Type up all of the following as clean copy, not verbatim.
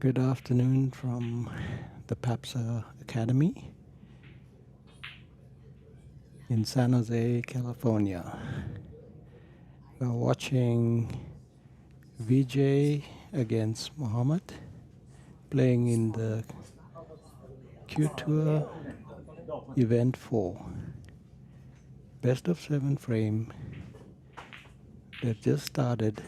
Good afternoon from the PAPSA Academy in San Jose, California. We're watching Vijay against Mohammed playing in the QTour Event 4. Best of 7 frame that just started.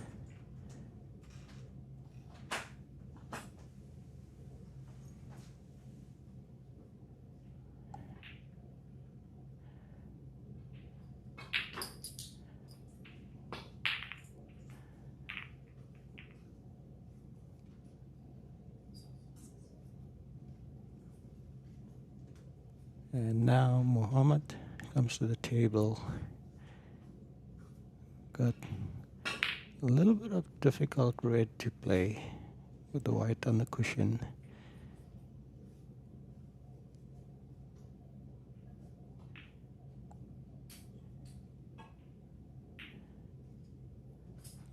And now Mohammed comes to the table. Got a little bit of difficult red to play with the white on the cushion.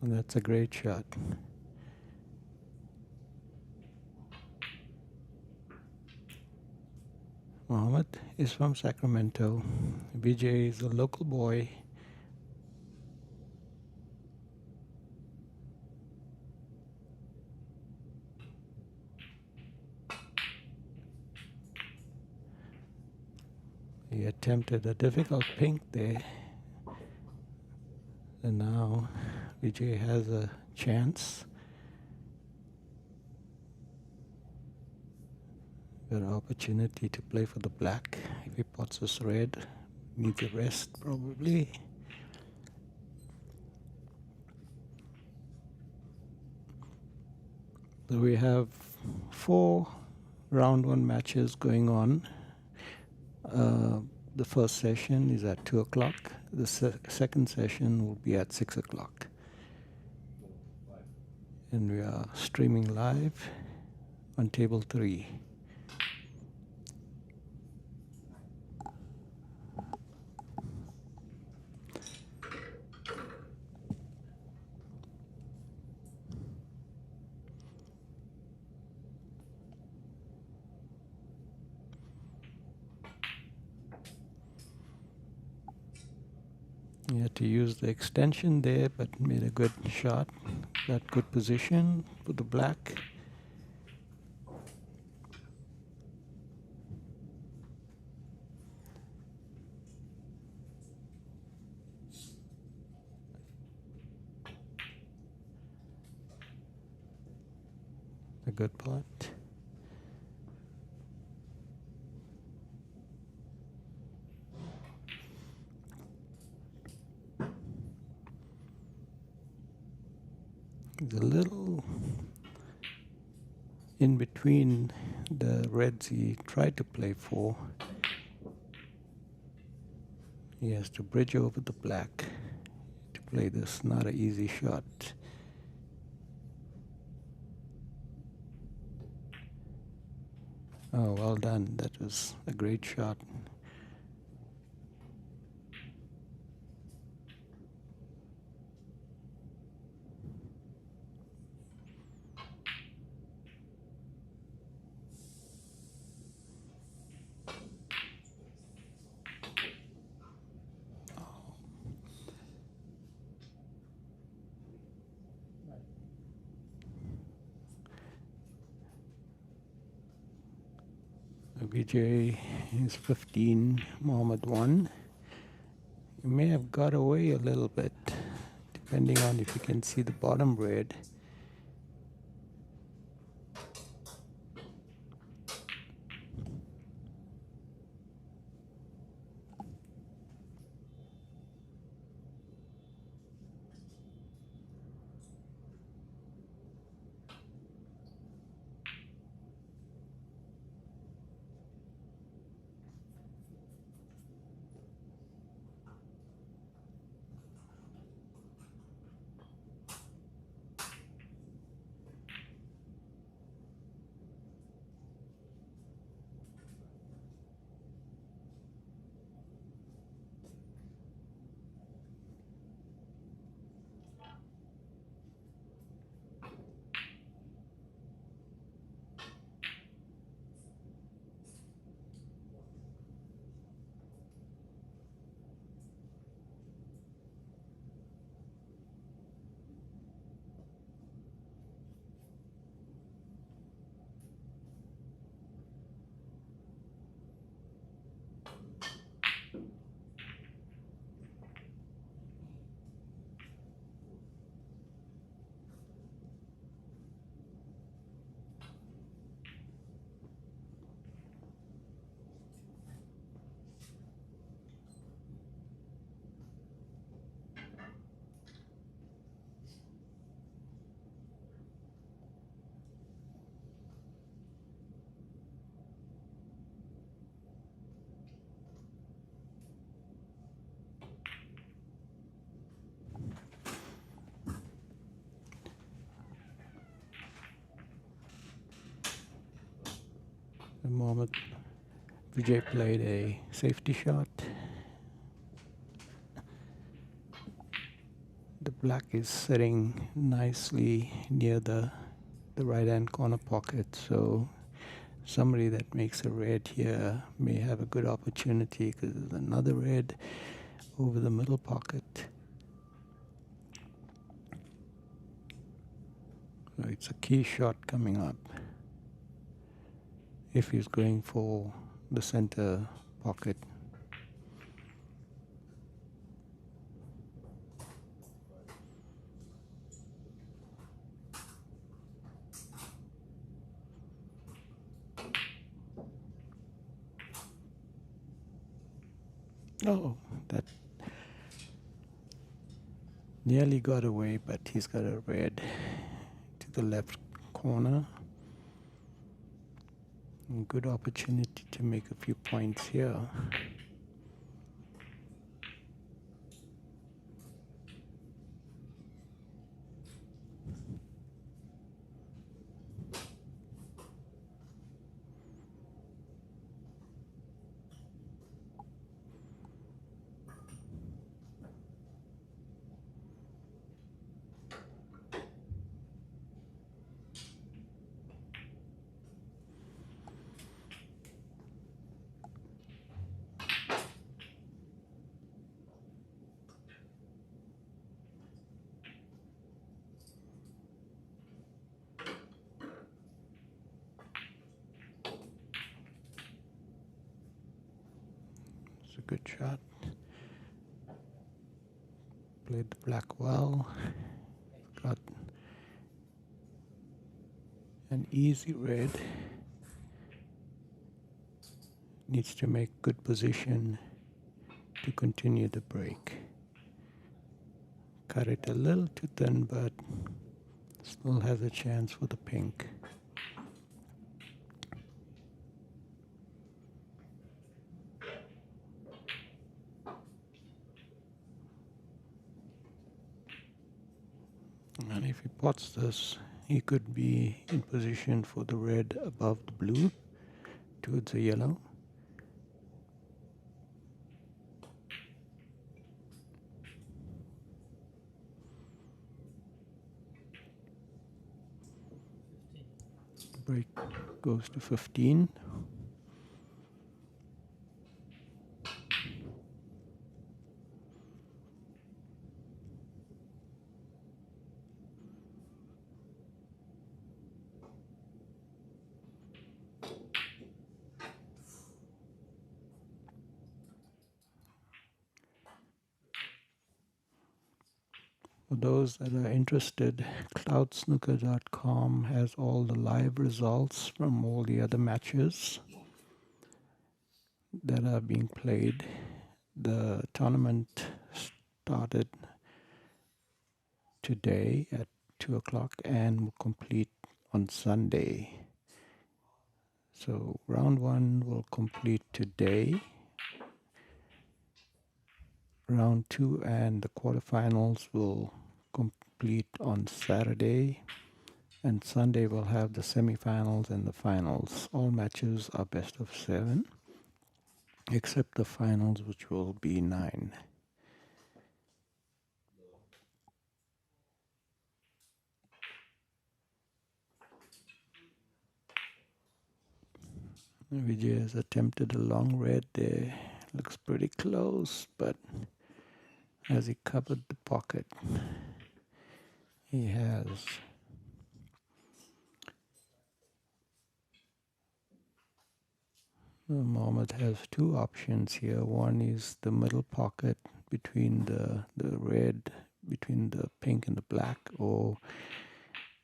And that's a great shot. Mohammed is from Sacramento. Vijay is a local boy. He attempted a difficult pink there. And now Vijay has a chance. Got an opportunity to play for the black. If he pots this red, needs a rest probably. So we have 4 round 1 matches going on. The first session is at 2 o'clock. The second session will be at 6 o'clock. And we are streaming live on table 3. He had to use the extension there, but made a good shot. Got good position for the black. A good pot. It's a little in between the reds he tried to play for. He has to bridge over the black to play this. Not an easy shot. Oh, well done. That was a great shot. Vijay is 15, Mohammed 1. He may have got away a little bit, depending on if you can see the bottom red. Mohammad Vijay played a safety shot. The black is sitting nicely near the right hand corner pocket, so somebody that makes a red here may have a good opportunity because there's another red over the middle pocket. So it's a key shot coming up if he's going for the center pocket. Oh, that nearly got away, but he's got a red to the left corner. Good opportunity to make a few points here. It's a good shot. Played the black well. Got an easy red. Needs to make good position to continue the break. Cut it a little too thin, but still has a chance for the pink. And if he pots this, he could be in position for the red above the blue towards the yellow. Break goes to 15. For those that are interested, cloudsnooker.com has all the live results from all the other matches that are being played. The tournament started today at 2 o'clock and will complete on Sunday. So round one will complete today. Round two and the quarterfinals will complete on Saturday. And Sunday we'll have the semifinals and the finals. All matches are best of 7, except the finals, which will be 9. Vijay has attempted a long red there. Looks pretty close, but as he covered the pocket, he has. Mohammed has two options here. One is the middle pocket between the red, between the pink and the black, or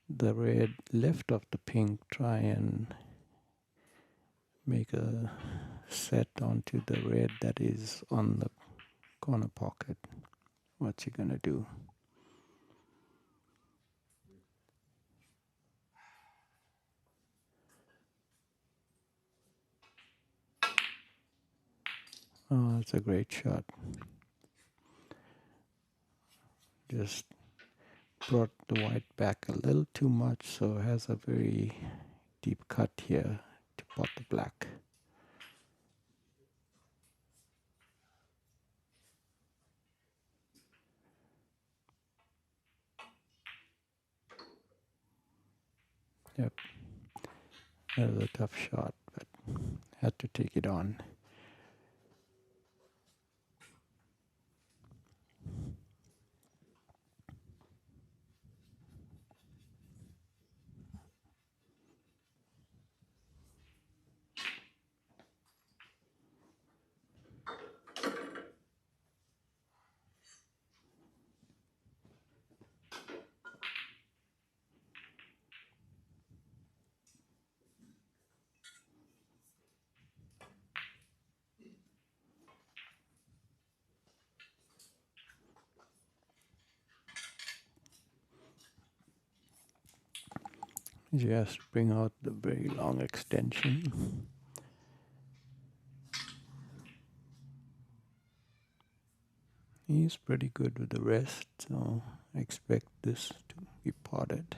the red left of the pink, try and make a set onto the red that is on the corner pocket. What's he gonna do? Oh, it's a great shot. Just brought the white back a little too much, so it has a very deep cut here to pot the black. Yep, that was a tough shot, but had to take it on. Just bring out the very long extension. He's pretty good with the rest, so I expect this to be potted.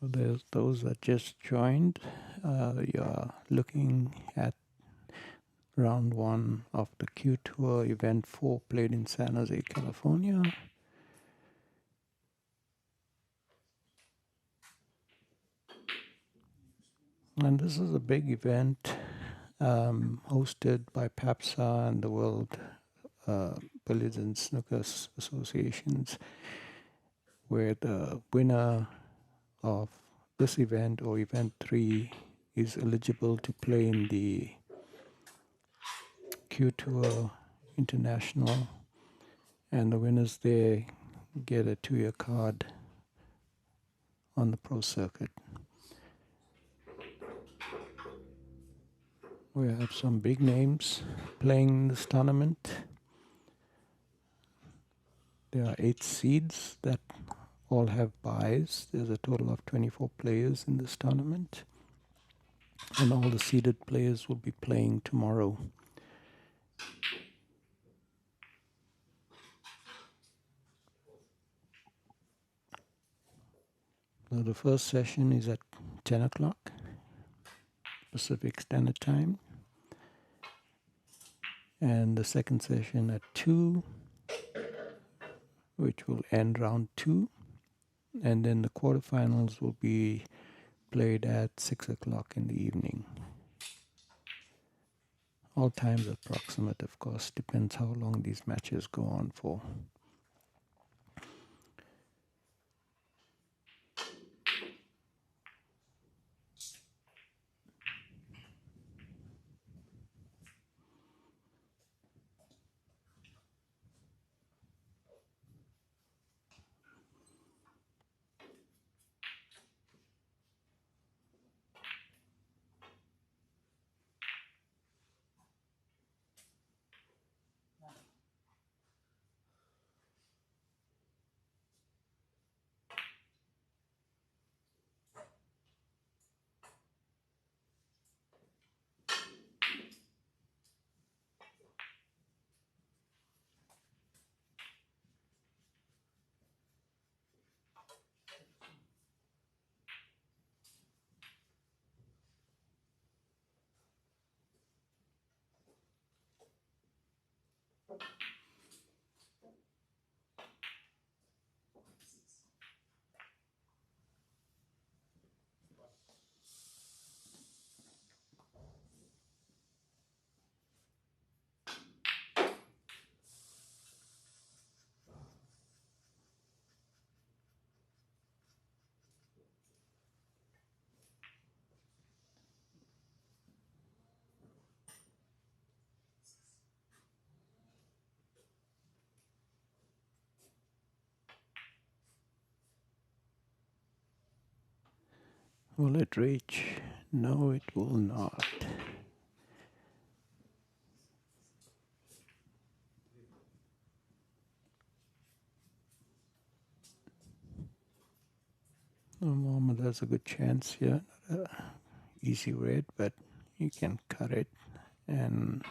For those that just joined, you're looking at round one of the QTour event 4 played in San Jose, California. And this is a big event hosted by PAPSA and the World Billiards and Snooker Associations, where the winner of this event or event 3 is eligible to play in the QTour International, and the winners there get a 2-year card on the pro circuit. We have some big names playing in this tournament. There are 8 seeds that all have buys. There's a total of 24 players in this tournament, and all the seeded players will be playing tomorrow. So the first session is at 10 o'clock Pacific Standard Time, and the second session at 2, which will end round 2, and then the quarterfinals will be played at 6 o'clock in the evening. All times approximate, of course, depends how long these matches go on for. Will it reach? No, it will not. Mama, there's a good chance here. Easy red, but you can cut it and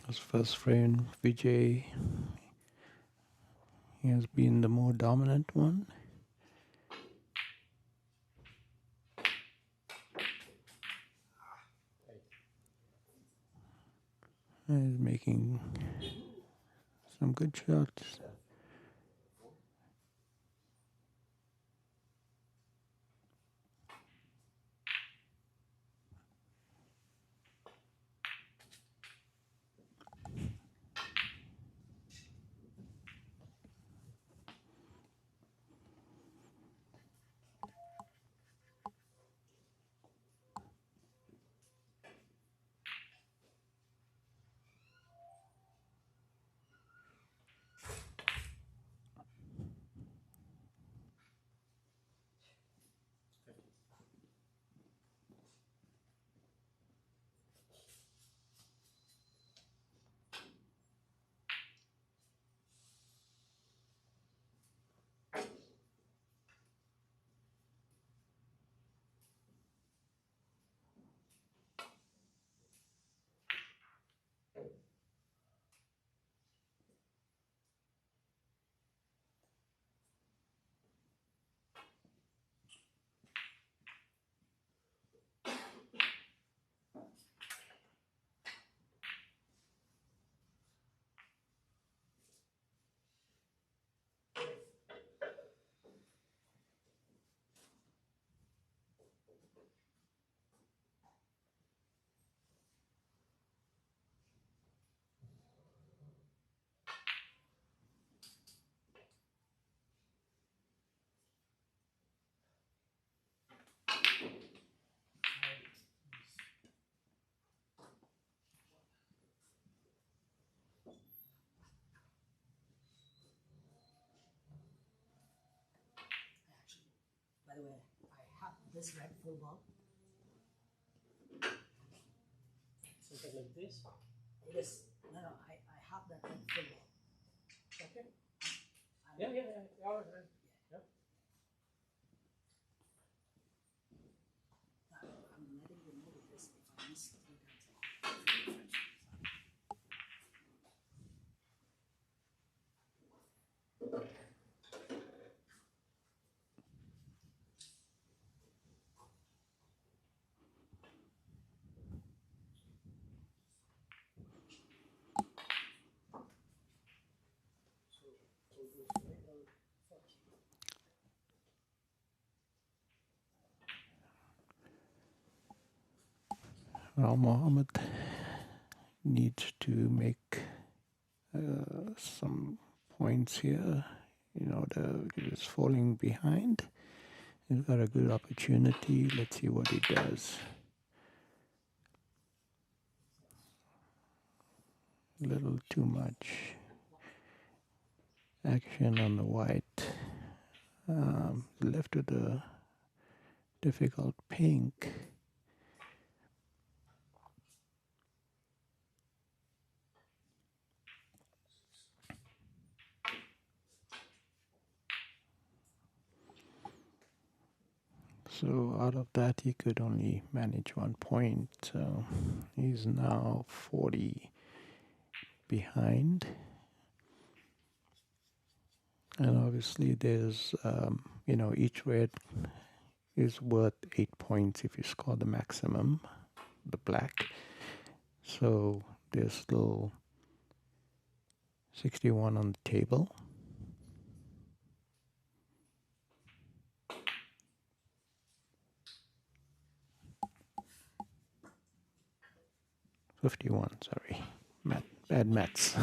his first friend Vijay, he has been the more dominant one. He's making some good shots. By the way, I have this red full ball. Something like this? It is. No, I have that red full ball. Okay. Yeah. Yeah. I'm letting you know this if I miss 3 times. Well, Mohammed needs to make some points here. He's falling behind. He's got a good opportunity. Let's see what he does. A little too much action on the white. Left with a difficult pink. So out of that, he could only manage 1 point. So he's now 40 behind. And obviously, there's, each red is worth 8 points if you score the maximum, the black. So there's still 61 on the table. 51, sorry. Bad maths.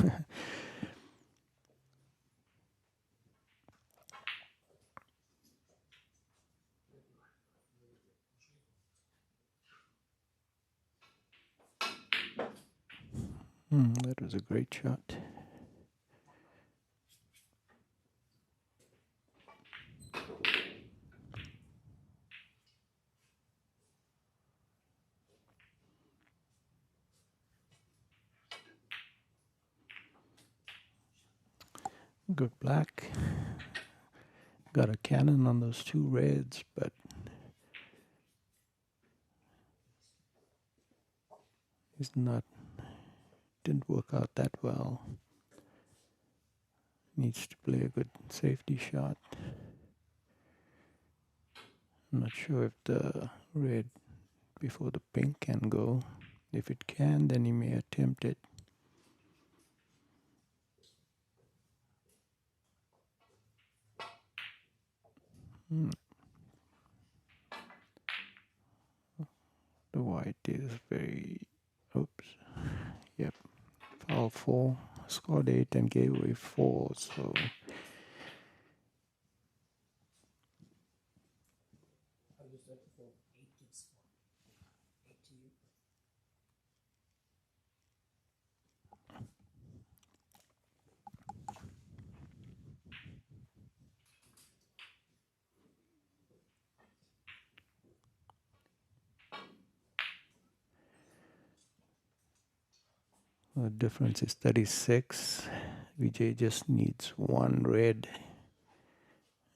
That was a great shot. Good black. Got a cannon on those two reds, but didn't work out that well. Needs to play a good safety shot. I'm not sure if the red before the pink can go. If it can, then he may attempt it. The white is yep, foul 4, scored 8 and gave away 4, so the difference is 36. Vijay just needs one red,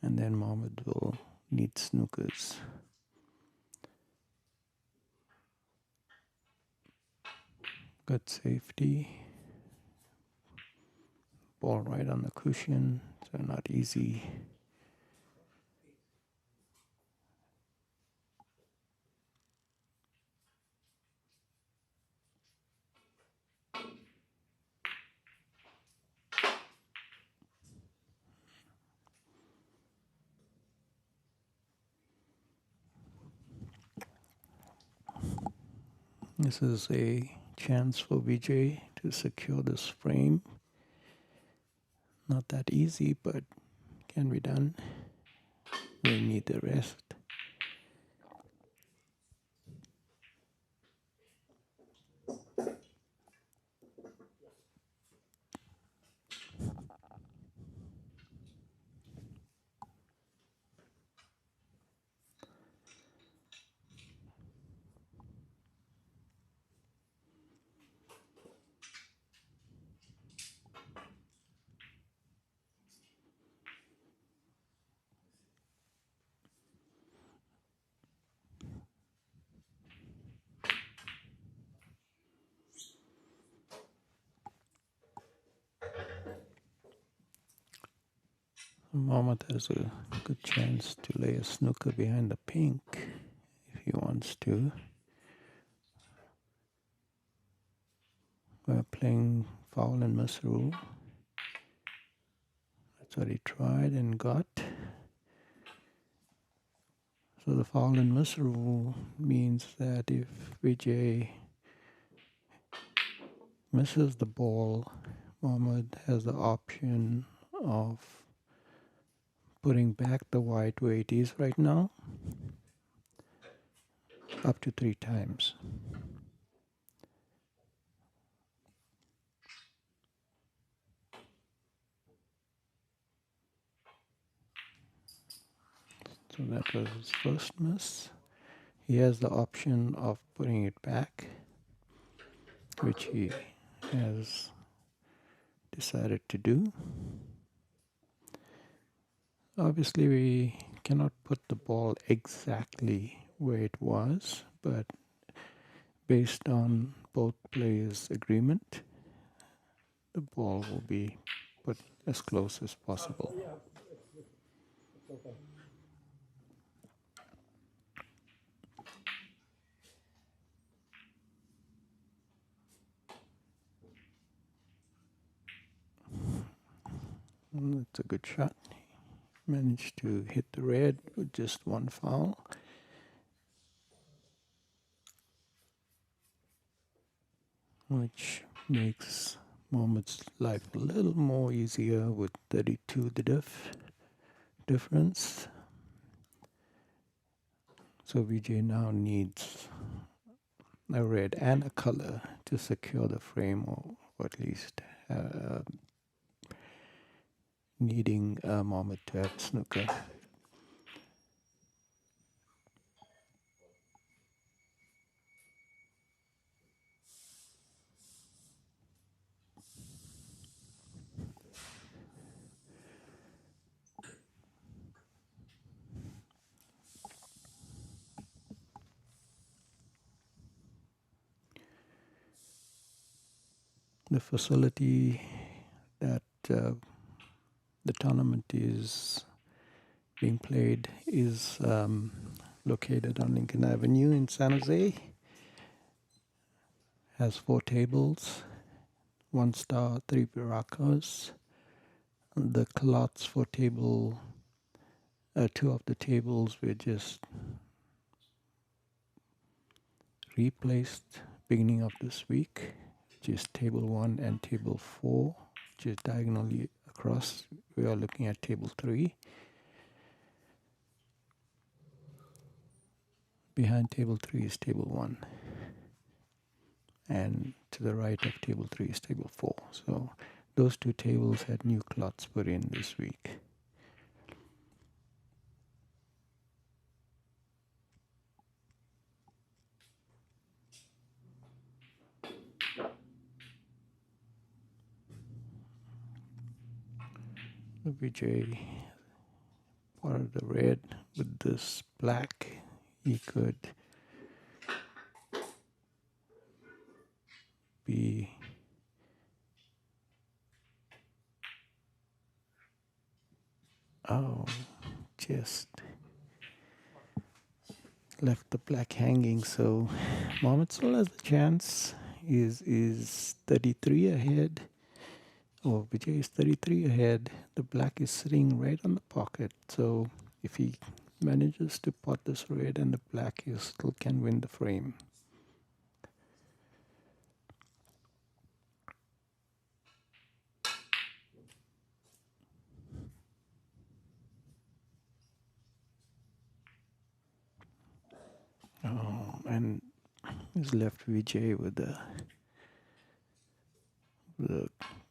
and then Mohammed will need snookers. Good safety. Ball right on the cushion, so not easy. This is a chance for Vijay to secure this frame. Not that easy, but can be done. We need the rest. Mohammed has a good chance to lay a snooker behind the pink if he wants to. We're playing foul and miss rule. That's what he tried and got. So the foul and miss rule means that if Vijay misses the ball, Mohammed has the option of putting back the white where it is right now, up to 3 times. So that was his first miss. He has the option of putting it back, which he has decided to do. Obviously, we cannot put the ball exactly where it was, but based on both players' agreement, the ball will be put as close as possible. Yeah, it's okay. That's a good shot. Managed to hit the red with just one foul, which makes Mohamed's life a little more easier with 32 the difference. So Vijay now needs a red and a color to secure the frame, or at least needing Mohammed to have snooker. The facility that the tournament is being played is located on Lincoln Avenue in San Jose. Has 4 tables, 1 star, 3 Baracas. The cloths for 2 of the tables were just replaced beginning of this week, which is table 1 and table 4, which is diagonally across. We are looking at table 3. Behind table 3 is table 1. And to the right of table 3 is table 4. So those 2 tables had new cloths put in this week. Vijay part of the red with this black. He could be just left the black hanging. So Mohammed still has a chance. Is 33 ahead. Oh, Vijay is 33 ahead. The black is sitting right on the pocket. So if he manages to pot this red and the black, he still can win the frame. Oh, and he's left Vijay with the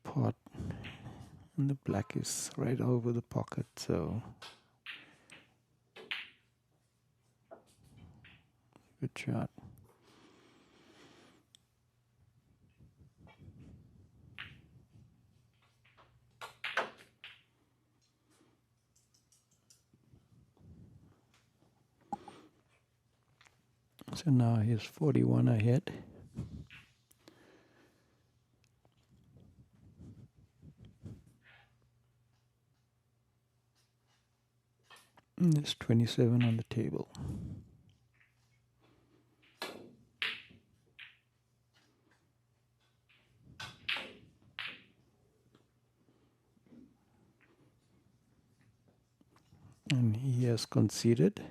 pot, and the black is right over the pocket. So good shot. So now he's 41 ahead. And there's 27 on the table. And he has conceded.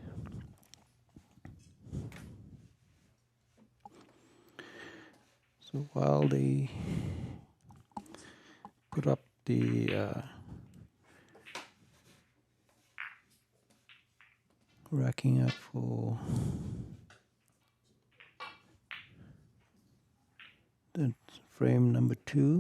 So while they put up the racking up for the frame number 2,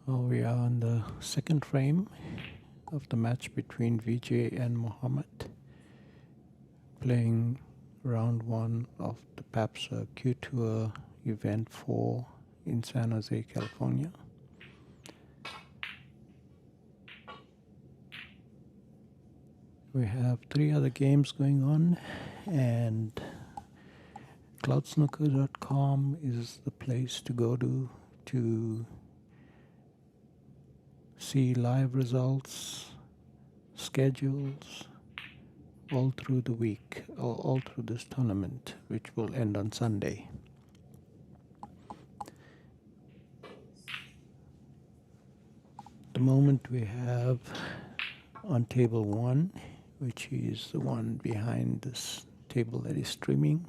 We are on the second frame of the match between Vijay and Mohammed, playing round one of the PAPSA QTour Event 4 in San Jose, California. We have 3 other games going on, and cloudsnooker.com is the place to go to see live results, schedules, all through the week, all through this tournament, which will end on Sunday. At the moment we have on table 1, which is the one behind this table that is streaming,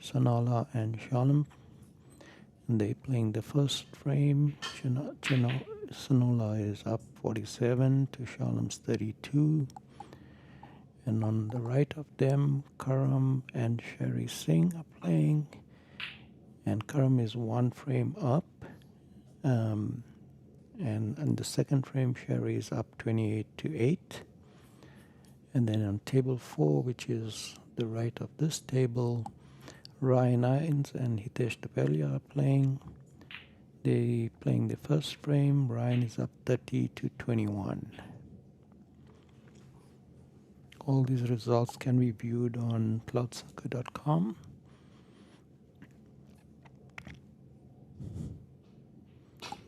Sanola and Shalom. And they're playing the first frame. Sanola is up 47 to Shalom's 32. And on the right of them, Karam and Sherry Singh are playing. And Karam is 1 frame up. And in the second frame, Sherry is up 28 to 8. And then on table 4, which is the right of this table, Ryan Irons and Hitesh Tapelia are playing. They playing the first frame. Ryan is up 30 to 21. All these results can be viewed on cloudsnooker.com.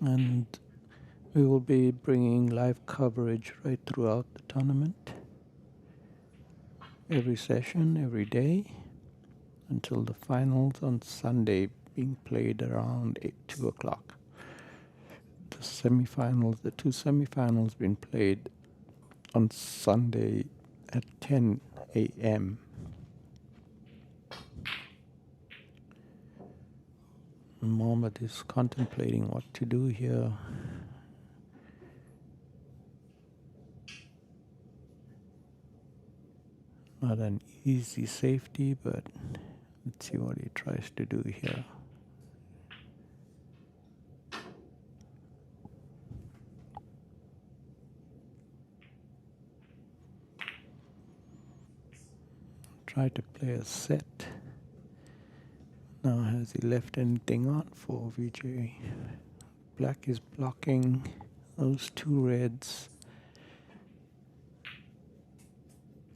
And we will be bringing live coverage right throughout the tournament. Every session, every day, until the finals on Sunday, being played around 2 o'clock. The two semifinals being played on Sunday at 10 a.m. Mohammed is contemplating what to do here. Not an easy safety, but let's see what he tries to do here. Try to play a set. Now, has he left anything on for Vijay? Black is blocking those 2 reds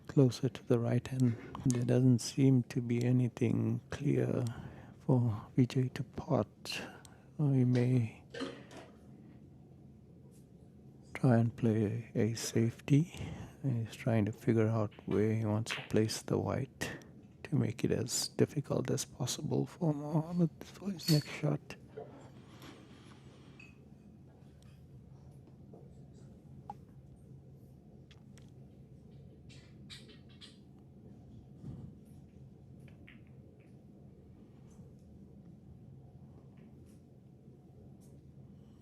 closer to the right hand. There doesn't seem to be anything clear for Vijay to pot. Or he may try and play a safety. He's trying to figure out where he wants to place the white to make it as difficult as possible for Mohammed for his next shot.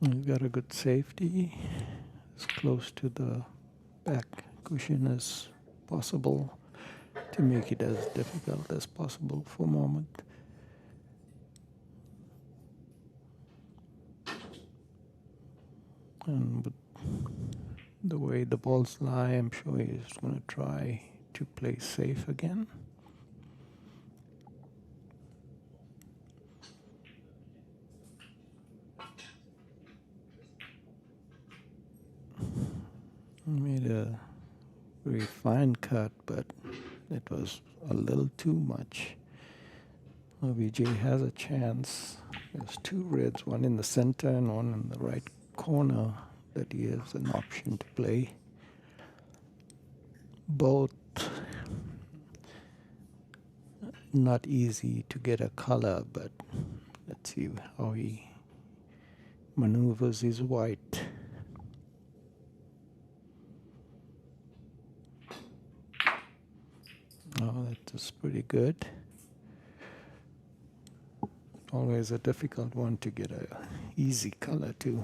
He's got a good safety, as close to the back cushion as possible to make it as difficult as possible for Mohammed. And with the way the balls lie, I'm sure he's going to try to play safe again. Made a very fine cut, but it was a little too much. Vijay has a chance. There's 2 reds, one in the center and one in the right corner that he has an option to play. Both not easy to get a color, but let's see how he maneuvers his white. Oh, that is pretty good. Always a difficult one to get a easy color to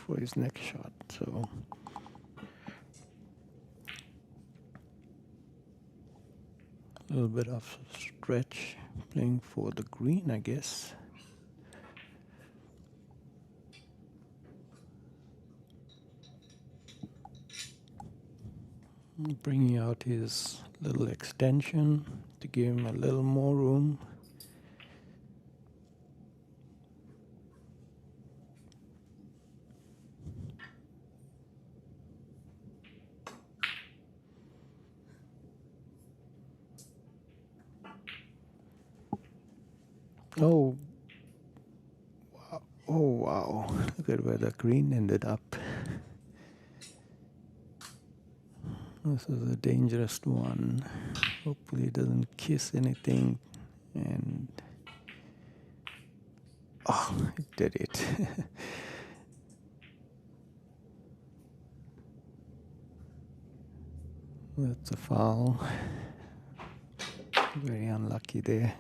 for his next shot. So a little bit of stretch, playing for the green, I guess. Bringing out his little extension to give him a little more room. Oh, oh wow, look at where the green ended up. This is a dangerous one. Hopefully it doesn't kiss anything. And oh, it did it. That's a foul. Very unlucky there.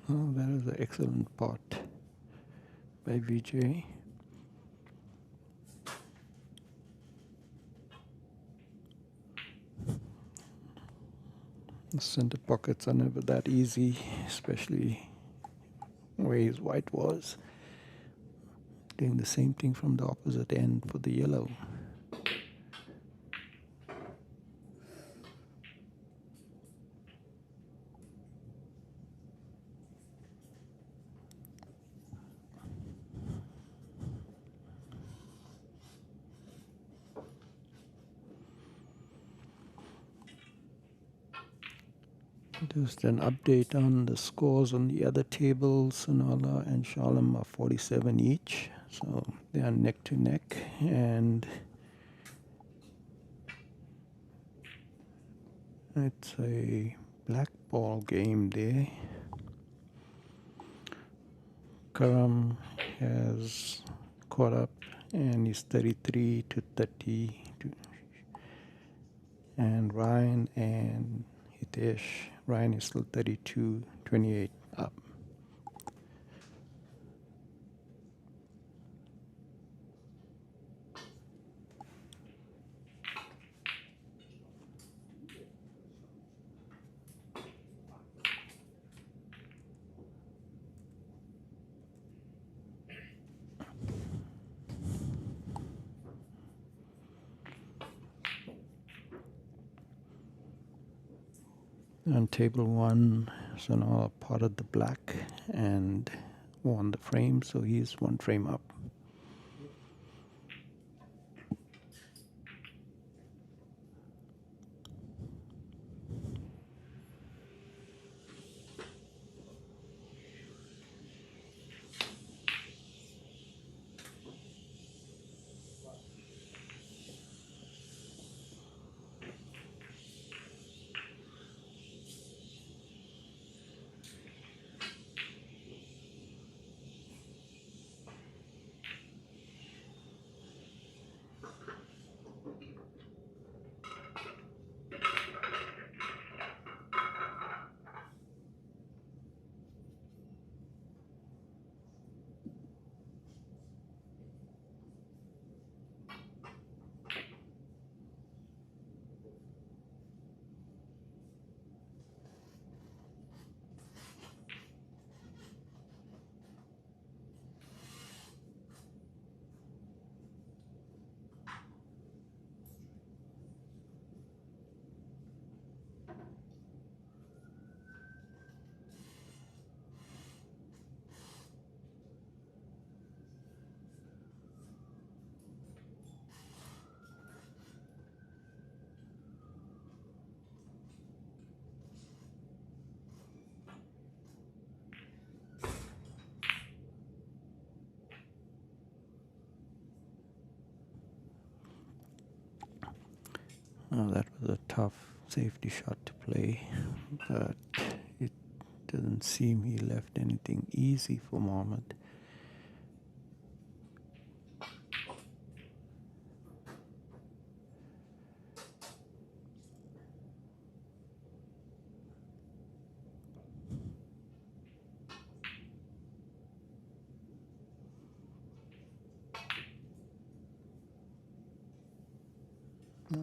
Oh, that is an excellent pot by VJ. The center pockets are never that easy, especially where his white was. Doing the same thing from the opposite end for the yellow. Just an update on the scores on the other tables. Sunala and Shalom are 47 each, so they are neck to neck, and it's a black ball game there. Karam has caught up and he's 33 to 30, and Ryan and Hitesh. Ryan is still 32-28 up. On table one, Sonal potted the black and won the frame, so he's one frame up. Oh, that was a tough safety shot to play, but it doesn't seem he left anything easy for Mohammed.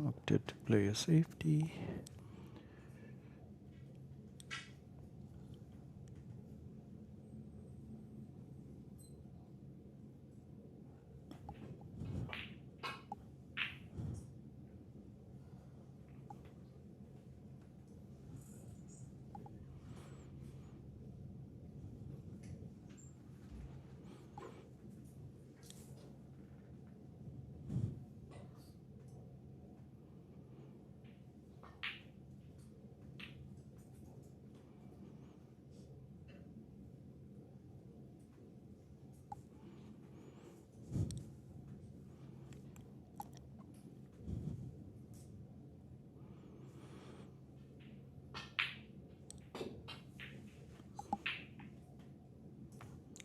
opted to play a safety.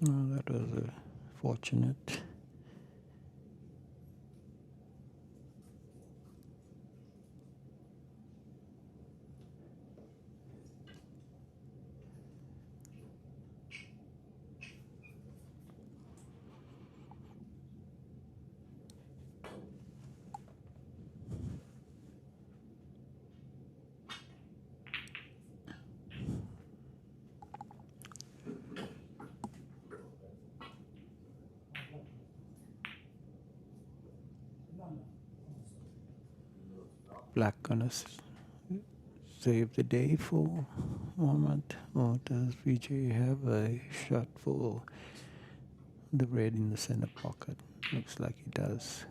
Oh, that was fortunate. Black gonna save the day for a moment, or does VJ have a shot for the red in the center pocket? Looks like he does.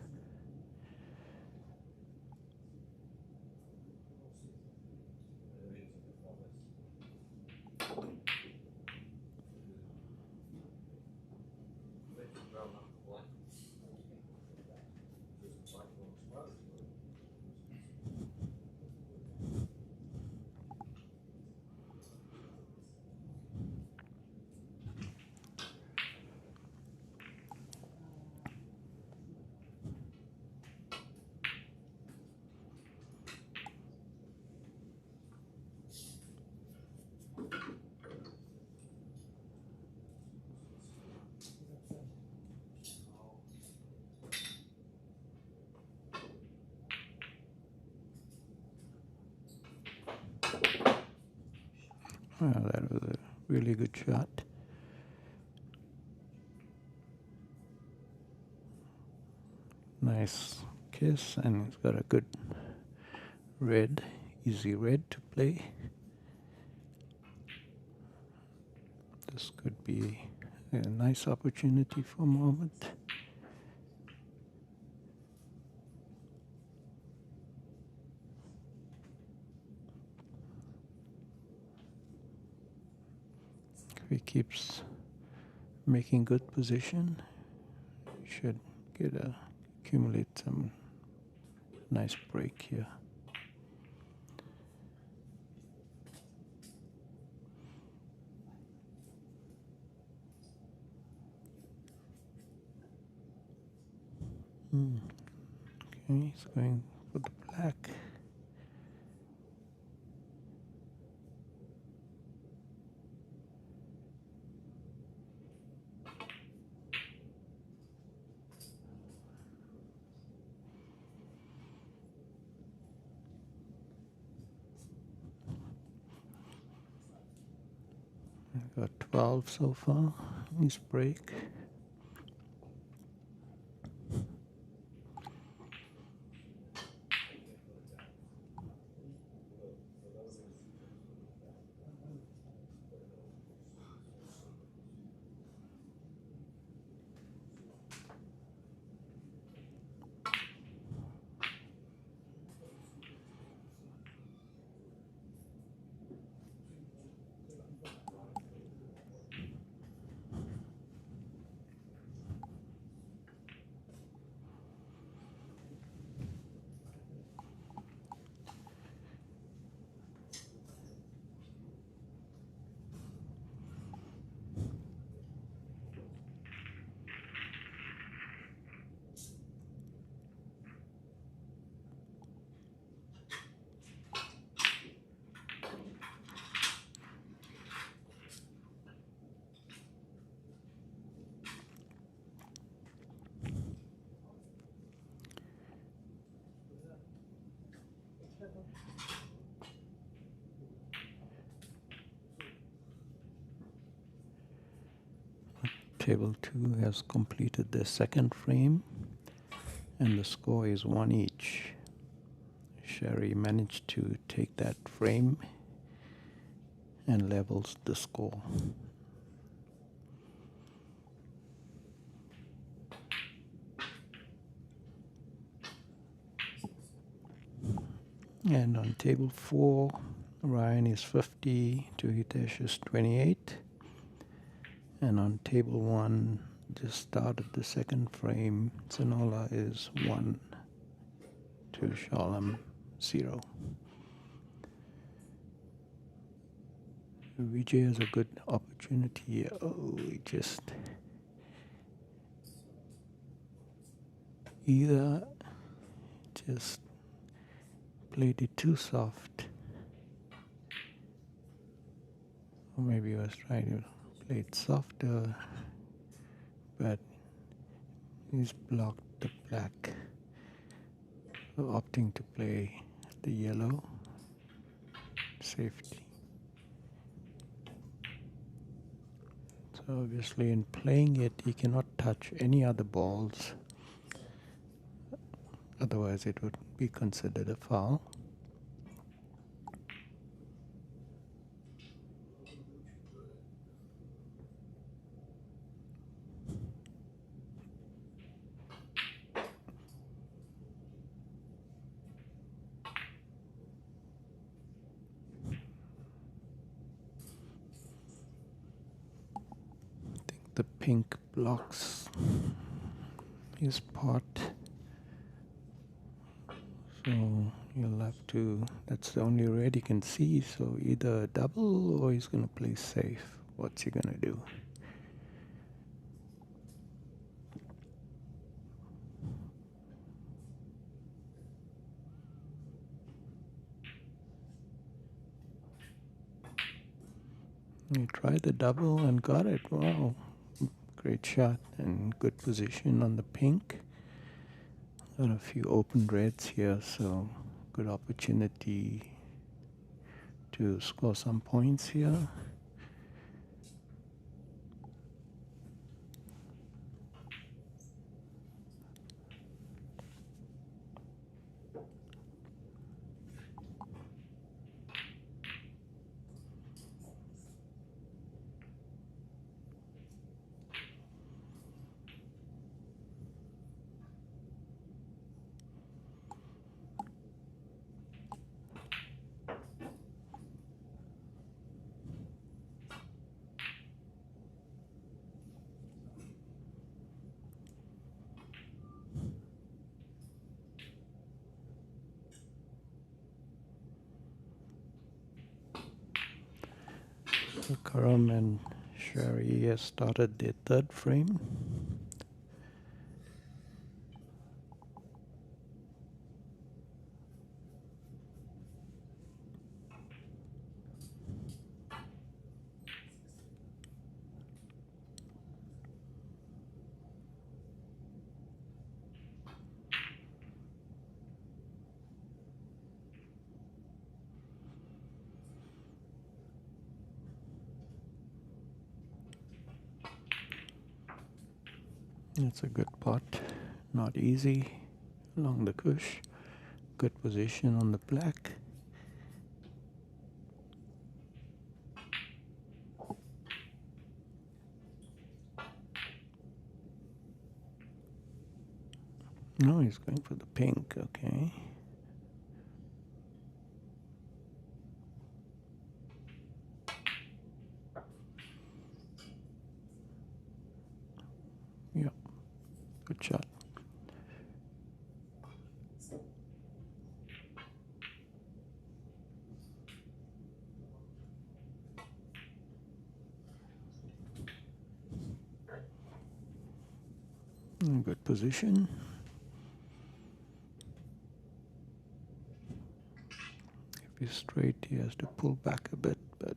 Well, that was a really good shot. Nice kiss, and he's got a good red, easy red to play. This could be a nice opportunity for a moment. If he keeps making good position, he should accumulate some nice break here. Okay, he's going for the black. I've got 12 so far. Nice break. Table 2 has completed their second frame, and the score is 1 each. Sherry managed to take that frame and levels the score. And on table 4, Ryan is 50 to Hitesh is 28. And on table 1, just started the second frame, Zanola is 1 to Shalom 0. Vijay has a good opportunity here. Oh, he just either just played it too soft, or maybe he was trying to play it softer, but he's blocked the black, so opting to play the yellow. Safety. So obviously in playing it, he cannot touch any other balls, otherwise it would be considered a foul. I think the pink blocks his pot, so you'll have to, that's the only red he can see, so either a double or he's going to play safe. What's he going to do? He tried the double and got it. Wow, great shot and good position on the pink. Got a few open reds here, so good opportunity to score some points here. So Karam and Sherry has started their third frame. It's a good pot, not easy along the cush. Good position on the black. No, he's going for the pink, okay. Yep, good shot. Good position. If he's straight, he has to pull back a bit, but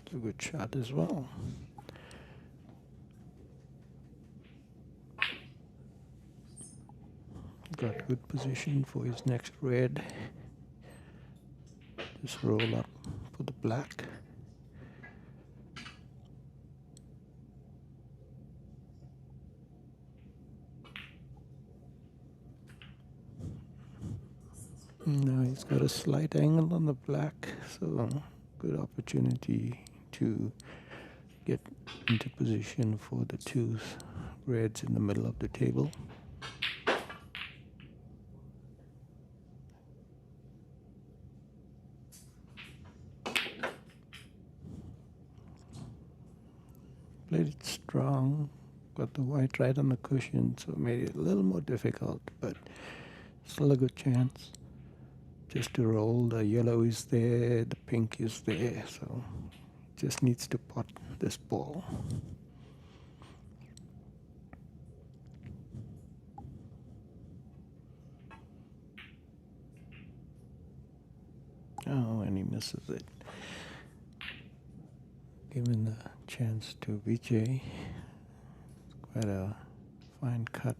it's a good shot as well. Got good position for his next red. just roll up for the black. Now he's got a slight angle on the black, so good opportunity to get into position for the two reds in the middle of the table. Played it strong, got the white right on the cushion, so made it a little more difficult, but still a good chance. Just to roll, the yellow is there, the pink is there, so just needs to pot this ball. Oh, and he misses it. Given the chance to Vijay. Quite a fine cut.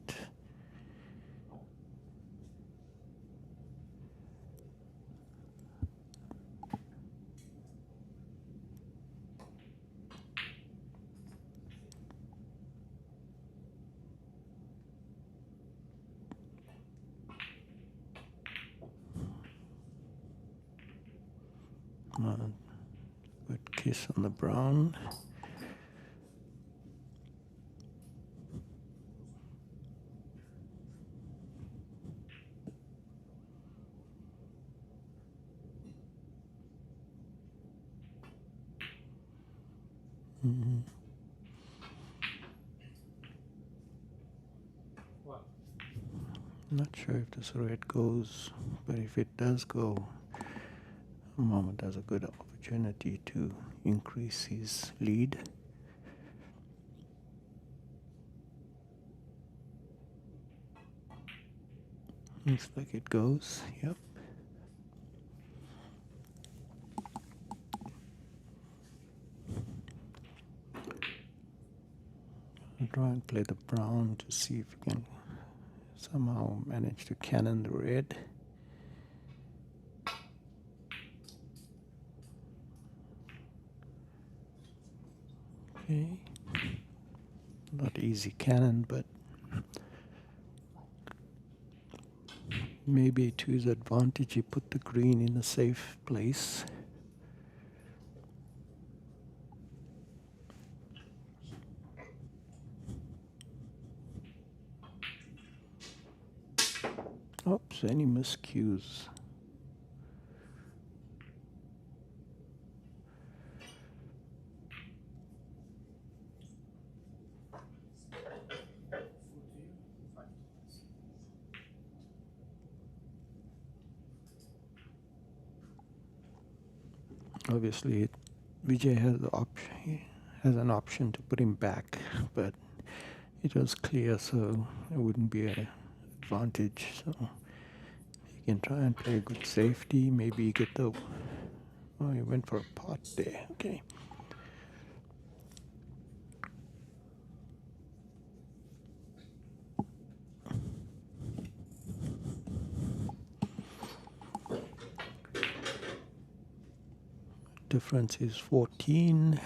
Good kiss on the brown. Mm-hmm. Not sure if this red goes, but if it does go, Mohammed has a good opportunity to increase his lead. Looks like it goes, yep. I'll try and play the brown to see if we can somehow manage to cannon the red. Okay. Not easy cannon, but maybe to his advantage he put the green in a safe place. Oops, any miscues. Obviously, Vijay has an option to put him back, but it was clear, so it wouldn't be an advantage. So you can try and play a good safety. Maybe you get the. Oh, he went for a pot there. Okay. Difference is 14.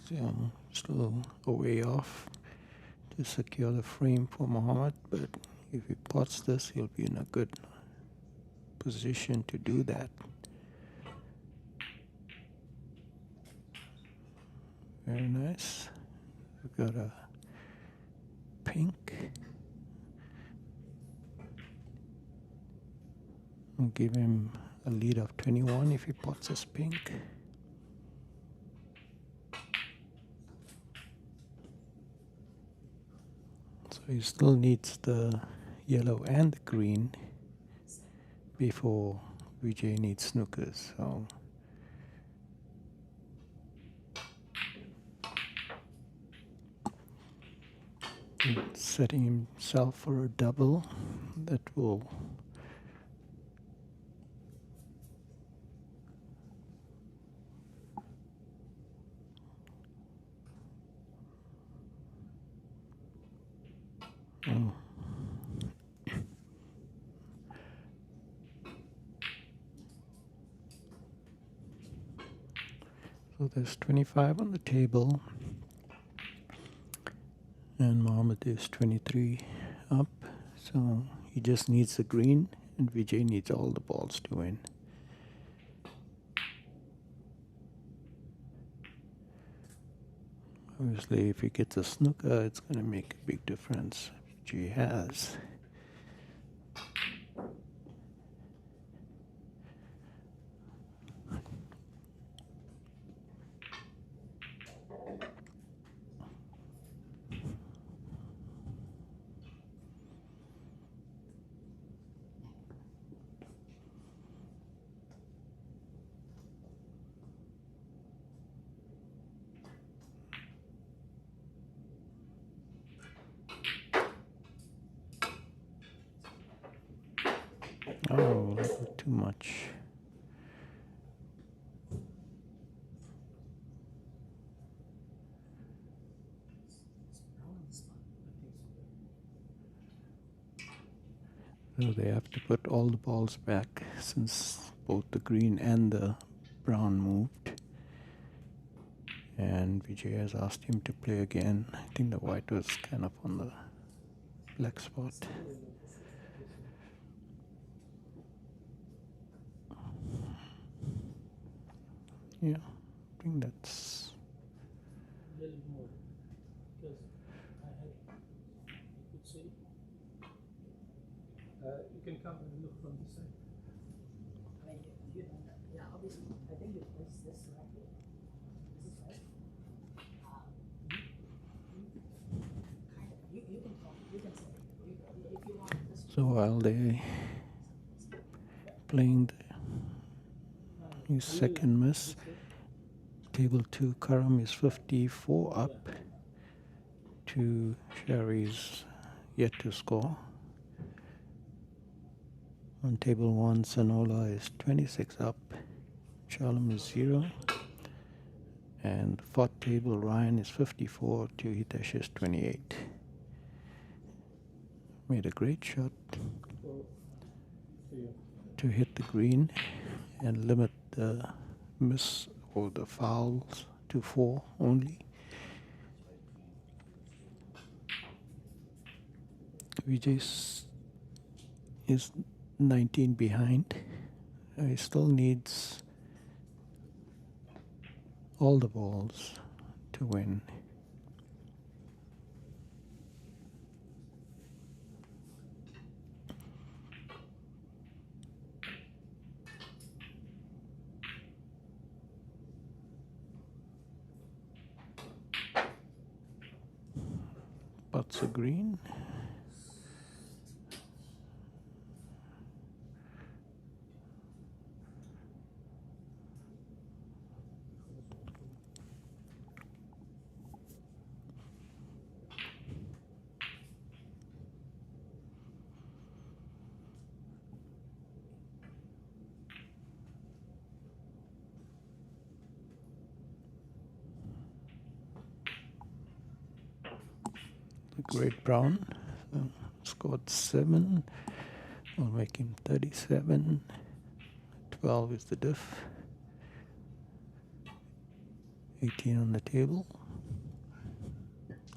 So still a way off to secure the frame for Mohammed, but if he pots this, he'll be in a good position to do that. Very nice. We've got a pink. I'll give him a lead of 21 if he pots his pink. So he still needs the yellow and the green before Vijay needs snookers. So setting himself for a double that will So there's 25 on the table, and Mohammed is 23 up. So he just needs the green, and Vijay needs all the balls to win. Obviously, if he gets a snooker, it's going to make a big difference, which he has. Oh, a little too much. So they have to put all the balls back since both the green and the brown moved. And Vijay has asked him to play again. I think the white was kind of on the black spot. Yeah, I think that's... A little more, because I have, you could see, you can come and look from this side. I mean, you don't know, yeah, obviously, I think you place this correctly. This is right. You can talk, you can say, if you want this. So while they playing his second miss, table 2 Karam is 54 up to Sherry's yet to score. On table 1, Sanola is 26 up, Shalom is 0, and fourth table Ryan is 54 to Hitesh is 28. Made a great shot to hit the green and limit the miss or the fouls to 4 only. Vijay is 19 behind. He still needs all the balls to win. Putts a green. The great Brown scored 7. I'll make him 37. 12 is the diff. 18 on the table.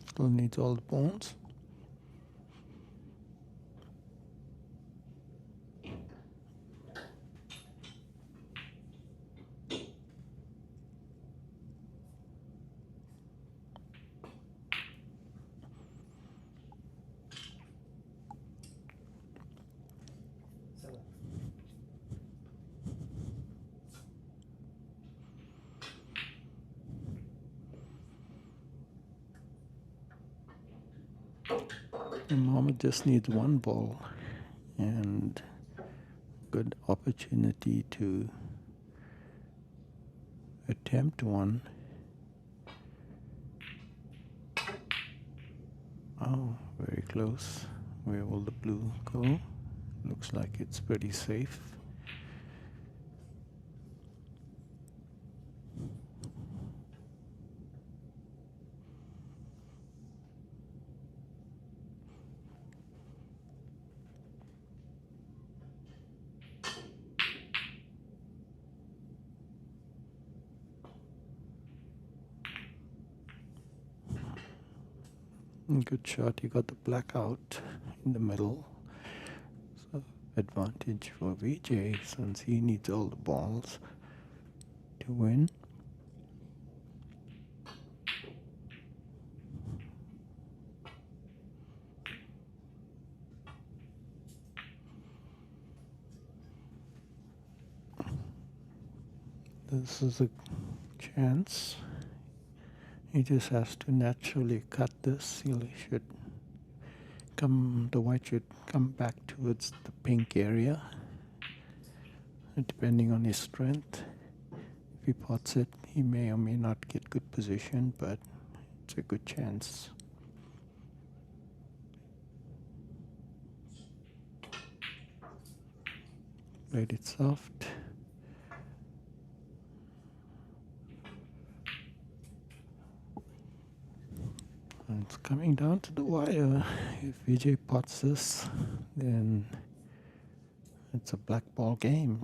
Still needs all the pawns. And Mohammed just needs one ball and good opportunity to attempt one. Oh, very close. Where will the blue go? Looks like it's pretty safe. Good shot. He got the black out in the middle. So advantage for Vijay since he needs all the balls to win. This is a chance. He just has to naturally cut this. He should come. The white should come back towards the pink area, depending on his strength. If he pots it, he may or may not get good position, but it's a good chance. Played it soft. And it's coming down to the wire. If Vijay pots this, then it's a black ball game.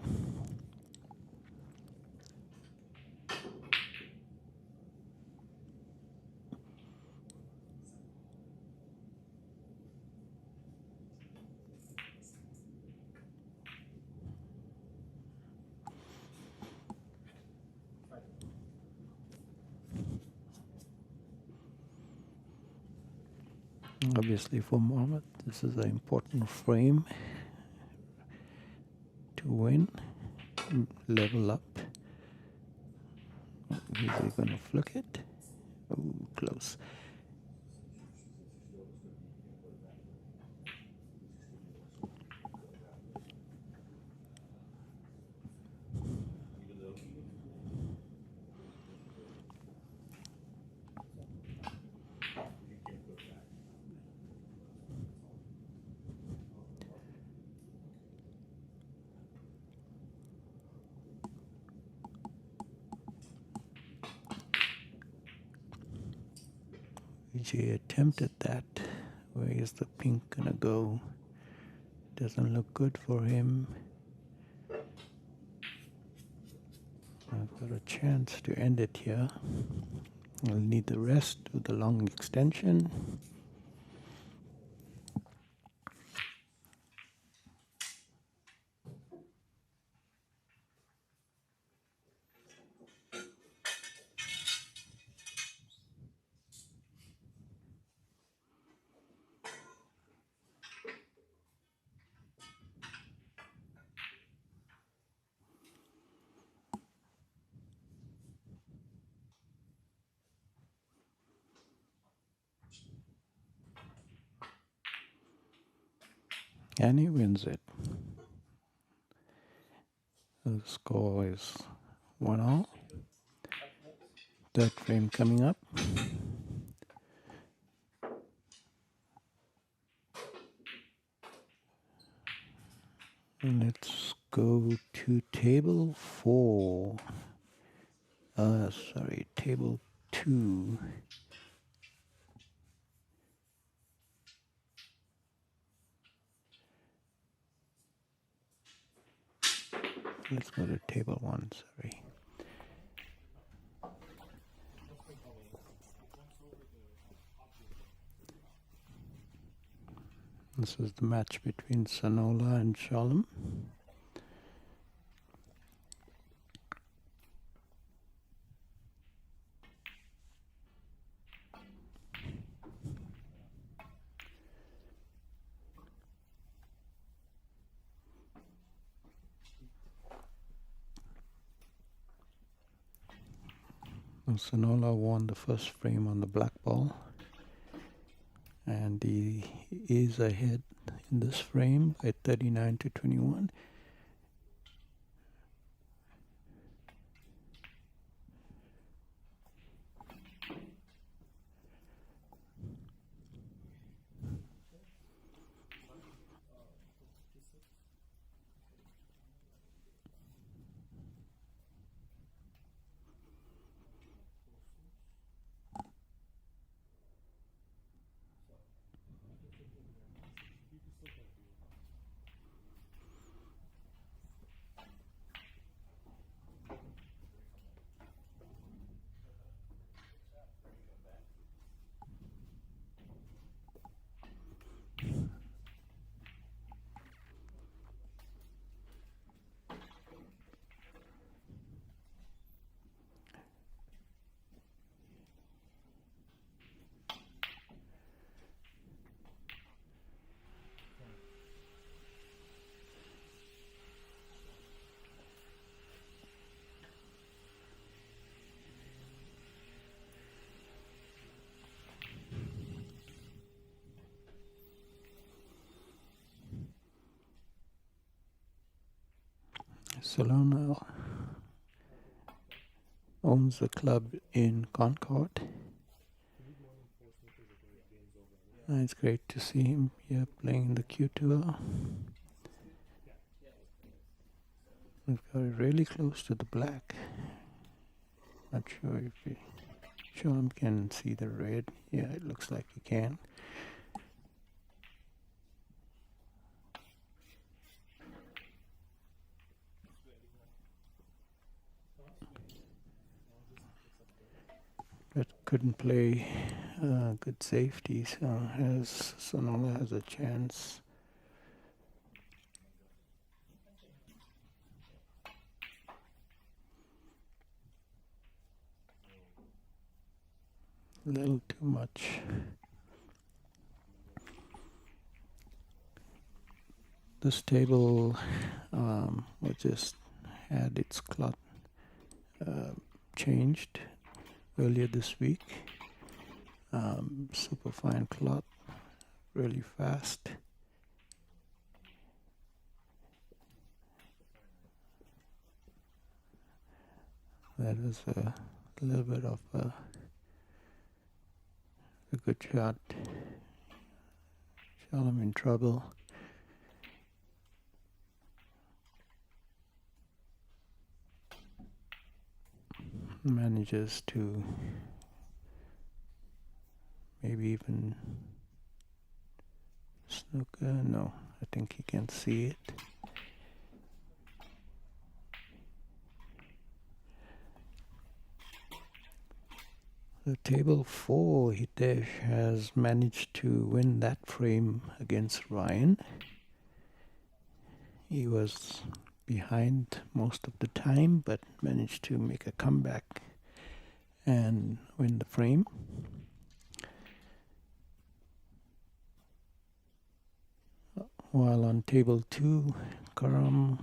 Obviously for Mohammed, this is an important frame to win, level up. Is he going to flick it? Oh, close. Vijay attempted that. Where is the pink gonna go? Doesn't look good for him. I've got a chance to end it here. I'll need the rest with the long extension. And he wins it. The score is 1-all. Third frame coming up. Let's go to table 4. Table 2. Let's go to table 1, sorry. This is the match between Sanola and Shalom. Sanola won the first frame on the black ball, and he is ahead in this frame by 39-21. Solana owns a club in Concord. It's great to see him here playing the QTour. We've got it really close to the black. Not sure if you can see the red. Yeah, it looks like you can. But couldn't play good safety, so Sonola has a chance. A little too much. This table just had its cloth changed earlier this week. Super fine cloth, really fast. That was a little bit of a good shot. Shalom in trouble. Manages to maybe even snooker. No, I think he can see it. The table 4 Hitesh has managed to win that frame against Ryan. He was behind most of the time, but managed to make a comeback and win the frame. While on table 2, Karam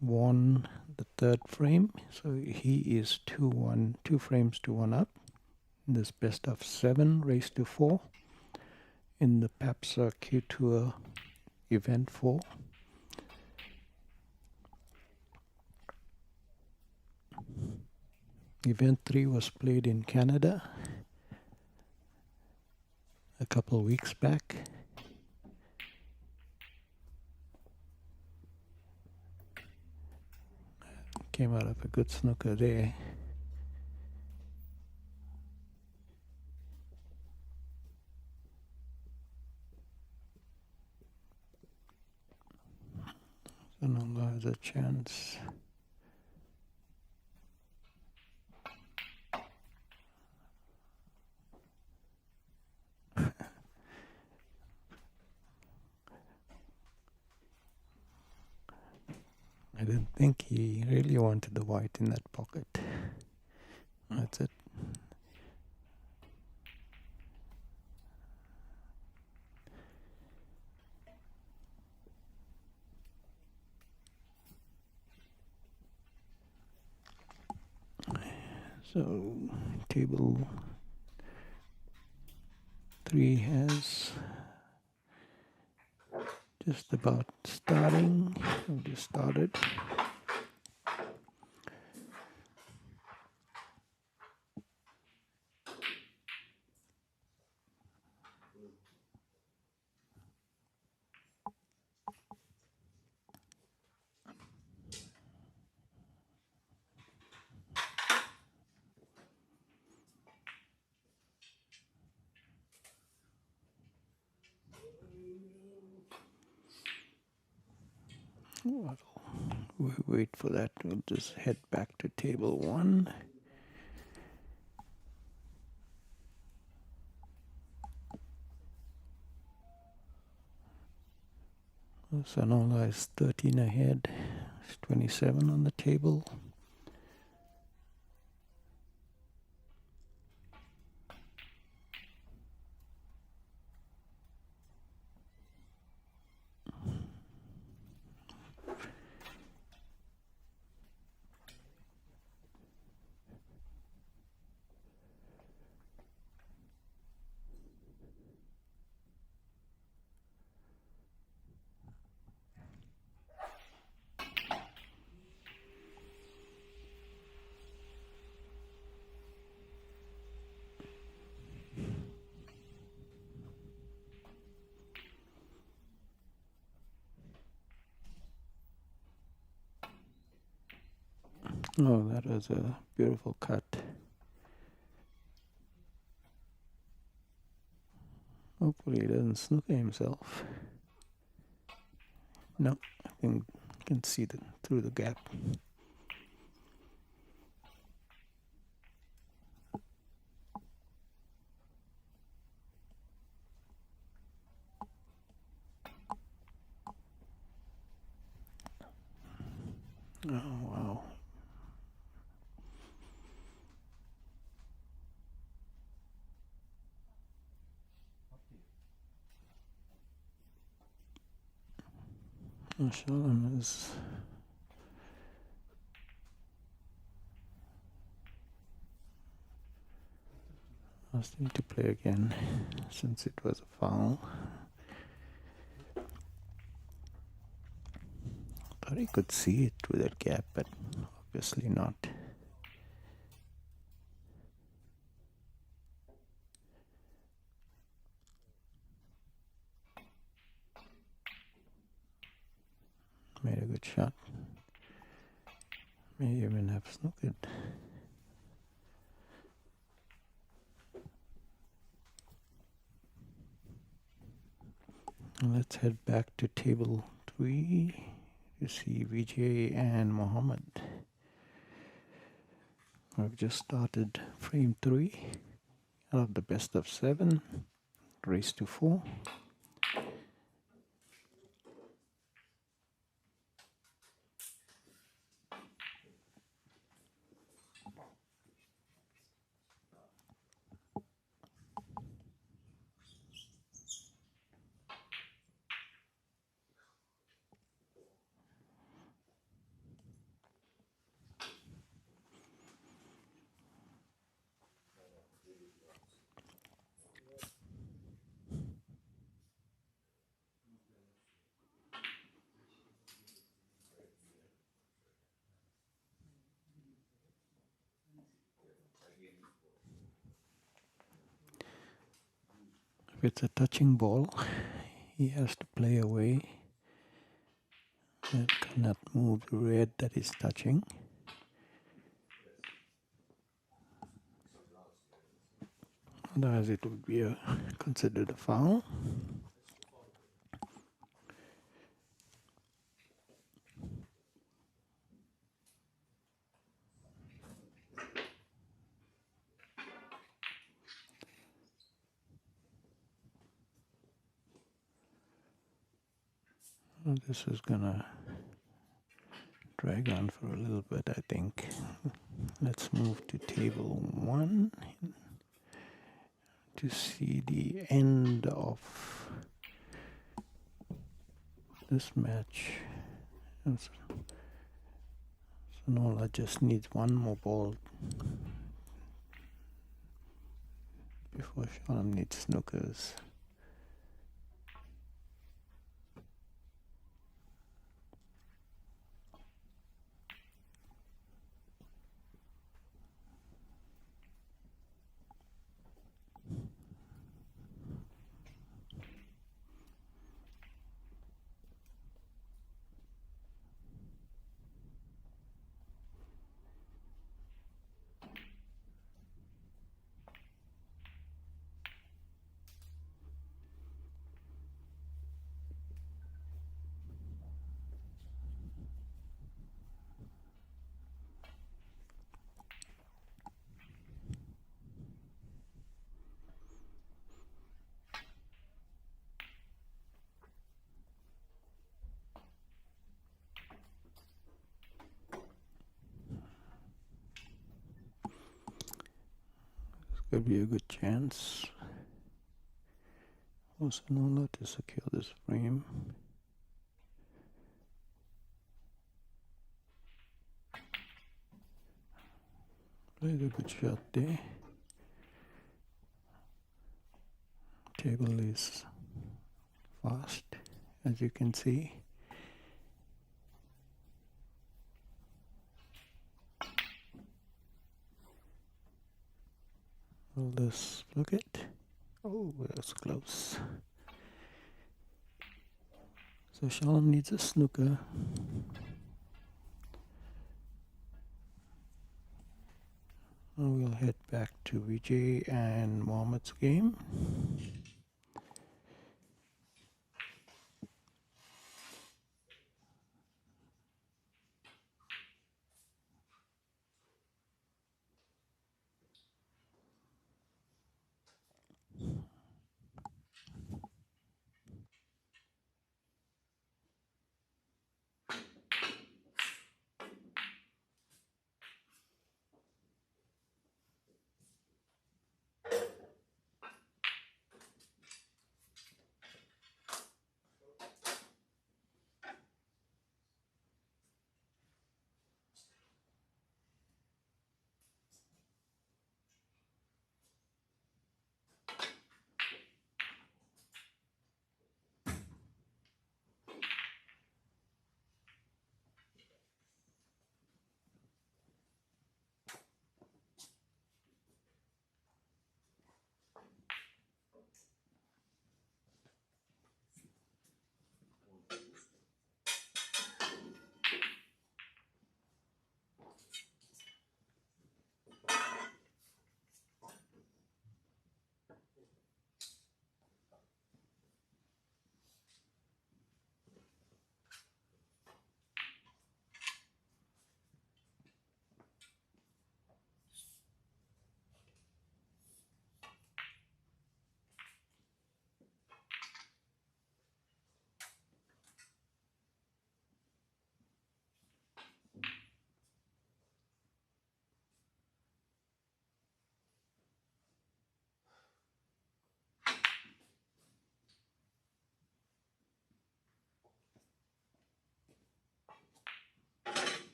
won the third frame, so he is 2 frames to 1 up. This best of 7 race to 4 in the PAPSA QTour event 4. Event 3 was played in Canada a couple of weeks back. Came out of a good snooker there. So now there's a chance. I didn't think he really wanted the white in that pocket. That's it. So table 3 has just about starting. We just started. We'll wait for that. We'll just head back to table 1. Sanola is 13 ahead. It's 27 on the table. Oh, that was a beautiful cut. Hopefully he doesn't snooker himself. No, I think you can see through the gap. Oh, wow. Shalom is asking to play again since it was a foul. Thought he could see it through that gap, but obviously not. Made a good shot. May even have snookered. Let's head back to table 3 to see Vijay and Mohammed. I've just started frame 3 out of the best of 7, race to 4. If it's a touching ball, he has to play away. That cannot move the red that is touching. Otherwise it would be considered a foul. This is gonna drag on for a little bit, I think. Let's move to table 1 to see the end of this match. So Nola just needs one more ball before Shalom needs snookers. Could be a good chance for Sanola to secure this frame. Played a good shot there. Table is fast, as you can see. Will this look it? Oh, that's close. So Shalom needs a snooker. head back to Vijay and Mohammed's game.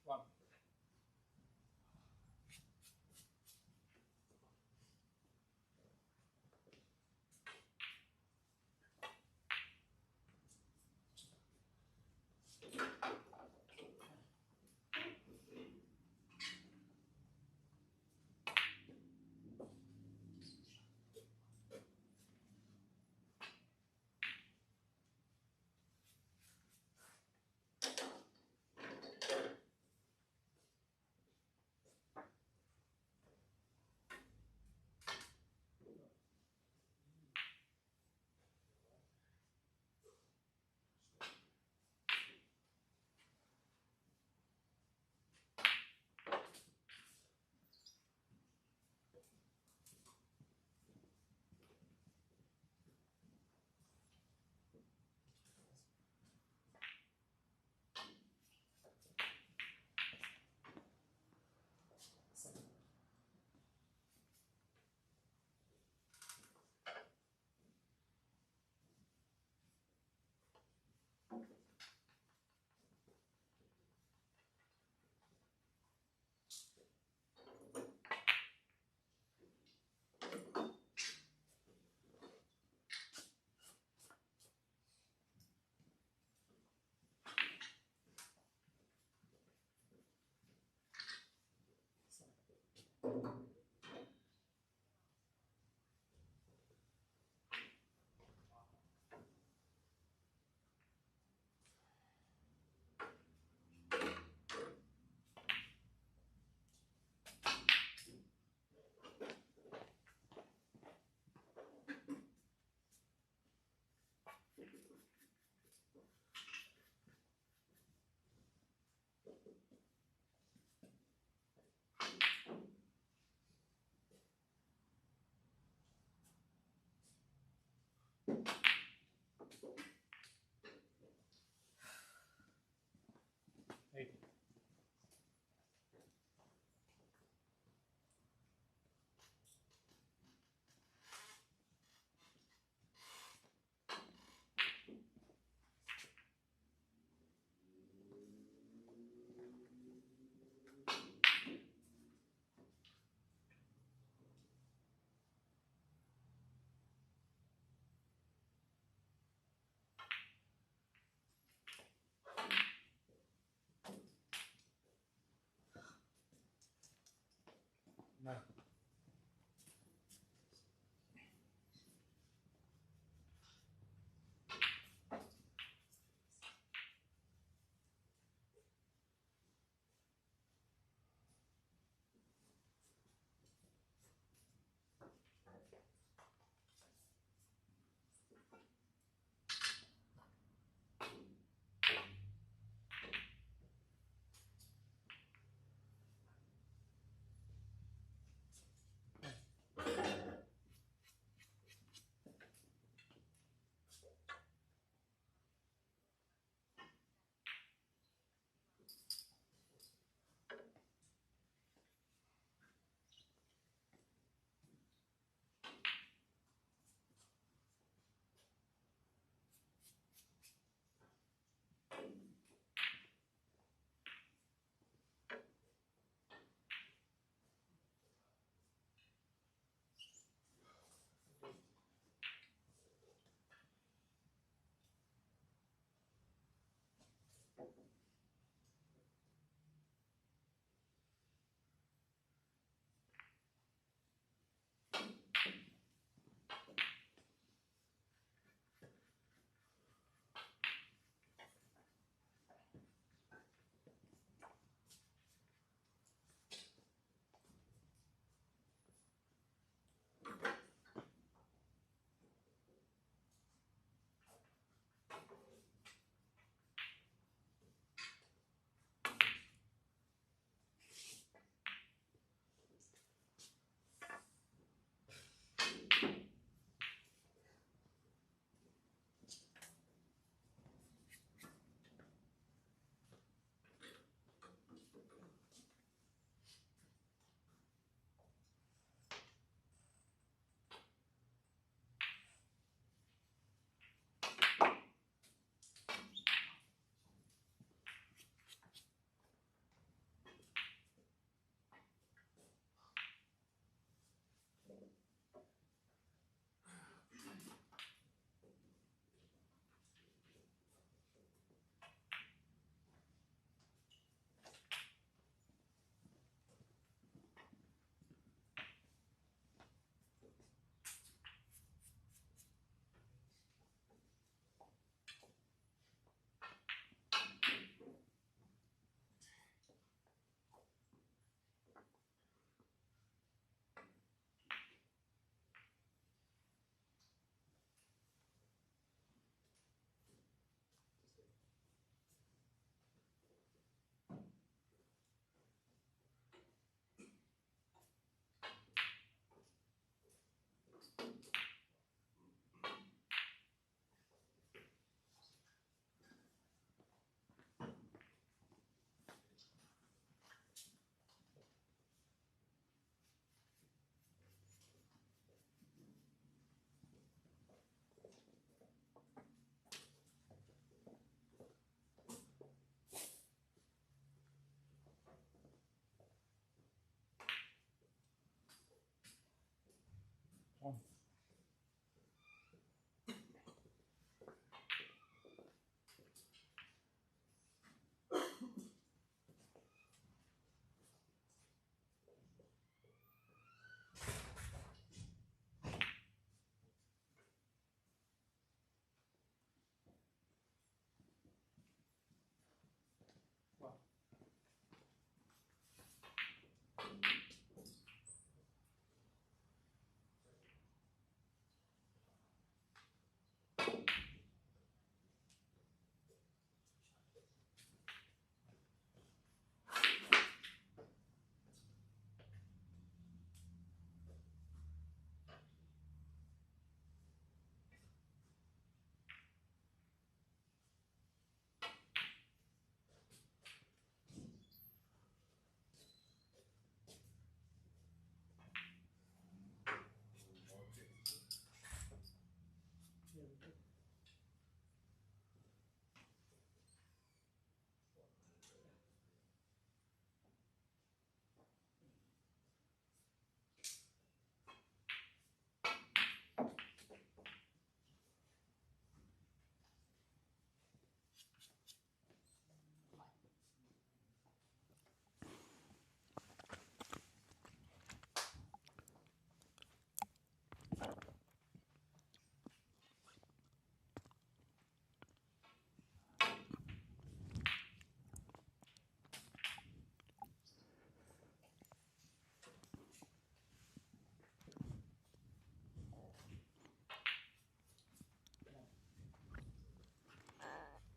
One. Eight.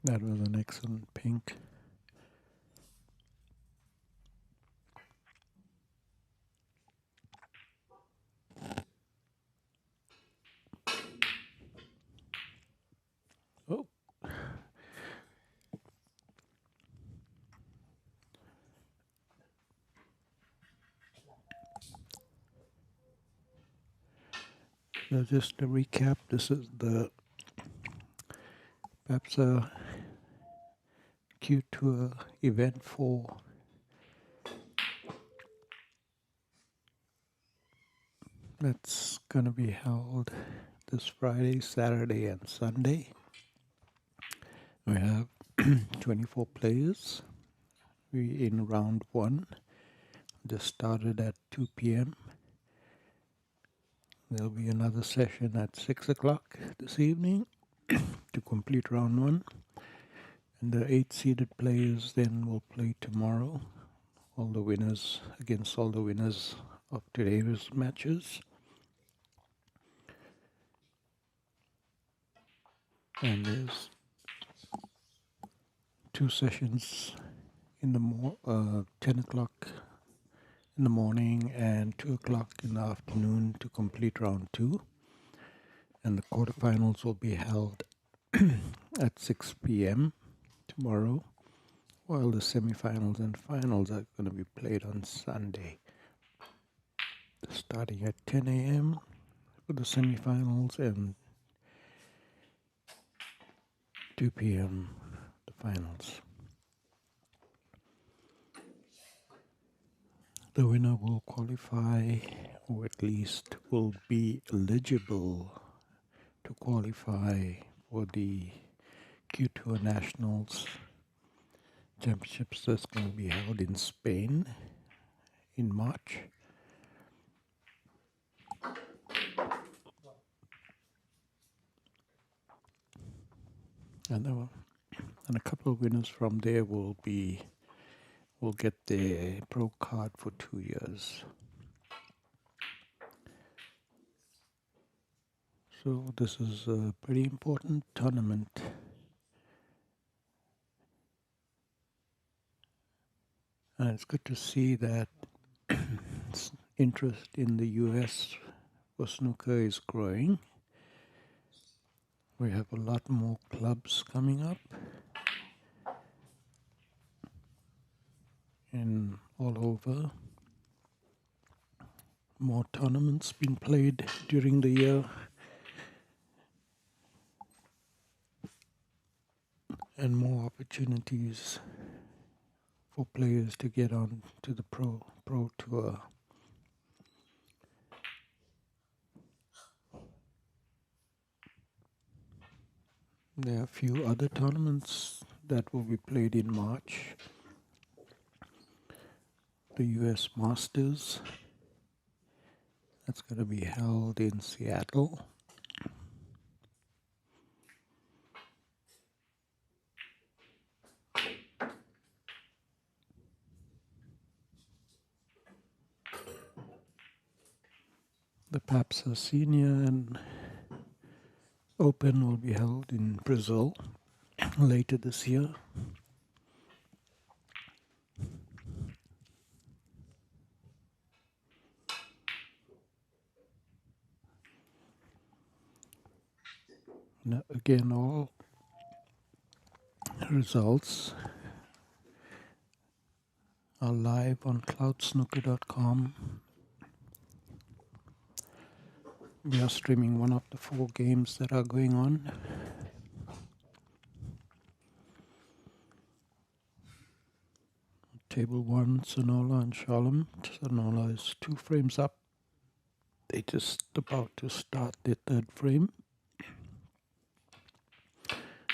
That was an excellent pink. Oh, so just to recap, this is the perhaps a QTour event 4. That's going to be held this Friday, Saturday, and Sunday. We have 24 players. We in round 1. Just started at 2 p.m. There'll be another session at 6 o'clock this evening to complete round 1. And the 8 seeded players then will play tomorrow. All the winners against all the winners of today's matches. And there's 2 sessions in the 10 o'clock in the morning and 2 o'clock in the afternoon to complete round 2. And the quarterfinals will be held at 6 p.m. tomorrow, while the semifinals and finals are going to be played on Sunday, starting at 10 a.m. for the semifinals and 2 p.m. the finals. The winner will qualify, or at least will be eligible to qualify for the QTour Nationals Championships that's going to be held in Spain in March. And a couple of winners from there will get their pro card for 2 years. So this is a pretty important tournament. And it's good to see that interest in the US for snooker is growing. We have a lot more clubs coming up in all over. More tournaments being played during the year. And more opportunities for players to get on to the pro tour. There are a few other tournaments that will be played in March. The US Masters, that's going to be held in Seattle. The PAPSA Senior and Open will be held in Brazil later this year. Now, again, all results are live on cloudsnooker.com. We are streaming one of the 4 games that are going on. Table 1, Sonola and Shalom. Sonola is 2 frames up. They're just about to start their 3rd frame.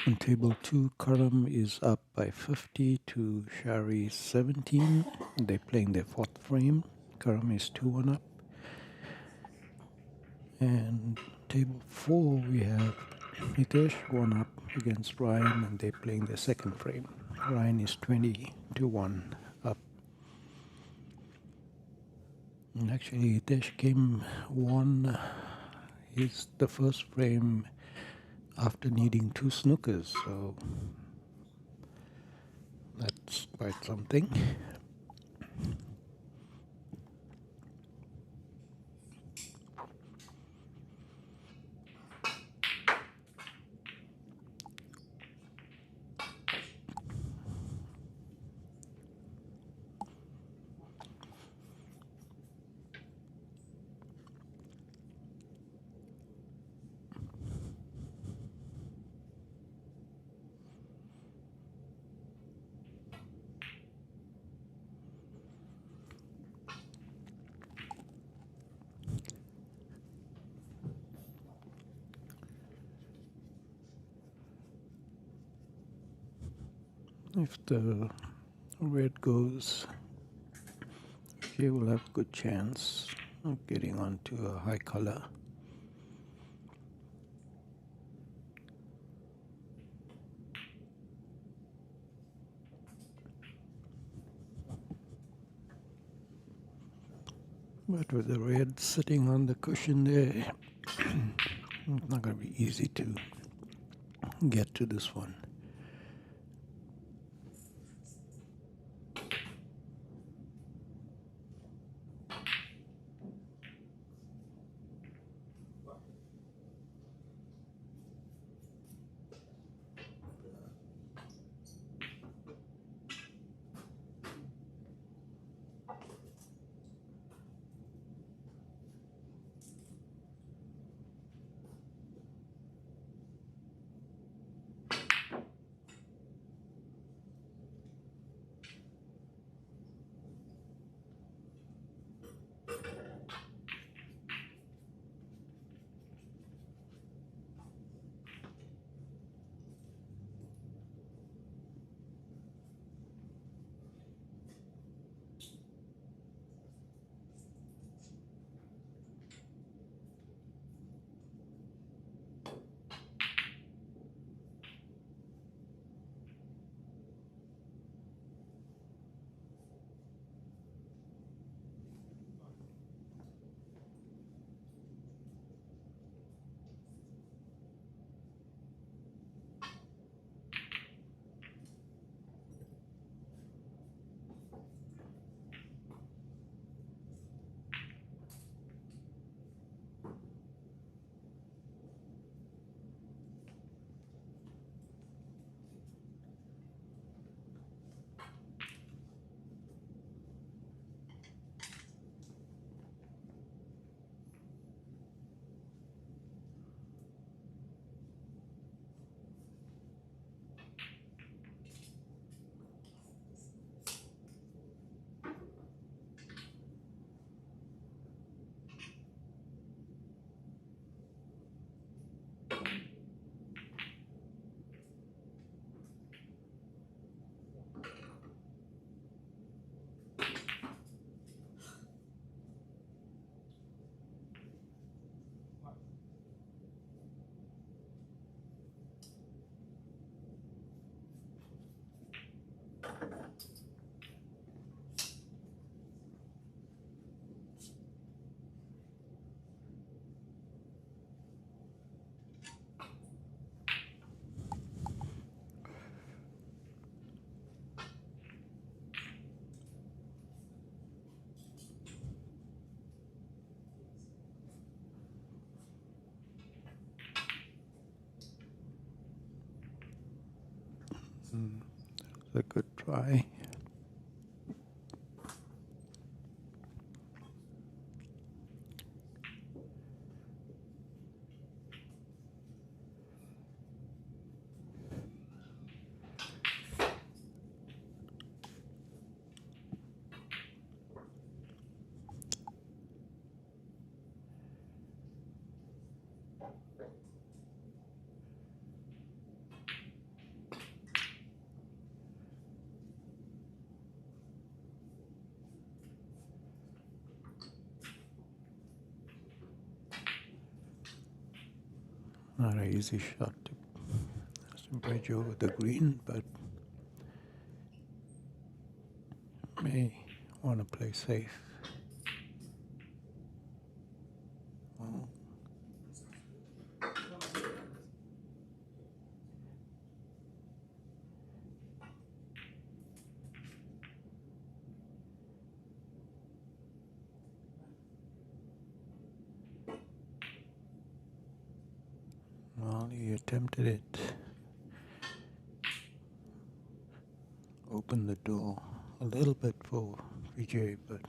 On table 2, Karam is up by 50 to Shari 17. They're playing their 4th frame. Karam is 2-1 up. And table 4, we have Hitesh 1 up against Ryan, and they're playing their 2nd frame. Ryan is 20-1 up. And actually, Hitesh won the 1st frame after needing 2 snookers. So quite something. If the red goes, you will have a good chance of getting onto a high color. But with the red sitting on the cushion there, it's not going to be easy to get to this one. It's a good try. Not an easy shot to bridge over the green, but may want to play safe. Oh. attempted it. Opened the door a little bit for Vijay, but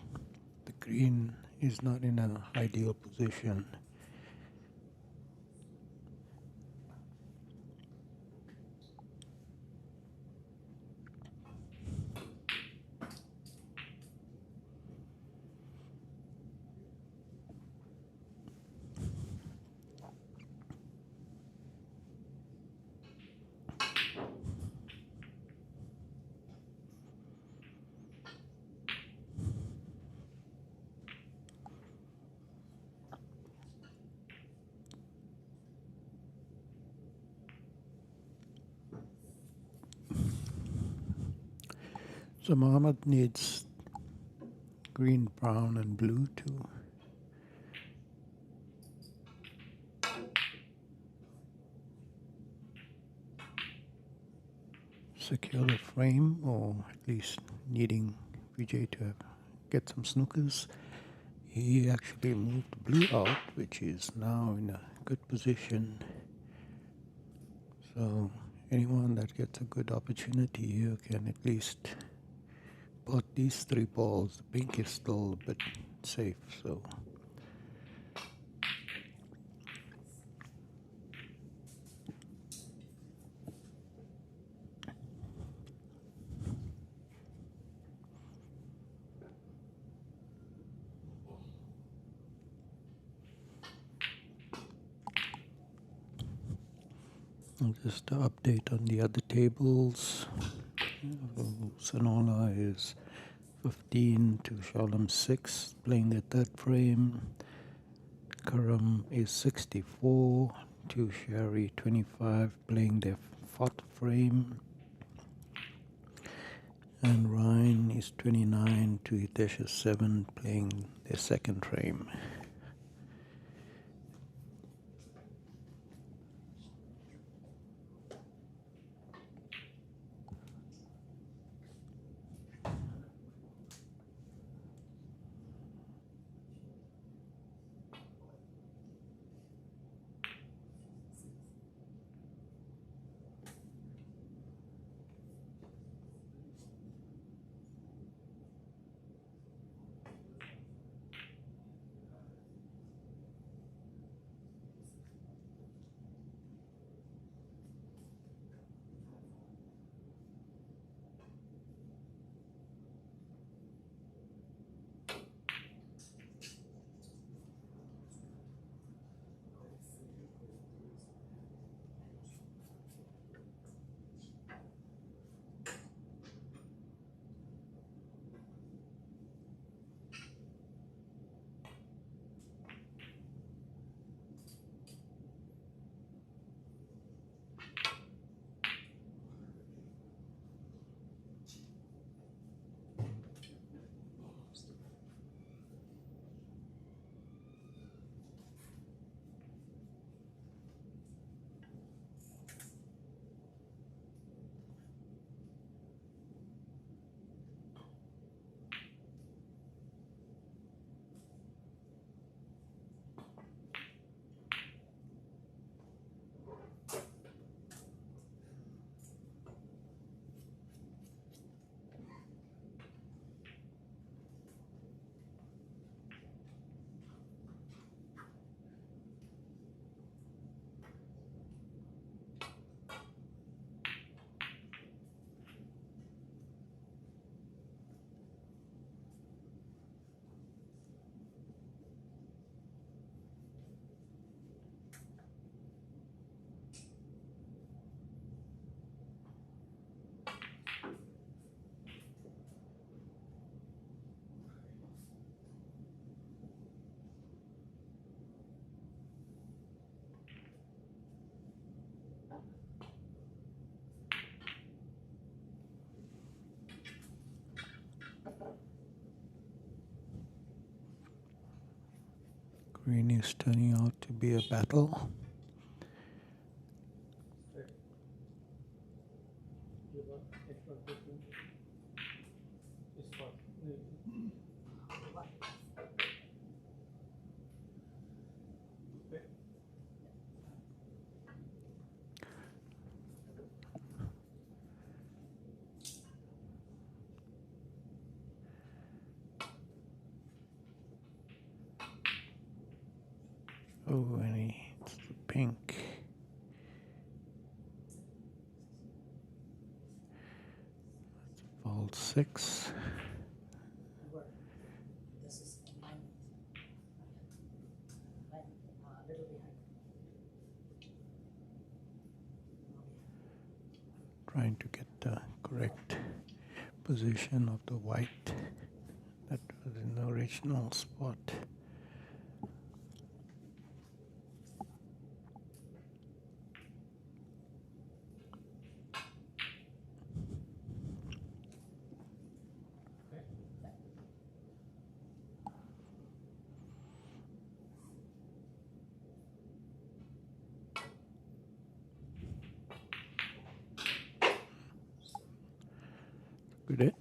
the green is not in an ideal position. So Mohammed needs green, brown, and blue to secure the frame, or at least needing Vijay to get some snookers. He actually moved blue out, which is now in a good position. So anyone that gets a good opportunity here can at least pot these 3 balls. The pink is still a bit safe, so just to update on the other tables. Sanola is 15 to Shalom 6, playing their third frame. Karam is 64 to Sherry 25, playing their fourth frame. And Ryan is 29 to Hitesh 7, playing their second frame. Green is turning out to be a battle. show any. It's the pink. Vault 6. This is alignment. A little behind. Trying to get the correct position of the white that was in the original spot. Good it.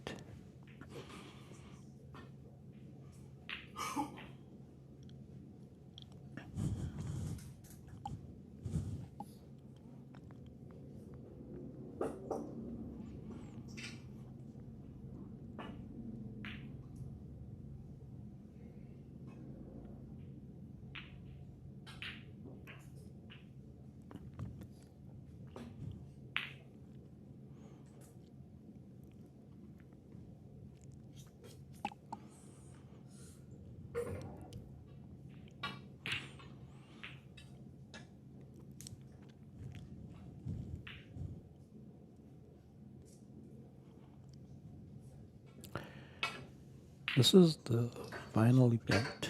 This is the final event.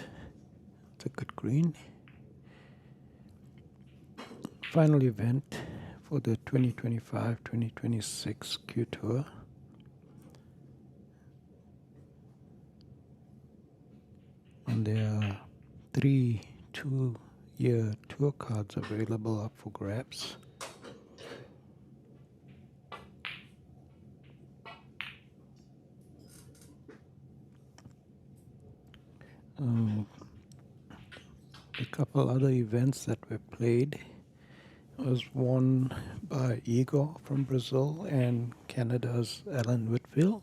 It's a good green. Final event for the 2025-2026 QTour. And there are 3 2-year tour cards available up for grabs. A couple other events that were played was won by Igor from Brazil and Canada's Alan Whitfield.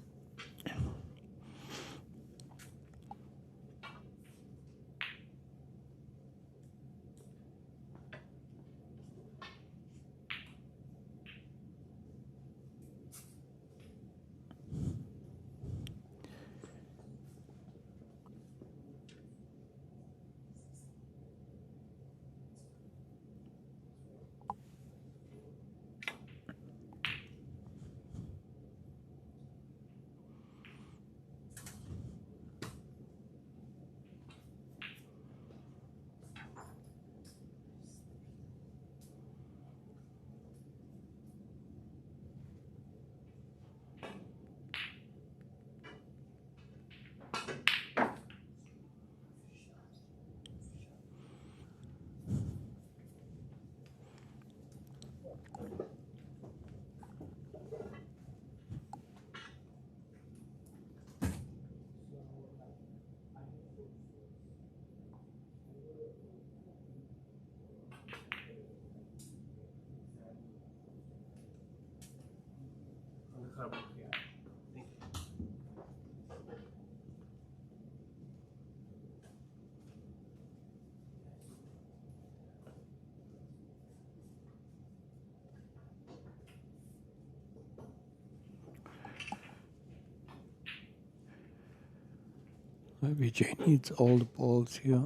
Vijay needs all the balls here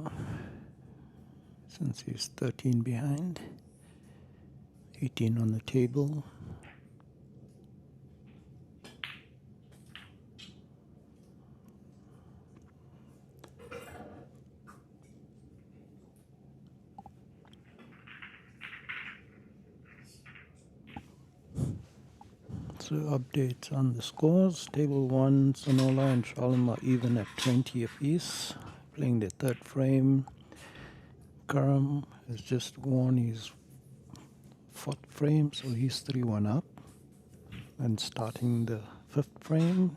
since he's 13 behind, 18 on the table. So updates on the scores. Table 1, Sonola and Shalom are even at 20 apiece, playing the third frame. Karam has just won his fourth frame, so he's 3-1 up. And starting the fifth frame,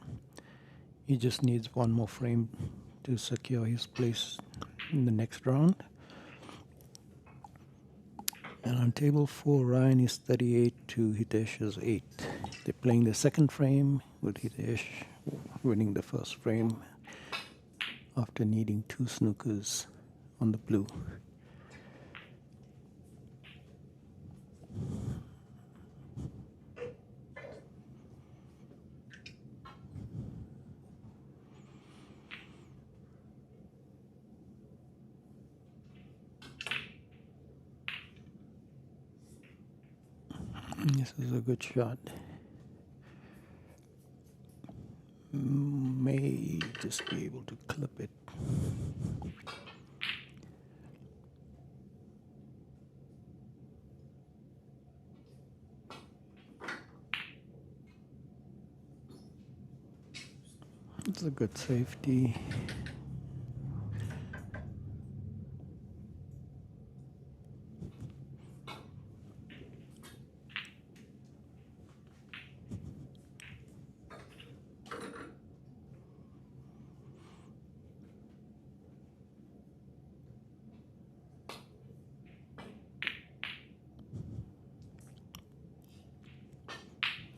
he just needs one more frame to secure his place in the next round. And on table 4, Ryan is 38 to Hitesh's 8. They're playing the second frame with Hitesh winning the first frame after needing 2 snookers on the blue. This is a good shot. May just be able to clip it. It's a good safety.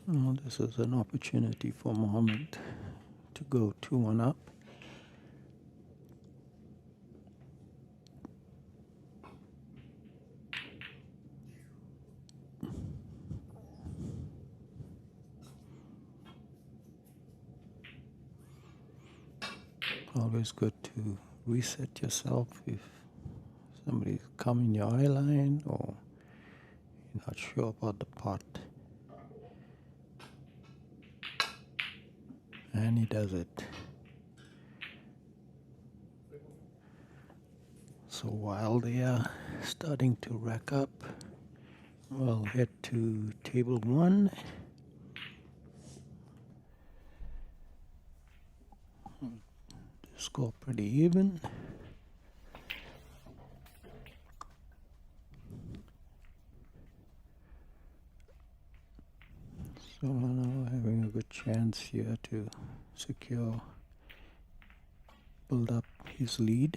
Well, this is an opportunity for Mohammed to go 2-1 up. Always good to reset yourself if somebody's come in your eye line or you're not sure about the pot. And he does it. So while they are starting to rack up, we'll head to table 1. Score pretty even. So now having a good chance here to secure, build up his lead.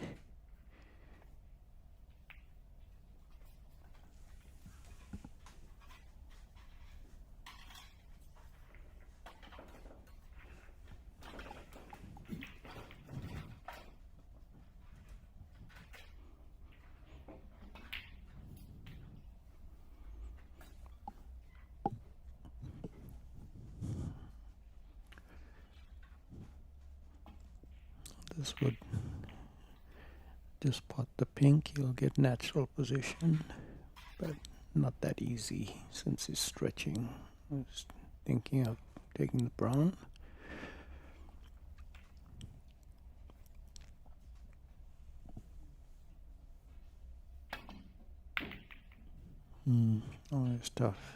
This would just pot the pink, he'll get natural position, but not that easy since he's stretching. I was thinking of taking the brown. Always tough.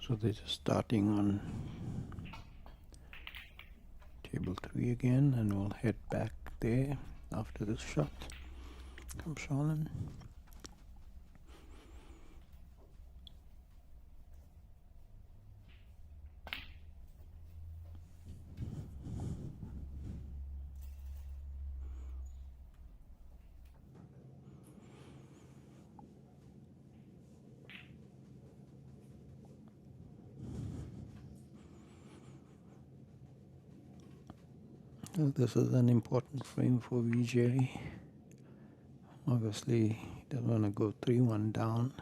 So they're just starting on table 3 again, and we'll head back there after this shot. Come, Charlene. Well, this is an important frame for VJ. Obviously, he doesn't want to go 3-1 down.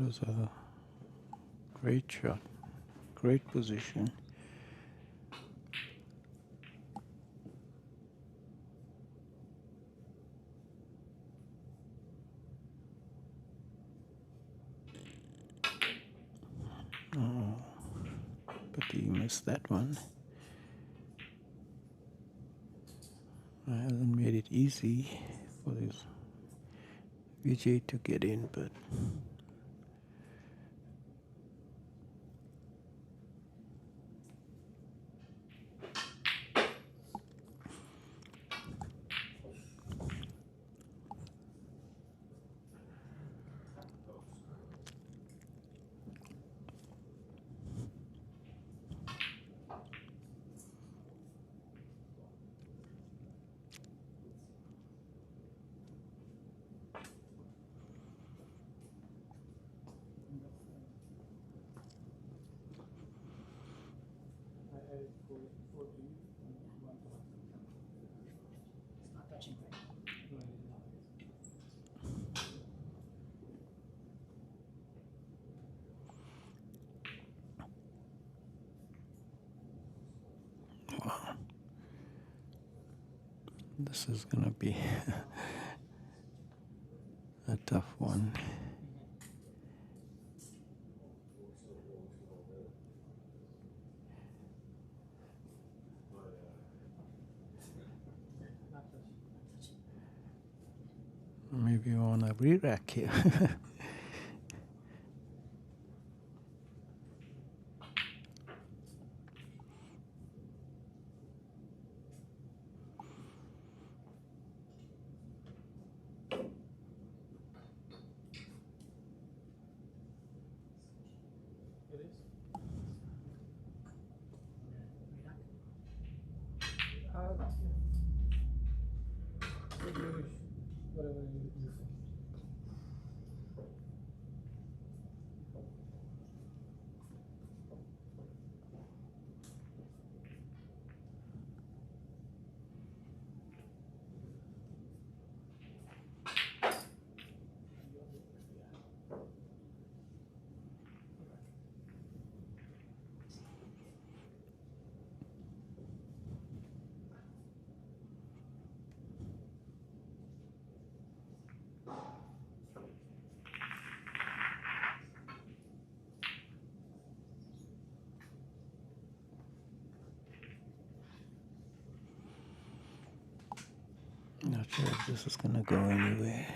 was a great shot, great position. Oh, but he missed that one. I haven't made it easy for this Vijay to get in, but It's not touching, right? wow, this is gonna be a tough one. Not touching. Maybe you want to re-rack here. It is? Whatever you think. Not sure if this is gonna go anywhere.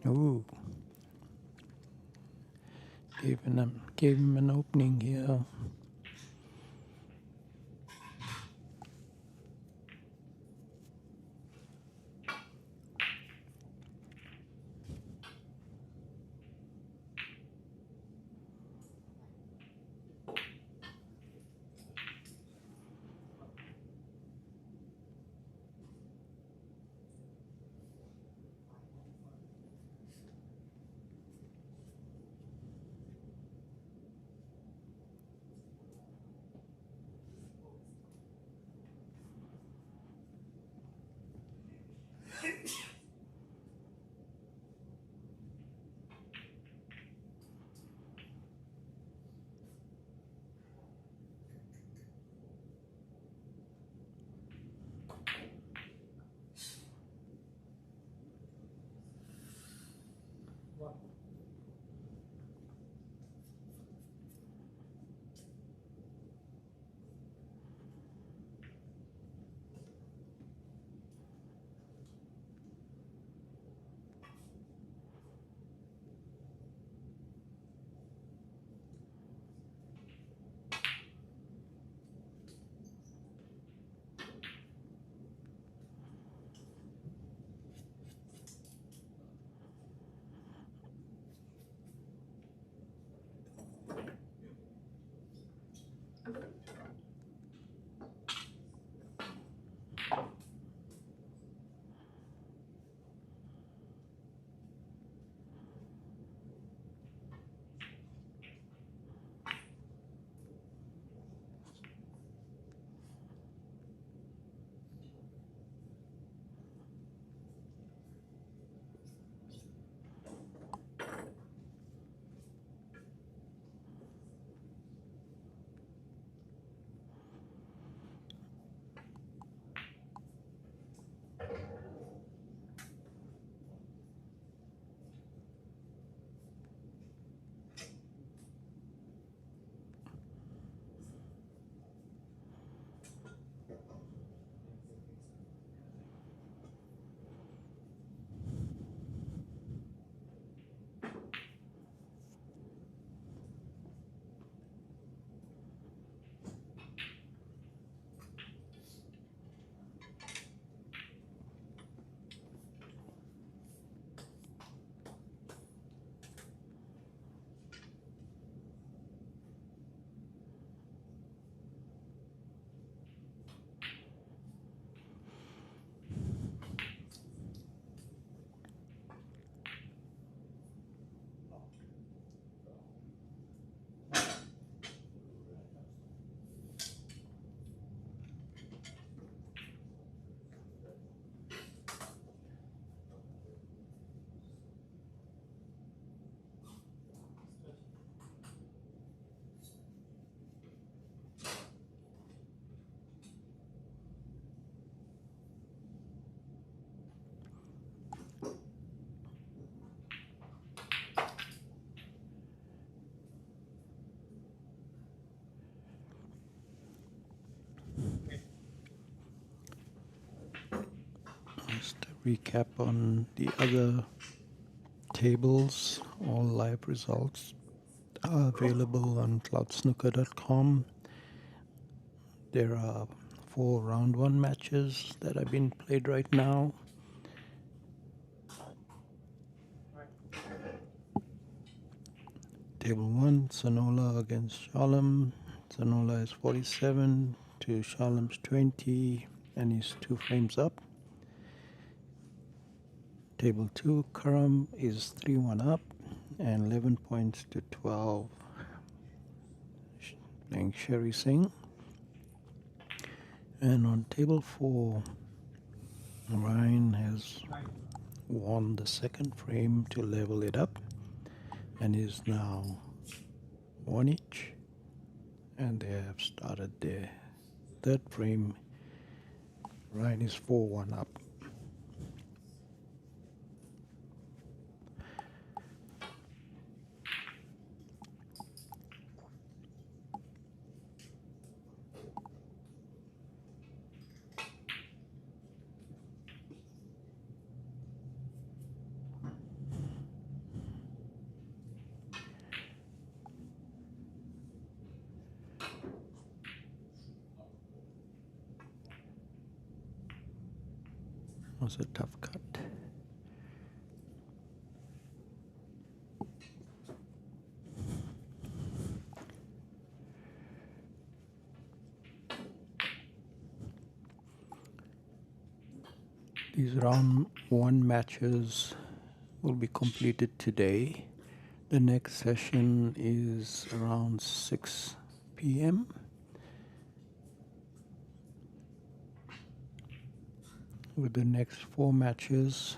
Ooh, gave him an opening here. recap on the other tables. All live results are available on cloudsnooker.com. There are 4 round 1 matches that are being played right now. Table 1, Sonola against Shalom. Sonola is 47 to Shalom's 20 and he's 2 frames up. Table 2, Karam is 3-1 up and 11 points to 12, playing Sherry Singh. And on table 4, Ryan has won the second frame to level it up and is now 1 each. And they have started their third frame. Ryan is 4-1 up. Was a tough cut. These round 1 matches will be completed today. The next session is around 6 p.m. with the next 4 matches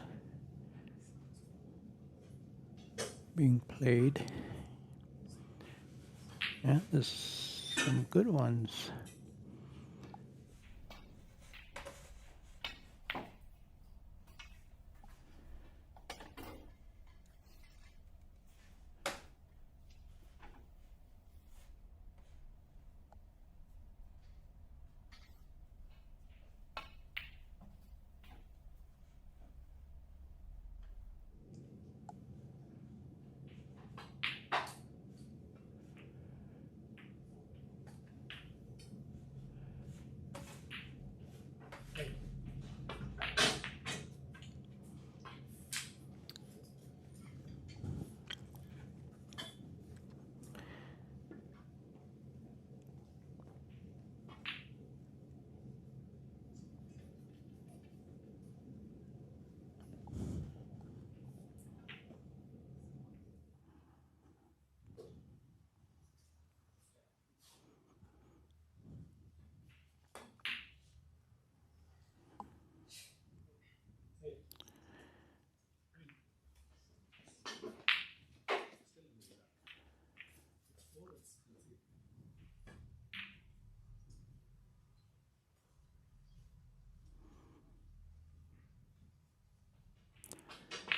being played. Yeah, there's some good ones.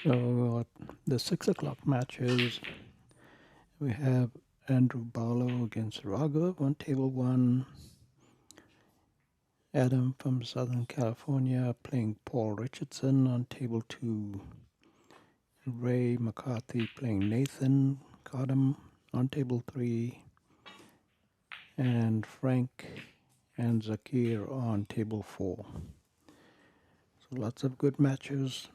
So the 6 o'clock matches, we have Andrew Barlow against Raghav on table 1. Adam from Southern California playing Paul Richardson on table 2. Ray McCarthy playing Nathan Cottam on table 3. And Frank and Zakir on table 4. So lots of good matches.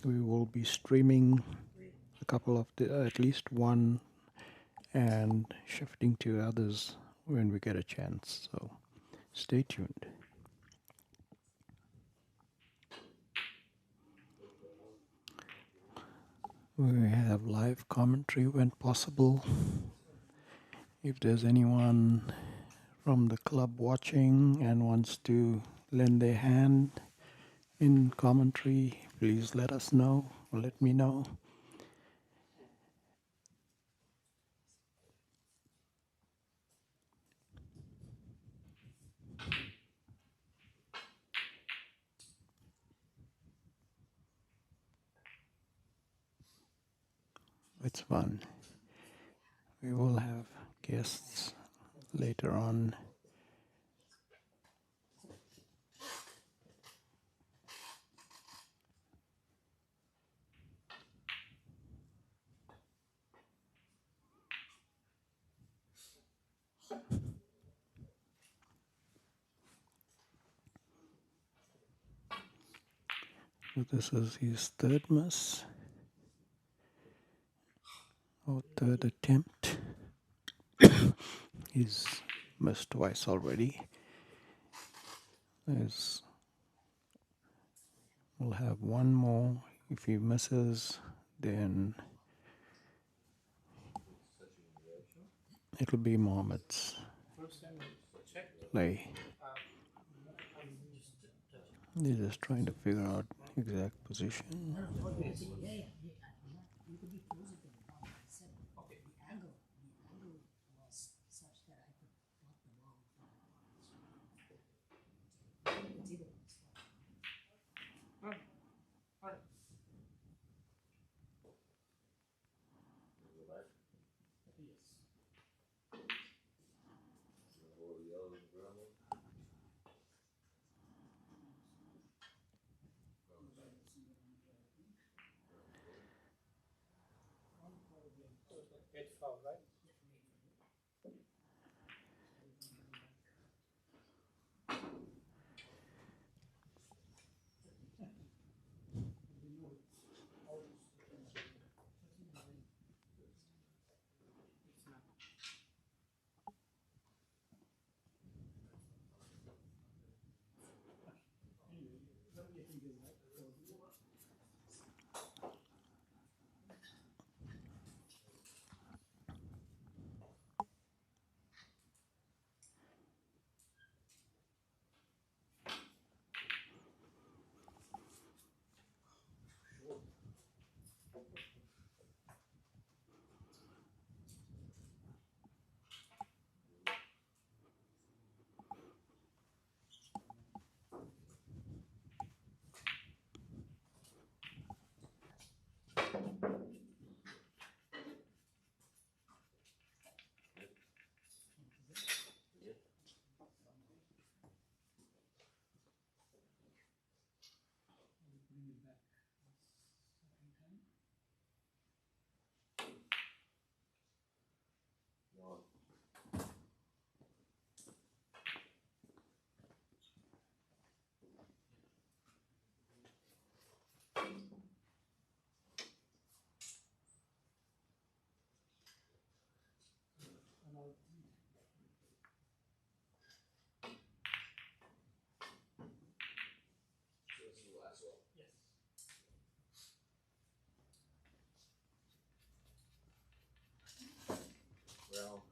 We will be streaming a couple of at least one and shifting to others when we get a chance. So stay tuned. We have live commentary when possible. If there's anyone from the club watching and wants to lend their hand in commentary, please let us know or let me know. It's fun. We will have guests later on. So this is his third miss, or third attempt. He's missed twice already. We'll have one more. If he misses, then it'll be Mohammed's play. They're just trying to figure out exact position. You could be closer to the ball. I said the angle was such that I could block the ball from the ball. It's either one. Eight foul, right? Well,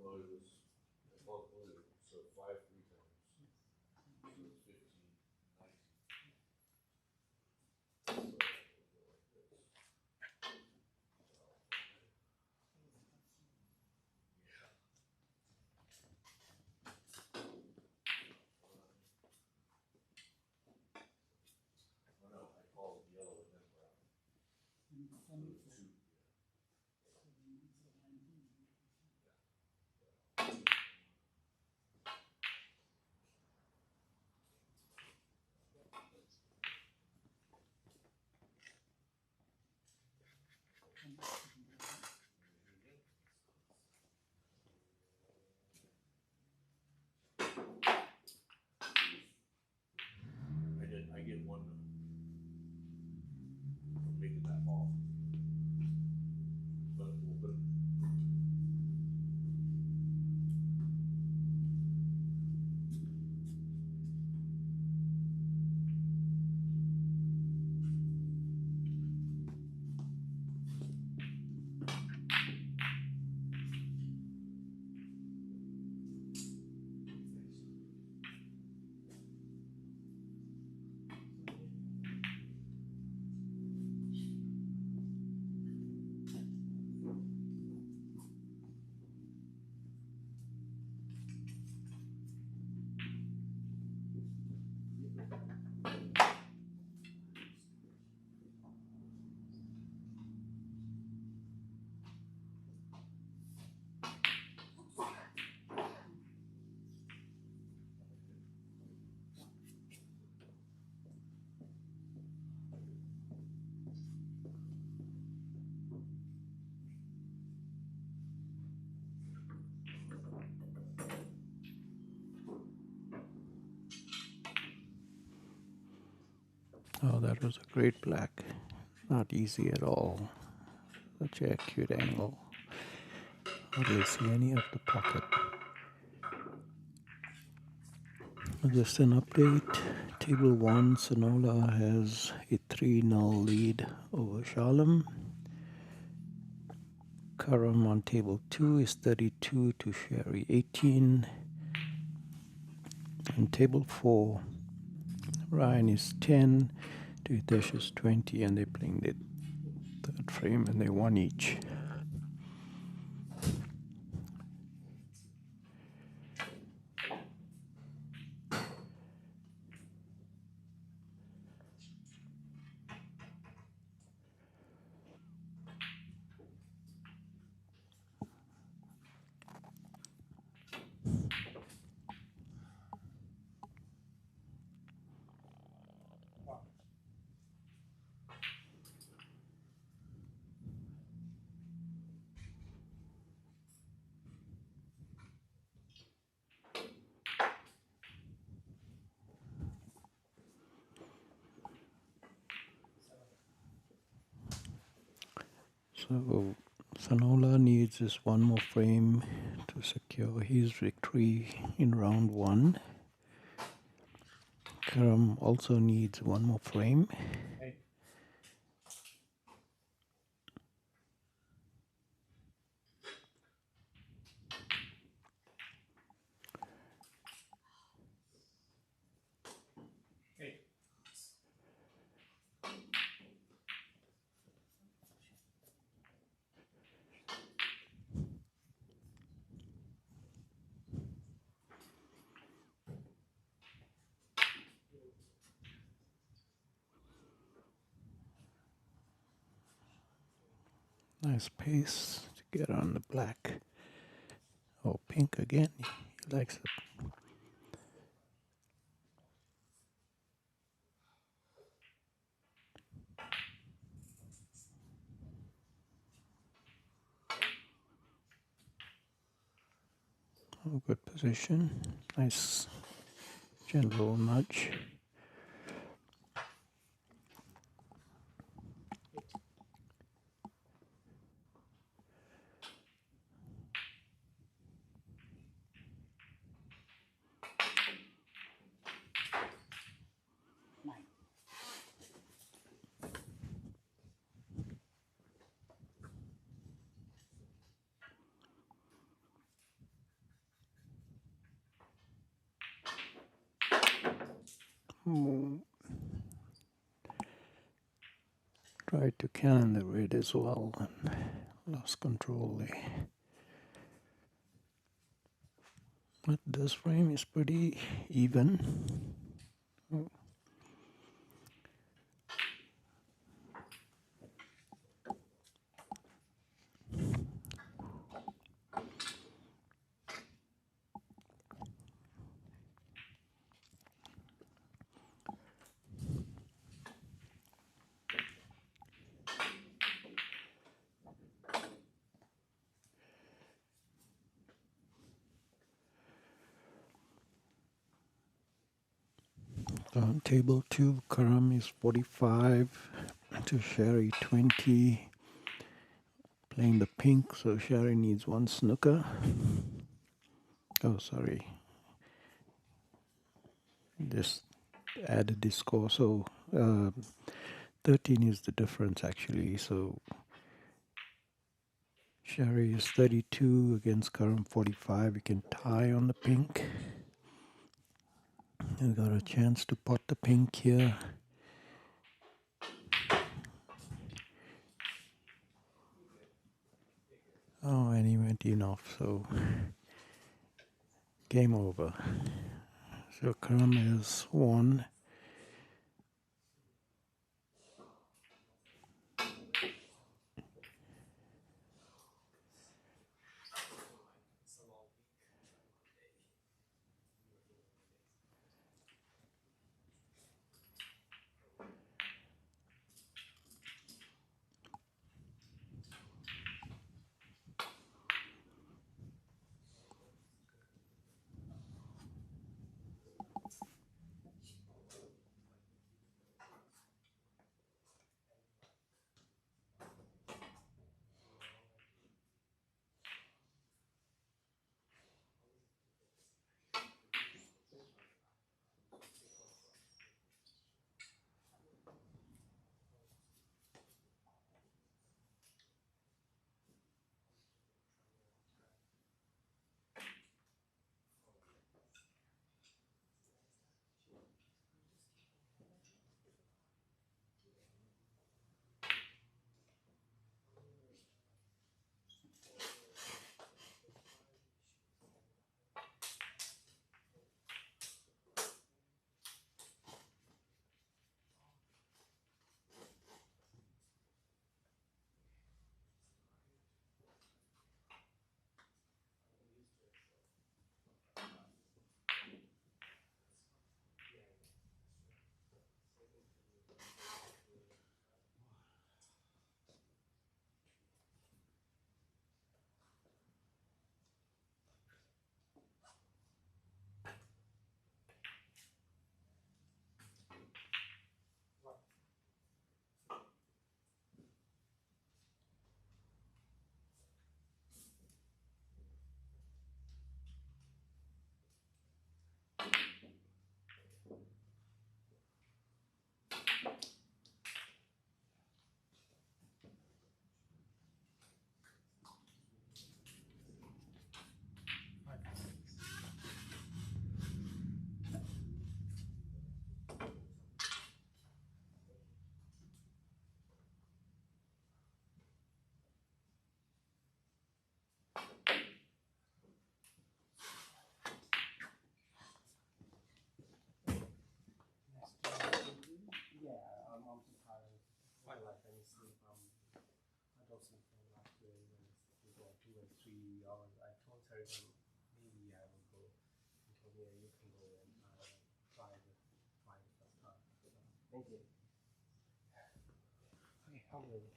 no, it was, I calculated, so 5 3 times. So it's 15, 19. So it would go like this. Yeah. Oh no, I called yellow and then brown. So it's 2. Oh, that was a great black. Not easy at all. Such an acute angle. Hardly see any of the pocket. Just an update. Table 1, Sonola has a 3-0 lead over Shalom. Karam on table 2 is 32 to Sherry 18. And table 4, Ryan is 10 to Hitesh is 20, and they're playing the third frame and they won each. So Sanola needs just one more frame to secure his victory in round 1. Karam also needs one more frame. Nice pace to get on the black. Oh, pink again. He likes it. Oh, good position. Nice gentle nudge. Oh, tried to cannon the red as well and lost control there. But this frame is pretty even. Oh, on table 2, Karam is 45 to Sherry 20. Playing the pink, so Sherry needs one snooker. Oh, sorry. Just added this score, so 13 is the difference actually. So Sherry is 32 against Karam 45. We can tie on the pink. We got a chance to pot the pink here. Oh, and he went in off, so game over. So Karam has won. told him maybe I will go. He told me you can go and fly the first time. So, thank you. Okay, how are you?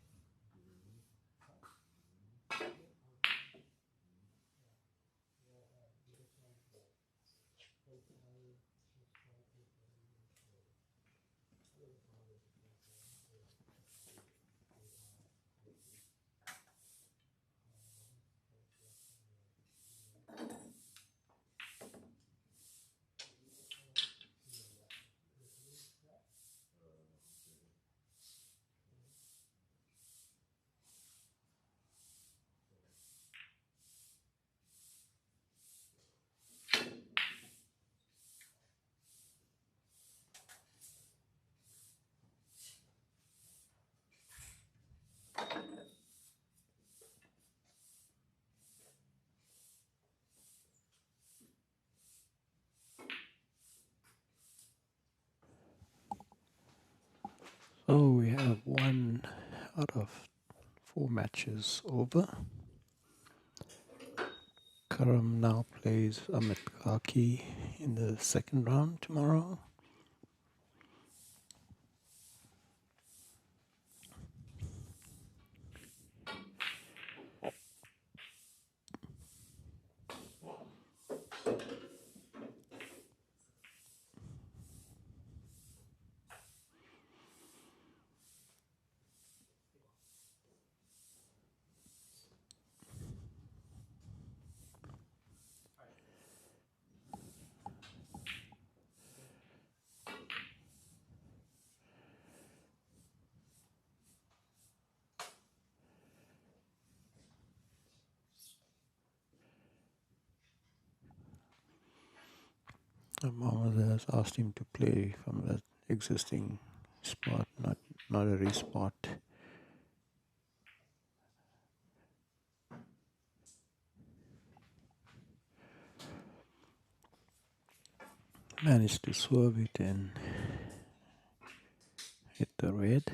So we have 1 out of 4 matches over. Karam now plays Amit Kaki in the second round tomorrow. Mohammed has asked him to play from that existing spot, not a respot. Managed to swerve it and hit the red.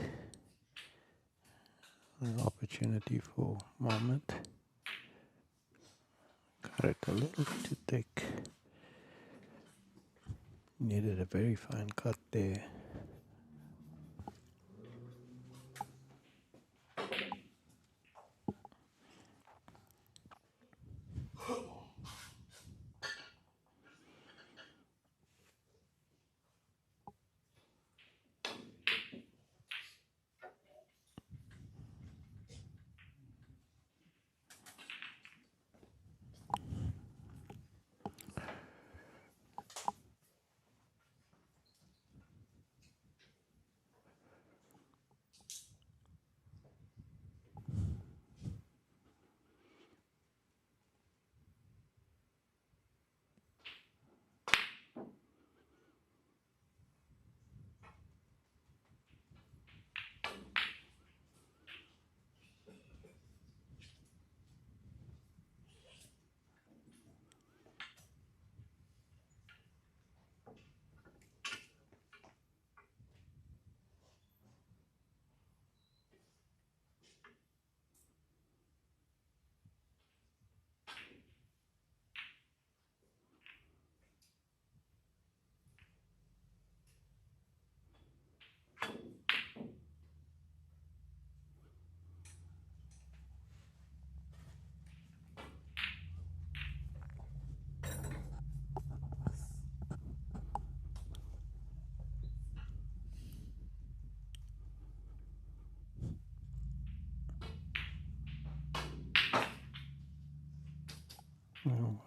An opportunity for Mohammed. Got it a little too thick. Needed a very fine cut there. Oh,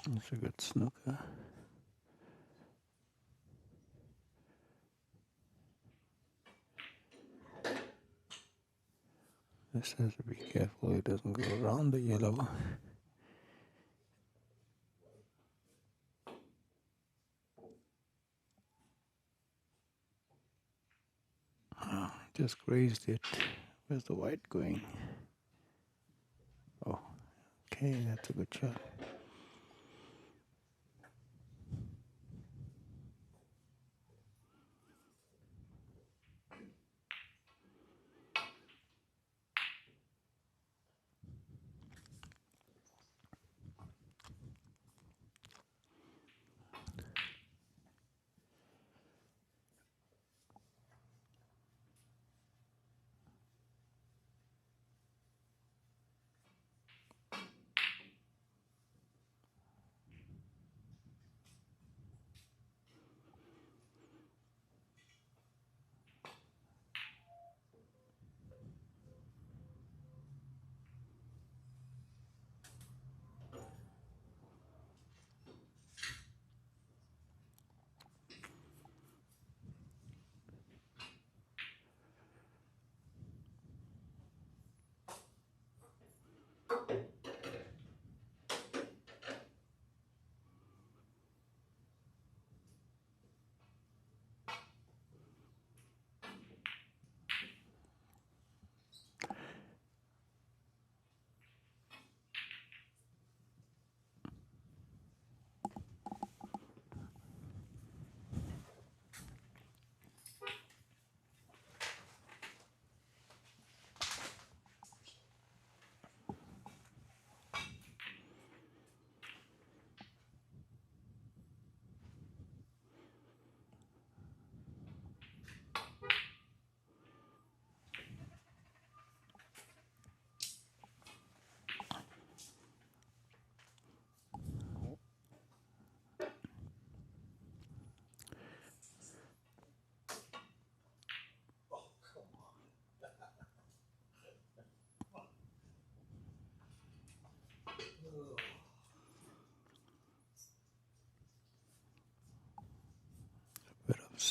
That's a good snooker. This has to be careful it doesn't go around the yellow. Just grazed it. Where's the white going? Oh, okay, that's a good shot.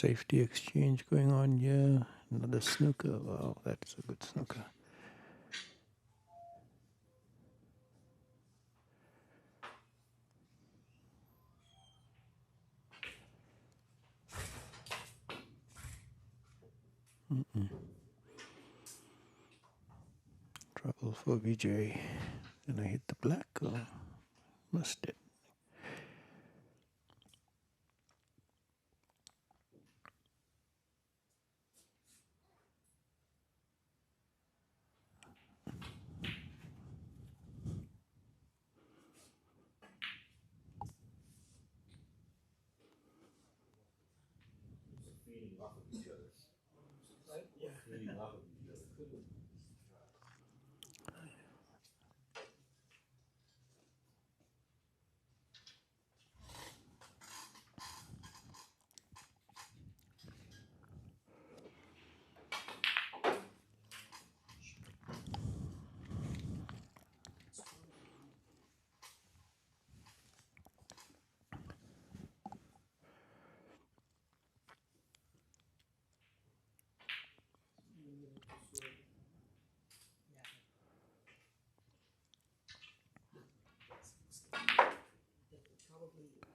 safety exchange going on here. Another snooker. Wow, that's a good snooker. Trouble for Vijay. And I hit the black. Oh, missed it. Feeding off of each other. Right? Yeah. Feeding off of each other.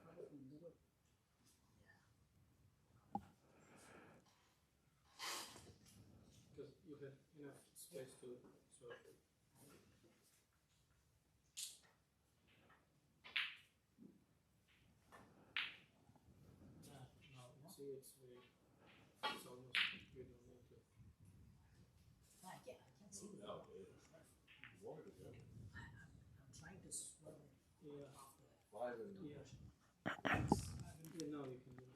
Probably do it. Because you have enough space to sort it. No, see, it's almost, you don't need to. I can't see the No, water together. I'm trying to swirl it Yeah, off the. Five and yeah. Now you can do it.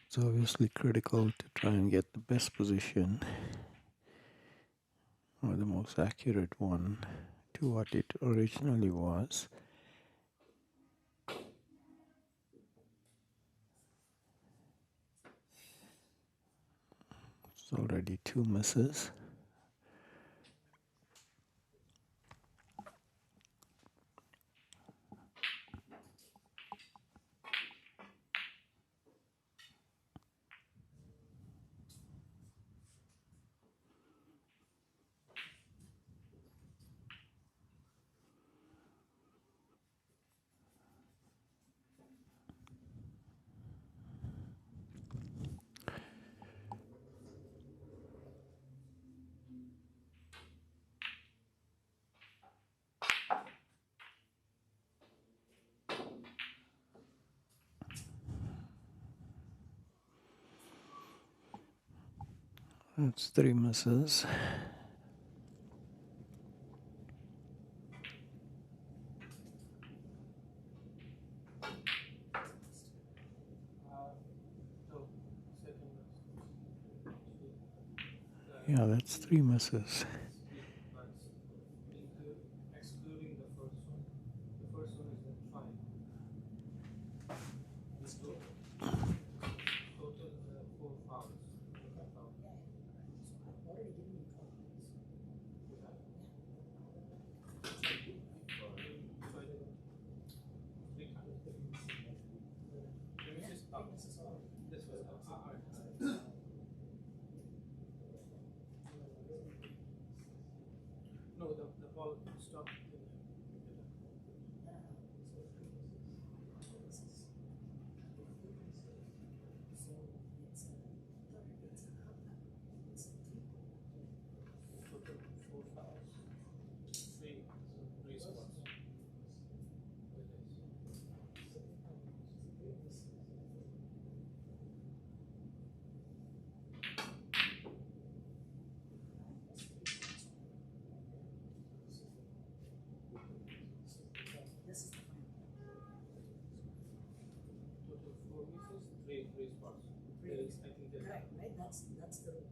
It's obviously critical to try and get the best position or the most accurate one to what it originally was. It's already 2 misses. That's 3 misses. No, second best. Yeah, that's 3 misses. But excluding the first one. The first one is at 5. The total 4 fouls. Total foul. So I've already given you confidence. You have five. 3 times. Yeah, This is up. this is all. This was up. No, the ball stopped. Total 4 fouls. 3 spots. This is the final. Total 4 misses, 3 spots. Three. There is, I think there's Correct, right? That's the rule.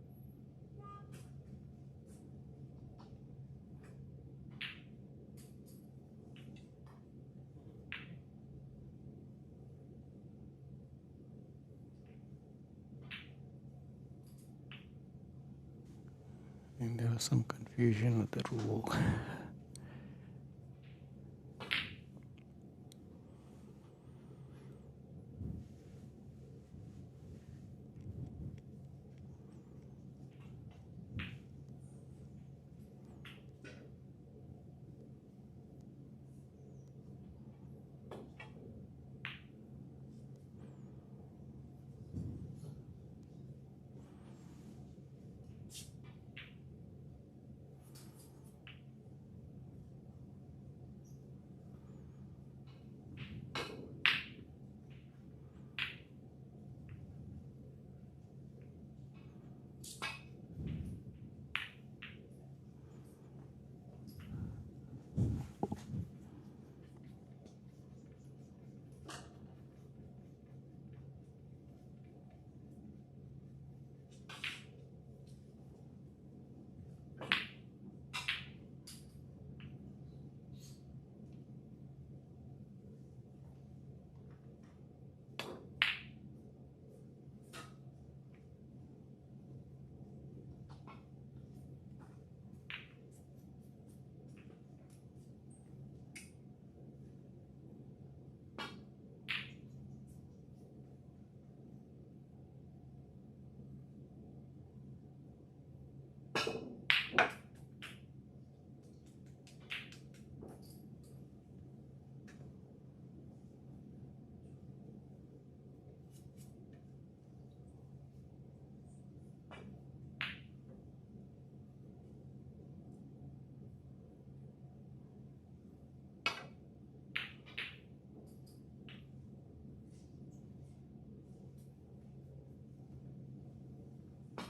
And there was some confusion with the rule.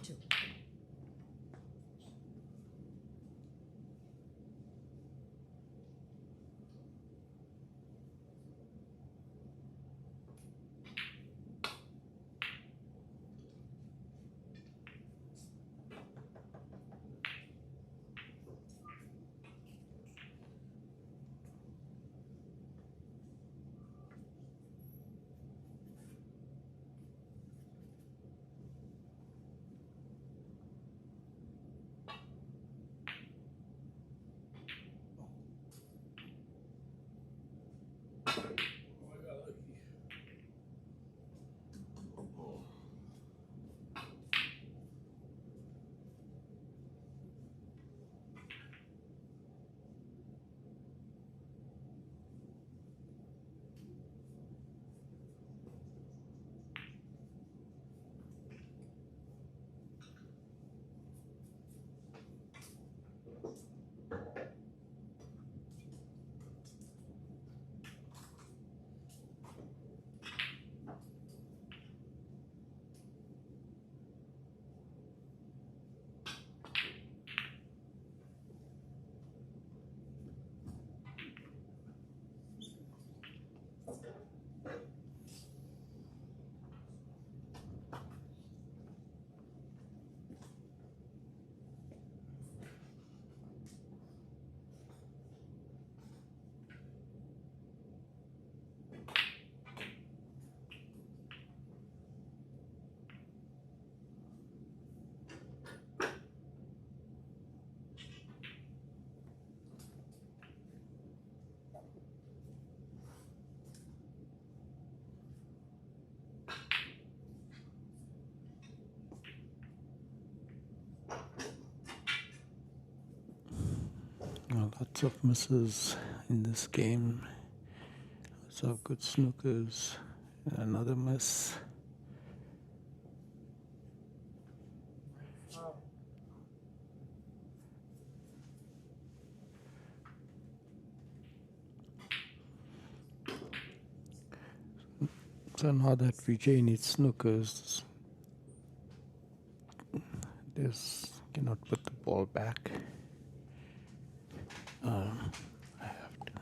two. Oh, I got lucky. Lots of misses in this game. Lots of good snookers. Another miss. So now that Vijay needs snookers, this cannot put the ball back. I have to.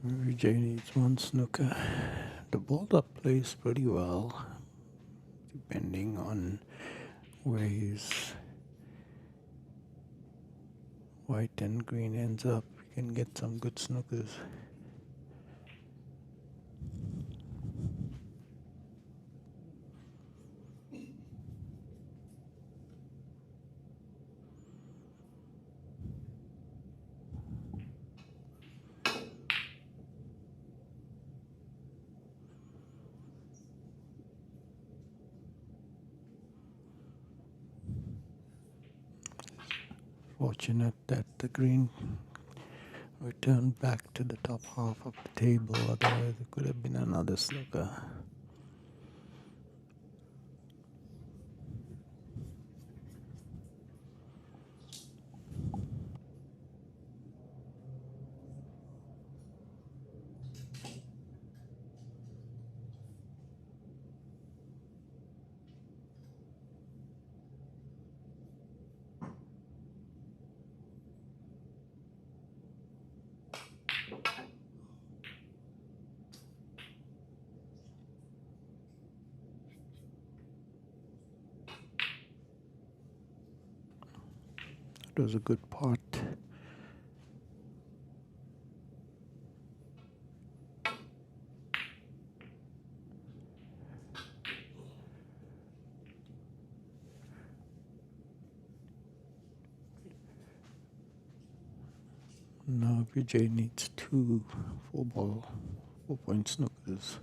Vijay needs one snooker. The ball up plays pretty well, depending on where his white and green ends up. You can get some good snookers. Fortunate that the green returned back to the top half of the table, otherwise it could have been another snooker. was a good pot. Now Vijay needs 2 4-ball, 4-point snookers.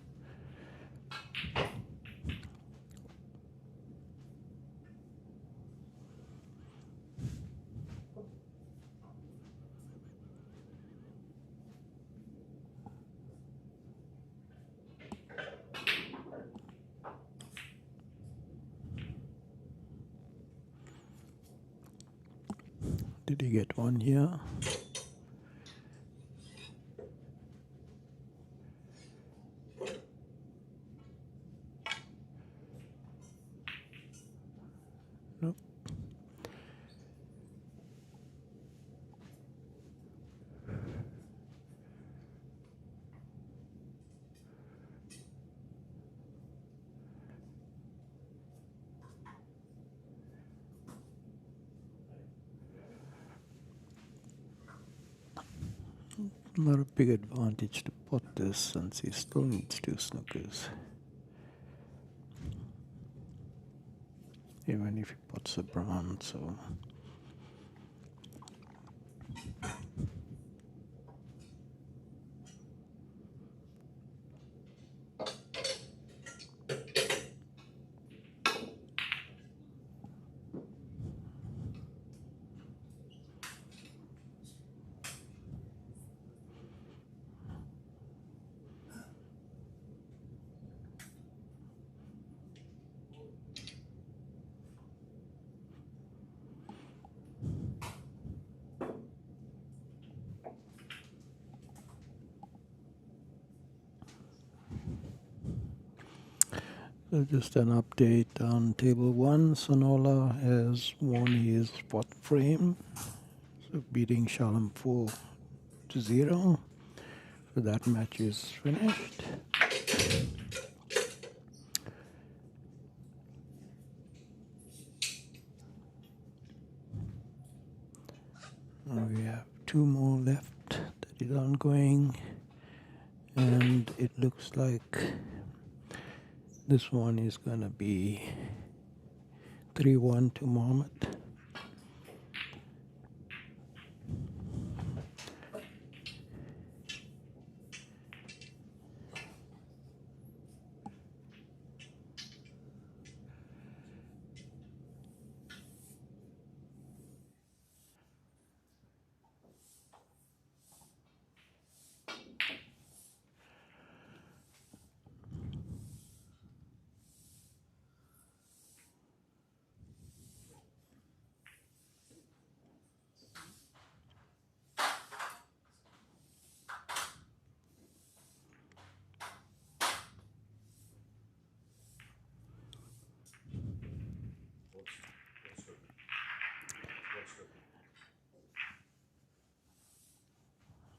Did he get one here? Nope. Not a big advantage to pot this since he still needs 2 snookers. Even if he pots a brown, so just an update on table 1. Sonola has won his 4th frame, so beating Shalom 4-0. So that match is finished. We have 2 more left that is ongoing, and it looks like this one is gonna be 3-1 to Mohammed.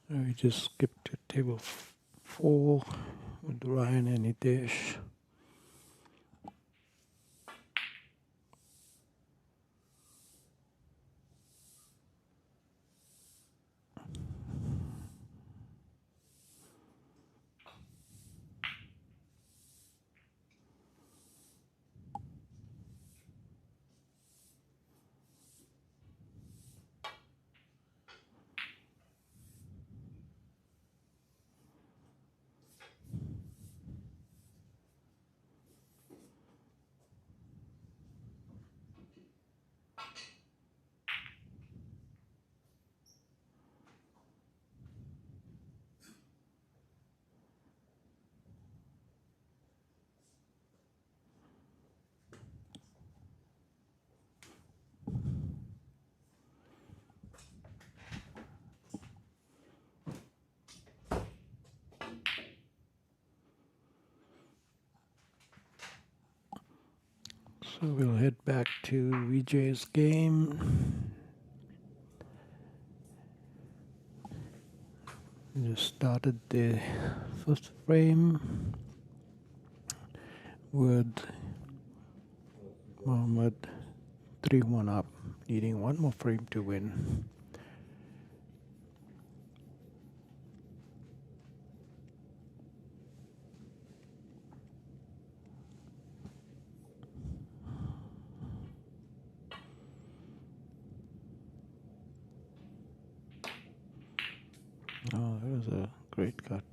We just skipped to table 4 with Ryan and Hitesh. So we'll head back to Vijay's game. We just started the first frame with Mohammed 3-1 up Needing one more frame to win. Oh, that was a great cut.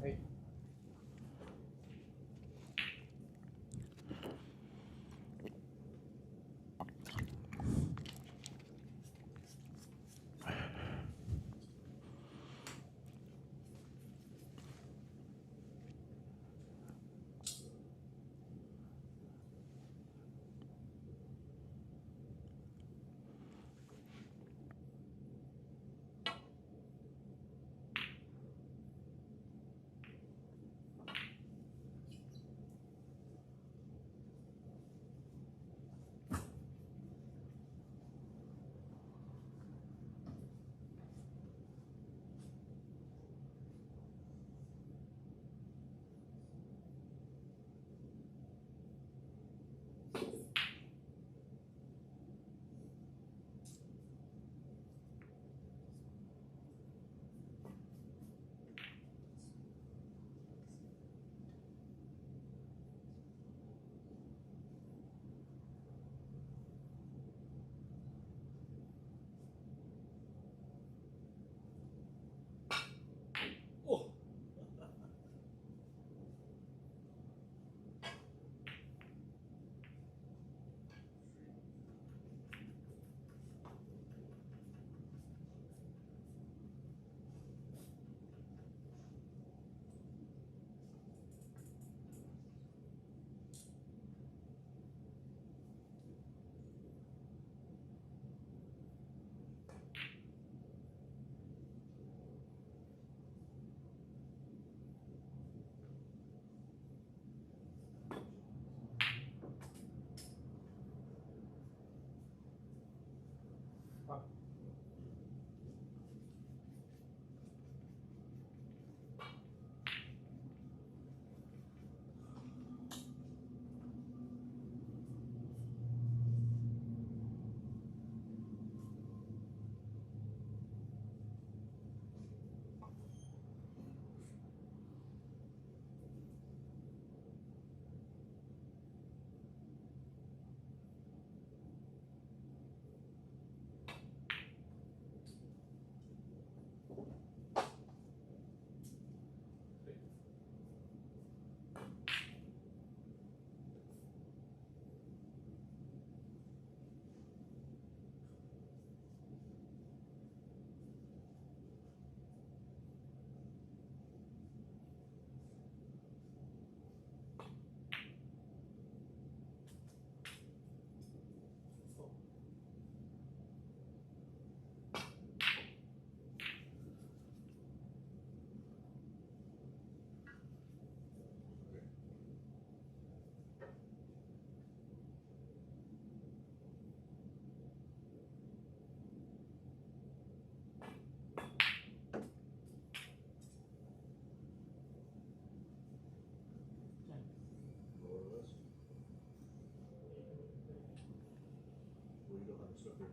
Right. Oh. More or less. Well, you don't have a sucker.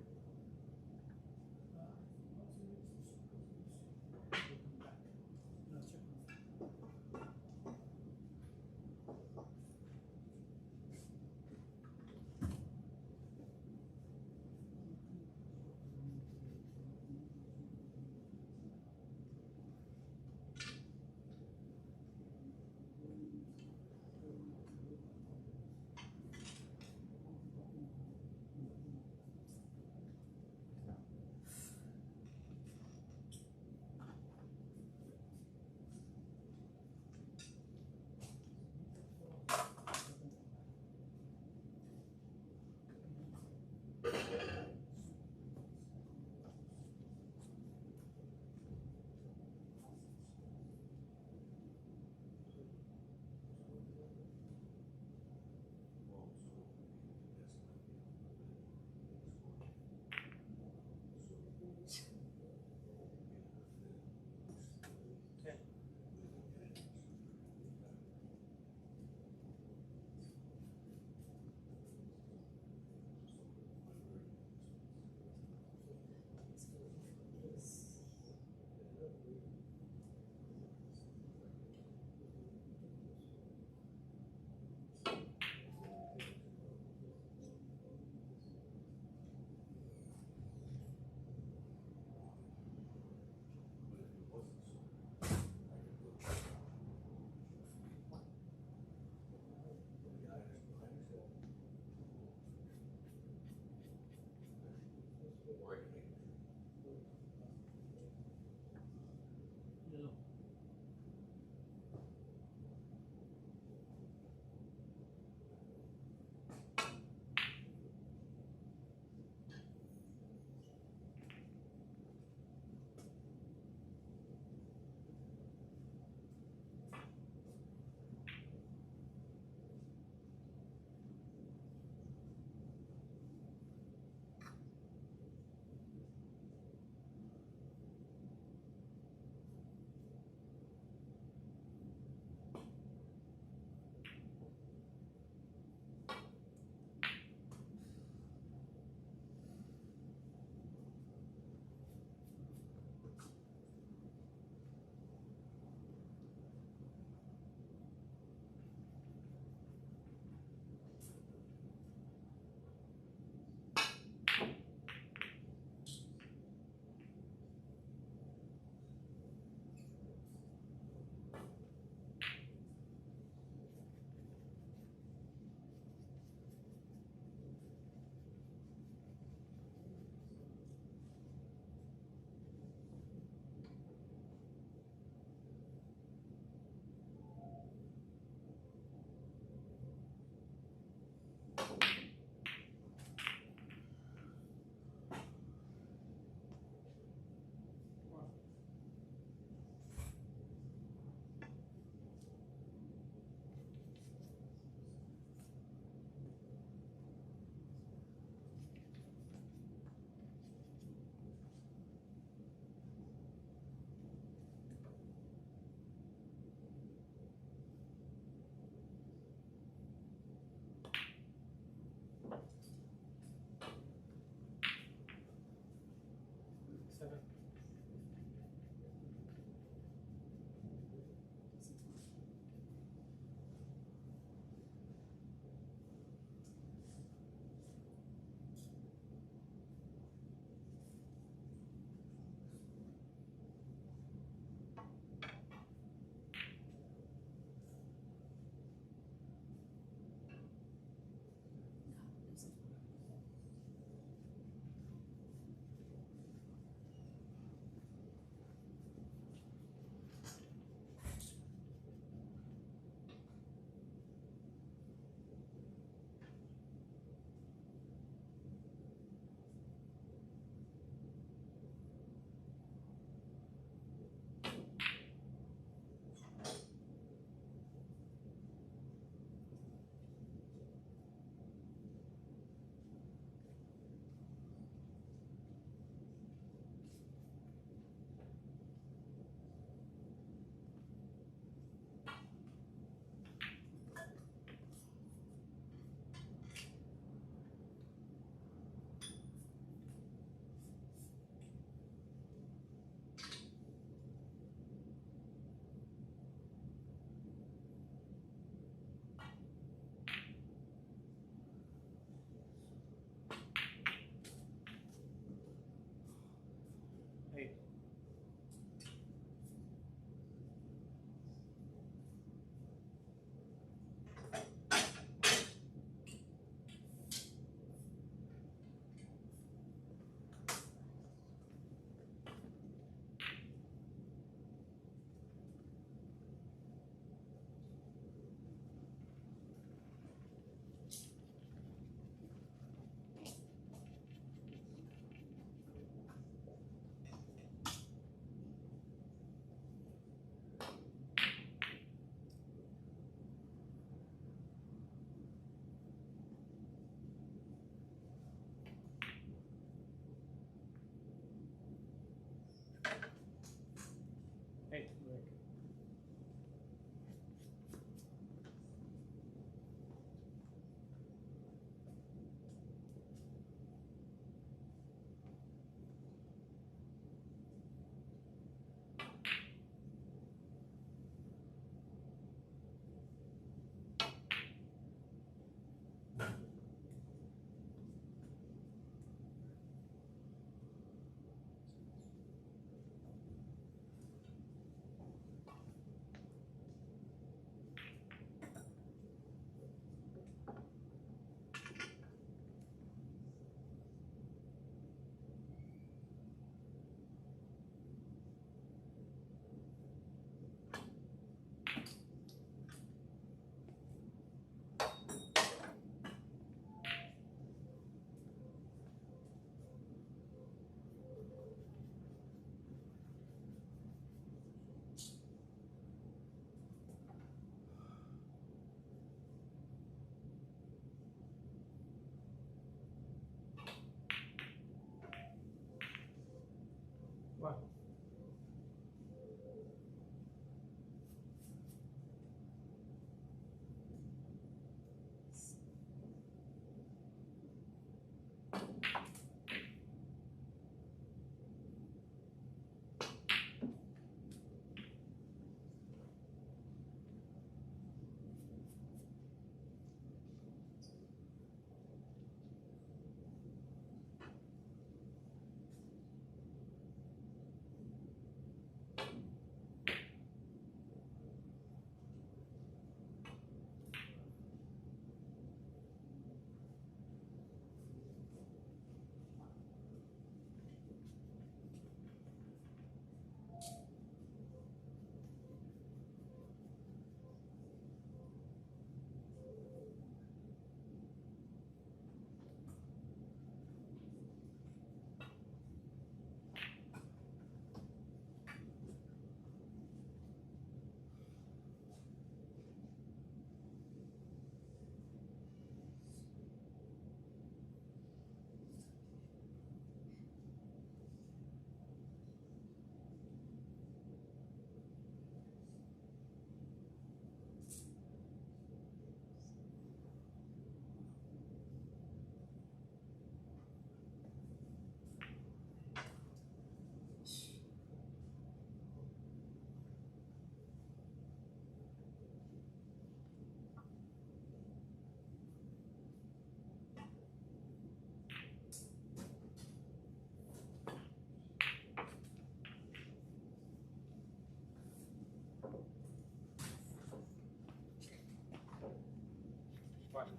Fine.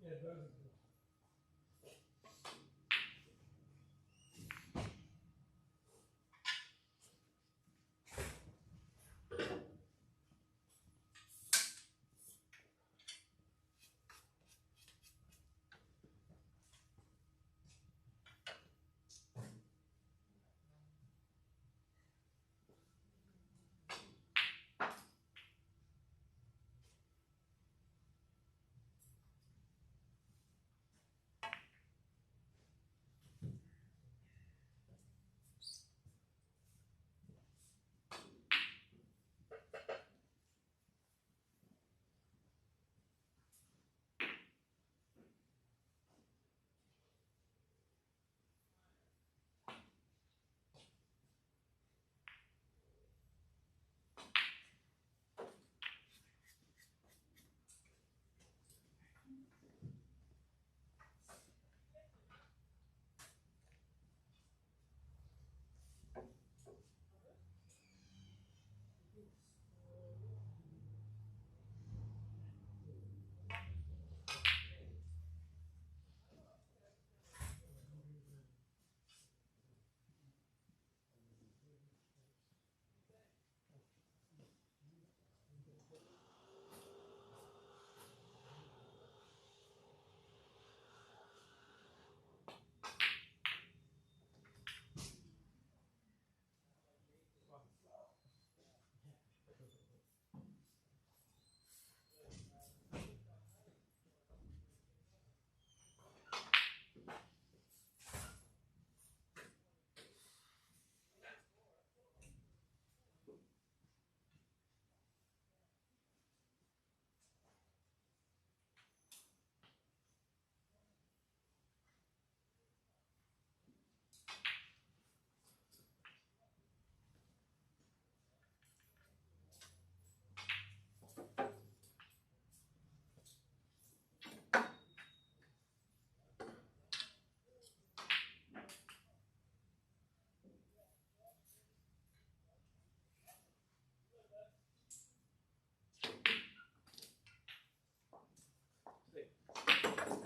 Yeah, it does.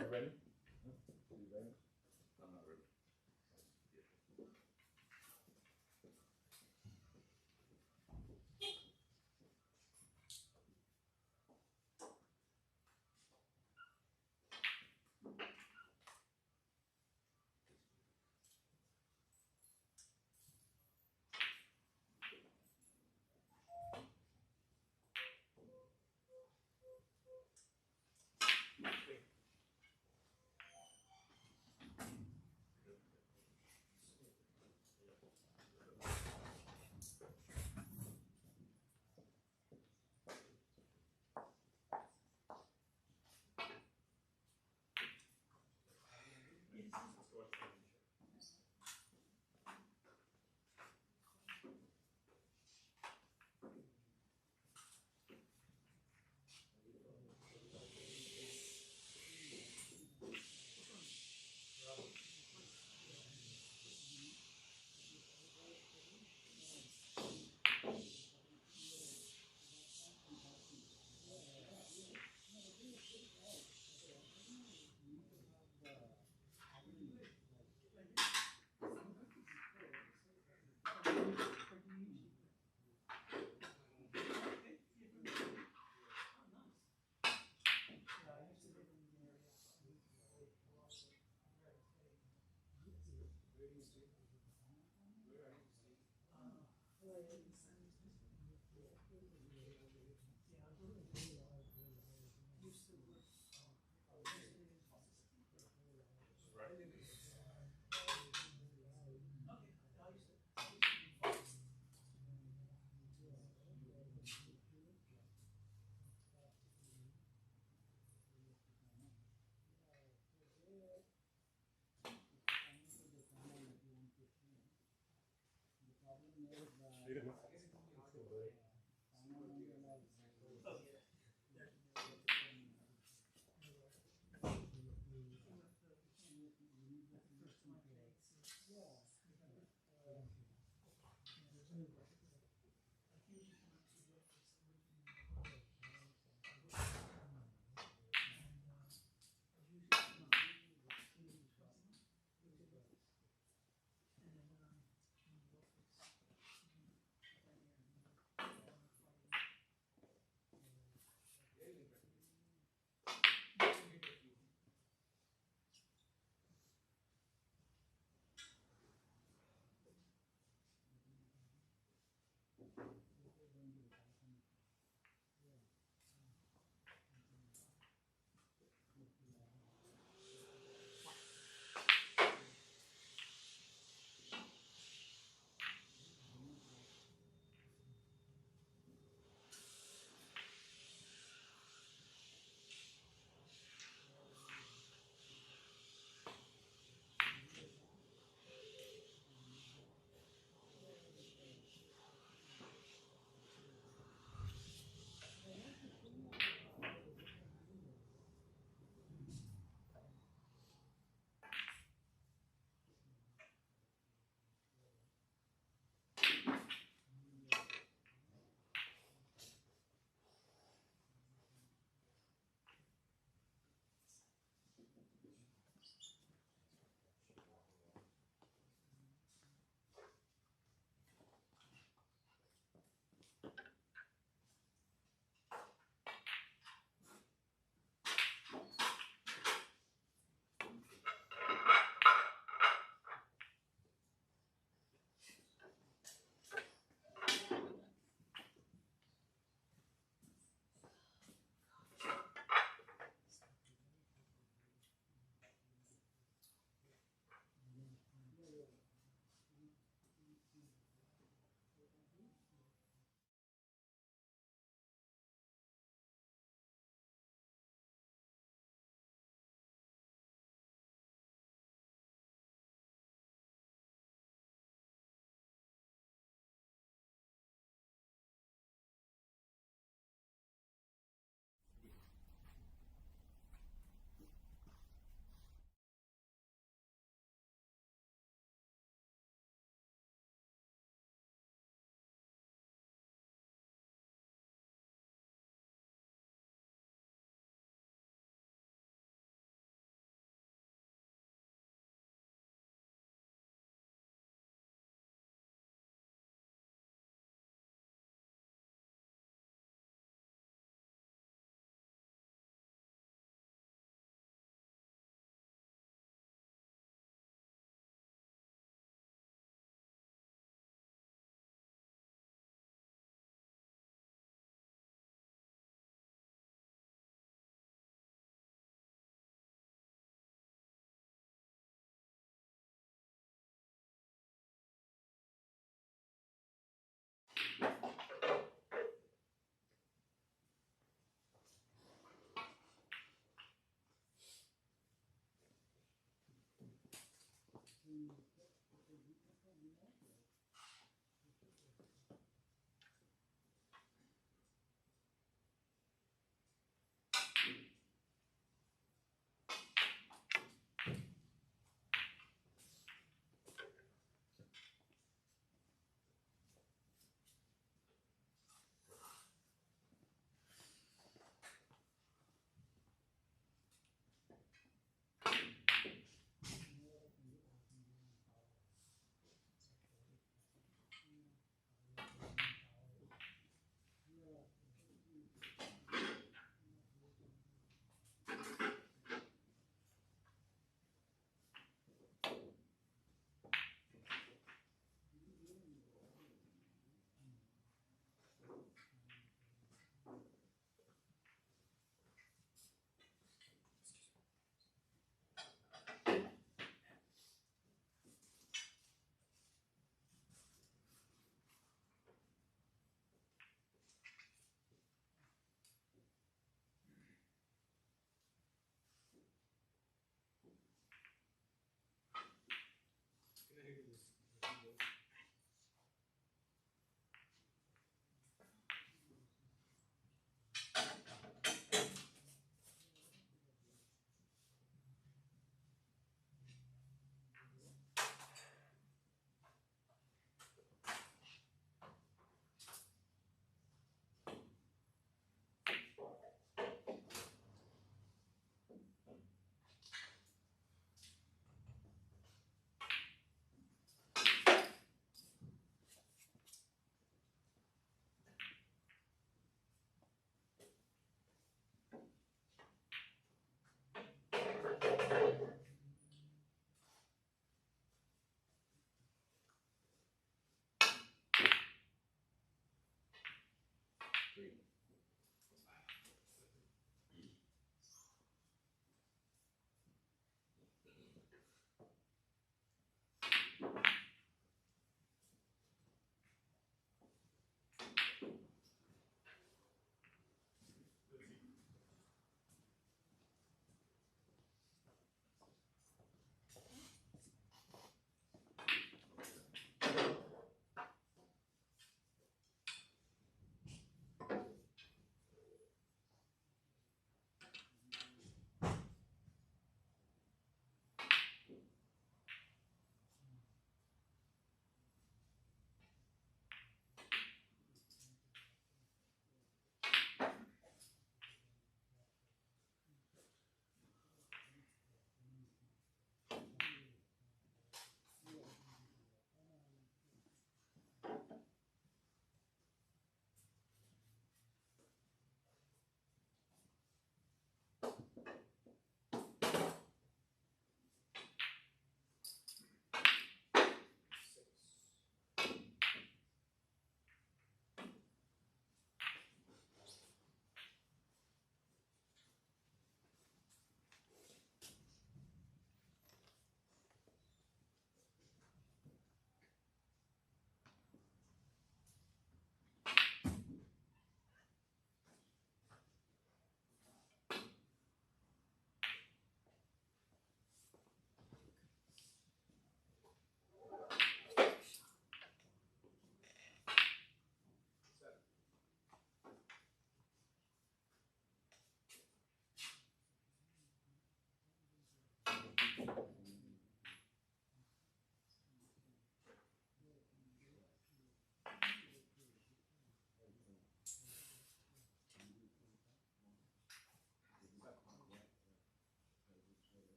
You ready? You ready? I'm not ready.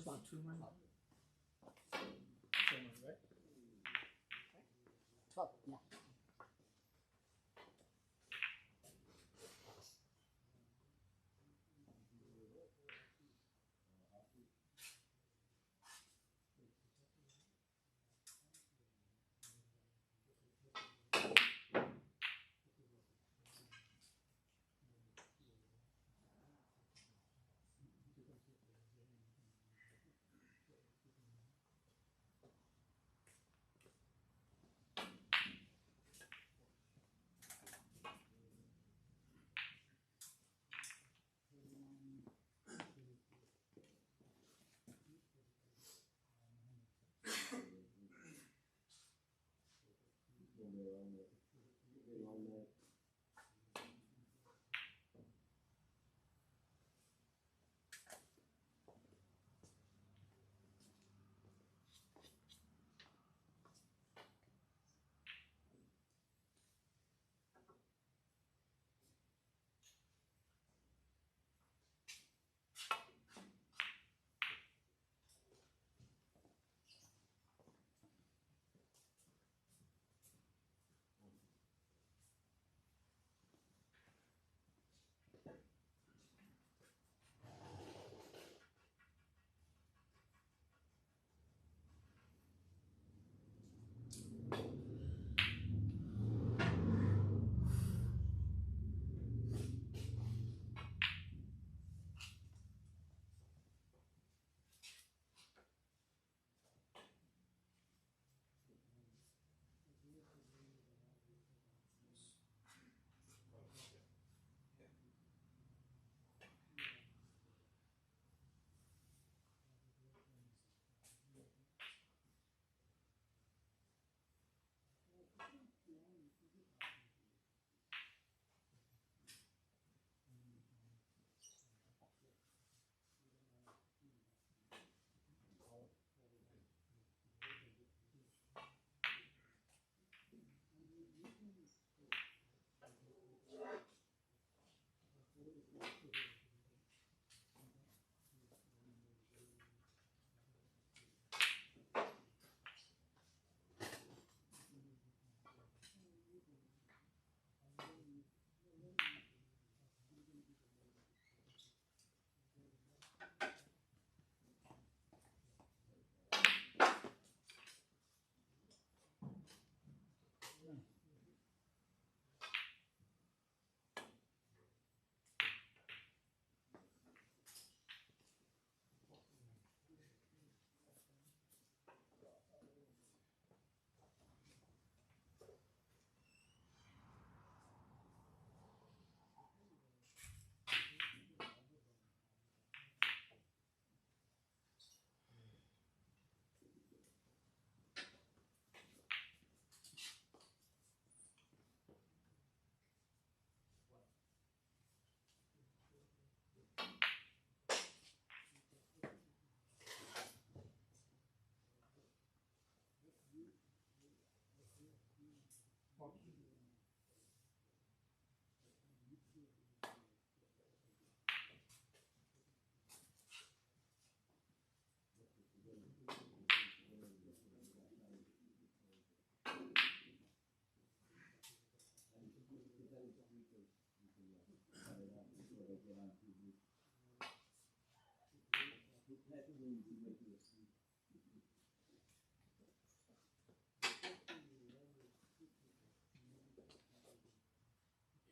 12, 2 man. 2 man, right? 12, yeah.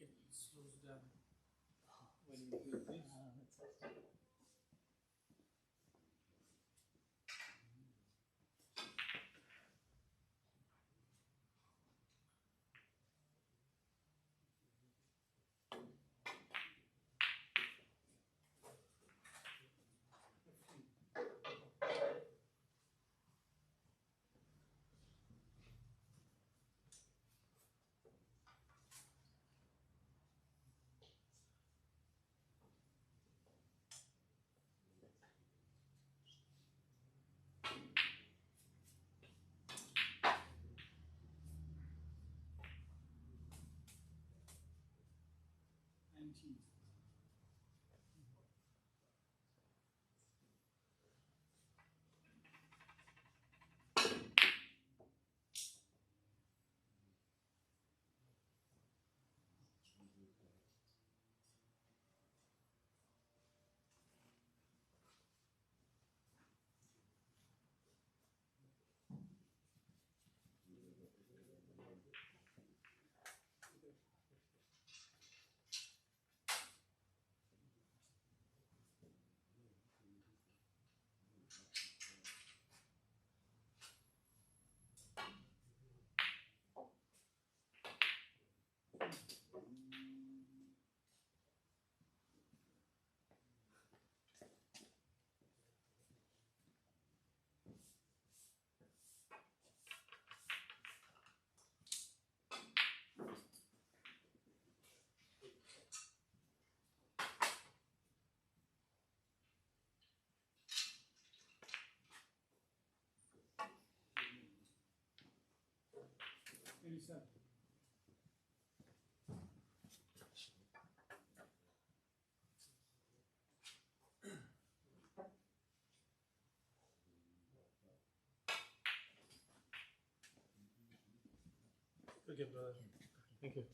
It slows down when you do this. 87. Okay, brother. Thank you.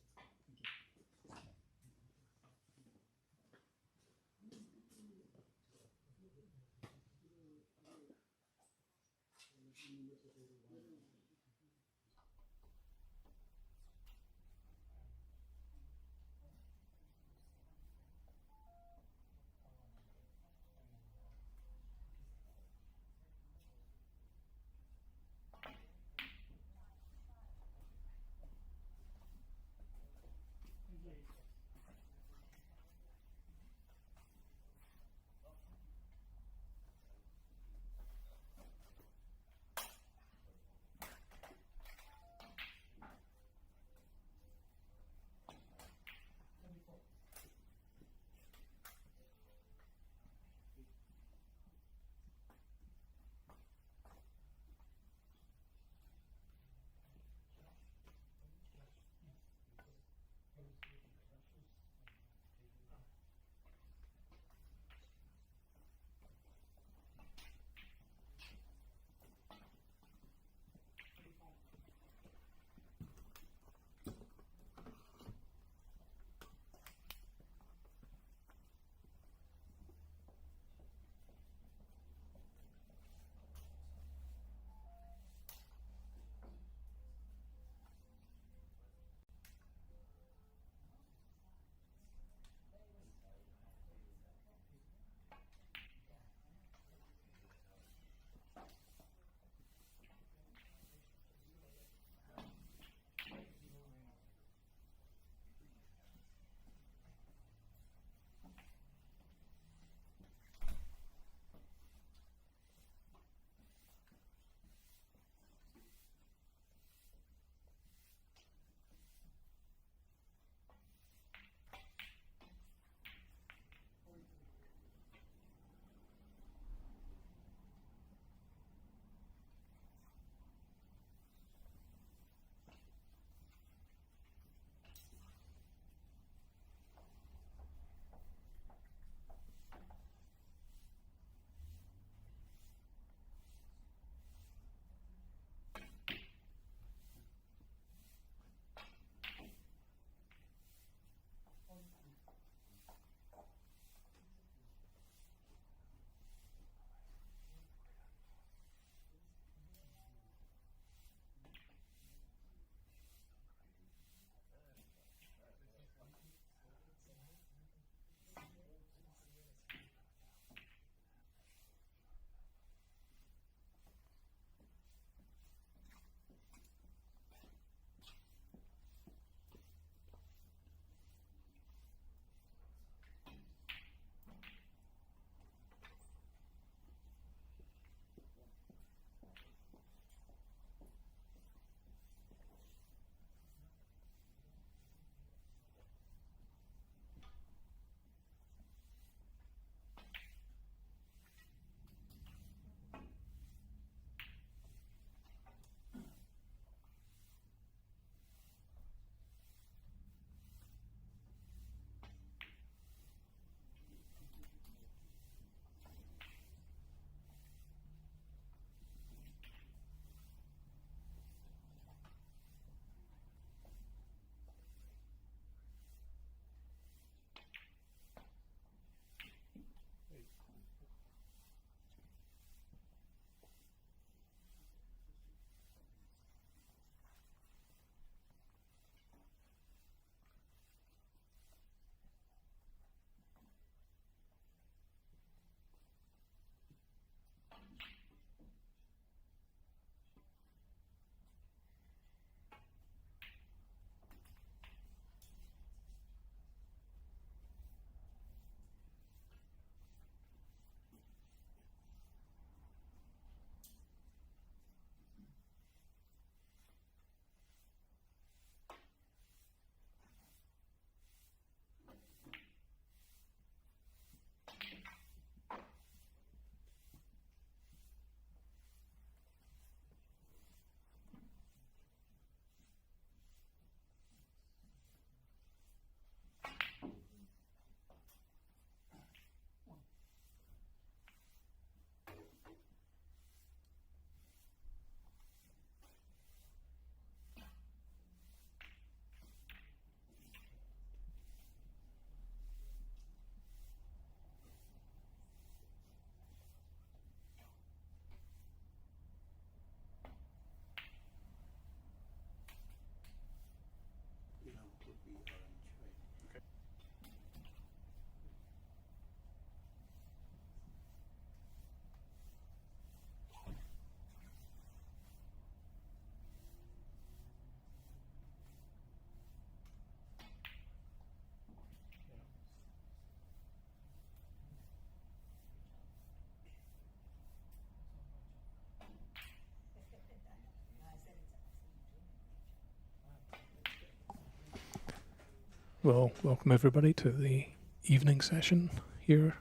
Well, welcome everybody to the evening session here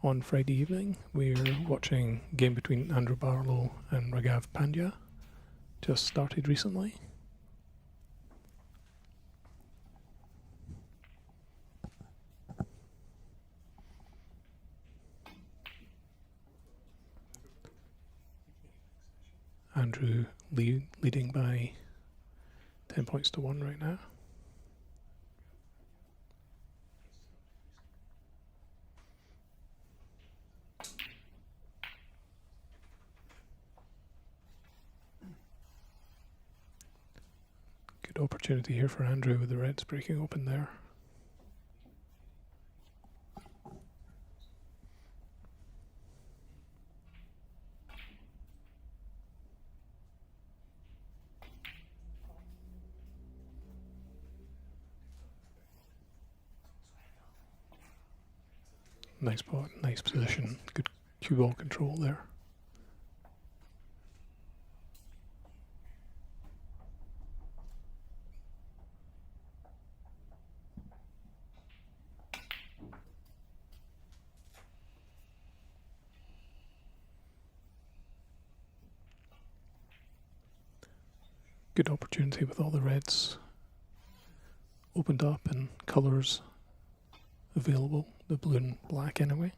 on Friday evening. We're watching a game between Andrew Barlow and Raghav Pandya, just started recently. Andrew leading by 10 points to 1 right now. Good opportunity here for Andrew with the reds breaking open there. Nice pot, nice position, good cue ball control there. Good opportunity with all the reds opened up and colours available, the blue and black anyway.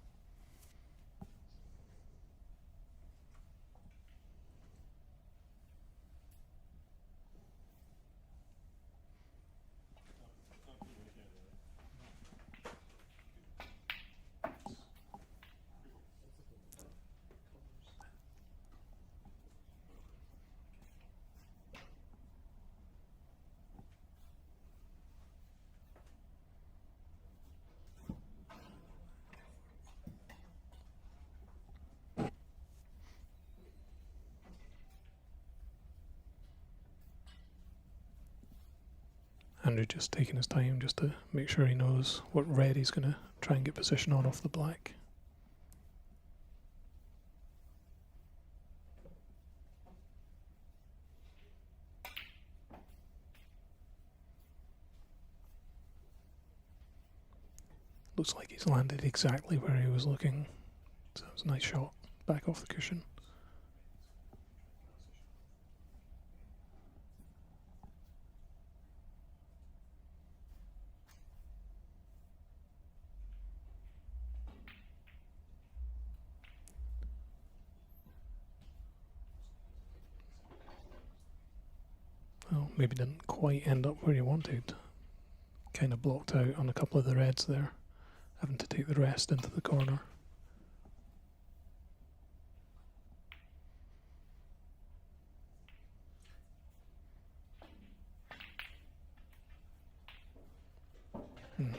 Andrew just taking his time just to make sure he knows what red he's going to try and get position on off the black. Looks like he's landed exactly where he was looking. So it was a nice shot back off the cushion. Well, maybe didn't quite end up where he wanted. Kind of blocked out on a couple of the reds there, having to take the rest into the corner.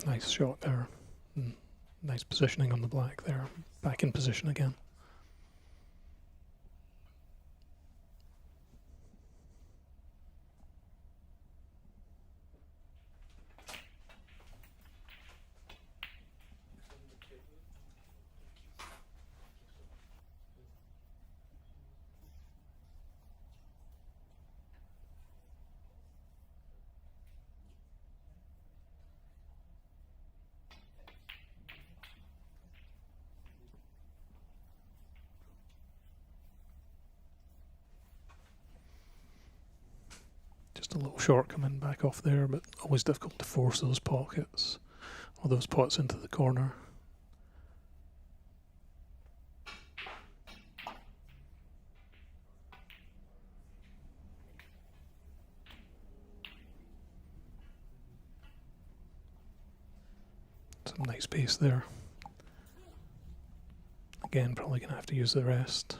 Nice shot there. Nice positioning on the black there. Back in position again. Just a little short coming back off there, but always difficult to force those pockets or those pots into the corner. Some nice pace there. Again, probably going to have to use the rest.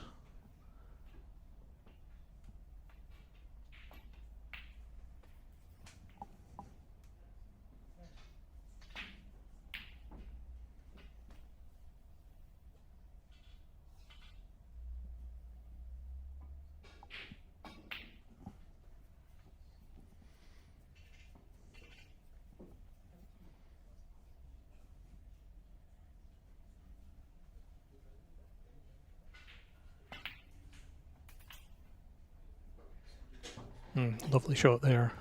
Lovely shot there,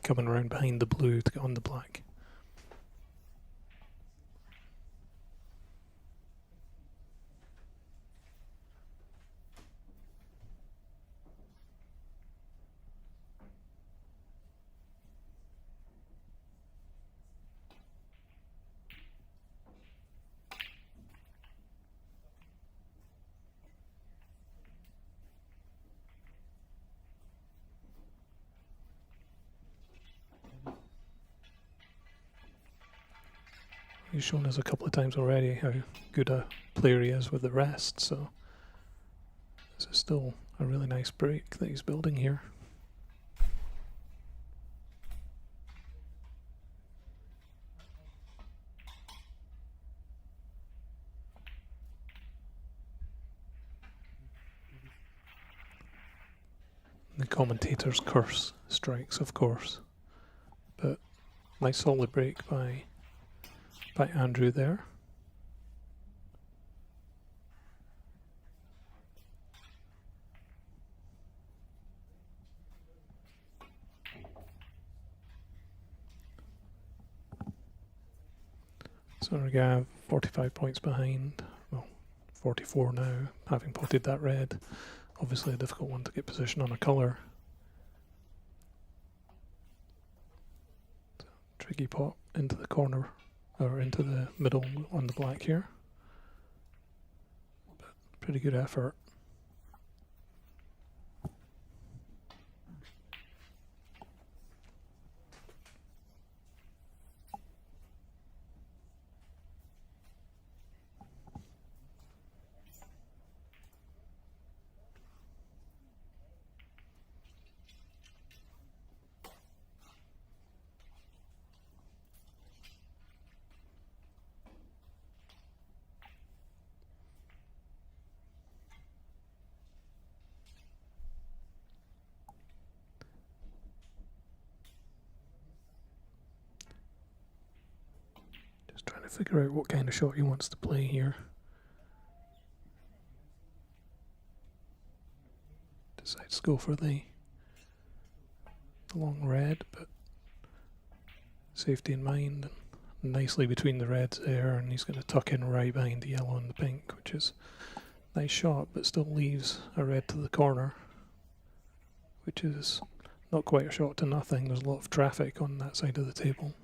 coming around behind the blue to get on the black. he's shown us a couple of times already how good a player he is with the rest, so this is still a really nice break that he's building here. The commentator's curse strikes, of course, but nice solid break by Andrew there. So Ragav 45 points behind, well 44 now, having potted that red. Obviously a difficult one to get position on a colour. So, tricky pot into the corner, or into the middle on the black here. But pretty good effort. Trying to figure out what kind of shot he wants to play here. Decides to go for the long red, but safety in mind, and nicely between the reds there, and he's going to tuck in right behind the yellow and the pink, which is a nice shot, but still leaves a red to the corner, which is not quite a shot to nothing. There's a lot of traffic on that side of the table.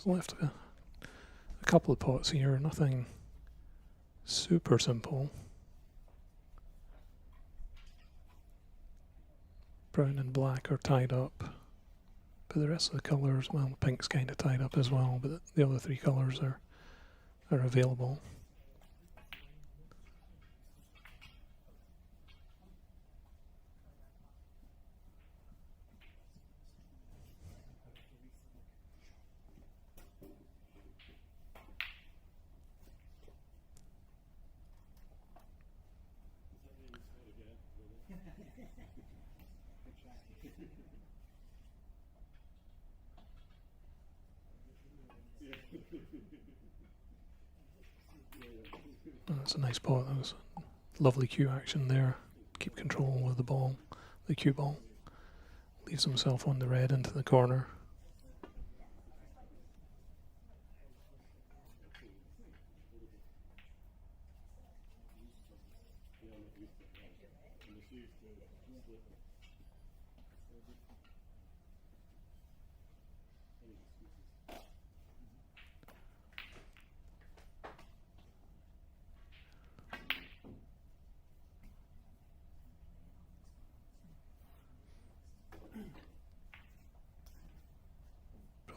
Left a couple of pots here, nothing super simple. Brown and black are tied up, but the rest of the colours, well, pink's kind of tied up as well, but the other three colours are available. That's a nice pot. That was lovely cue action there. Keep control of the ball, the cue ball. Leaves himself on the red into the corner.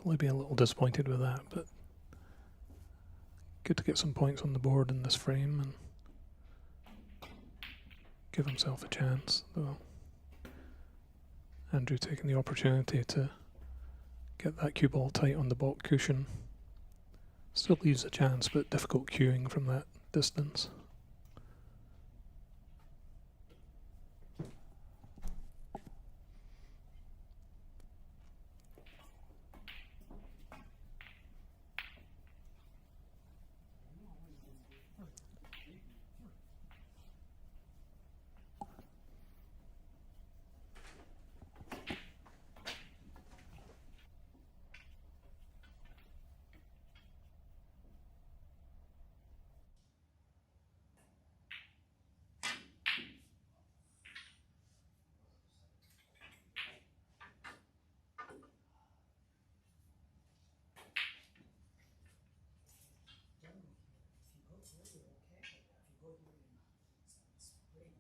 Probably be a little disappointed with that, but good to get some points on the board in this frame and give himself a chance, though. Andrew taking the opportunity to get that cue ball tight on the baulk cushion. Still leaves a chance, but difficult cueing from that distance. here you're okay, but if you go here you're not. So it's pretty bad.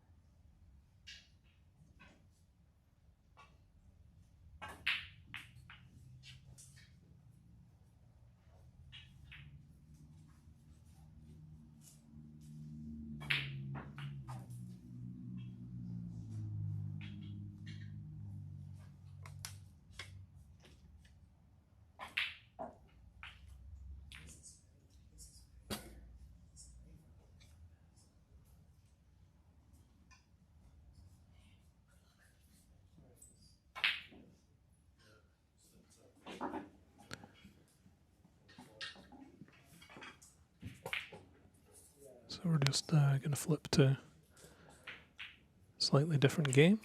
So we're just going to flip to a slightly different game.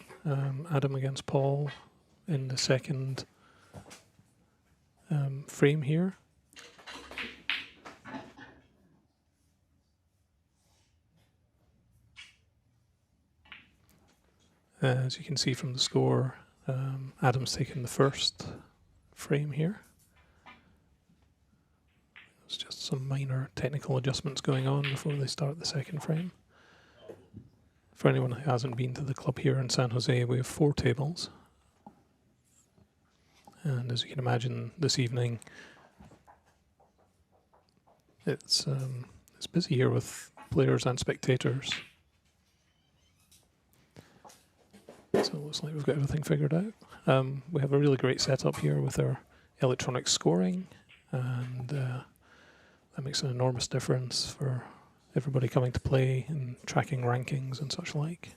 Adam against Paul in the second frame here. As you can see from the score, Adam's taken the first frame here. There's just some minor technical adjustments going on before they start the second frame. For anyone who hasn't been to the club here in San Jose, we have 4 tables. And as you can imagine, this evening, it's busy here with players and spectators. So it looks like we've got everything figured out. We have a really great setup here with our electronic scoring, and that makes an enormous difference for everybody coming to play and tracking rankings and such like.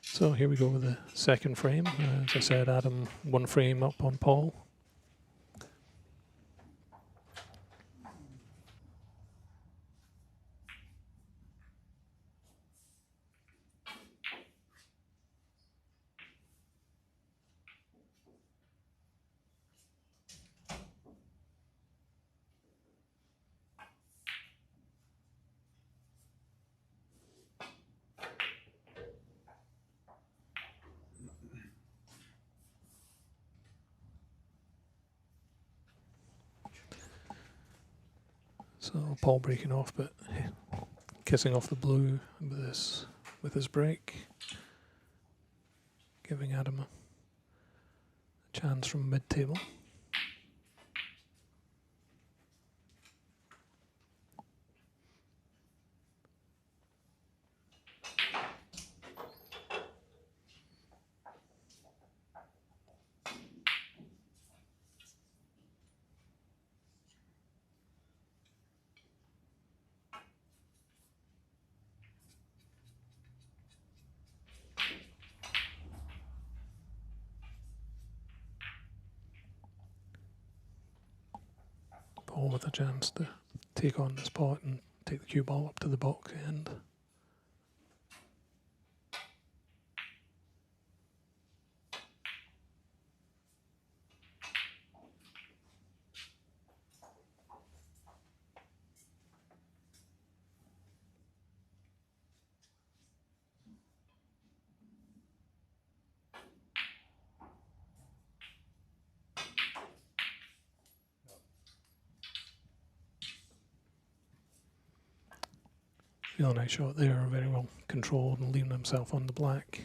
So here we go with the second frame. As I said, Adam 1 frame up on Paul. So Paul breaking off, but kissing off the blue with his break, giving Adam a chance from mid-table. Paul with a chance to take on this pot and take the cue ball up to the back end. Really nice shot there, very well controlled and leaving himself on the black.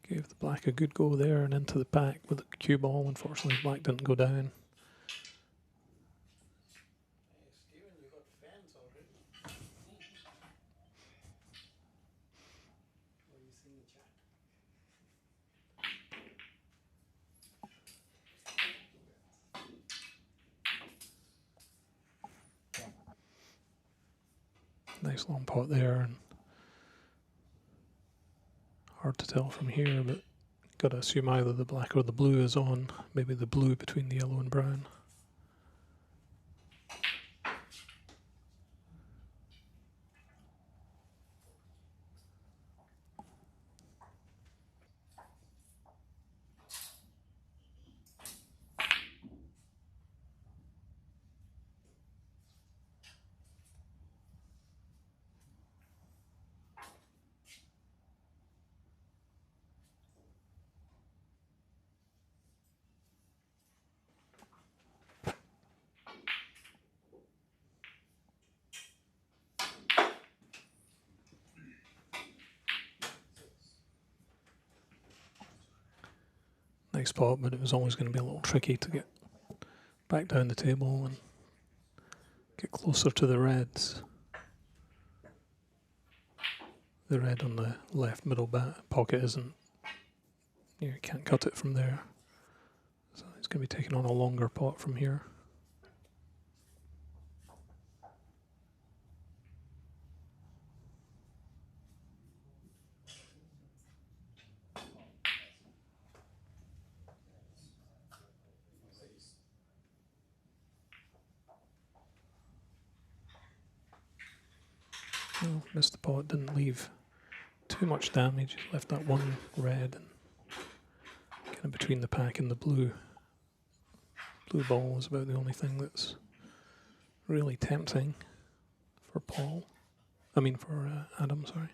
Gave the black a good go there and into the pack with the cue ball. Unfortunately, black didn't go down. Hey, Steven, you got fans already. What do you see in the chat? Nice long pot there, and hard to tell from here, but got to assume either the black or the blue is on. Maybe the blue between the yellow and brown. Nice pot, but it was always going to be a little tricky to get back down the table and get closer to the reds. The red on the left middle pocket isn't, you can't cut it from there. So it's going to be taking on a longer pot from here. Oh, missed the pot, didn't leave too much damage. Left that one red and kind of between the pack and the blue. Blue ball is about the only thing that's really tempting for Paul. I mean for Adam, sorry.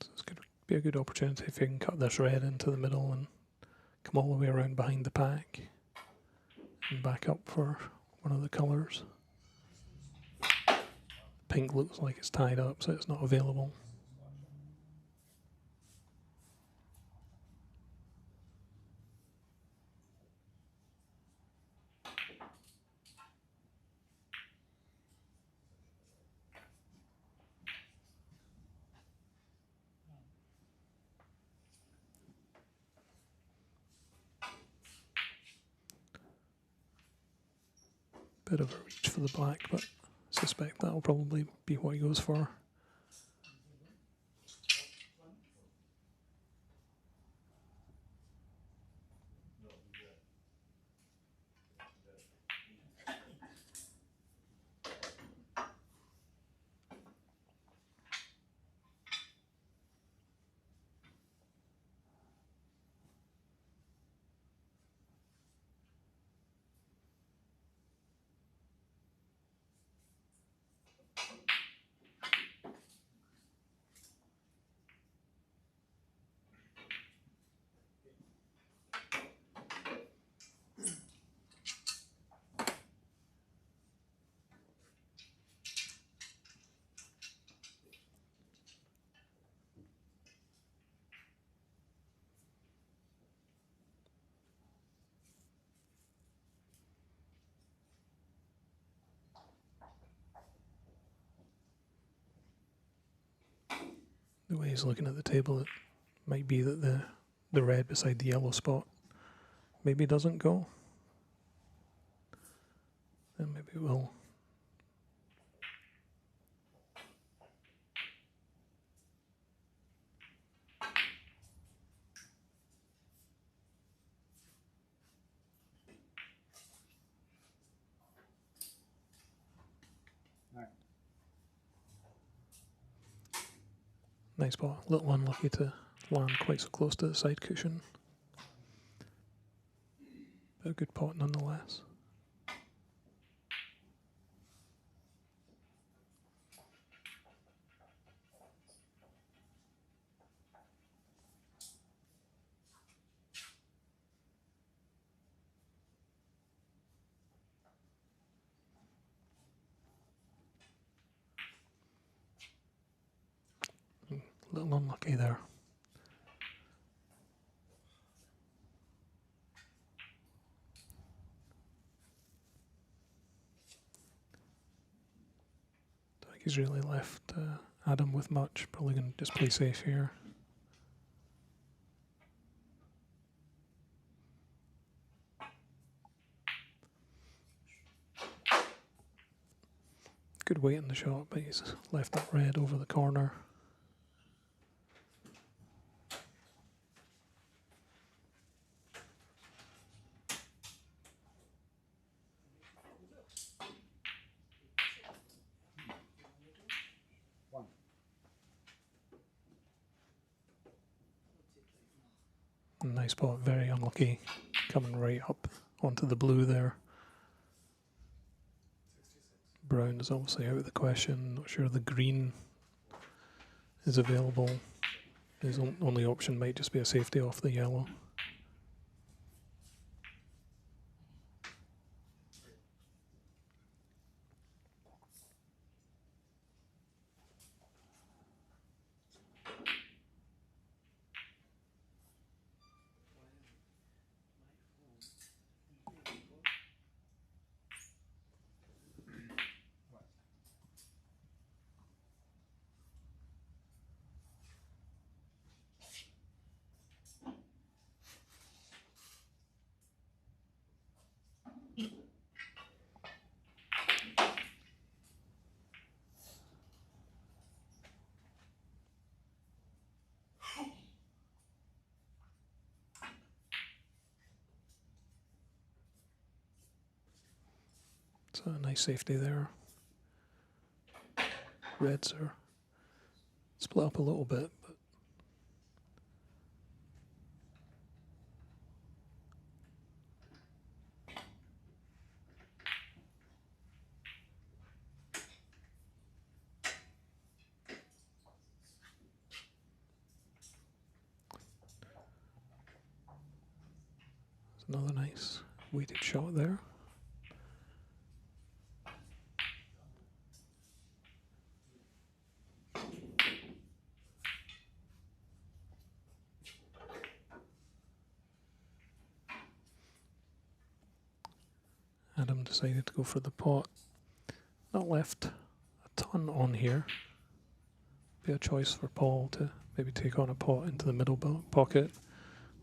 So it's going to be a good opportunity if you can cut this red into the middle and come all the way around behind the pack and back up for one of the colours. Pink looks like it's tied up, so it's not available. Bit of a reach for the black, but I suspect that'll probably be what he goes for. The way he's looking at the table, it might be that the red beside the yellow spot maybe doesn't go. Then maybe it will. Nice ball. A little unlucky to land quite so close to the side cushion. But a good pot nonetheless. little unlucky there. Don't think he's really left Adam with much. Probably going to just play safe here. Good weight in the shot, but he's left that red over the corner. Nice spot, very unlucky. Coming right up onto the blue there. Brown is obviously out of the question. Not sure the green is available. His only option might just be a safety off the yellow. So a nice safety there. Reds are split up a little bit, but it's another nice weighted shot there. Adam decided to go for the pot. Not left a ton on here. Be a choice for Paul to maybe take on a pot into the middle pocket,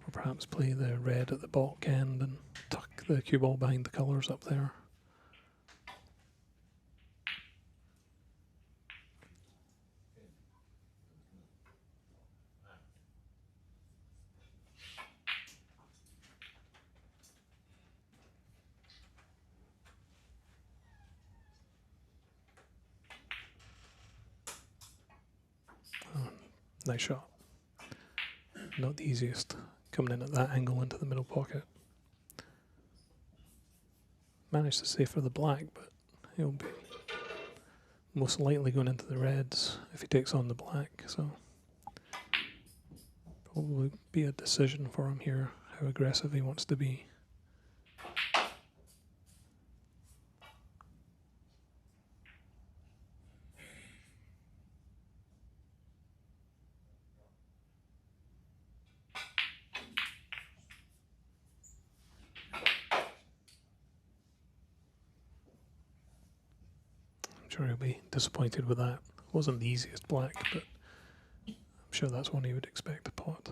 or perhaps play the red at the back end and tuck the cue ball behind the colours up there. Oh, nice shot. Not the easiest, coming in at that angle into the middle pocket. Managed to save for the black, but he'll be most likely going into the reds if he takes on the black, so probably be a decision for him here, how aggressive he wants to be. I'm sure he'll be disappointed with that. Wasn't the easiest black, but I'm sure that's one he would expect to pot.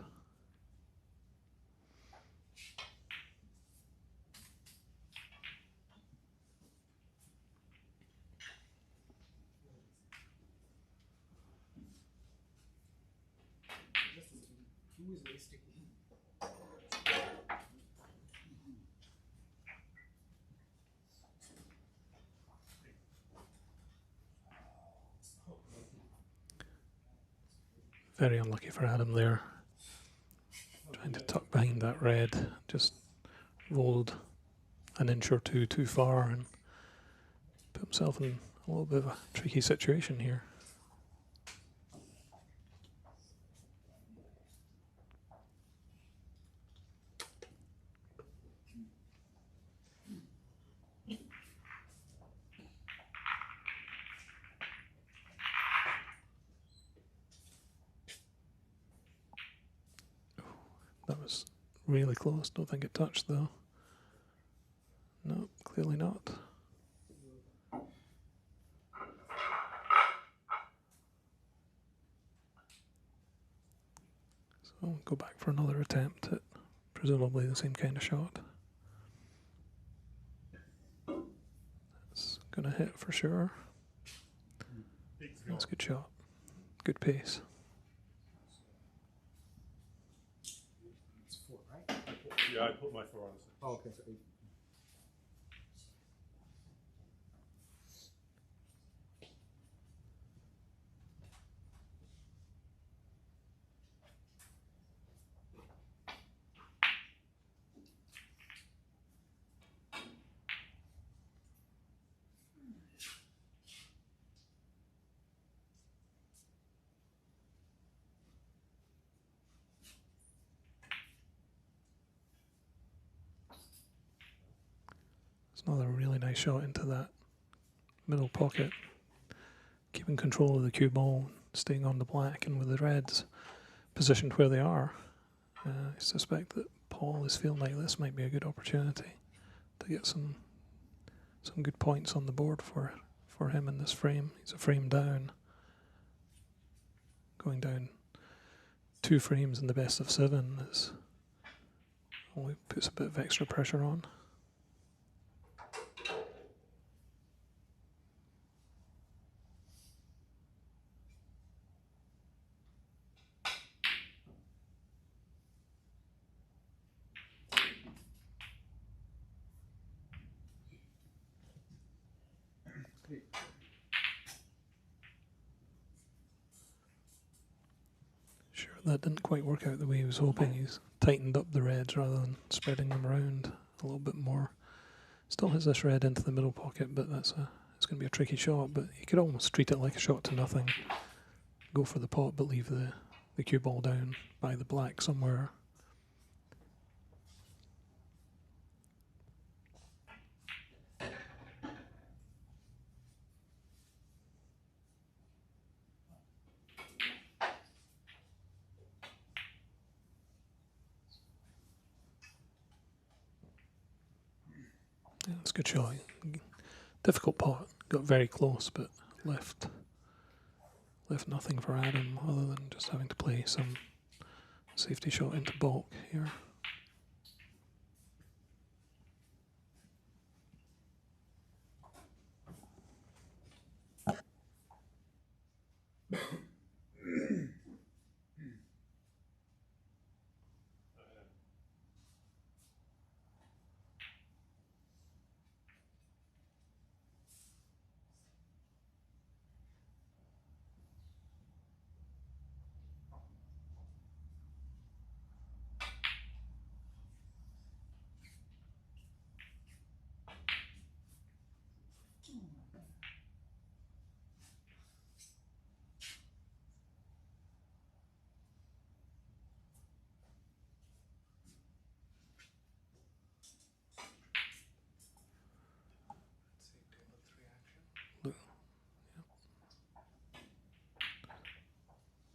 Very unlucky for Adam there. Trying to tuck behind that red, just rolled an inch or two too far and put himself in a little bit of a tricky situation here. really close. Don't think it touched though. No, clearly not. So go back for another attempt at presumably the same kind of shot. It's gonna hit for sure. That's a good shot. Good pace. It's 4, right? Yeah, I put my 4 on the side. Oh, okay, so 8. It's another really nice shot into that middle pocket. Keeping control of the cue ball, staying on the black, and with the reds positioned where they are. I suspect that Paul is feeling like this might be a good opportunity to get some good points on the board for him in this frame. He's a frame down. Going down 2 frames in the best of 7 is only puts a bit of extra pressure on. Sure, that didn't quite work out the way he was hoping. He's tightened up the reds rather than spreading them around a little bit more. Still has this red into the middle pocket, but it's going to be a tricky shot. But you could almost treat it like a shot to nothing. Go for the pot, but leave the cue ball down by the black somewhere. Yeah, it's a good shot. Difficult pot. Got very close, but left nothing for Adam other than just having to play some safety shot into baulk here.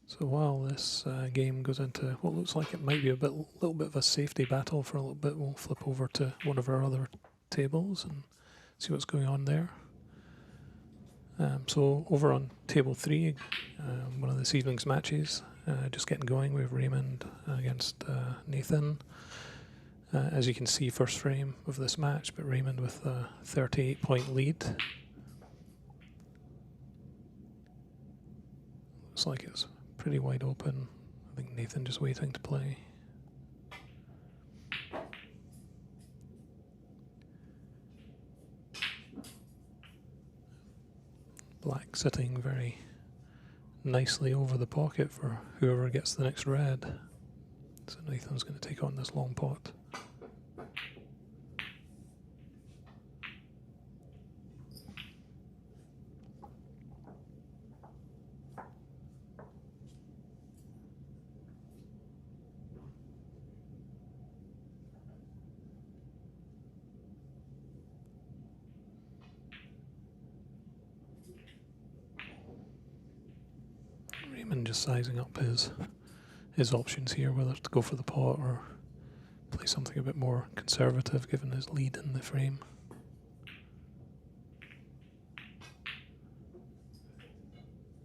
So while this game goes into what looks like it might be a little bit of a safety battle for a little bit, we'll flip over to one of our other tables and see what's going on there. So over on table 3, one of this evening's matches, just getting going. We have Raymond against Nathan. As you can see, first frame of this match, but Raymond with a 38-point lead. Looks like it's pretty wide open. I think Nathan just waiting to play. Black sitting very nicely over the pocket for whoever gets the next red. So Nathan's going to take on this long pot. Raymond just sizing up his options here, whether to go for the pot or play something a bit more conservative given his lead in the frame.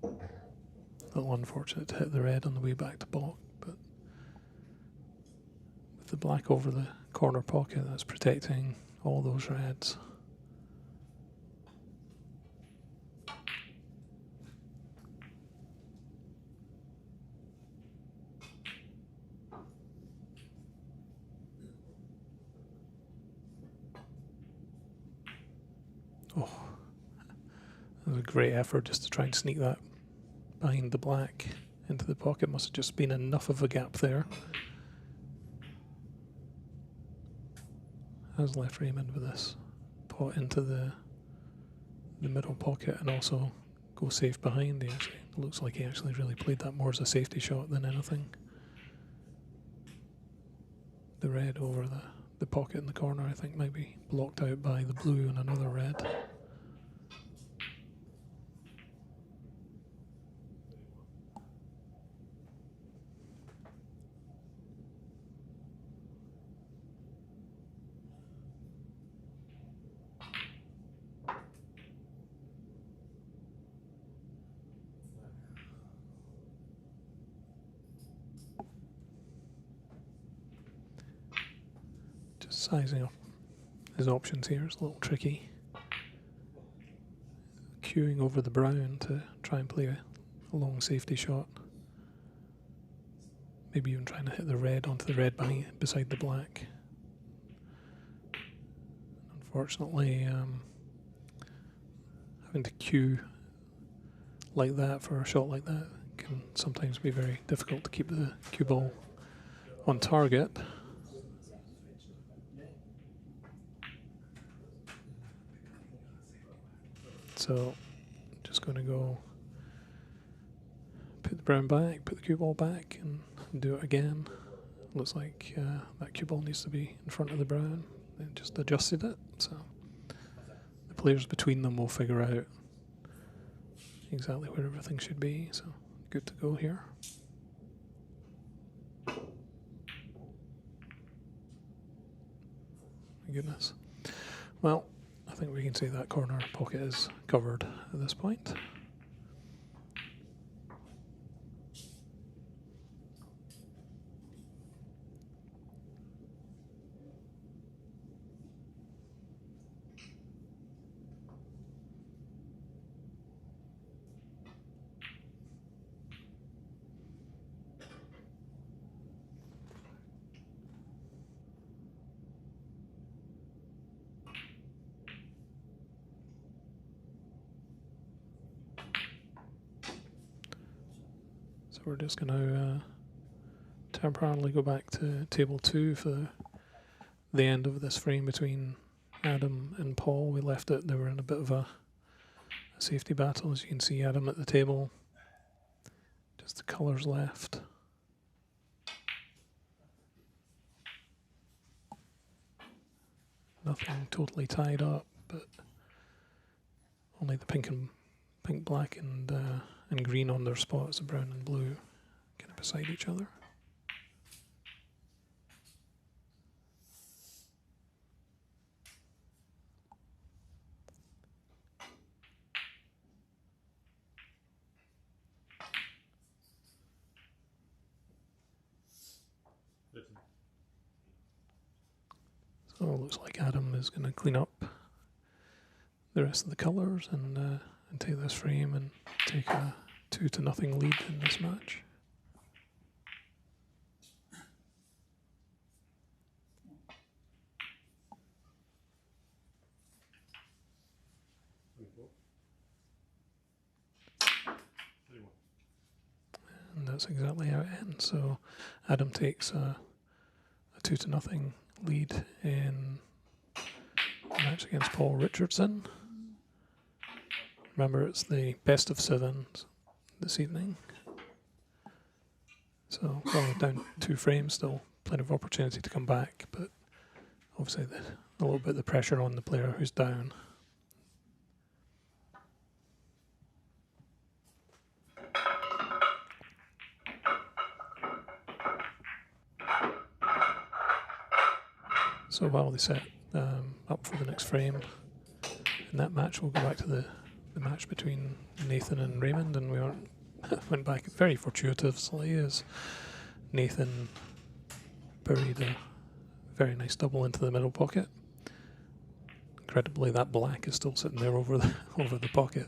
A little unfortunate to hit the red on the way back to block, but with the black over the corner pocket, that's protecting all those reds. Oh, that was a great effort just to try and sneak that behind the black into the pocket. Must have just been enough of a gap there. Has left Raymond with this pot into the middle pocket and also go safe behind. He actually looks like he actually really played that more as a safety shot than anything. The red over the pocket in the corner, I think, might be blocked out by the blue and another red. Just sizing up his options here is a little tricky. Queuing over the brown to try and play a long safety shot. Maybe even trying to hit the red onto the red beside the black. Unfortunately, having to queue like that for a shot like that can sometimes be very difficult to keep the cue ball on target. So just going to go put the brown back, put the cue ball back and do it again. Looks like that cue ball needs to be in front of the brown. And just adjusted it, so the players between them will figure out exactly where everything should be. So good to go here. My goodness. Well, I think we can say that corner pocket is covered at this point. So we're just going to temporarily go back to table 2 for the end of this frame between Adam and Paul. We left it, they were in a bit of a safety battle. As you can see, Adam at the table, just the colours left. Nothing totally tied up, but only the pink, black and green on their spots, the brown and blue, kind of beside each other. So it looks like Adam is going to clean up the rest of the colours and take this frame and take a 2-0 lead in this match. And that's exactly how it ends. So Adam takes a 2-0 lead in the match against Paul Richardson. Remember, it's the best of 7 this evening. So we're only down 2 frames, still plenty of opportunity to come back, but obviously a little bit of the pressure on the player who's down. So while they set up for the next frame, in that match we'll go back to the match between Nathan and Raymond, and we went back very fortuitously as Nathan buried a very nice double into the middle pocket. Incredibly, that black is still sitting there over the pocket.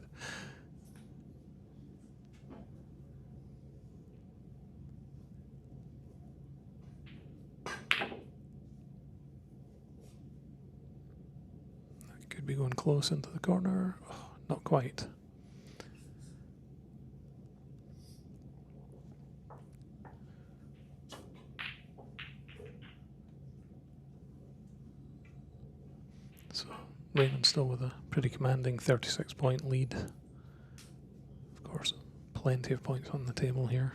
Could be going close into the corner. Oh, not quite. So Raymond still with a pretty commanding 36-point lead. Of course, plenty of points on the table here.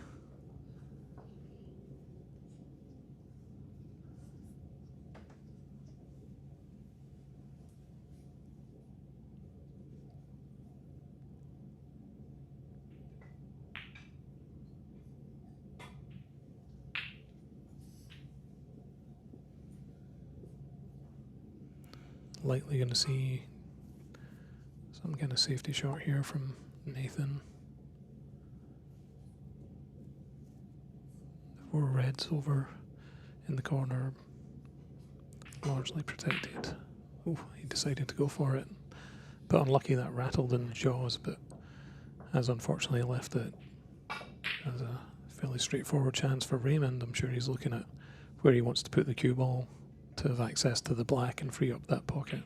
Likely going to see some kind of safety shot here from Nathan. The 4 reds over in the corner, largely protected. Oh, he decided to go for it. But unlucky that rattled in the jaws, but has unfortunately left it as a fairly straightforward chance for Raymond. I'm sure he's looking at where he wants to put the cue ball to have access to the black and free up that pocket.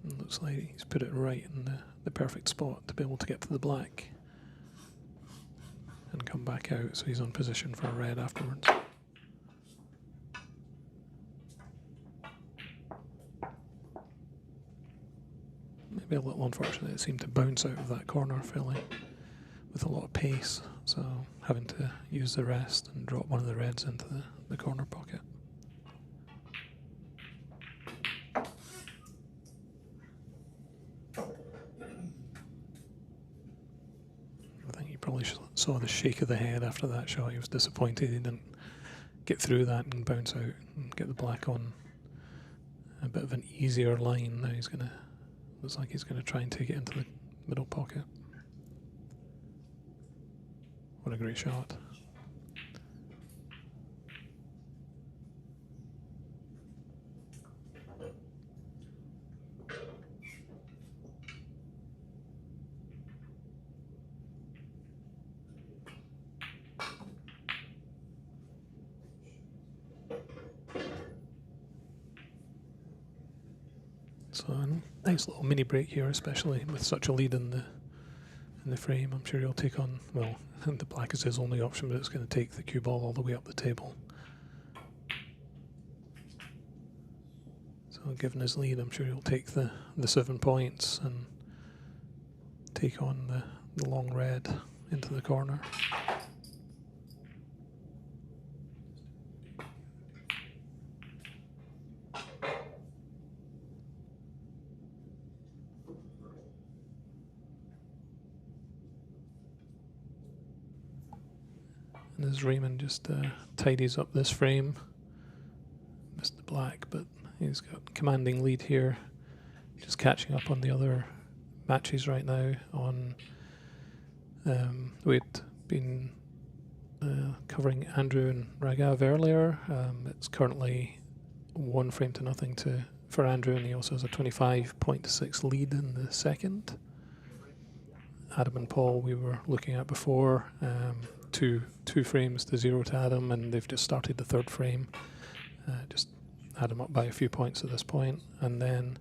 And looks like he's put it right in the perfect spot to be able to get to the black and come back out, so he's on position for a red afterwards. Maybe a little unfortunate, it seemed to bounce out of that corner fairly with a lot of pace, so having to use the rest and drop one of the reds into the corner pocket. I think he probably saw the shake of the head after that shot. He was disappointed he didn't get through that and bounce out and get the black on a bit of an easier line. Now he's going to, looks like he's going to try and take it into the middle pocket. What a great shot. So a nice little mini break here, especially with such a lead in the frame. I'm sure he'll take on, well, the black is his only option, but it's going to take the cue ball all the way up the table. So given his lead, I'm sure he'll take the 7 points and take on the long red into the corner. And as Raymond just tidies up this frame, missed the black, but he's got commanding lead here. Just catching up on the other matches right now. On we'd been covering Andrew and Raghav earlier. It's currently 1 frame to nothing for Andrew, and he also has a 25.6 lead in the second. Adam and Paul we were looking at before, two frames to 0 to Adam, and they've just started the 3rd frame. Just Adam up by a few points at this point. And then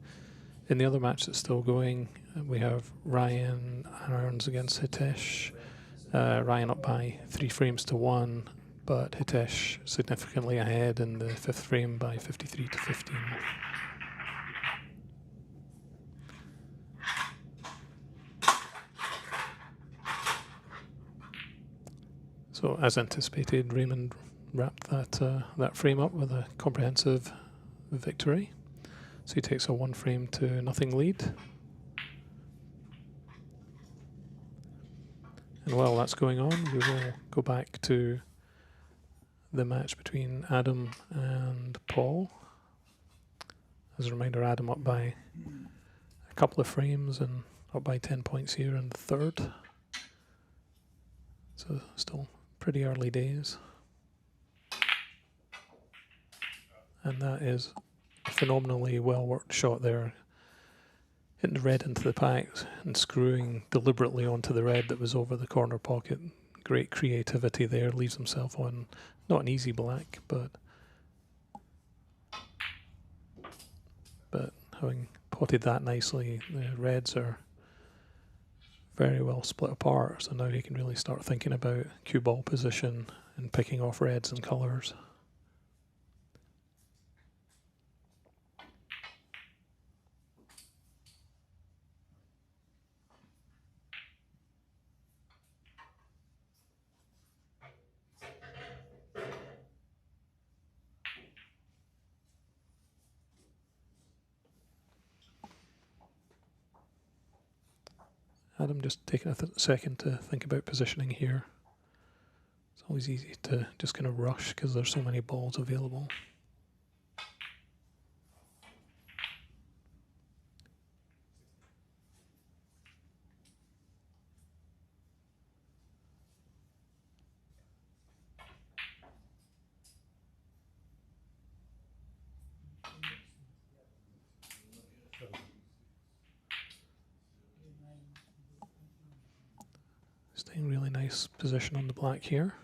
in the other match that's still going, we have Ryan Irons against Hitesh. Ryan up by 3 frames to 1, but Hitesh significantly ahead in the 5th frame by 53 to 15. So as anticipated, Raymond wrapped that frame up with a comprehensive victory. So he takes a 1 frame to nothing lead. And while that's going on, we will go back to the match between Adam and Paul. As a reminder, Adam up by a couple of frames and up by 10 points here in the third. So still pretty early days. And that is a phenomenally well worked shot there. Hitting the red into the pack and screwing deliberately onto the red that was over the corner pocket. Great creativity there, leaves himself on not an easy black, but having potted that nicely, the reds are very well split apart, so now he can really start thinking about cue ball position and picking off reds and colours. Adam just taking a second to think about positioning here. It's always easy to just kind of rush because there's so many balls available. Staying really nice position on the black here.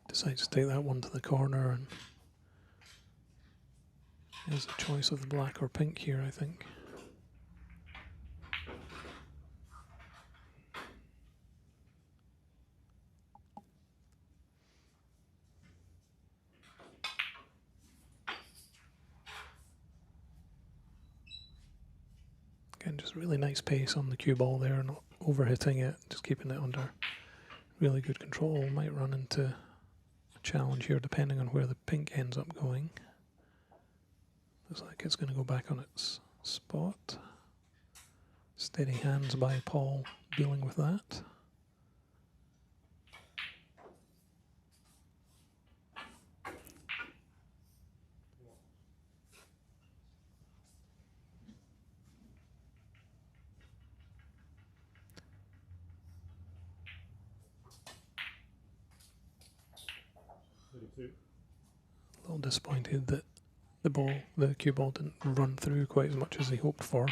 Decides to take that one to the corner, and there's a choice of the black or pink here, I think. Again, just really nice pace on the cue ball there, not overhitting it, just keeping it under really good control. Might run into a challenge here depending on where the pink ends up going. Looks like it's going to go back on its spot. Steady hands by Paul dealing with that. A little disappointed that the cue ball didn't run through quite as much as he hoped for.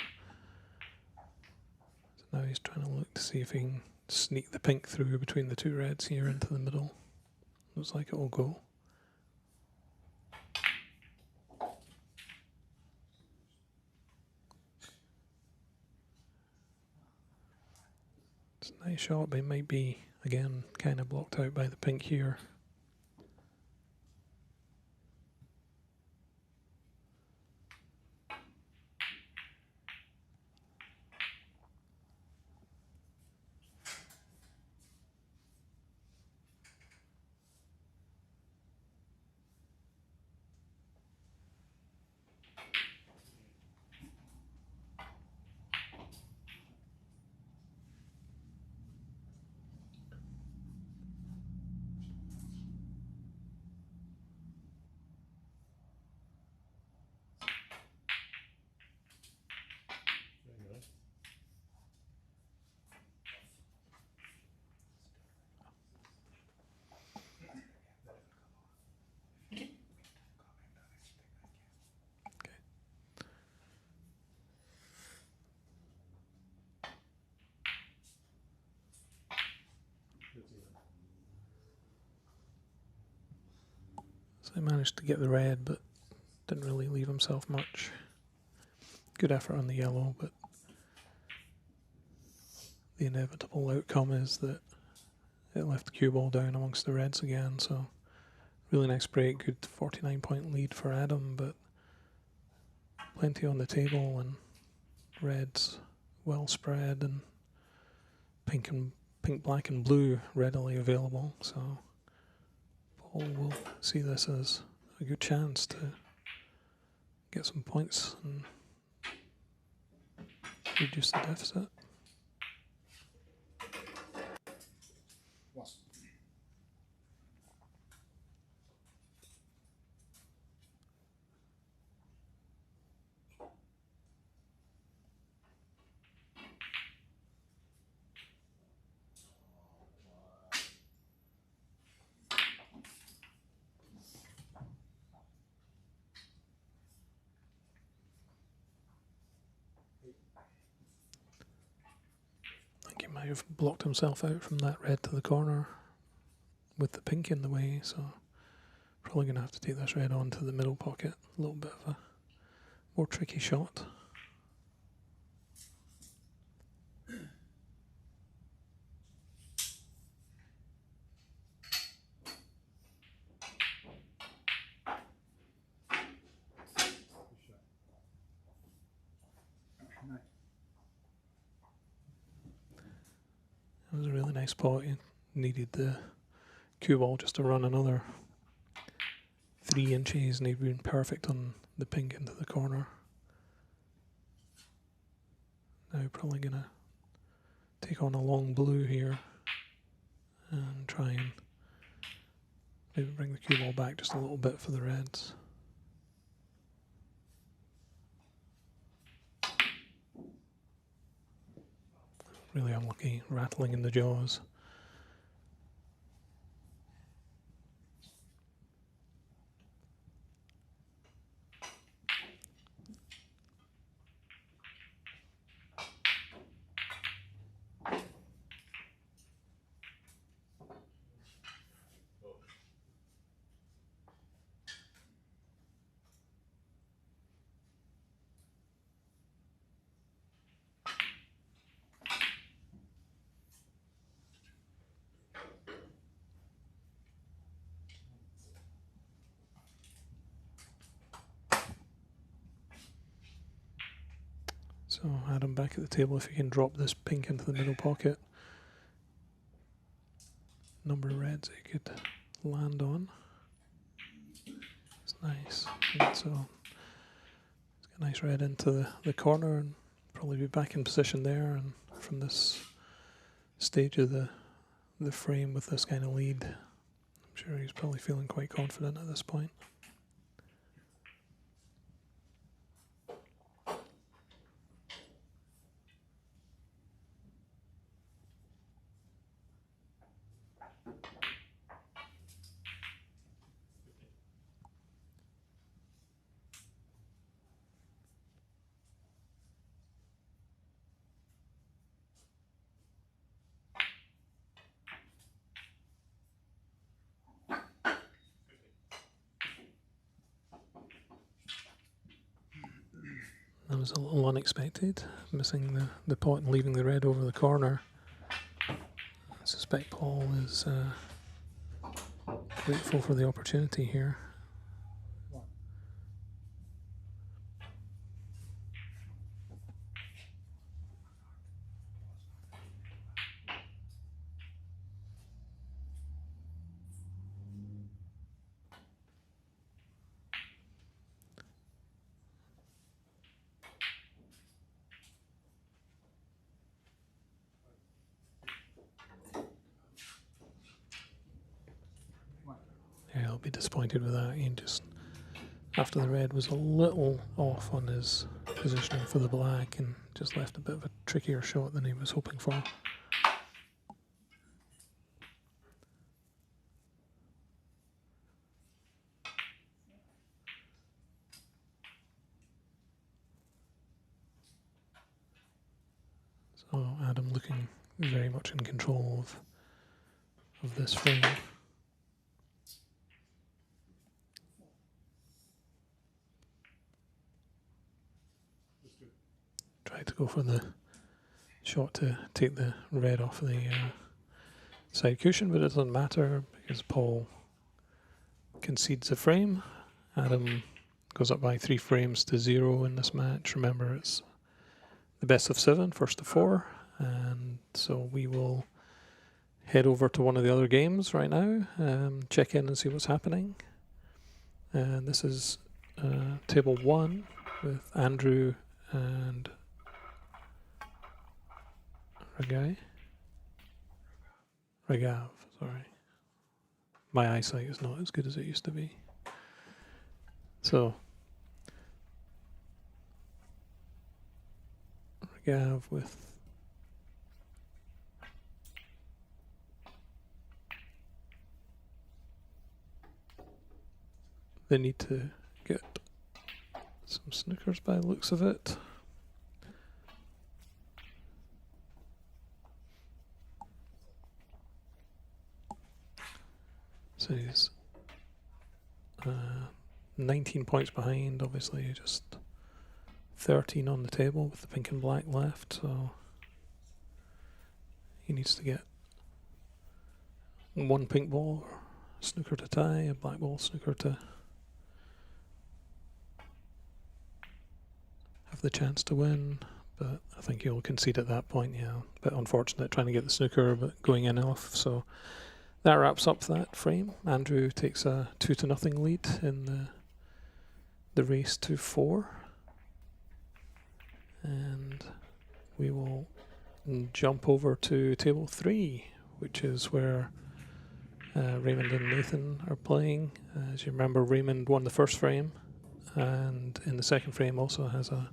So now he's trying to look to see if he can sneak the pink through between the two reds here into the middle. Looks like it will go. It's a nice shot, but it might be, again, kind of blocked out by the pink here. So he managed to get the red, but didn't really leave himself much. Good effort on the yellow, but the inevitable outcome is that it left the cue ball down amongst the reds again. So really nice break, good 49-point lead for Adam, but plenty on the table, and reds well spread, and pink, black, and blue readily available. So Paul will see this as a good chance to get some points and reduce the deficit. I think he might have blocked himself out from that red to the corner with the pink in the way, so probably going to have to take this red on to the middle pocket. A little bit of a more tricky shot. It was a really nice pot. You needed the cue ball just to run another 3 inches, and he'd been perfect on the pink into the corner. Now probably going to take on a long blue here and try and maybe bring the cue ball back just a little bit for the reds. Really unlucky, rattling in the jaws. So Adam back at the table, if you can drop this pink into the middle pocket. Number of reds it could land on. It's nice. And so it's got a nice red into the corner, and probably be back in position there. And from this stage of the frame with this kind of lead, I'm sure he's probably feeling quite confident at this point. That was a little unexpected, missing the pot and leaving the red over the corner. I suspect Paul is grateful for the opportunity here. Yeah, I'll be disappointed with that. He just, after the red was a little off on his positioning for the black, and just left a bit of a trickier shot than he was hoping for. So Adam looking very much in control of this frame. Try to go for the shot to take the red off the side cushion, but it doesn't matter because Paul concedes a frame. Adam goes up by 3 frames to 0 in this match. Remember, it's the best of 7, first to 4, and so we will head over to one of the other games right now, check in and see what's happening. And this is table 1 with Andrew and Ragav, sorry. My eyesight is not as good as it used to be. So, Ragav with the need to get some snookers by the looks of it. So he's 19 points behind, obviously just 13 on the table with the pink and black left, so he needs to get 1 pink ball or snooker to tie, a black ball snooker to have the chance to win, but I think he'll concede at that point, yeah. A bit unfortunate trying to get the snooker but going in off, so that wraps up that frame. Andrew takes a 2-0 lead in the race to 4. And we will jump over to table 3, which is where Raymond and Nathan are playing. As you remember, Raymond won the first frame, and in the second frame also has a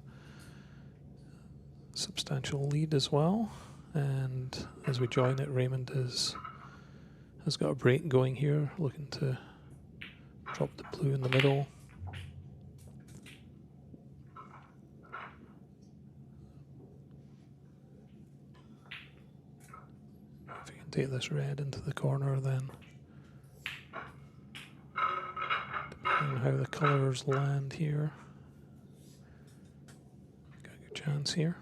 substantial lead as well. And as we join it, Raymond has got a break going here, looking to drop the blue in the middle. If we can take this red into the corner, then depending on how the colours land here, got a good chance here.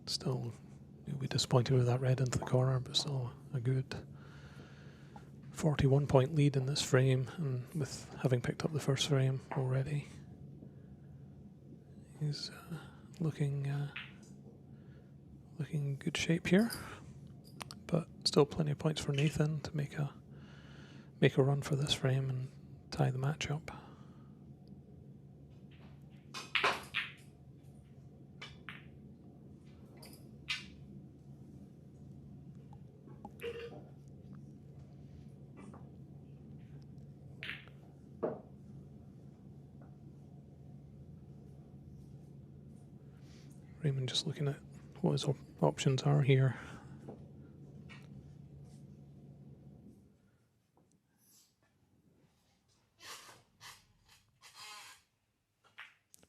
Still, you'll be disappointed with that red into the corner, but still a good 41-point lead in this frame, and with having picked up the first frame already, he's looking in good shape here. But still plenty of points for Nathan to make a run for this frame and tie the match up. Raymond just looking at what his options are here.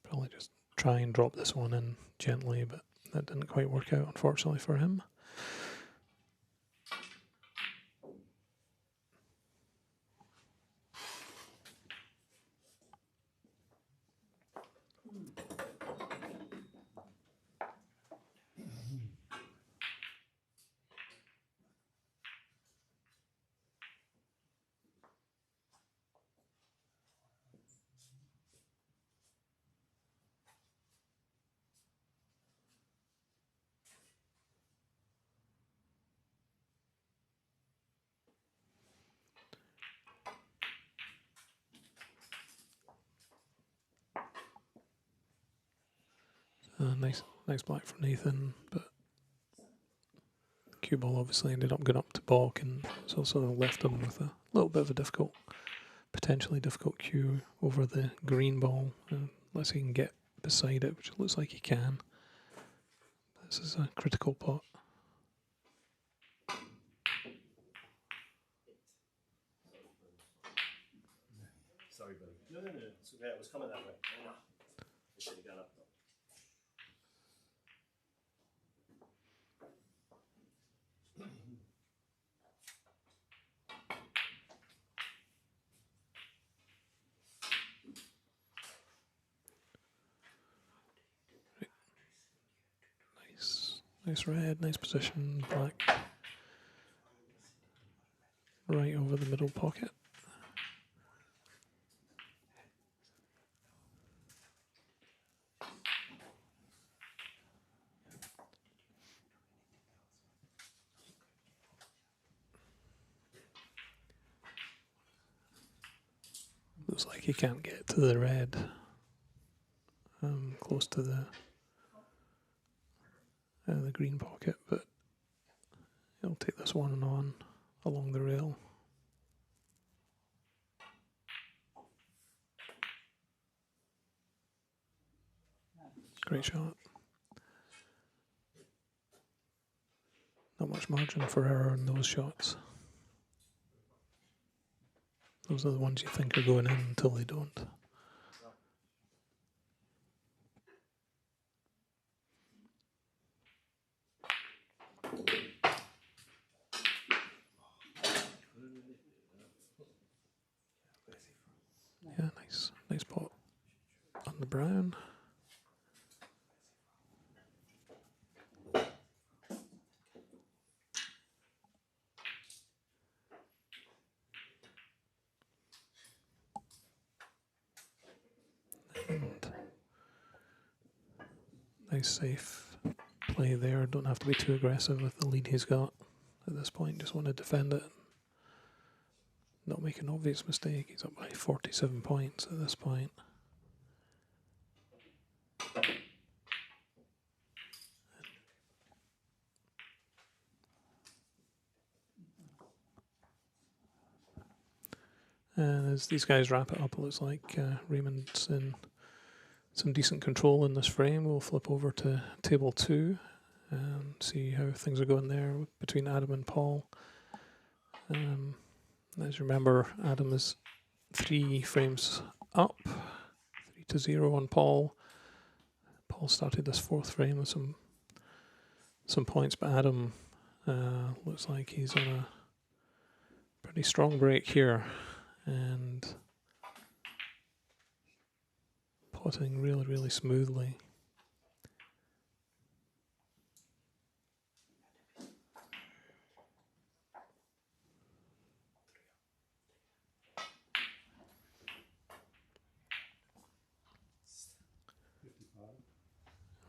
Probably just try and drop this one in gently, but that didn't quite work out, unfortunately, for him. Nice black for Nathan, but cue ball obviously ended up going up to balk, and it's also left him with a little bit of a potentially difficult cue over the green ball, unless he can get beside it, which it looks like he can. This is a critical pot. Sorry, buddy. No, it's okay. I was coming that way. I know. I should have got up though. Nice red, nice position, black right over the middle pocket. Looks like he can't get to the red, close to the green pocket, but he'll take this one on along the rail. Great shot. Not much margin for error in those shots. Those are the ones you think are going in until they don't. Yeah, nice pot on the brown. And nice safe play there. Don't have to be too aggressive with the lead he's got at this point. Just want to defend it. Not make an obvious mistake. He's up by 47 points at this point. And as these guys wrap it up, it looks like Raymond's in some decent control in this frame. We'll flip over to table 2 and see how things are going there between Adam and Paul. As you remember, Adam is 3 frames up, 3-0 on Paul. Paul started this 4th frame with some points, but Adam looks like he's on a pretty strong break here and potting really smoothly.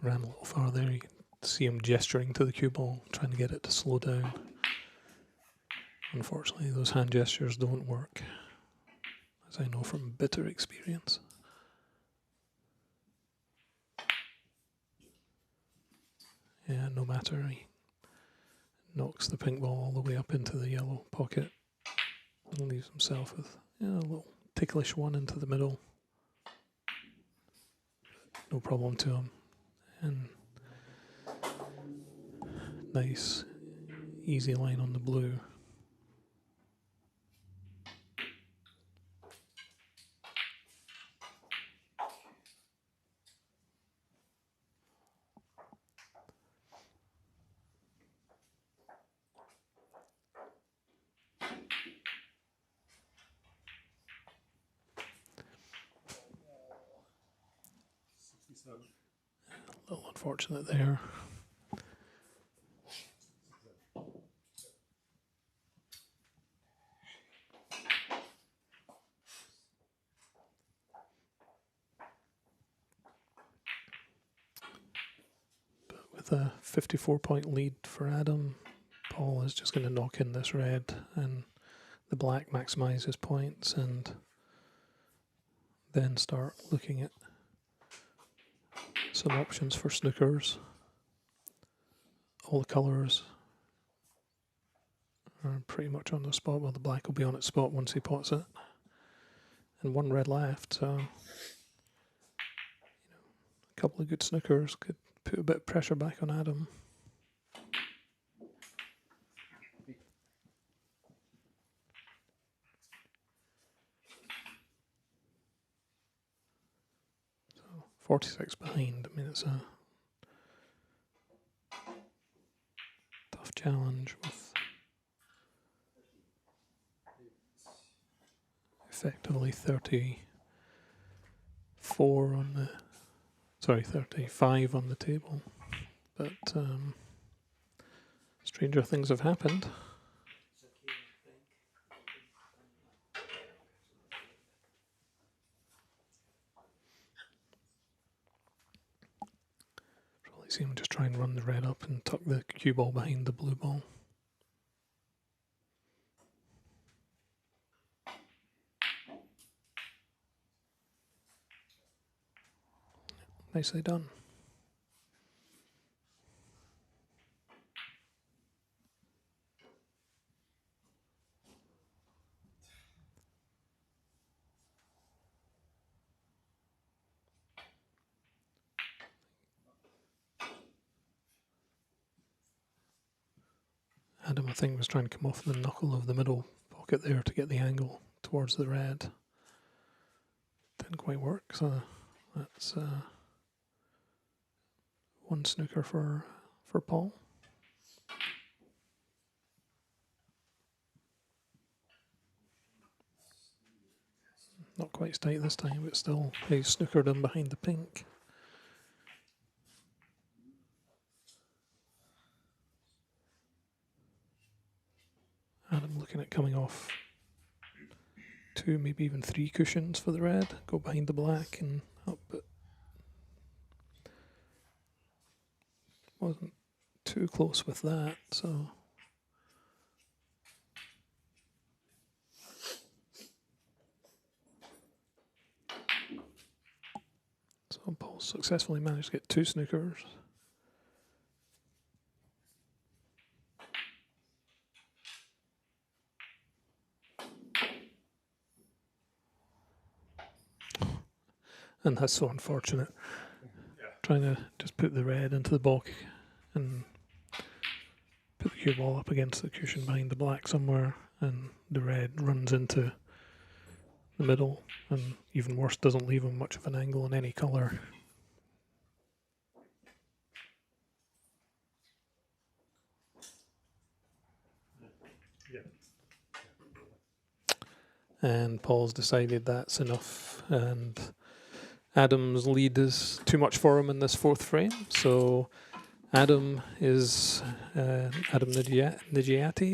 Ran a little far there. You can see him gesturing to the cue ball, trying to get it to slow down. Unfortunately, those hand gestures don't work, as I know from bitter experience. Yeah, no matter, he knocks the pink ball all the way up into the yellow pocket and leaves himself with a little ticklish one into the middle. No problem to him. And nice, easy line on the blue. A little unfortunate there. But with a 54-point lead for Adam, Paul is just going to knock in this red and the black maximize his points and then start looking at some options for snookers. All the colours are pretty much on the spot. Well, the black will be on its spot once he pots it. And 1 red left, so a couple of good snookers could put a bit of pressure back on Adam. 46 behind. I mean, it's a tough challenge with effectively 34 on the, 35 on the table. But stranger things have happened. Probably see him just try and run the red up and tuck the cue ball behind the blue ball. Nicely done. Adam, I think, was trying to come off the knuckle of the middle pocket there to get the angle towards the red. Didn't quite work, so that's one snooker for Paul. Not quite tight this time, but still he snookered him behind the pink. Adam looking at coming off 2, maybe even 3 cushions for the red, go behind the black and up, but wasn't too close with that, so Paul successfully managed to get 2 snookers. And that's so unfortunate. Yeah. Trying to just put the red into the bulk and put the cue ball up against the cushion behind the black somewhere, and the red runs into the middle, and even worse, doesn't leave him much of an angle in any colour. Yeah. And Paul's decided that's enough, and Adam's lead is too much for him in this 4th frame, so Adam Nigiati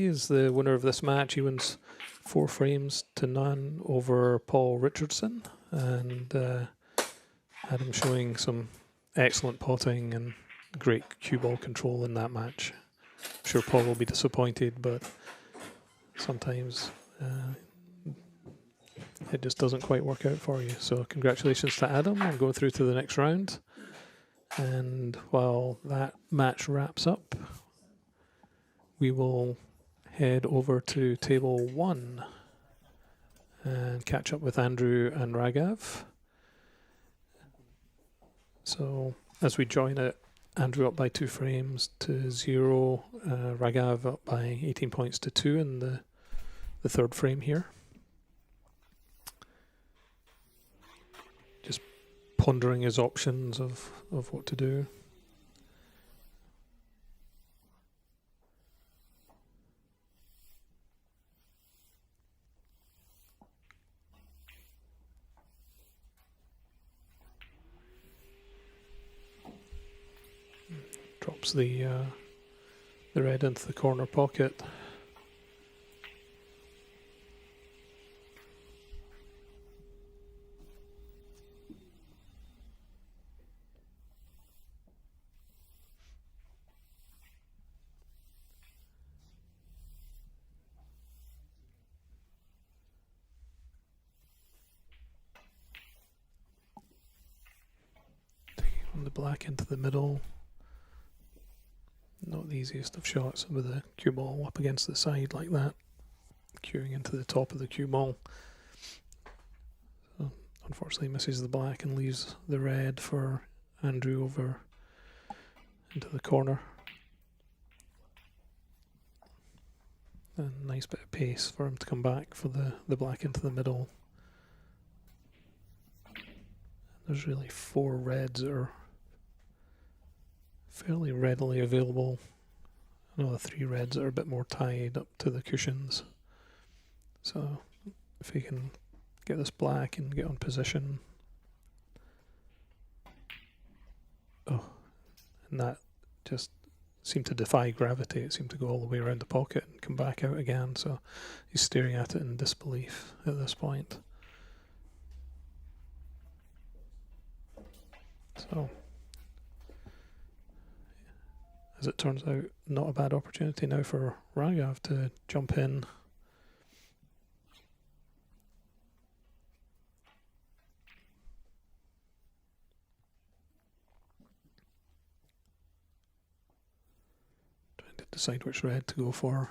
is the winner of this match. He wins 4 frames to none over Paul Richardson, and Adam showing some excellent potting and great cue ball control in that match. I'm sure Paul will be disappointed, but sometimes it just doesn't quite work out for you. So congratulations to Adam on going through to the next round. And while that match wraps up, we will head over to table 1 and catch up with Andrew and Raghav. So as we join it, Andrew up by 2 frames to 0, Raghav up by 18 points to 2 in the 3rd frame here. Just pondering his options of what to do. Drops the red into the corner pocket. On the black into the middle. Not the easiest of shots with a cue ball up against the side like that. Cueing into the top of the cue ball. So unfortunately misses the black and leaves the red for Andrew over into the corner. A nice bit of pace for him to come back for the black into the middle. There's really 4 reds that are fairly readily available. Another 3 reds that are a bit more tied up to the cushions. So if we can get this black and get on position. Oh, and that just seemed to defy gravity. It seemed to go all the way around the pocket and come back out again. So he's staring at it in disbelief at this point. So, as it turns out, not a bad opportunity now for Raghav to jump in. Trying to decide which red to go for.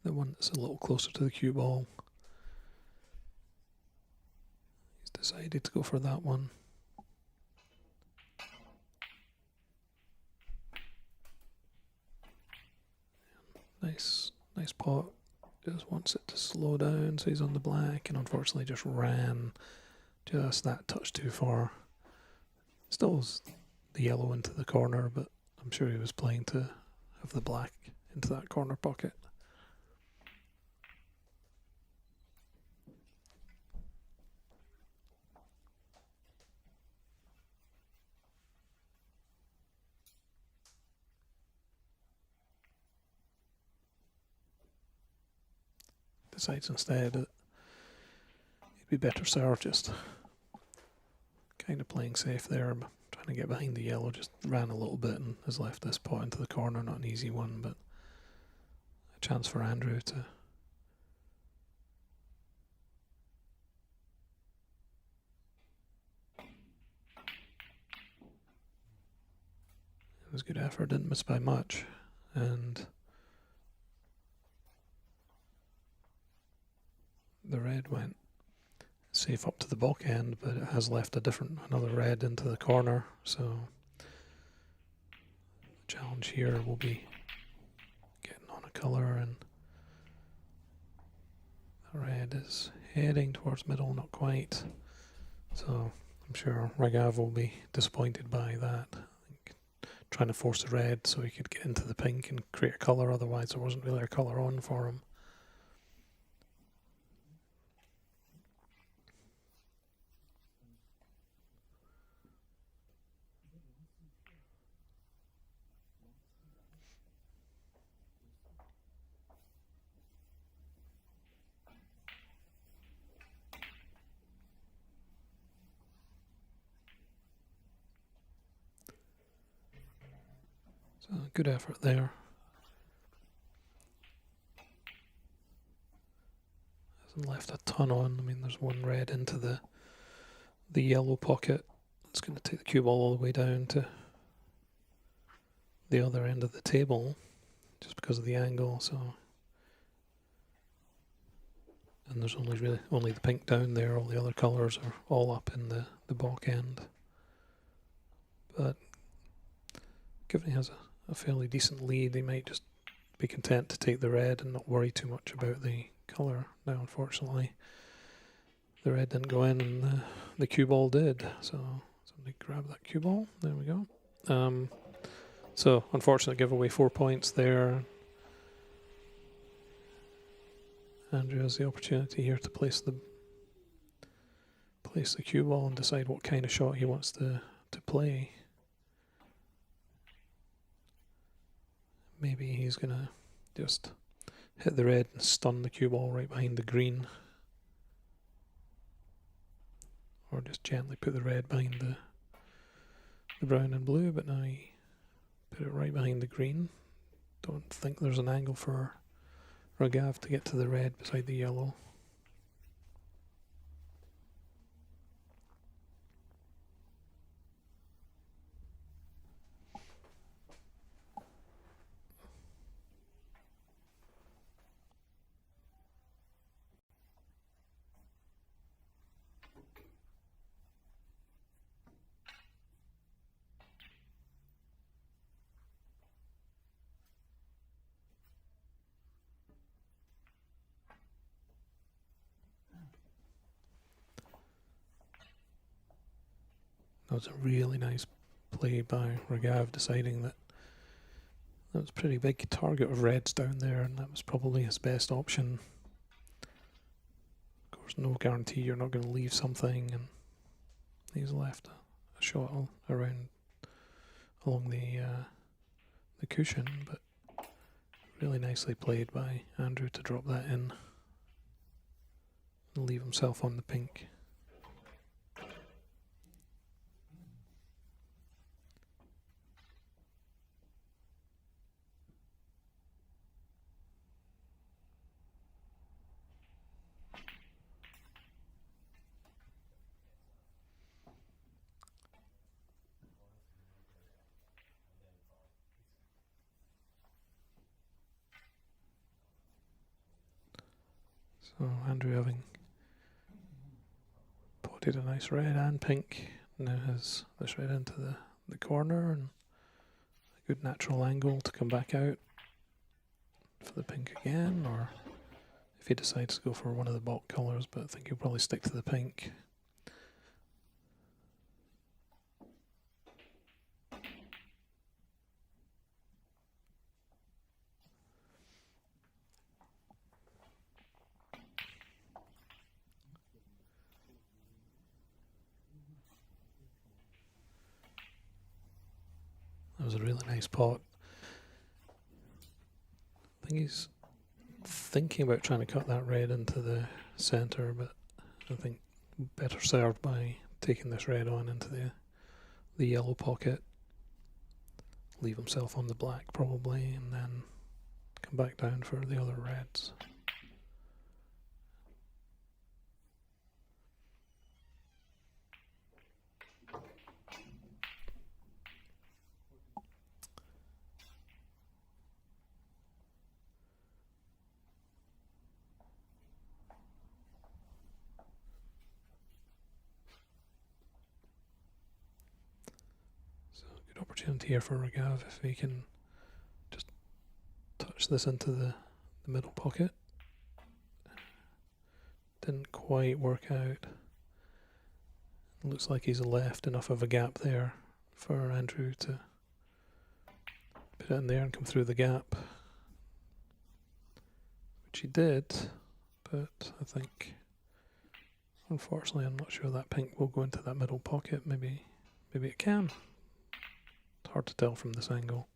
The one that's a little closer to the cue ball. He's decided to go for that one. Nice pot. Just wants it to slow down, so he's on the black, and unfortunately just ran just that touch too far. Still the yellow into the corner, but I'm sure he was playing to have the black into that corner pocket. Decides instead that he'd be better served just kind of playing safe there, trying to get behind the yellow. Just ran a little bit and has left this pot into the corner. Not an easy one, but a chance for Andrew to it was good effort, didn't miss by much, and the red went safe up to the back end, but it has left another red into the corner, so the challenge here will be getting on a colour, and the red is heading towards middle, not quite, so I'm sure Raghav will be disappointed by that. Trying to force the red so he could get into the pink and create a colour, otherwise there wasn't really a colour on for him. So good effort there. Hasn't left a ton on. I mean, there's one red into the yellow pocket. It's going to take the cue ball all the way down to the other end of the table, just because of the angle. So, and there's only the pink down there. All the other colours are all up in the back end. But given he has a fairly decent lead, he might just be content to take the red and not worry too much about the colour. Now, unfortunately, the red didn't go in and the cue ball did. So somebody grab that cue ball. There we go. So unfortunate giveaway, 4 points there. Andrew has the opportunity here to place the cue ball and decide what kind of shot he wants to play. Maybe he's gonna just hit the red and stun the cue ball right behind the green, or just gently put the red behind the brown and blue, but now he put it right behind the green. Don't think there's an angle for Raghav to get to the red beside the yellow. That was a really nice play by Ragav, deciding that there was a pretty big target of reds down there, and that was probably his best option. Of course, no guarantee you're not going to leave something, and he's left a shot around along the cushion, but really nicely played by Andrew to drop that in and leave himself on the pink. So Andrew, having potted a nice red and pink, now has this red into the corner and a good natural angle to come back out for the pink again, or if he decides to go for one of the bulk colours, but I think he'll probably stick to the pink. That was a really nice pot. I think he's thinking about trying to cut that red into the centre, but I think better served by taking this red on into the yellow pocket, leave himself on the black probably, and then come back down for the other reds. Good opportunity here for Ragav if he can just touch this into the middle pocket. Didn't quite work out. Looks like he's left enough of a gap there for Andrew to put it in there and come through the gap, which he did, but I think unfortunately I'm not sure that pink will go into that middle pocket. Maybe it can. It's hard to tell from this angle.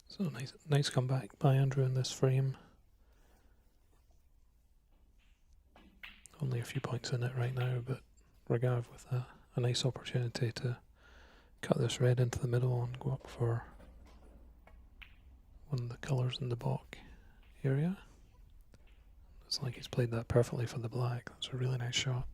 So nice comeback by Andrew in this frame. Only a few points in it right now, but Ragav with a nice opportunity to cut this red into the middle and go up for one of the colours in the balk area. It's like he's played that perfectly for the black. That's a really nice shot.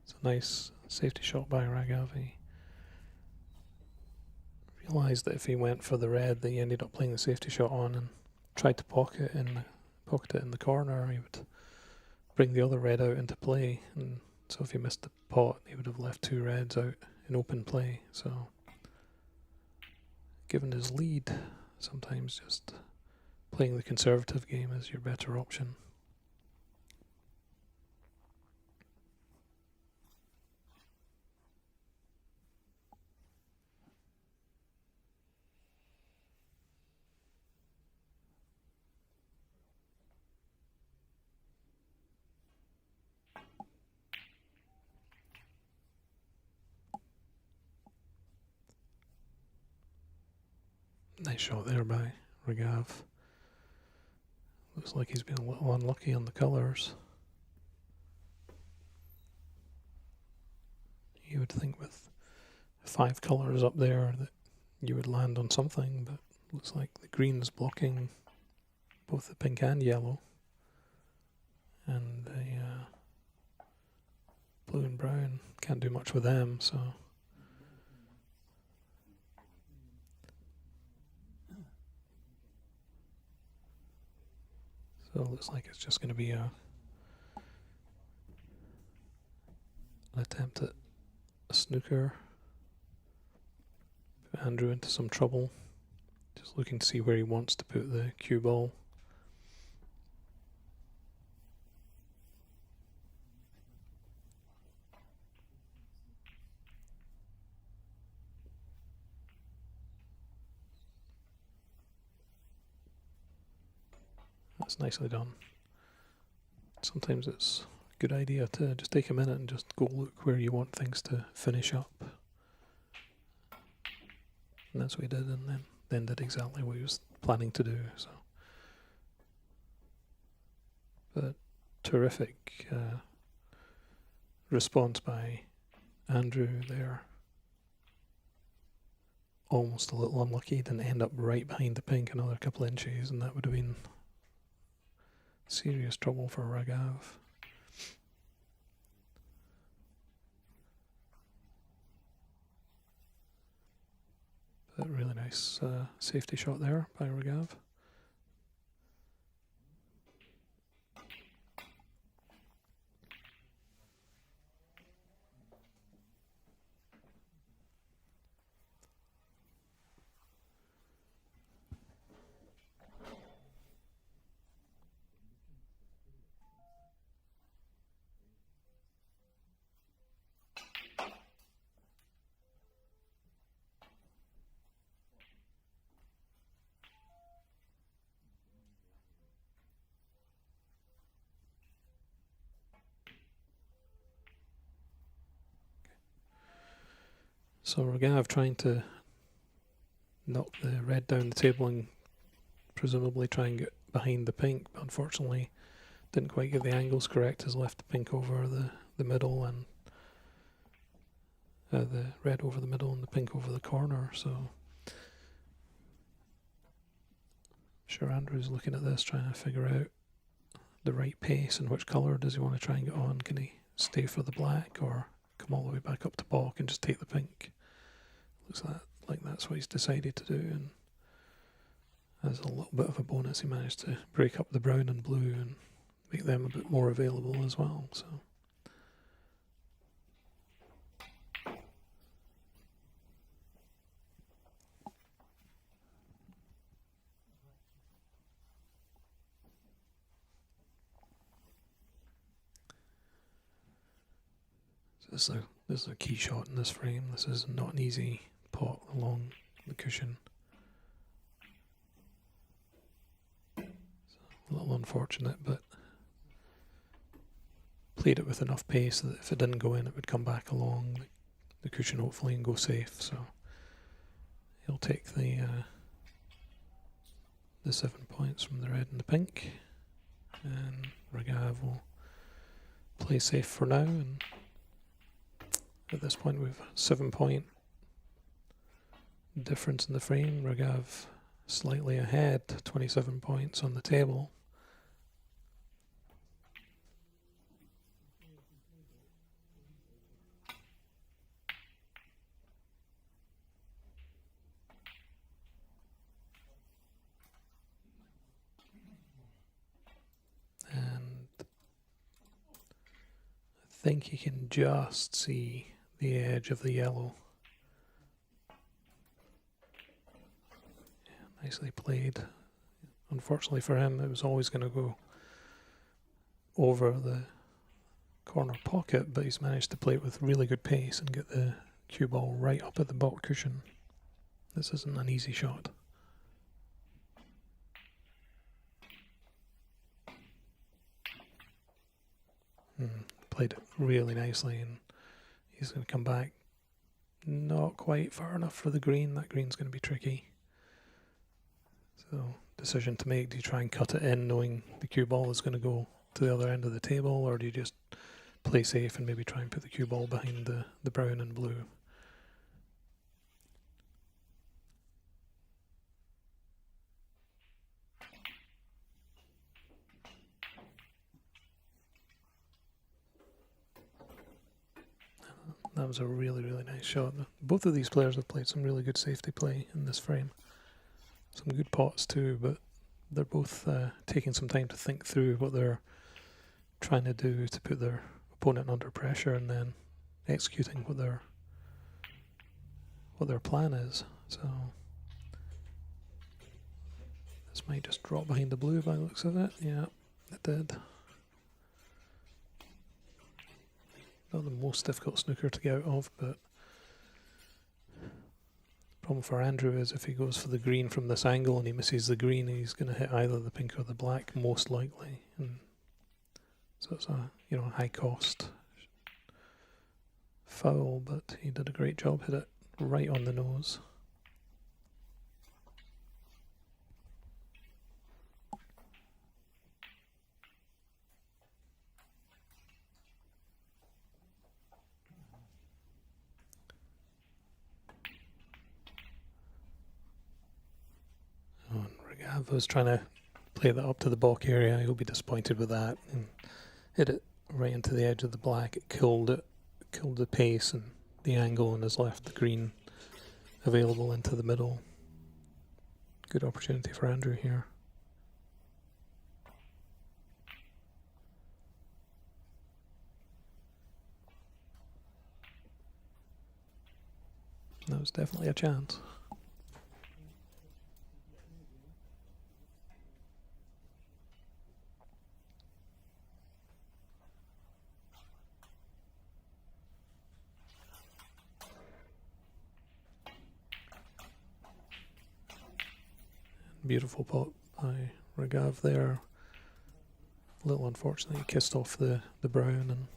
It's a nice safety shot by Ragav. He realised that if he went for the red that he ended up playing the safety shot on and tried to pocket it in the corner, he would bring the other red out into play, and so if he missed the pot he would have left two reds out in open play. So given his lead, sometimes just playing the conservative game is your better option. Nice shot there by Ragav. Looks like he's been a little unlucky on the colours. You would think with 5 colours up there that you would land on something, but looks like the green's blocking both the pink and yellow, and the blue and brown can't do much with them, so it looks like it's just going to be an attempt at a snooker. Put Andrew into some trouble, just looking to see where he wants to put the cue ball. That's nicely done. Sometimes it's a good idea to just take a minute and just go look where you want things to finish up. And that's what he did, and then did exactly what he was planning to do. So, but terrific response by Andrew there. Almost a little unlucky, didn't end up right behind the pink another couple inches, and that would have been serious trouble for Raghav. But really nice safety shot there by Raghav. So Raghav trying to knock the red down the table and presumably try and get behind the pink, but unfortunately didn't quite get the angles correct, has left the pink over the middle and the red over the middle and the pink over the corner. So I'm sure Andrew's looking at this, trying to figure out the right pace and which colour does he want to try and get on. Can he stay for the black or come all the way back up to balk and just take the pink? Looks like that's what he's decided to do, and as a little bit of a bonus he managed to break up the brown and blue and make them a bit more available as well. So this is a key shot in this frame. This is not an easy pot along the cushion. So a little unfortunate, but played it with enough pace that if it didn't go in, it would come back along the cushion hopefully and go safe. So he'll take the 7 points from the red and the pink, and Raghav will play safe for now. And at this point we've 7 point difference in the frame. Raghav slightly ahead, 27 points on the table. And I think you can just see the edge of the yellow. Yeah, nicely played. Unfortunately for him, it was always going to go over the corner pocket, but he's managed to play it with really good pace and get the cue ball right up at the baulk cushion. This isn't an easy shot. Played it really nicely, and he's going to come back not quite far enough for the green. That green's going to be tricky. So decision to make. Do you try and cut it in knowing the cue ball is going to go to the other end of the table, or do you just play safe and maybe try and put the cue ball behind the brown and blue? That was a really, really nice shot. Both of these players have played some really good safety play in this frame. Some good pots too, but they're both taking some time to think through what they're trying to do to put their opponent under pressure, and then executing what their plan is. So this might just drop behind the blue by the looks of it. Yeah, it did. Not the most difficult snooker to get out of, but the problem for Andrew is if he goes for the green from this angle and he misses the green, he's going to hit either the pink or the black, most likely. And so it's a high cost foul, but he did a great job, hit it right on the nose. Ragav was trying to play that up to the balk area. He'll be disappointed with that, and hit it right into the edge of the black. It killed the pace and the angle, and has left the green available into the middle. Good opportunity for Andrew here. That was definitely a chance. Beautiful pot by Ragav there. A little unfortunately kissed off the brown, and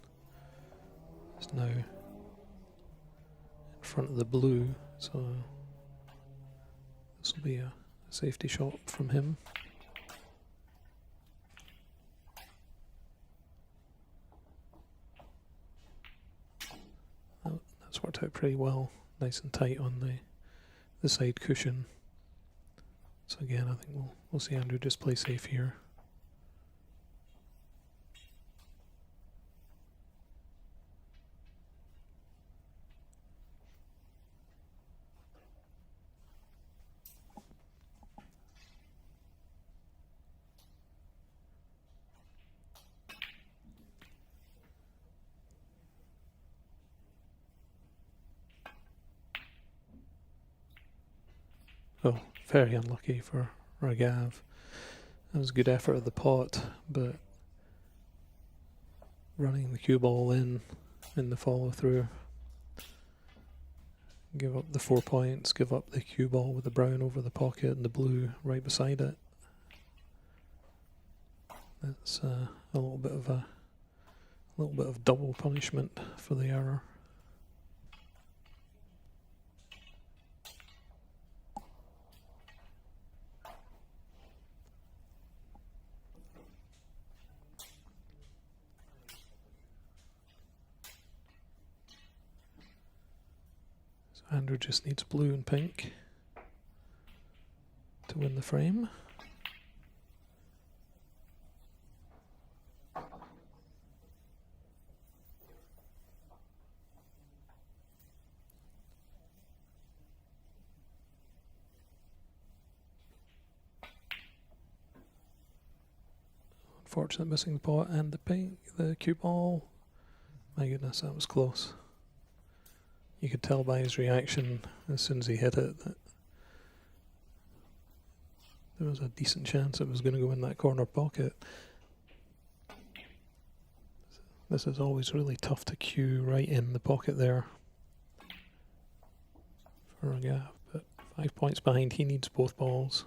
is now in front of the blue, so this will be a safety shot from him. That's worked out pretty well, nice and tight on the side cushion. So again, I think we'll see Andrew just play safe here. Oh, very unlucky for Ragav. That was a good effort at the pot, but running the cue ball in the follow through. Give up the 4 points, give up the cue ball with the brown over the pocket and the blue right beside it. That's a little bit of double punishment for the error. Andrew just needs blue and pink to win the frame. Unfortunate missing the pot and the cue ball. My goodness, that was close. You could tell by his reaction as soon as he hit it that there was a decent chance it was going to go in that corner pocket. This is always really tough to cue right in the pocket there for Ragav, but 5 points behind. He needs both balls.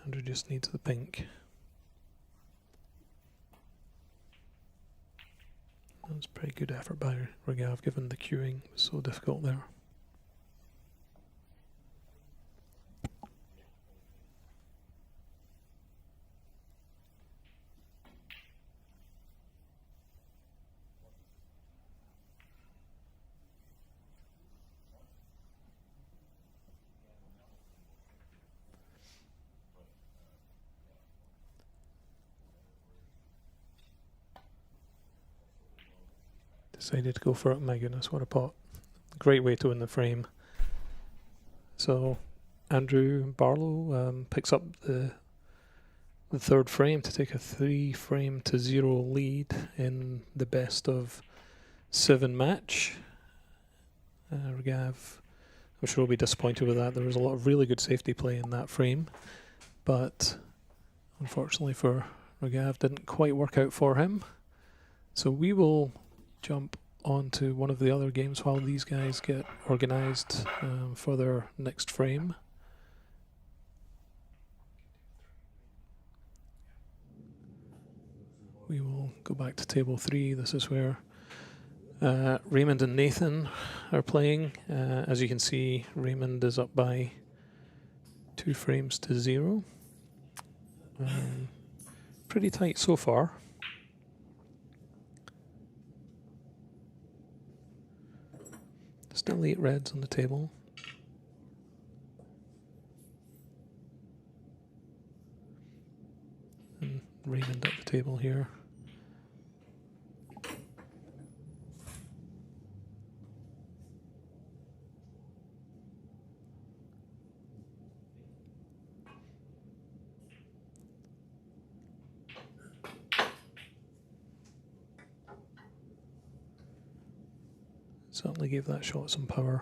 Andrew just needs the pink. That was a pretty good effort by Ragav, given the cueing was so difficult there. Decided to go for it. My goodness, what a pot. Great way to win the frame. So Andrew Barlow picks up the third frame to take a 3-frame-to-0 lead in the best of 7 match. Ragav, I'm sure will be disappointed with that. There was a lot of really good safety play in that frame, but unfortunately for Ragav, didn't quite work out for him. So we will jump on to one of the other games while these guys get organised for their next frame. We will go back to table 3. This is where Raymond and Nathan are playing. As you can see, Raymond is up by 2 frames to 0. Pretty tight so far. Still 8 reds on the table. And Raymond at the table here. Certainly gave that shot some power.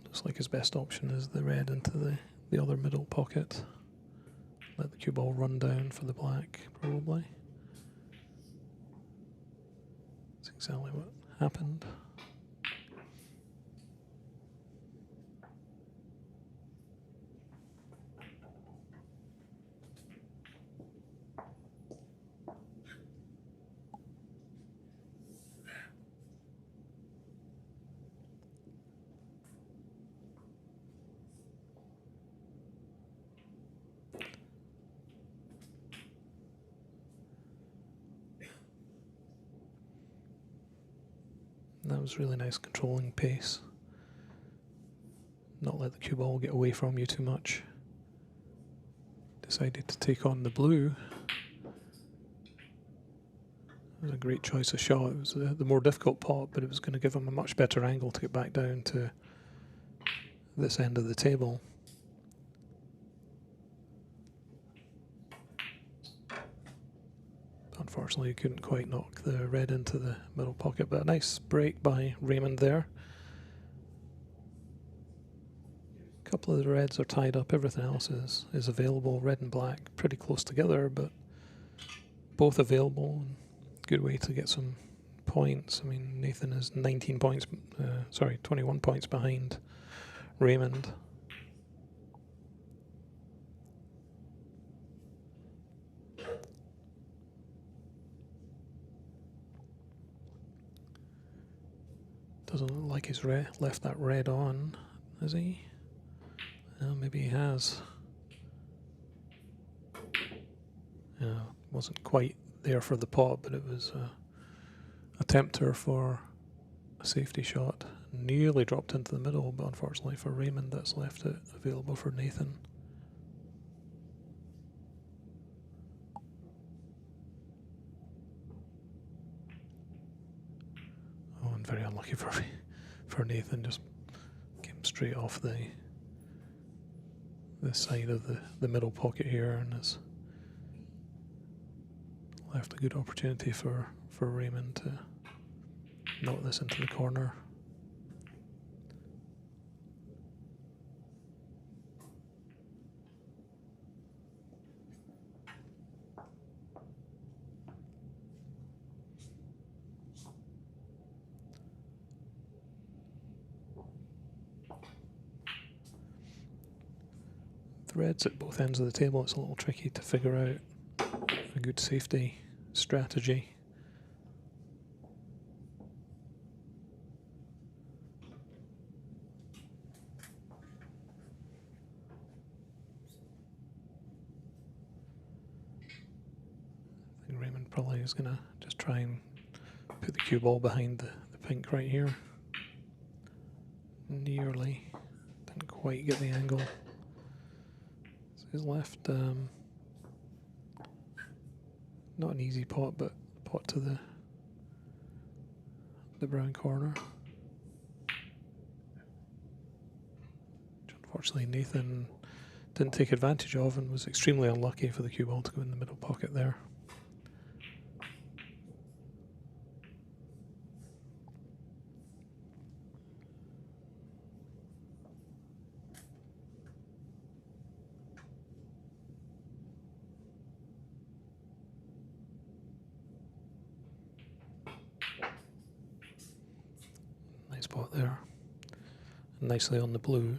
Looks like his best option is the red into the other middle pocket. Let the cue ball run down for the black, probably. That's exactly what happened. That was really nice controlling pace. Not let the cue ball get away from you too much. Decided to take on the blue. It was a great choice of shot. It was the more difficult pot, but it was going to give him a much better angle to get back down to this end of the table. Unfortunately, he couldn't quite knock the red into the middle pocket, but a nice break by Raymond there. A couple of the reds are tied up, everything else is available. Red and black pretty close together, but both available. Good way to get some points. I mean, Nathan is 21 points behind Raymond. Doesn't look like he's left that red on, has he? Well, maybe he has. Wasn't quite there for the pot, but it was a tempter for a safety shot. Nearly dropped into the middle, but unfortunately for Raymond, that's left it available for Nathan. Oh, and very unlucky for Nathan, just came straight off the side of the middle pocket here, and has left a good opportunity for Raymond to knock this into the corner. Reds at both ends of the table, it's a little tricky to figure out a good safety strategy. I think Raymond probably is going to just try and put the cue ball behind the pink right here. Nearly. Didn't quite get the angle. he's left not an easy pot, but pot to the brown corner. Which unfortunately Nathan didn't take advantage of and was extremely unlucky for the cue ball to go in the middle pocket there. Nice pot there. And nicely on the blue.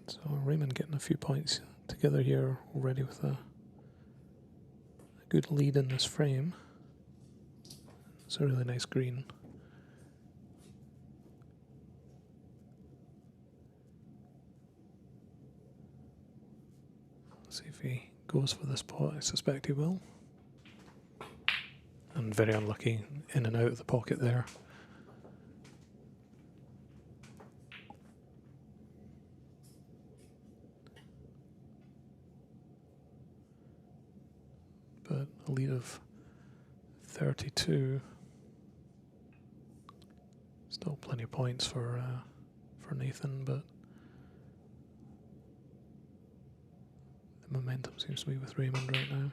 So Raymond getting a few points together here already with a good lead in this frame. It's a really nice green. Let's see if he goes for this pot. I suspect he will. And very unlucky, in and out of the pocket there. But a lead of 32. Still plenty of points for Nathan, but the momentum seems to be with Raymond right now.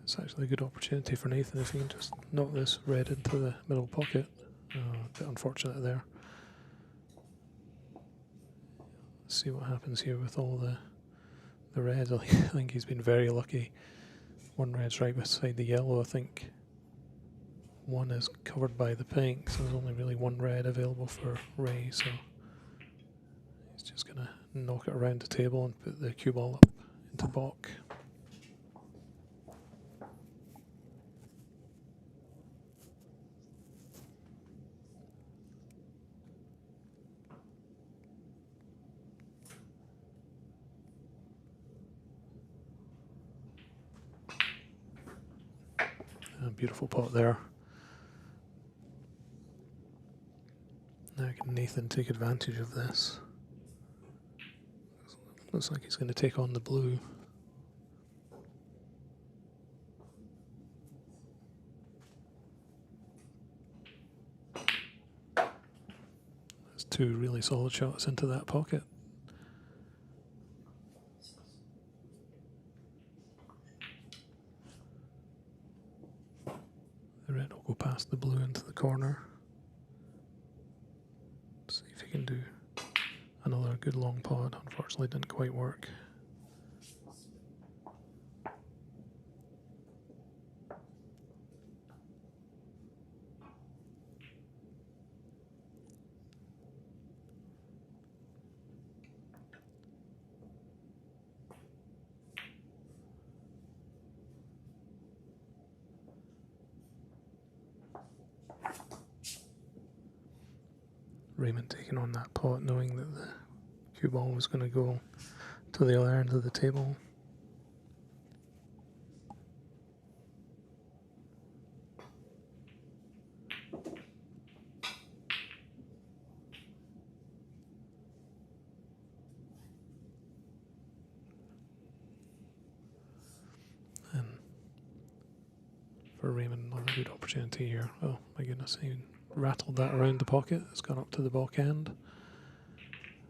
It's actually a good opportunity for Nathan if he can just knock this red into the middle pocket. A bit unfortunate there. Let's see what happens here with all the reds. I think he's been very lucky. One red's right beside the yellow. I think one is covered by the pink, so there's only really one red available for Ray, so he's just going to knock it around the table and put the cue ball up into baulk. A beautiful pot there. Now can Nathan take advantage of this? Looks like he's going to take on the blue. That's two really solid shots into that pocket. The red will go past the blue into the corner. See if he can do another good long pot. Unfortunately, didn't quite work. Raymond taking on that pot, knowing that the cue ball was going to go to the other end of the table. for Raymond. Another good opportunity here. Oh my goodness, he rattled that around the pocket. It's gone up to the back end.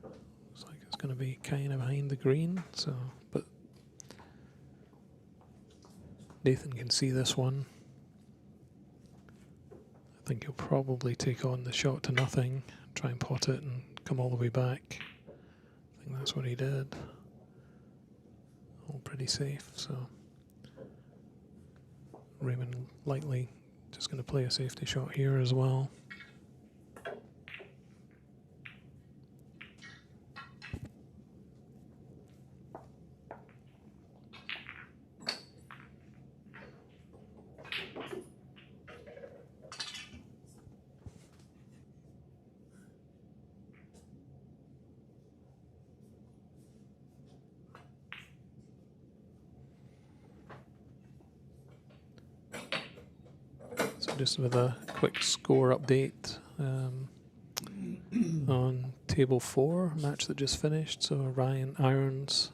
Looks like it's going to be kind of behind the green. So, but Nathan can see this one. I think he'll probably take on the shot to nothing, try and pot it and come all the way back. I think that's what he did. All pretty safe, so Raymond likely just going to play a safety shot here as well. So just with a quick score update on table 4, match that just finished. So Ryan Irons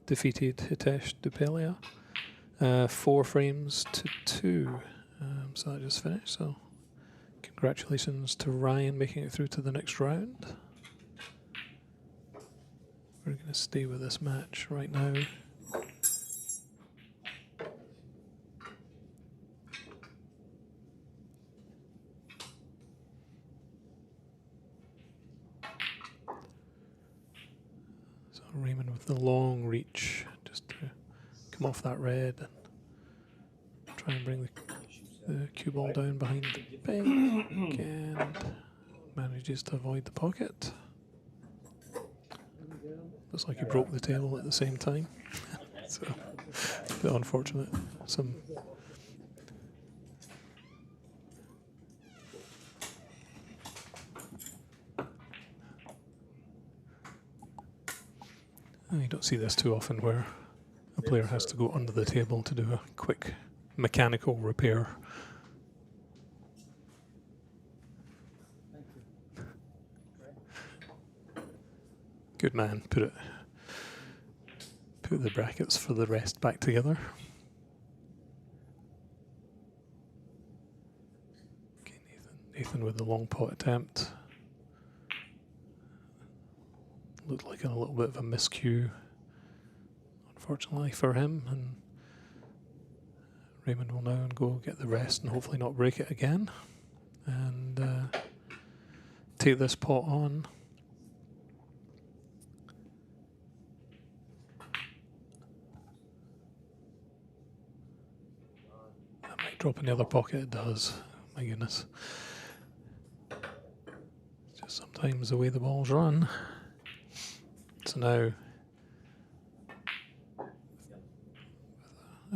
defeated Hitesh Dupelia 4 frames to 2. So that just finished. So congratulations to Ryan making it through to the next round. We're going to stay with this match right now. So Raymond with the long reach just to come off that red and try and bring the cue ball down behind the bank and manages to avoid the pocket. Looks like he broke the table at the same time. So a bit unfortunate. You don't see this too often where a player has to go under the table to do a quick mechanical repair. Good man, put the brackets for the rest back together. Okay, Nathan with the long pot attempt. Looked like a little bit of a miscue, unfortunately for him, and Raymond will now go get the rest and hopefully not break it again and take this pot on. That might drop in the other pocket. It does. My goodness. It's just sometimes the way the balls run. So now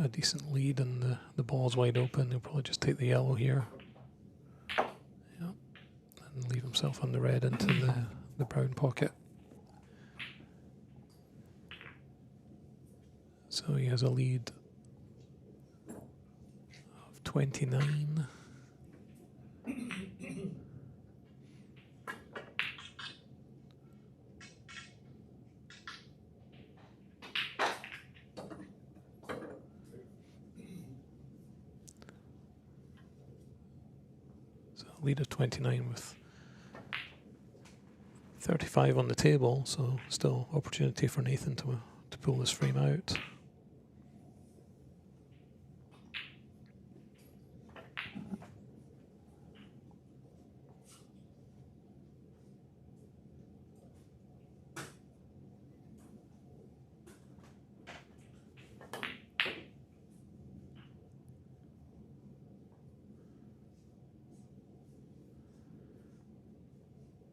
a decent lead and the ball's wide open. He'll probably just take the yellow here. Yep. And leave himself on the red into the brown pocket. So he has a lead of 29. Lead of 29 with 35 on the table, so still opportunity for Nathan to pull this frame out.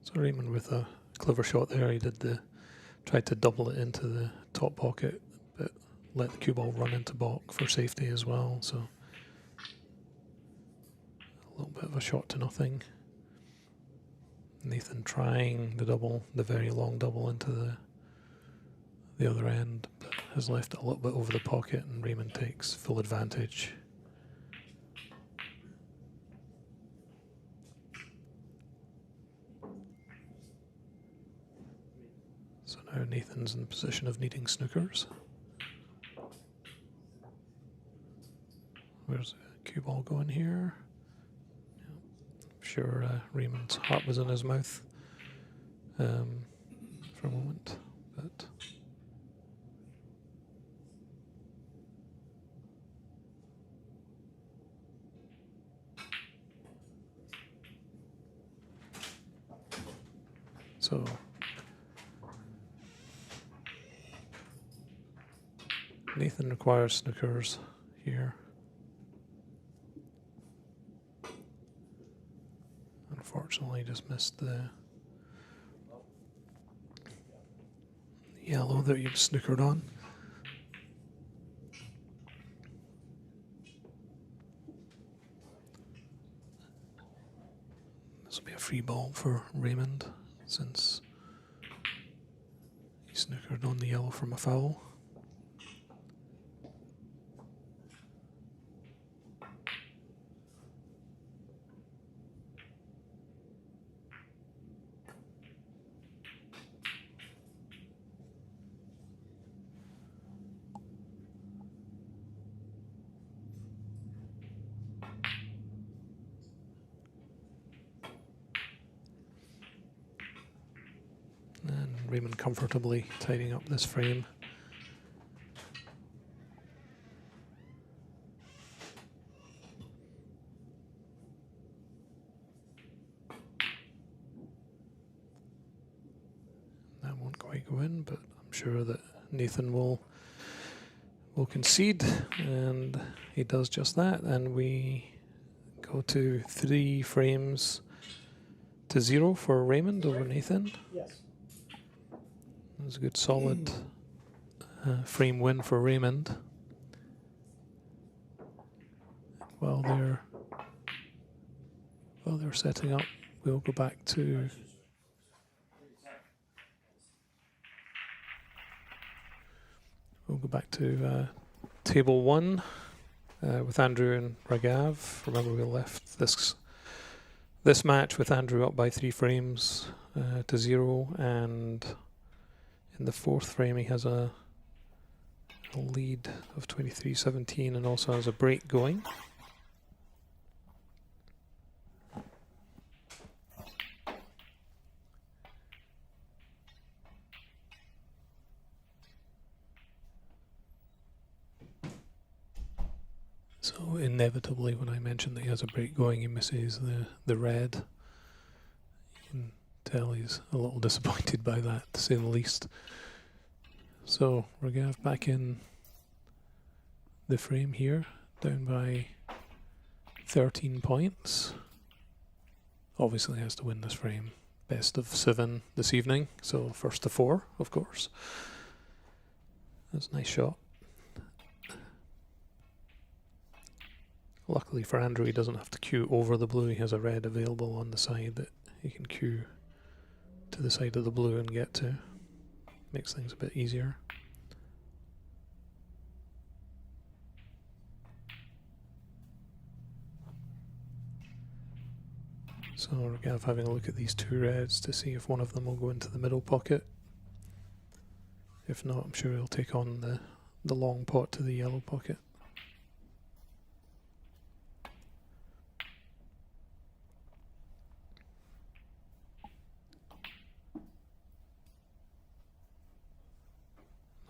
So Raymond with a clever shot there, he tried to double it into the top pocket, but let the cue ball run into baulk for safety as well, so a little bit of a shot to nothing. Nathan trying the very long double into the other end, but has left it a little bit over the pocket, and Raymond takes full advantage. So now Nathan's in the position of needing snookers. where's the cue ball going here? Yeah. I'm sure Raymond's heart was in his mouth for a moment, but so Nathan requires snookers here. Unfortunately, just missed the yellow that you'd snookered on. This will be a free ball for Raymond since he snookered on the yellow from a foul. And Raymond comfortably tidying up this frame. That won't quite go in, but I'm sure that Nathan will concede, and he does just that, and we go to 3 frames to 0 for Raymond over Nathan. Yes. It was a good solid frame win for Raymond. While they're setting up, we'll go back to table 1 with Andrew and Ragav. Remember, we left this match with Andrew up by 3 frames to 0, and in the 4th frame he has a lead of 23-17 and also has a break going. So inevitably, when I mention that he has a break going, he misses the red. You can tell he's a little disappointed by that, to say the least. So Ragav back in the frame here, down by 13 points. Obviously has to win this frame. Best of 7 this evening, so first to 4, of course. That's a nice shot. Luckily for Andrew, he doesn't have to cue over the blue. He has a red available on the side that he can cue to the side of the blue and get to. Makes things a bit easier. So we're kind of having a look at these 2 reds to see if one of them will go into the middle pocket. If not, I'm sure he'll take on the long pot to the yellow pocket.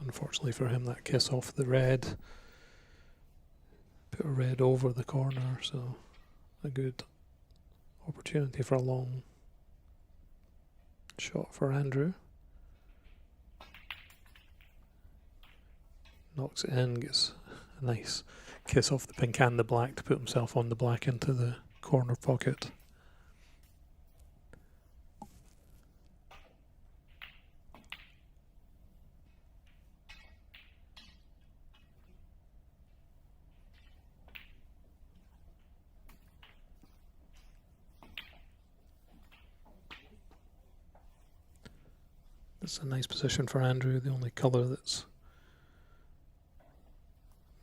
Unfortunately for him, that kiss off the red put a red over the corner, so a good opportunity for a long shot for Andrew. Knocks it in, gets a nice kiss off the pink and the black to put himself on the black into the corner pocket. That's a nice position for Andrew. The only colour that's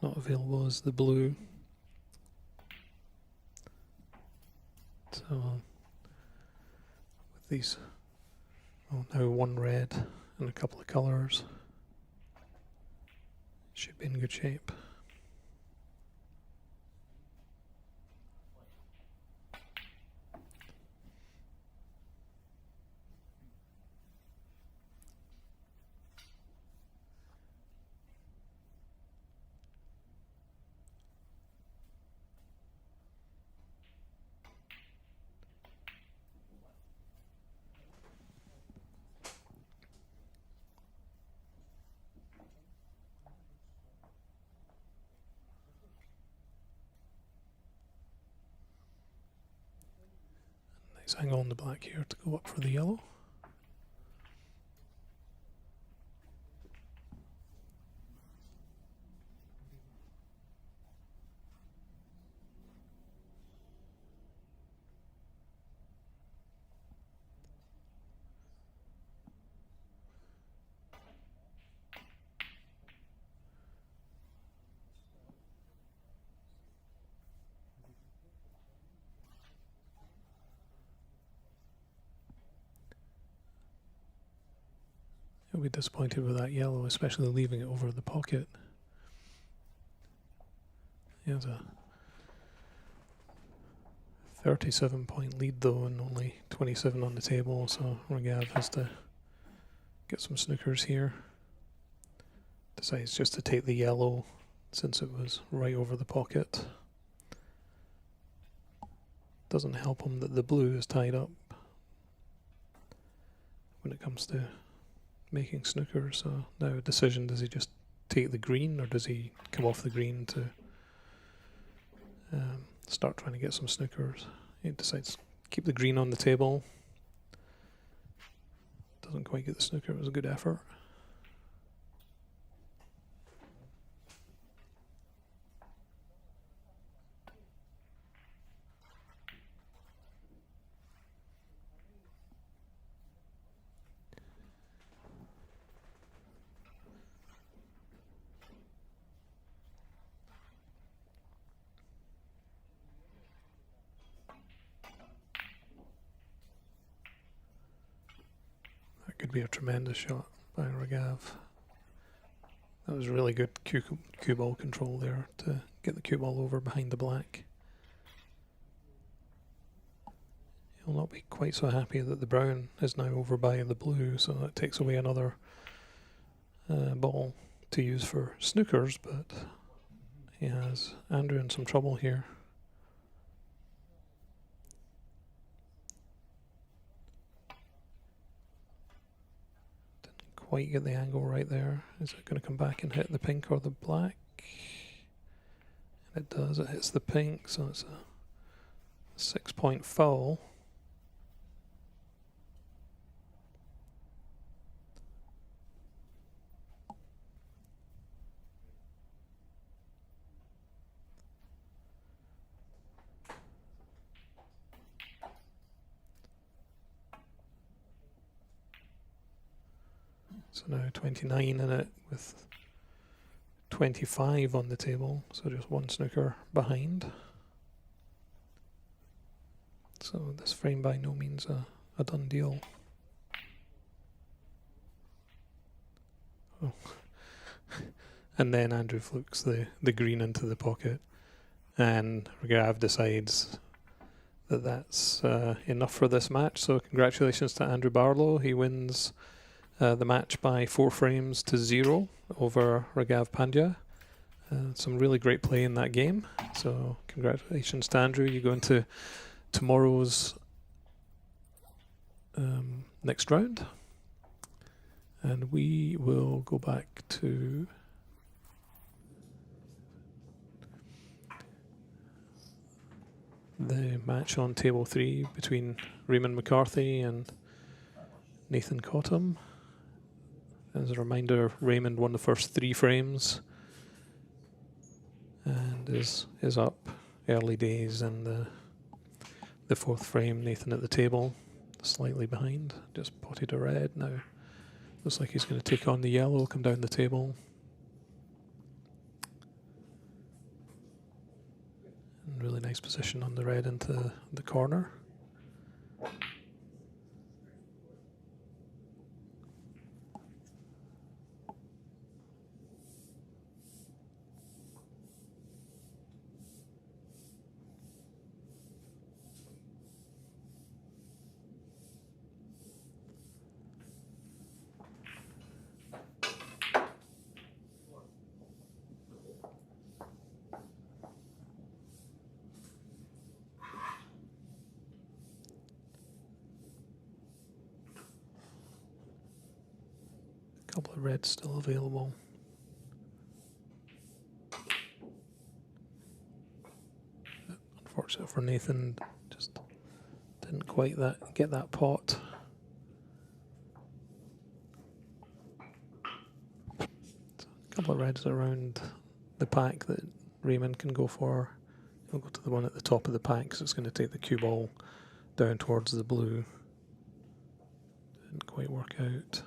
not available is the blue. So with these, now 1 red and a couple of colours, should be in good shape. Nice angle on the black here to go up for the yellow. He'll be disappointed with that yellow, especially leaving it over the pocket. He has a 37-point lead though, and only 27 on the table, so Regav has to get some snookers here. Decides just to take the yellow since it was right over the pocket. Doesn't help him that the blue is tied up when it comes to making snookers. So now a decision, does he just take the green or does he come off the green to start trying to get some snookers? He decides to keep the green on the table. Doesn't quite get the snooker, it was a good effort. Could be a tremendous shot by Regav. That was really good cue ball control there to get the cue ball over behind the black. He'll not be quite so happy that the brown is now over by the blue, so that takes away another ball to use for snookers, but he has Andrew in some trouble here. Quite get the angle right there. Is it going to come back and hit the pink or the black? And it does, it hits the pink, so it's a 6-point foul. So now 29 in it with 25 on the table, so just one snooker behind. So this frame by no means a done deal. Oh. And then Andrew flukes the green into the pocket, and Regav decides that that's enough for this match. So congratulations to Andrew Barlow. He wins the match by 4 frames to 0 over Regav Pandya. Some really great play in that game. So congratulations to Andrew. You go into tomorrow's next round. And we will go back to the match on table 3 between Raymond McCarthy and Nathan Cottam. As a reminder, Raymond won the first 3 frames and is up early days in the 4th frame. Nathan at the table, slightly behind, just potted a red now. Looks like he's going to take on the yellow, come down the table. And really nice position on the red into the corner. Couple of reds still available. Unfortunate for Nathan, just Didn't quite get that pot. So a couple of reds around the pack that Raymond can go for. He'll go to the one at the top of the pack because it's going to take the cue ball down towards the blue. Didn't quite work out.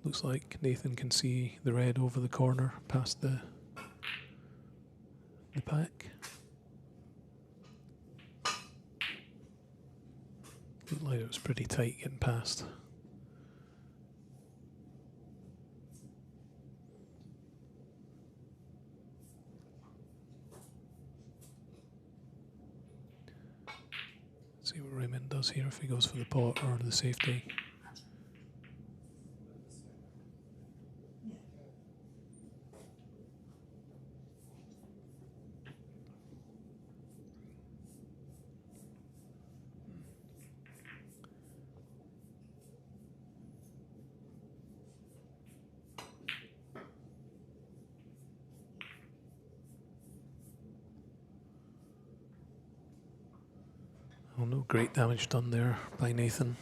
Looks like Nathan can see the red over the corner past the pack. Looked like it was pretty tight getting past. See what Raymond does here, if he goes for the pot or the safety. Oh, no great damage done there by Nathan.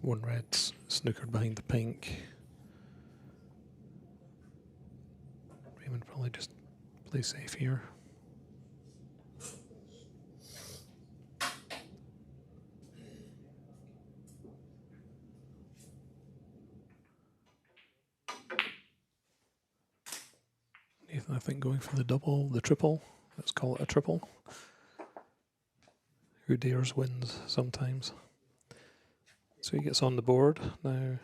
One red's snookered behind the pink. Raymond probably just plays safe here. Nathan, I think, going for the triple. Let's call it a triple. Who dares wins sometimes. So he gets on the board now.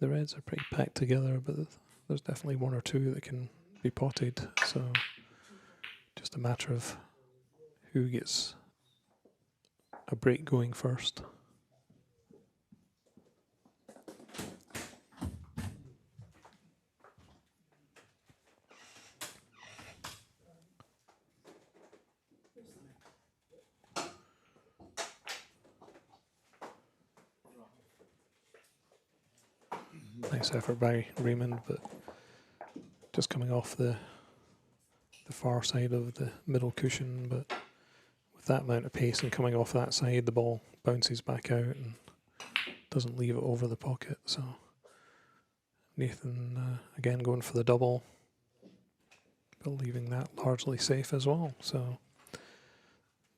The reds are pretty packed together, but there's definitely one or two that can be potted. So just a matter of who gets a break going first. Nice effort by Raymond, but just coming off the far side of the middle cushion. But with that amount of pace and coming off that side, the ball bounces back out and doesn't leave it over the pocket. So Nathan again going for the double, but leaving that largely safe as well. So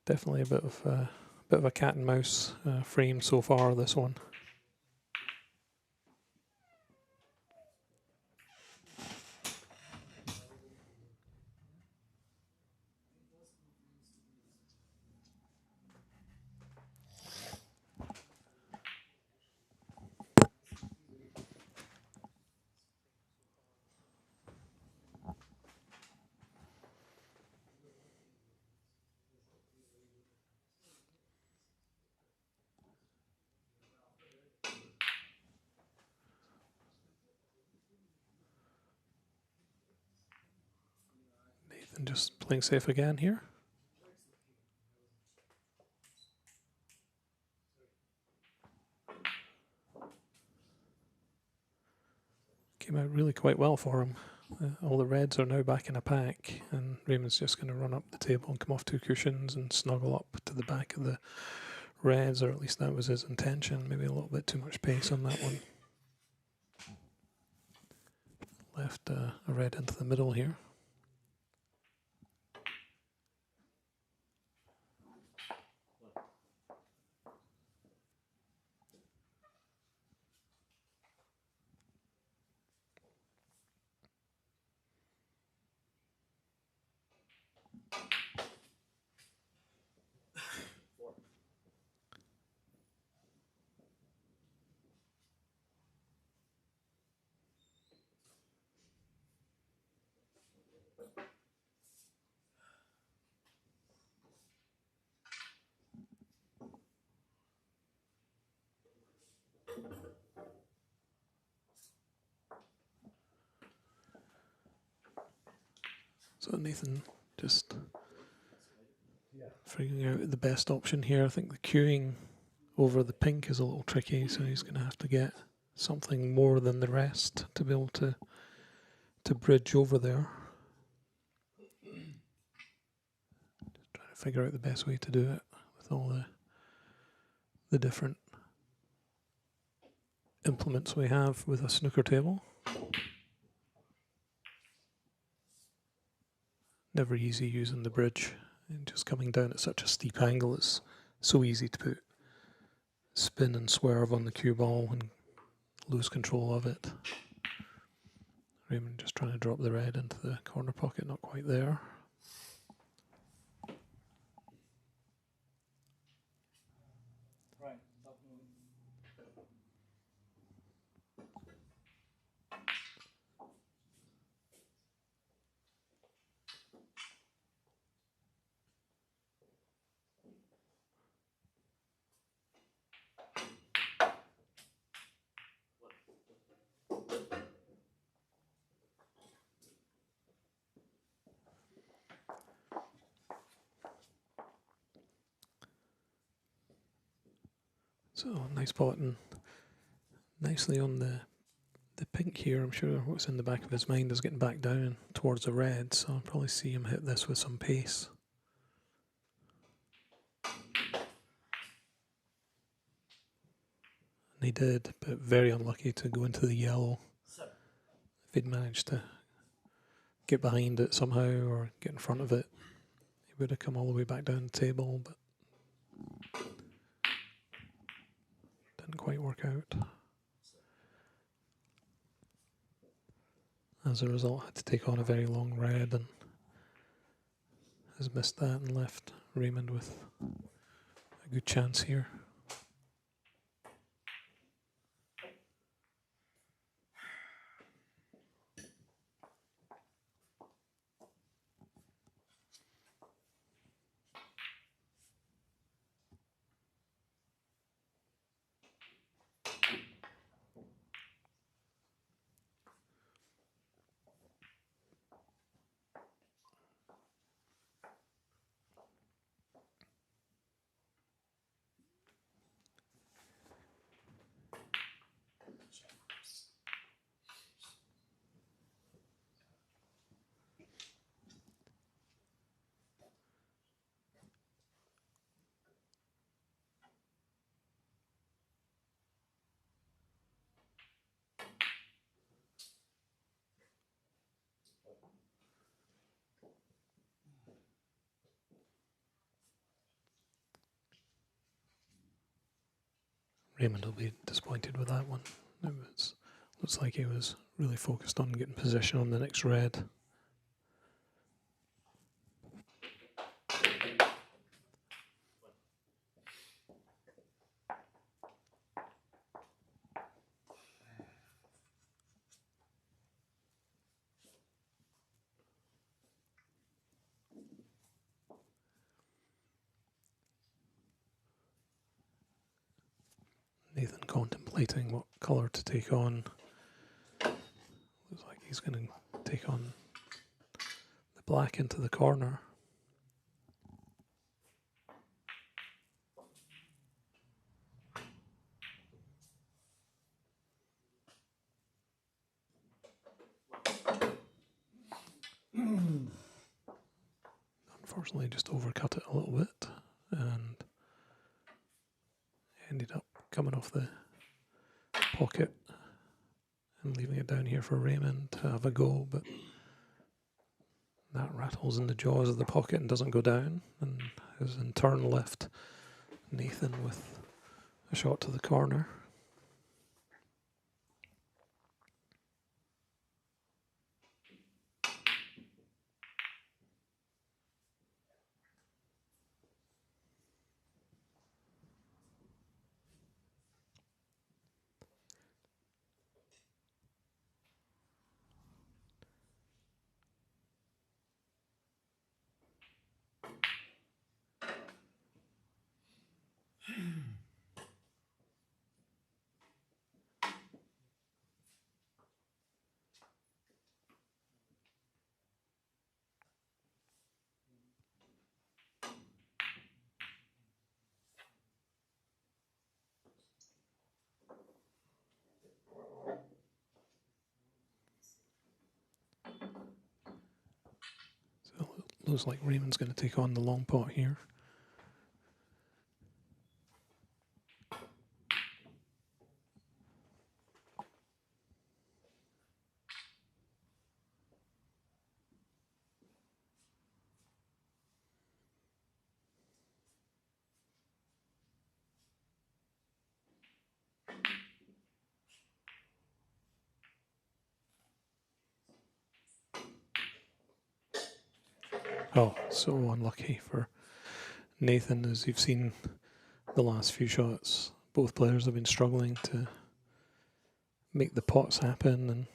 definitely a bit of a cat and mouse frame so far, this one. Nathan just playing safe again here. Came out really quite well for him. All the reds are now back in a pack, and Raymond's just going to run up the table and come off two cushions and snuggle up to the back of the reds, or at least that was his intention. Maybe a little bit too much pace on that one. Left a red into the middle here. So Nathan just figuring out the best option here. I think the queuing over the pink is a little tricky, so he's going to have to get something more than the rest to be able to bridge over there. Just trying to figure out the best way to do it with all the different implements we have with a snooker table. Never easy using the bridge, and just coming down at such a steep angle, it's so easy to put spin and swerve on the cue ball and lose control of it. Raymond just trying to drop the red into the corner pocket, not quite there. Right, stop moving. So nice pot and nicely on the pink here. I'm sure what's in the back of his mind is getting back down towards the red, so I'll probably see him hit this with some pace. And he did, but very unlucky to go into the yellow. Seven. If he'd managed to get behind it somehow or get in front of it, he would have come all the way back down the table, but didn't quite work out. As a result, had to take on a very long red and has missed that and left Raymond with a good chance here. Raymond will be disappointed with that one. Looks like he was really focused on getting position on the next red. Nathan contemplating what colour to take on. Looks like he's going to take on the black into the corner. Unfortunately, just overcut it a little bit and ended up coming off the pocket and leaving it down here for Raymond to have a go, but that rattles in the jaws of the pocket and doesn't go down, and has in turn left Nathan with a shot to the corner. Looks like Raymond's going to take on the long pot here. Oh, so unlucky for Nathan, as you've seen the last few shots. Both players have been struggling to make the pots happen, and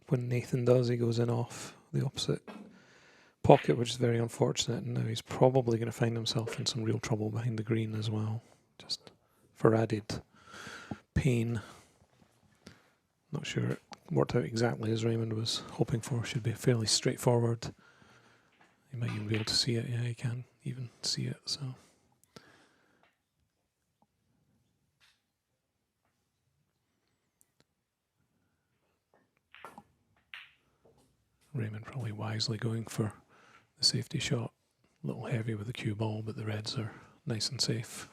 when Nathan does, he goes in off the opposite pocket, which is very unfortunate, and now he's probably going to find himself in some real trouble behind the green as well, just for added pain. Not sure it worked out exactly as Raymond was hoping for. Should be fairly straightforward. You might even be able to see it. Yeah, you can even see it. So Raymond probably wisely going for the safety shot. A little heavy with the cue ball, but the reds are nice and safe.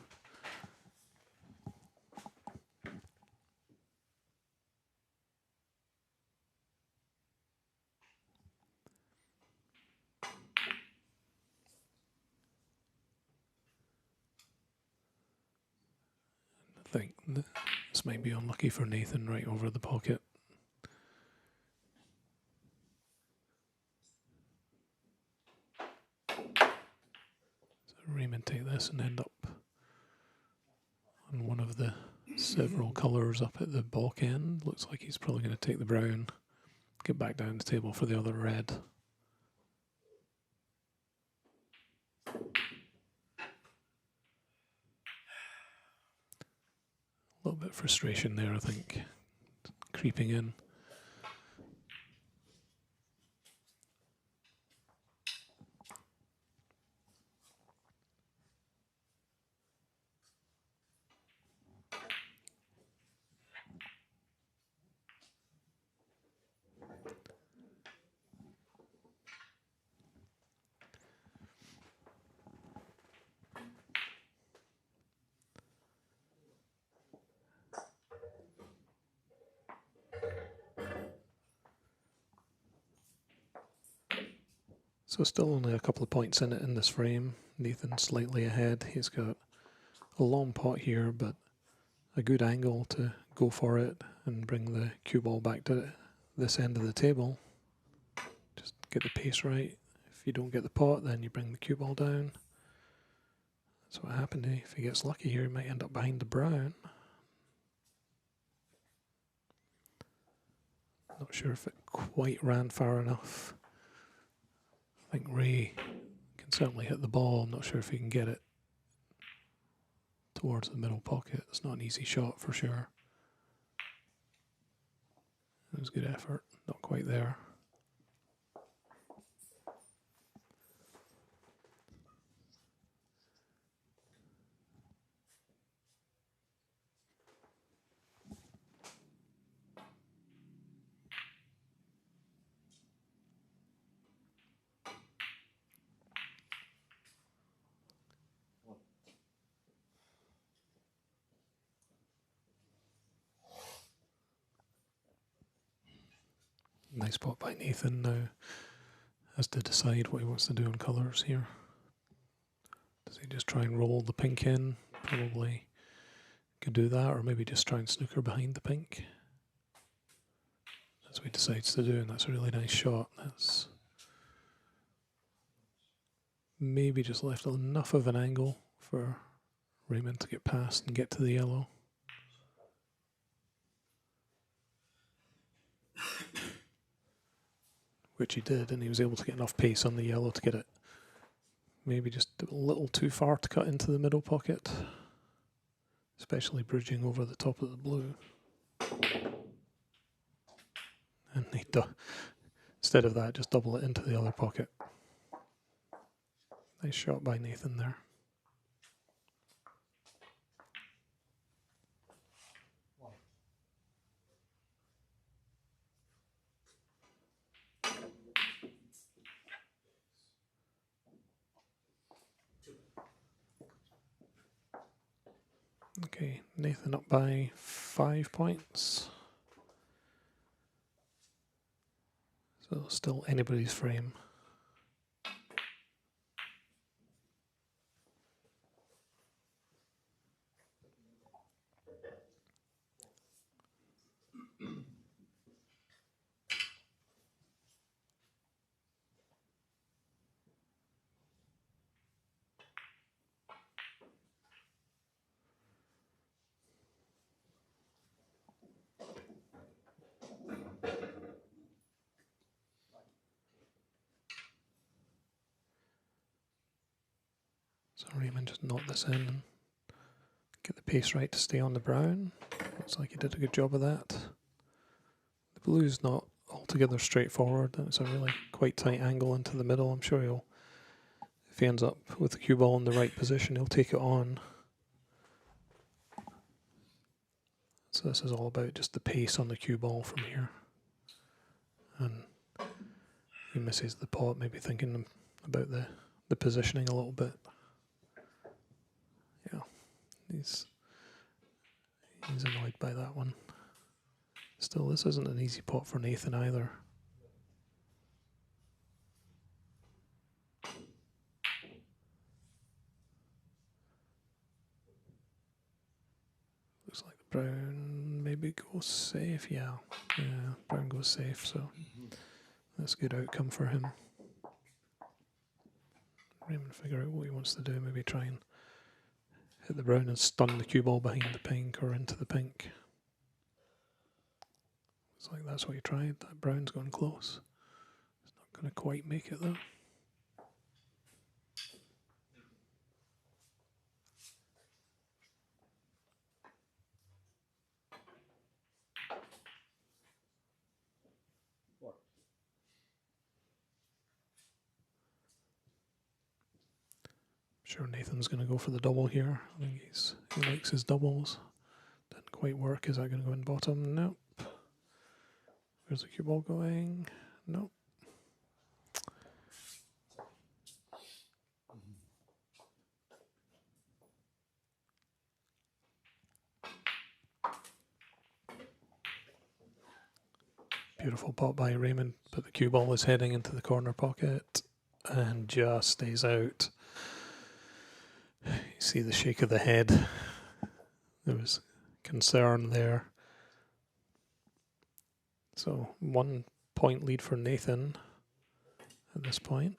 I think this might be unlucky for Nathan, right over the pocket. So Raymond take this and end up on one of the several colours up at the bulk end. Looks like he's probably going to take the brown, get back down the table for the other red. A little bit of frustration there, I think, creeping in. So still only a couple of points in it in this frame. Nathan slightly ahead. He's got a long pot here, but a good angle to go for it and bring the cue ball back to this end of the table. Just get the pace right. If you don't get the pot, then you bring the cue ball down. That's what happened. If he gets lucky here, he might end up behind the brown. Not sure if it quite ran far enough. I think Ray can certainly hit the ball. I'm not sure if he can get it towards the middle pocket. It's not an easy shot for sure. It was a good effort. Not quite there. Nice pot by Nathan. Now has to decide what he wants to do on colours here. Does he just try and roll the pink in? Probably could do that, or maybe just try and snooker behind the pink. That's what he decides to do, and that's a really nice shot. That's maybe just left enough of an angle for Raymond to get past and get to the yellow. Which he did, and he was able to get enough pace on the yellow to get it maybe just a little too far to cut into the middle pocket, especially bridging over the top of the blue. And he instead of that, just double it into the other pocket. Nice shot by Nathan there. Okay, Nathan up by 5 points. So still anybody's frame. So Raymond just knocked this in and get the pace right to stay on the brown. Looks like he did a good job of that. The blue's not altogether straightforward. It's a really quite tight angle into the middle. I'm sure he'll, if he ends up with the cue ball in the right position, he'll take it on. So this is all about just the pace on the cue ball from here. And he misses the pot, maybe thinking about the positioning a little bit. Yeah, he's annoyed by that one. Still, this isn't an easy pot for Nathan either. Looks like the brown maybe goes safe. Yeah, brown goes safe, so that's a good outcome for him. Raymond figure out what he wants to do, maybe try and hit the brown and stun the cue ball behind the pink or into the pink. Looks like that's what he tried. That brown's gone close. It's not going to quite make it though. Sure, Nathan's going to go for the double here. I think he likes his doubles. Didn't quite work. Is that going to go in bottom? Nope. Where's the cue ball going? Nope. Beautiful pot by Raymond, but the cue ball is heading into the corner pocket and just stays out. You see the shake of the head. There was concern there. So 1 point lead for Nathan at this point.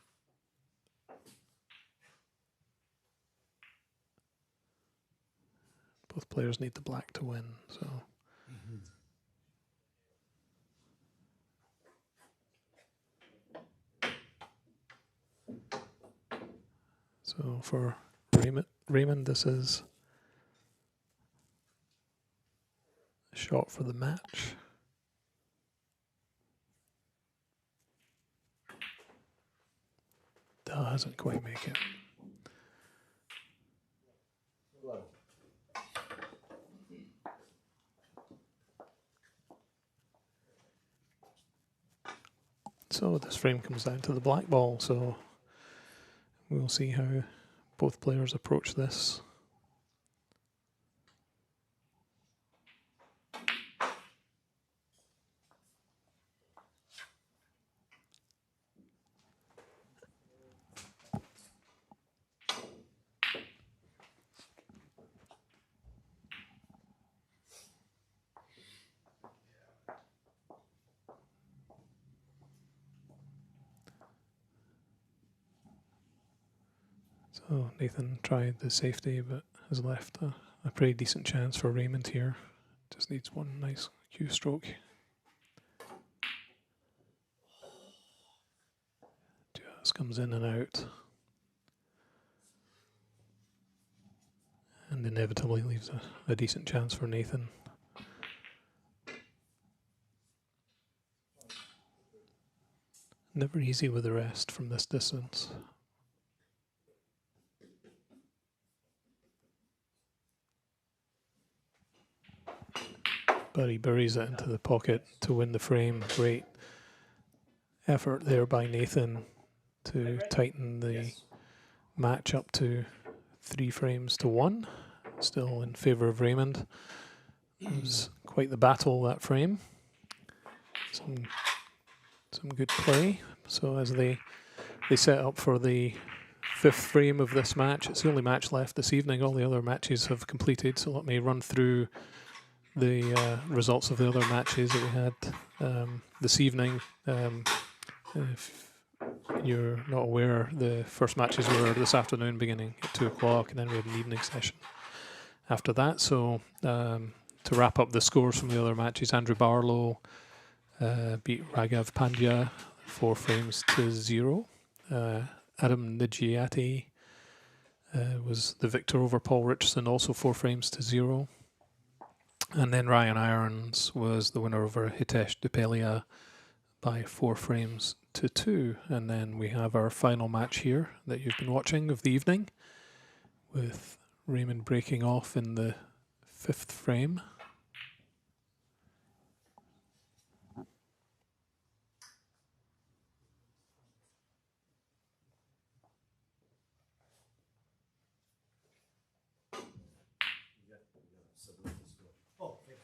Both players need the black to win, so. So for Raymond, this is a shot for the match. Doesn't quite make it. So this frame comes down to the black ball, so we'll see how both players approach this. So Nathan tried the safety, but has left a pretty decent chance for Raymond here. Just needs one nice cue stroke. Just comes in and out. And inevitably leaves a decent chance for Nathan. Never easy with the rest from this distance. But he buries it into the pocket to win the frame. Great effort there by Nathan to tighten the match up to 3 frames to 1. still in favour of Raymond. It was quite the battle, that frame. Some good play. So as they set up for the 5th frame of this match, it's the only match left this evening. All the other matches have completed. So let me run through the results of the other matches that we had this evening. If you're not aware, the first matches were this afternoon beginning at 2 o'clock, and then we had an evening session after that. So to wrap up the scores from the other matches, Andrew Barlow beat Raghav Pandya 4 frames to 0. Adam Nigiati was the victor over Paul Richardson, also 4 frames to 0. And then Ryan Irons was the winner over Hitesh Dupelia by 4 frames to 2. And then we have our final match here that you've been watching of the evening, with Raymond breaking off in the 5th frame. Oh, okay.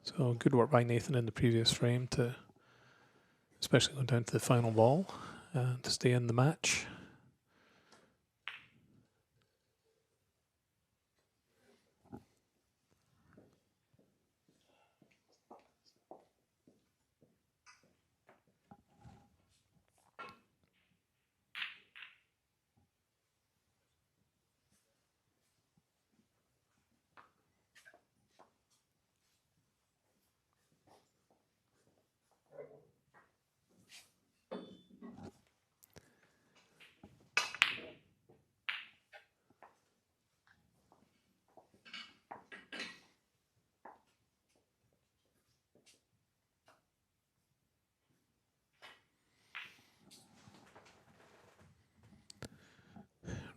So good work by Nathan in the previous frame to, especially going down to the final ball, to stay in the match.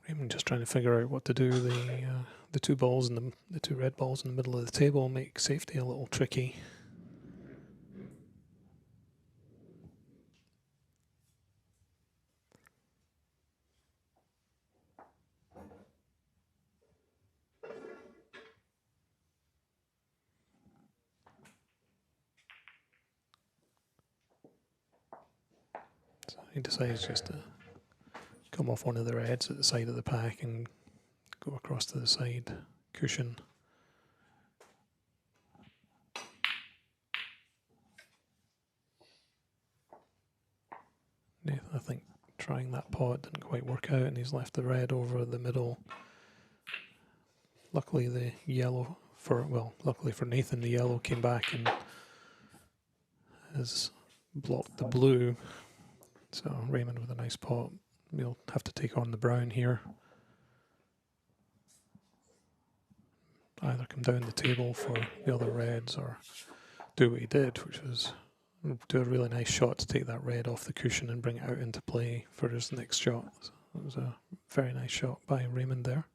Raymond just trying to figure out what to do. The 2 balls and the 2 red balls in the middle of the table make safety a little tricky. So he decides just to come off one of the reds at the side of the pack and go across to the side cushion. Nathan, I think, trying that pot didn't quite work out, and he's left the red over the middle. Luckily the yellow luckily for Nathan, the yellow came back and has blocked the blue. So Raymond with a nice pot. We'll have to take on the brown here. Either come down the table for the other reds or do what he did, which was do a really nice shot to take that red off the cushion and bring it out into play for his next shot. So it was a very nice shot by Raymond there.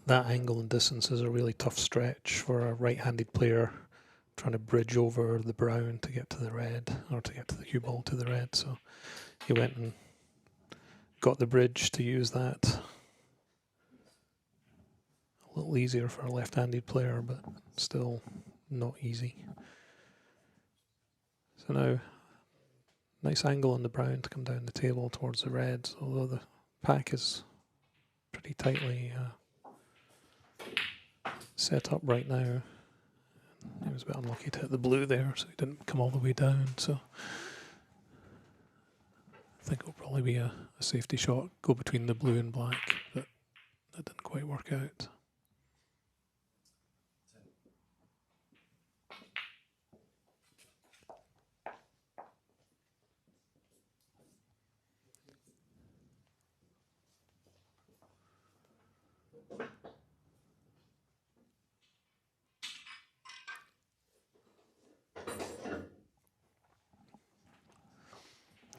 That angle and distance is a really tough stretch for a right-handed player trying to bridge over the brown to get to the red, or to get to the cue ball to the red. So he went and got the bridge to use that. A little easier for a left-handed player, but still not easy. So now, nice angle on the brown to come down the table towards the reds, although the pack is pretty tightly set up right now. He was a bit unlucky to hit the blue there, so he didn't come all the way down. So I think it'll probably be a safety shot, go between the blue and black, but that didn't quite work out.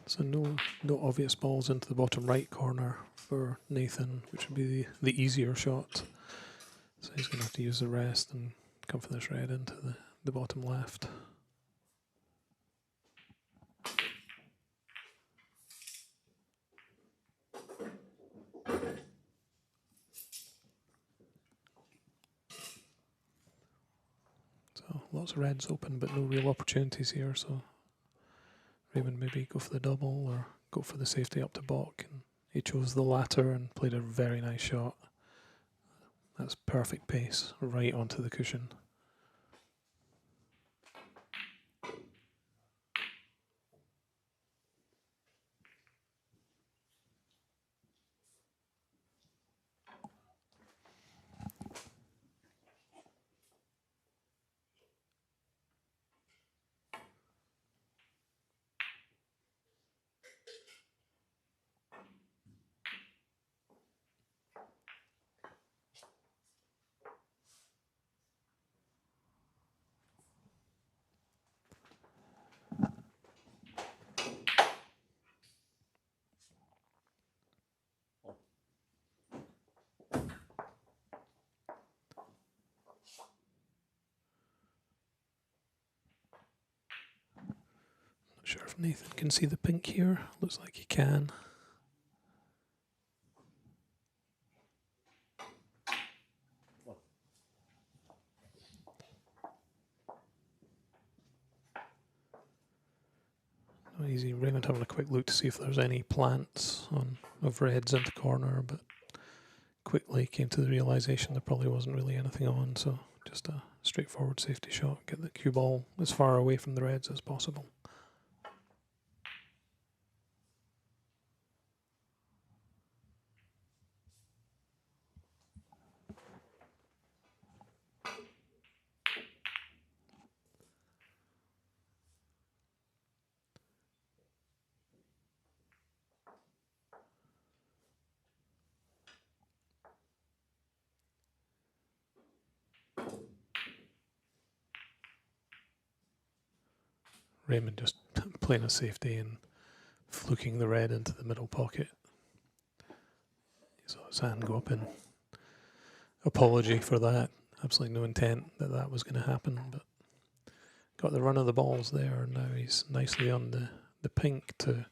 So no obvious balls into the bottom right corner for Nathan, which would be the easier shot. So he's going to have to use the rest and come for this red into the bottom left. So lots of reds open, but no real opportunities here. So Raymond maybe go for the double or go for the safety up to Bok. And he chose the latter and played a very nice shot. That's perfect pace, right onto the cushion. Not sure if Nathan can see the pink here. Looks like he can. No easy. Raymond having a quick look to see if there's any plants of reds in the corner, but quickly came to the realization there probably wasn't really anything on, so just a straightforward safety shot. Get the cue ball as far away from the reds as possible. Raymond just playing a safety and fluking the red into the middle pocket. He saw his hand go up in apology for that. Absolutely no intent that was going to happen, but got the run of the balls there, and now he's nicely on the pink to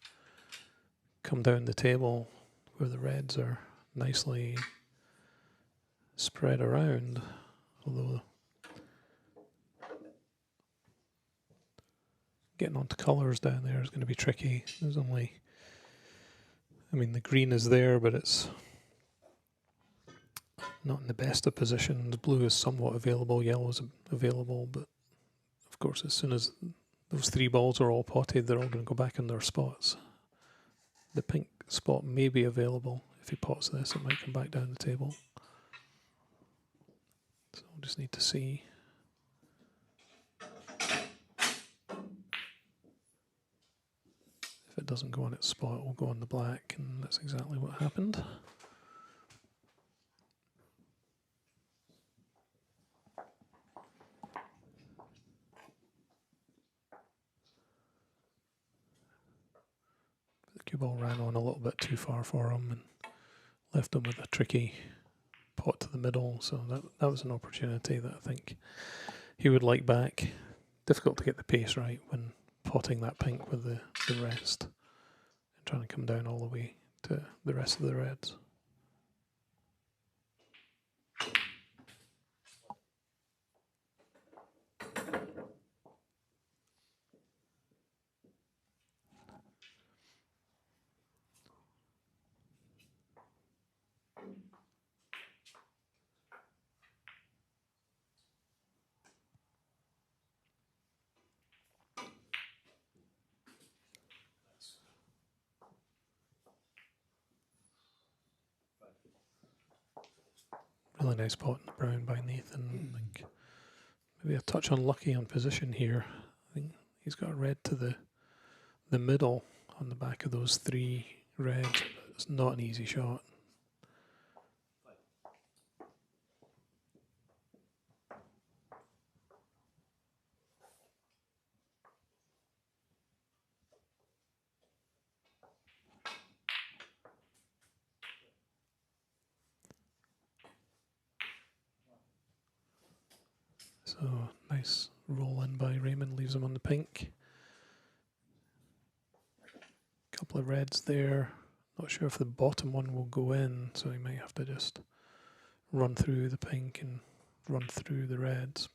come down the table where the reds are nicely spread around, although getting onto colours down there is going to be tricky. There's only, the green is there, but it's not in the best of positions. Blue is somewhat available, yellow is available, but of course as soon as those three balls are all potted, they're all going to go back in their spots. The pink spot may be available. If he pots this, it might come back down the table. So we'll just need to see. If it doesn't go on its spot, it will go on the black, and that's exactly what happened. The cue ball ran on a little bit too far for him and left him with a tricky pot to the middle, so that was an opportunity that I think he would like back. Difficult to get the pace right when potting that pink with the rest and trying to come down all the way to the rest of the reds. Really nice pot in the brown by Nathan. I think maybe a touch unlucky on position here. I think he's got a red to the middle on the back of those three reds, but it's not an easy shot. So nice roll in by Raymond, leaves him on the pink. Couple of reds there. Not sure if the bottom one will go in, so he might have to just run through the pink and run through the reds.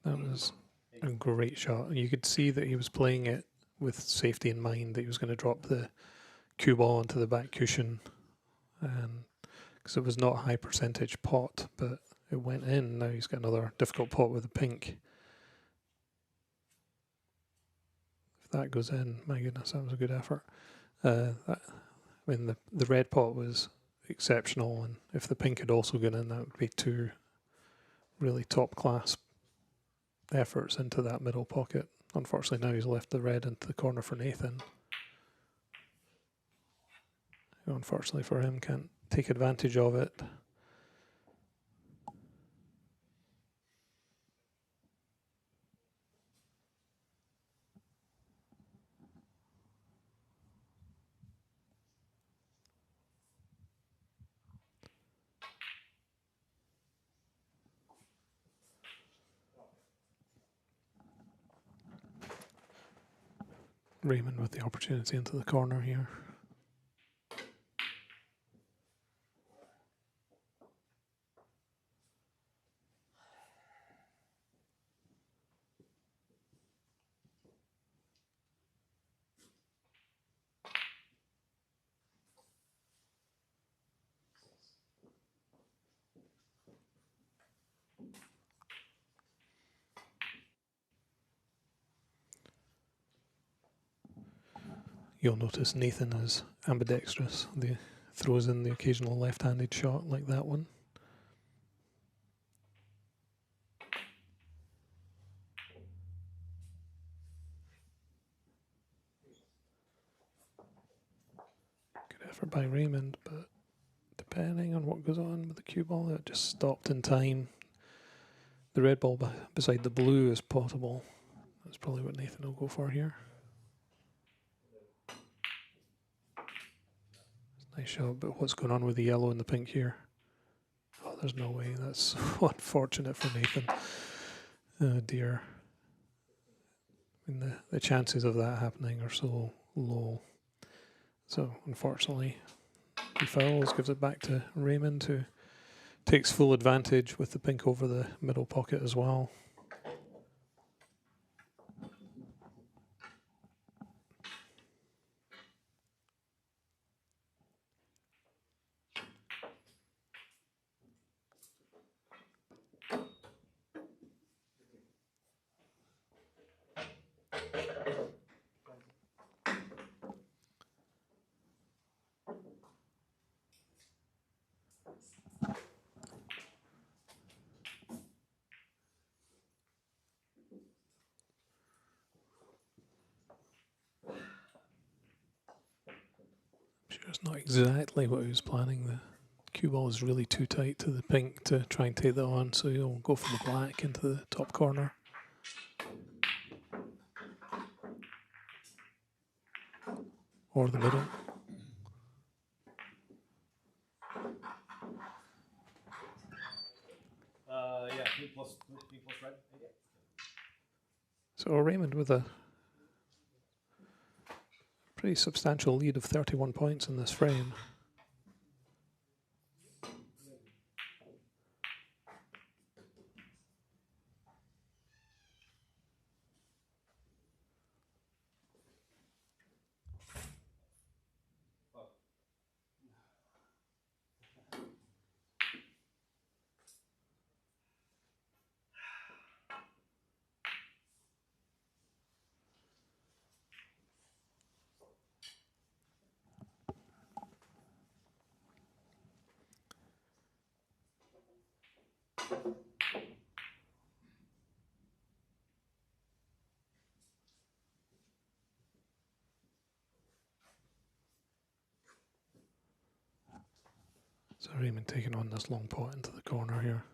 That was a great shot. You could see that he was playing it with safety in mind, that he was going to drop the cue ball onto the back cushion, because it was not a high percentage pot, but it went in. Now he's got another difficult pot with the pink. If that goes in, my goodness, that was a good effort. The red pot was exceptional, and if the pink had also gone in, that would be two really top class efforts into that middle pocket. Unfortunately, now he's left the red into the corner for Nathan, who unfortunately for him can't take advantage of it. Raymond with the opportunity into the corner here. You'll notice Nathan is ambidextrous. He throws in the occasional left-handed shot like that one. Good effort by Raymond, but depending on what goes on with the cue ball, it just stopped in time. The red ball beside the blue is potable. That's probably what Nathan will go for here. Nice shot, but what's going on with the yellow and the pink here? Oh, there's no way. That's so unfortunate for Nathan. Oh dear. I mean, the chances of that happening are so low. So unfortunately, he fouls, gives it back to Raymond, who takes full advantage with the pink over the middle pocket as well. I'm sure it's not exactly what he was planning. The cue ball is really too tight to the pink to try and take that on, so he'll go for the black into the top corner. Or the middle. Yeah, pink plus red. Yeah. So Raymond with a pretty substantial lead of 31 points in this frame. So Raymond taking on this long pot into the corner here.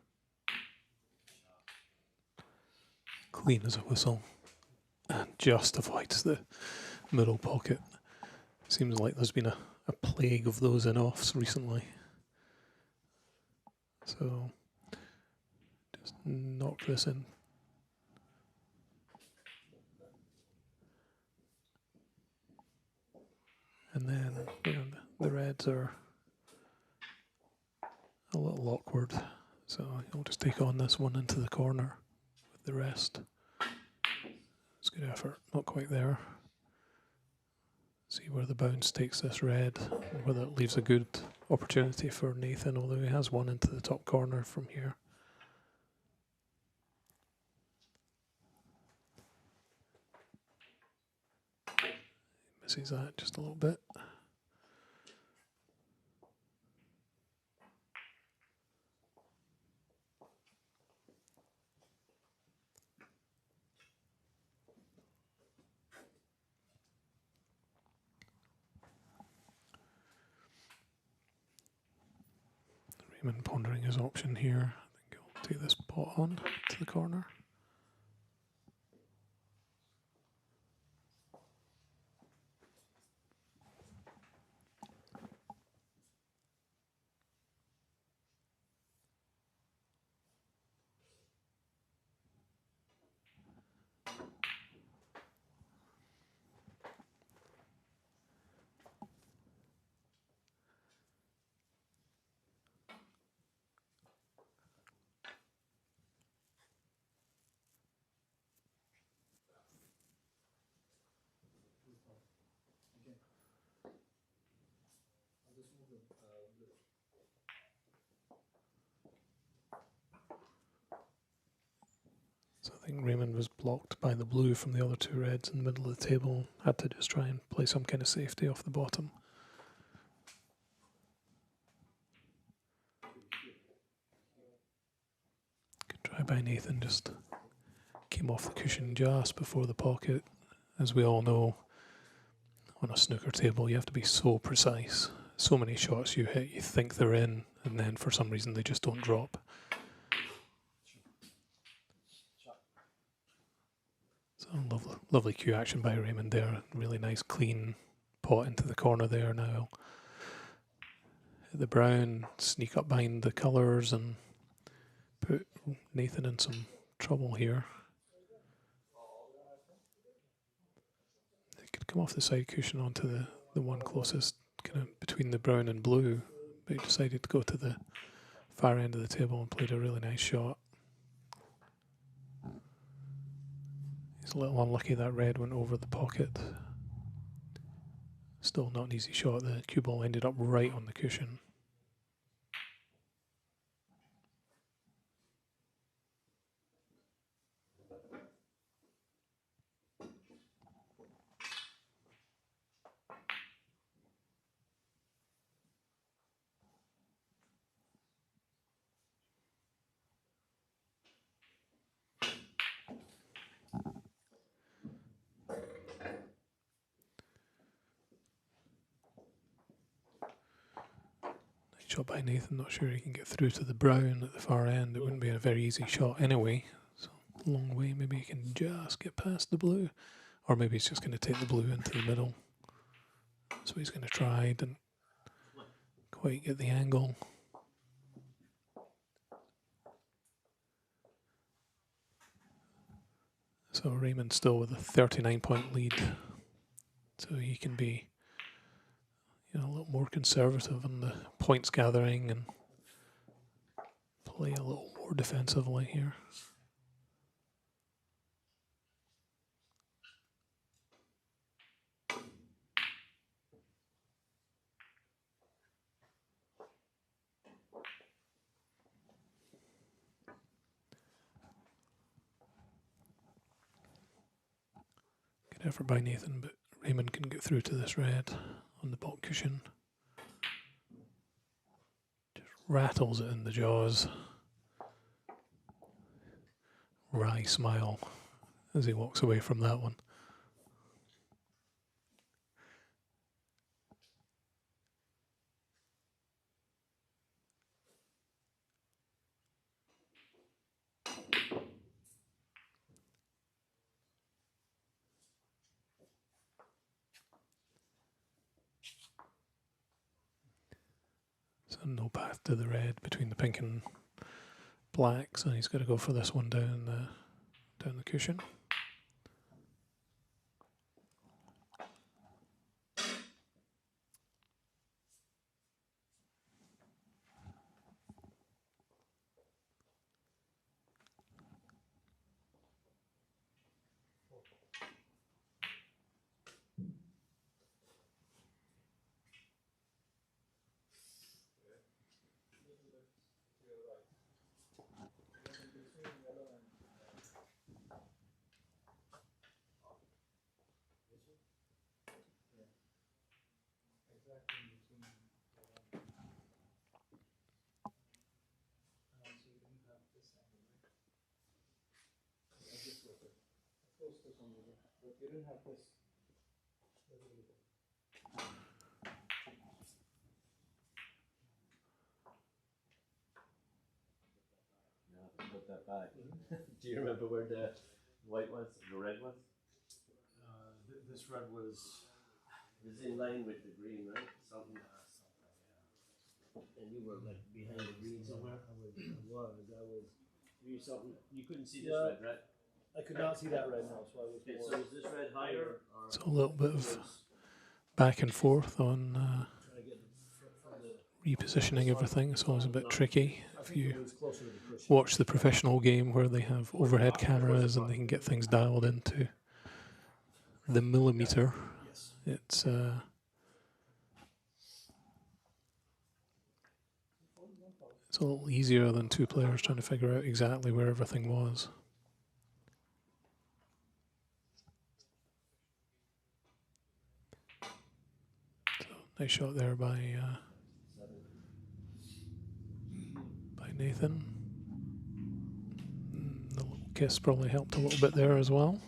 Clean as a whistle. And just avoids the middle pocket. Seems like there's been a plague of those in-offs recently. So just knock this in. And then the reds are a little awkward. So you'll just take on this one into the corner with the rest. It's good effort, not quite there. See where the bounce takes this red, and whether it leaves a good opportunity for Nathan, although he has one into the top corner from here. Misses that just a little bit. Raymond pondering his option here. I think he'll take this pot on to the corner. So I think Raymond was blocked by the blue from the other two reds in the middle of the table. Had to just try and play some kind of safety off the bottom. Good try by Nathan, just came off the cushion just before the pocket. As we all know, on a snooker table you have to be so precise. So many shots you hit, you think they're in, and then for some reason they just don't drop. So lovely cue action by Raymond there. Really nice clean pot into the corner there now. Hit the brown, sneak up behind the colours and put Nathan in some trouble here. He could come off the side cushion onto the one closest kind of between the brown and blue, but he decided to go to the far end of the table and played a really nice shot. He's a little unlucky that red went over the pocket. Still not an easy shot. The cue ball ended up right on the cushion. Shot by Nathan, not sure he can get through to the brown at the far end. It wouldn't be a very easy shot anyway. So long way, maybe he can just get past the blue. Or maybe he's just going to take the blue into the middle. So he's going to try, didn't quite get the angle. So Raymond still with a 39-point lead. So he can be a little more conservative in the points gathering and play a little more defensively here. Good effort by Nathan, but Raymond can get through to this red on the bottom cushion. Just rattles it in the jaws. wry smile as he walks away from that one. So no path to the red between the pink and black, so he's got to go for this one down the cushion. Put that back. Do you remember where the white was, the red was? This red was. It was in line with the green, right? Something. And you were like behind the green somewhere. I was. You something. You couldn't see this Well, red, right? I could not see that right now, so I was Okay, more so is this red higher or? So a little bit of back and forth on trying to get from the. repositioning everything. It's always a bit tricky. I If think you it was closer to the cushion. watch the professional game where they have overhead cameras and they can get things dialed into the millimeter, Yes. it's a little easier than two players trying to figure out exactly where everything was. So nice shot there by Nathan. The little kiss probably helped a little bit there as well.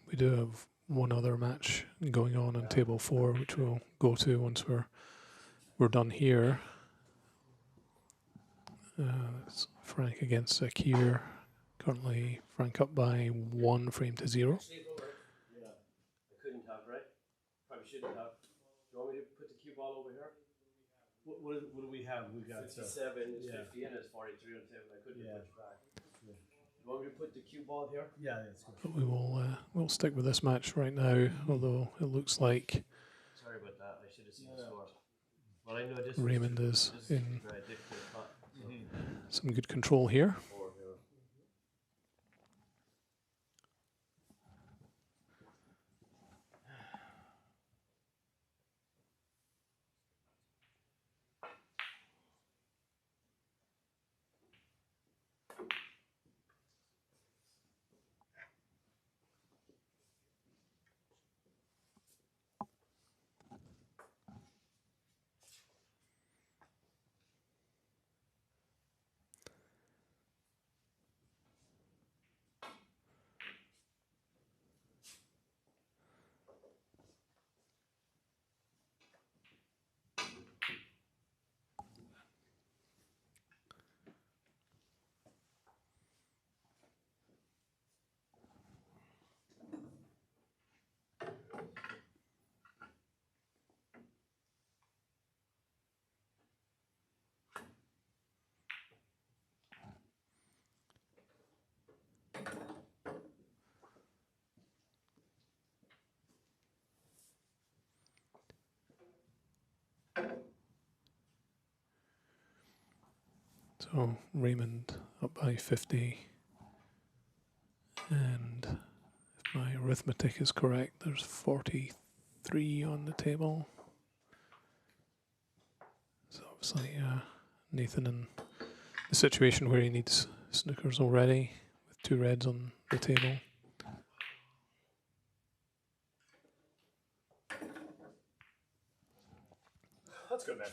We do have one other match going on table 4, which we'll go to once we're done here. It's Frank against Akir. Currently Frank up by 1 frame to 0. Yeah, I couldn't have, right? Probably shouldn't have. Do you want me to put the cue ball over here? What do we have? We got 57 is yeah. 50 and it's 43 on the table. I couldn't Yeah. put you back. You want me to put the cue ball here? Yeah, that's good. But we will we'll stick with this match right now, although it looks like Sorry about that. I should have seen the score. Well, I know this Raymond is this in a very difficult putt. So some good control here. four here. So Raymond up by 50. And if my arithmetic is correct, there's 43 on the table. So obviously Nathan in the situation where he needs snookers already with 2 reds on the table. That's good, man.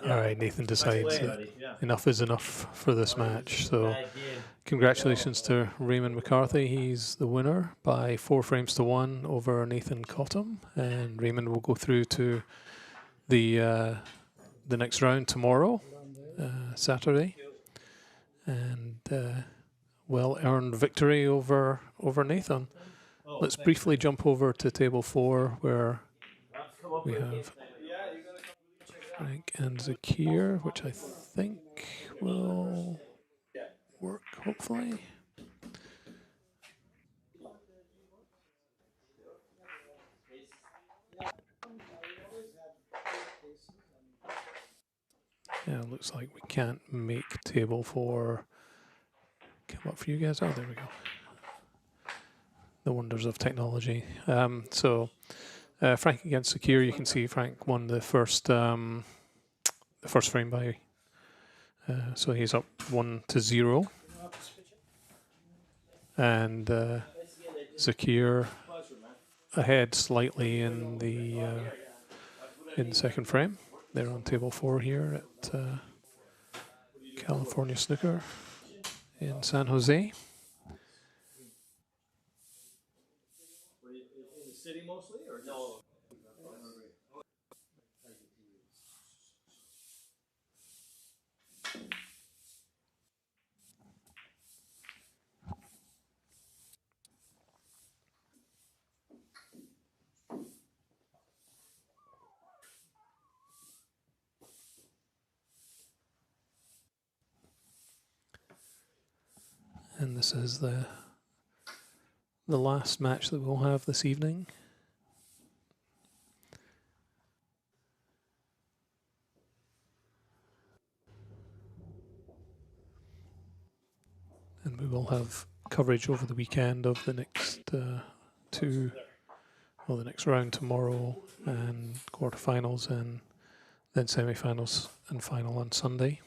All right, Nathan decides that buddy. Yeah. enough is enough for this match. So congratulations to Raymond McCarthy. He's the winner by 4 frames to 1 over Nathan Cottam. And Raymond will go through to the next round tomorrow, Saturday. And well-earned victory over Nathan. Let's briefly jump over to table 4 where we have Frank and Zakir, which I think will work, hopefully. Yeah, looks like we can't make table 4 come up for you guys. Oh, there we go. The wonders of technology. So Frank against Zakir, you can see Frank won the first frame by, so he's up 1-0. And Zakir ahead slightly in the second frame. They're on table 4 here at California Snooker in San Jose. In the city mostly, or no? And this is the last match that we'll have this evening. And we will have coverage over the weekend of the next the next round tomorrow and quarterfinals and then semi-finals and final on Sunday.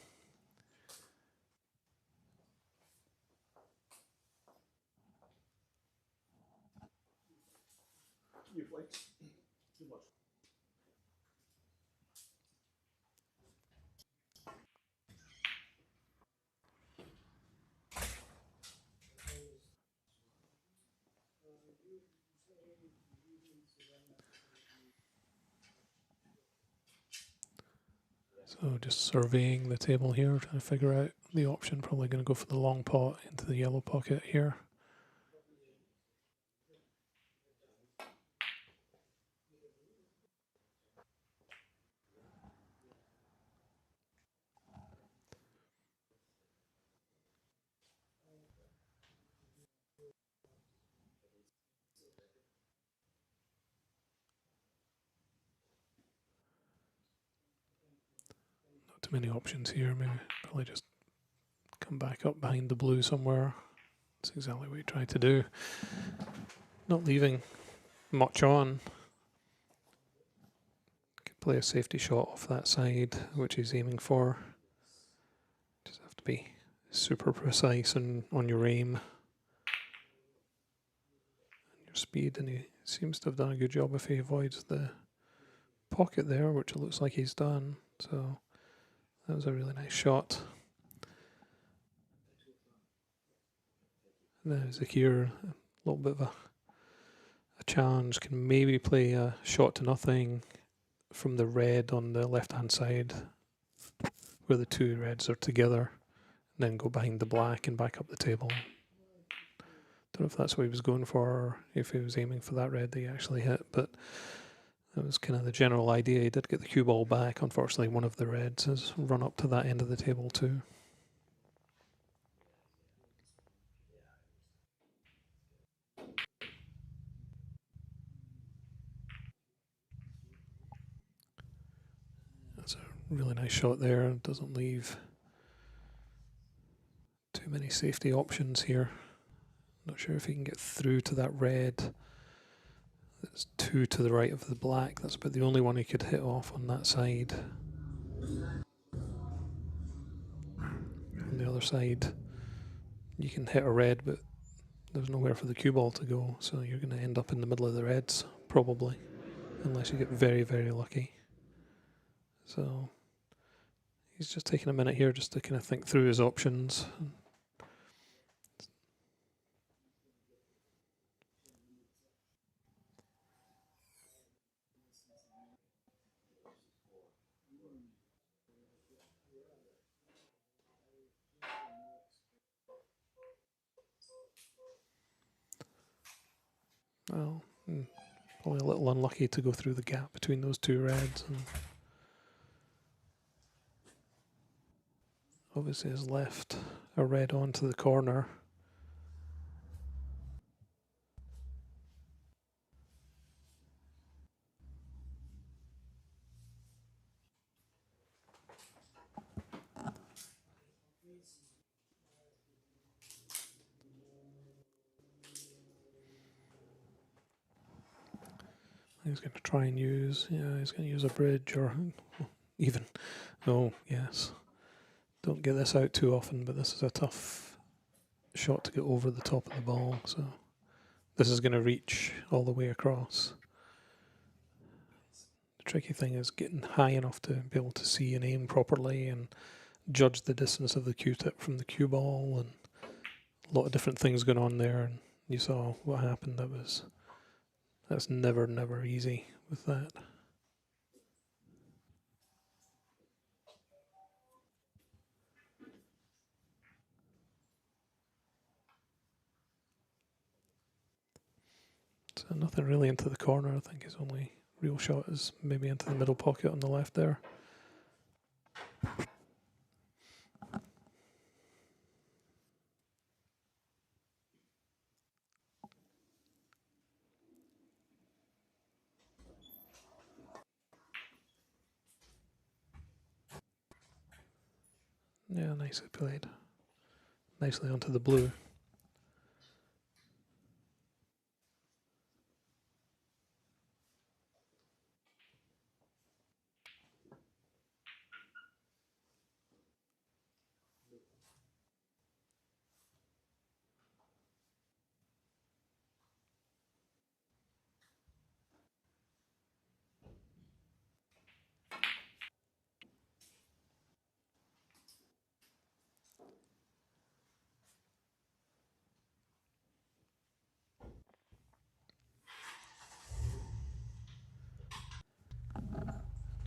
So just surveying the table here, trying to figure out the option. Probably going to go for the long pot into the yellow pocket here. Not too many options here. Maybe probably just come back up behind the blue somewhere. That's exactly what you try to do. Not leaving much on. Could play a safety shot off that side, which he's aiming for. Just have to be super precise on your aim and your speed, and he seems to have done a good job if he avoids the pocket there, which it looks like he's done. So that was a really nice shot. And then Zakir, a little bit of a challenge, can maybe play a shot to nothing from the red on the left hand side where the 2 reds are together, and then go behind the black and back up the table. Don't know if that's what he was going for or if he was aiming for that red that he actually hit, but that was kind of the general idea. He did get the cue ball back. Unfortunately, one of the reds has run up to that end of the table too. That's a really nice shot there. It doesn't leave many safety options here. Not sure if he can get through to that red. That's 2 to the right of the black. That's about the only one he could hit off on that side. On the other side, you can hit a red, but there's nowhere for the cue ball to go, so you're going to end up in the middle of the reds, probably, unless you get very, very lucky. So he's just taking a minute here just to kind of think through his options. Well, probably a little unlucky to go through the gap between those two reds, and obviously has left a red onto the corner. He's going to try and use, he's going to use a bridge or even, oh, yes. Don't get this out too often, but this is a tough shot to get over the top of the ball, so this is going to reach all the way across. The tricky thing is getting high enough to be able to see and aim properly and judge the distance of the cue tip from the cue ball, and a lot of different things going on there, and you saw what happened. That's never easy with that. So nothing really into the corner. I think his only real shot is maybe into the middle pocket on the left there. Yeah, nicely played. Nicely onto the blue.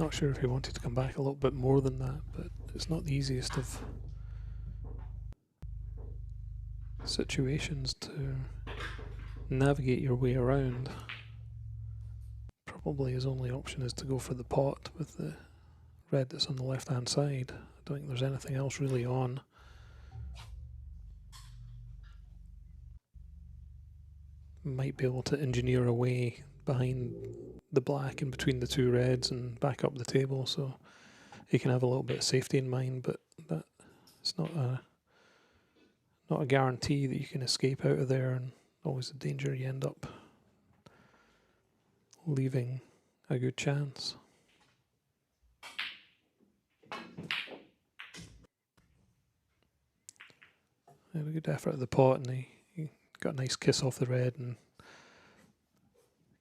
Not sure if he wanted to come back a little bit more than that, but it's not the easiest of situations to navigate your way around. Probably his only option is to go for the pot with the red that's on the left hand side. I don't think there's anything else really on. Might be able to engineer a way behind the black and between the two reds and back up the table, so he can have a little bit of safety in mind, but it's not a guarantee that you can escape out of there, and always a danger you end up leaving a good chance. Had a good effort at the pot, and he got a nice kiss off the red and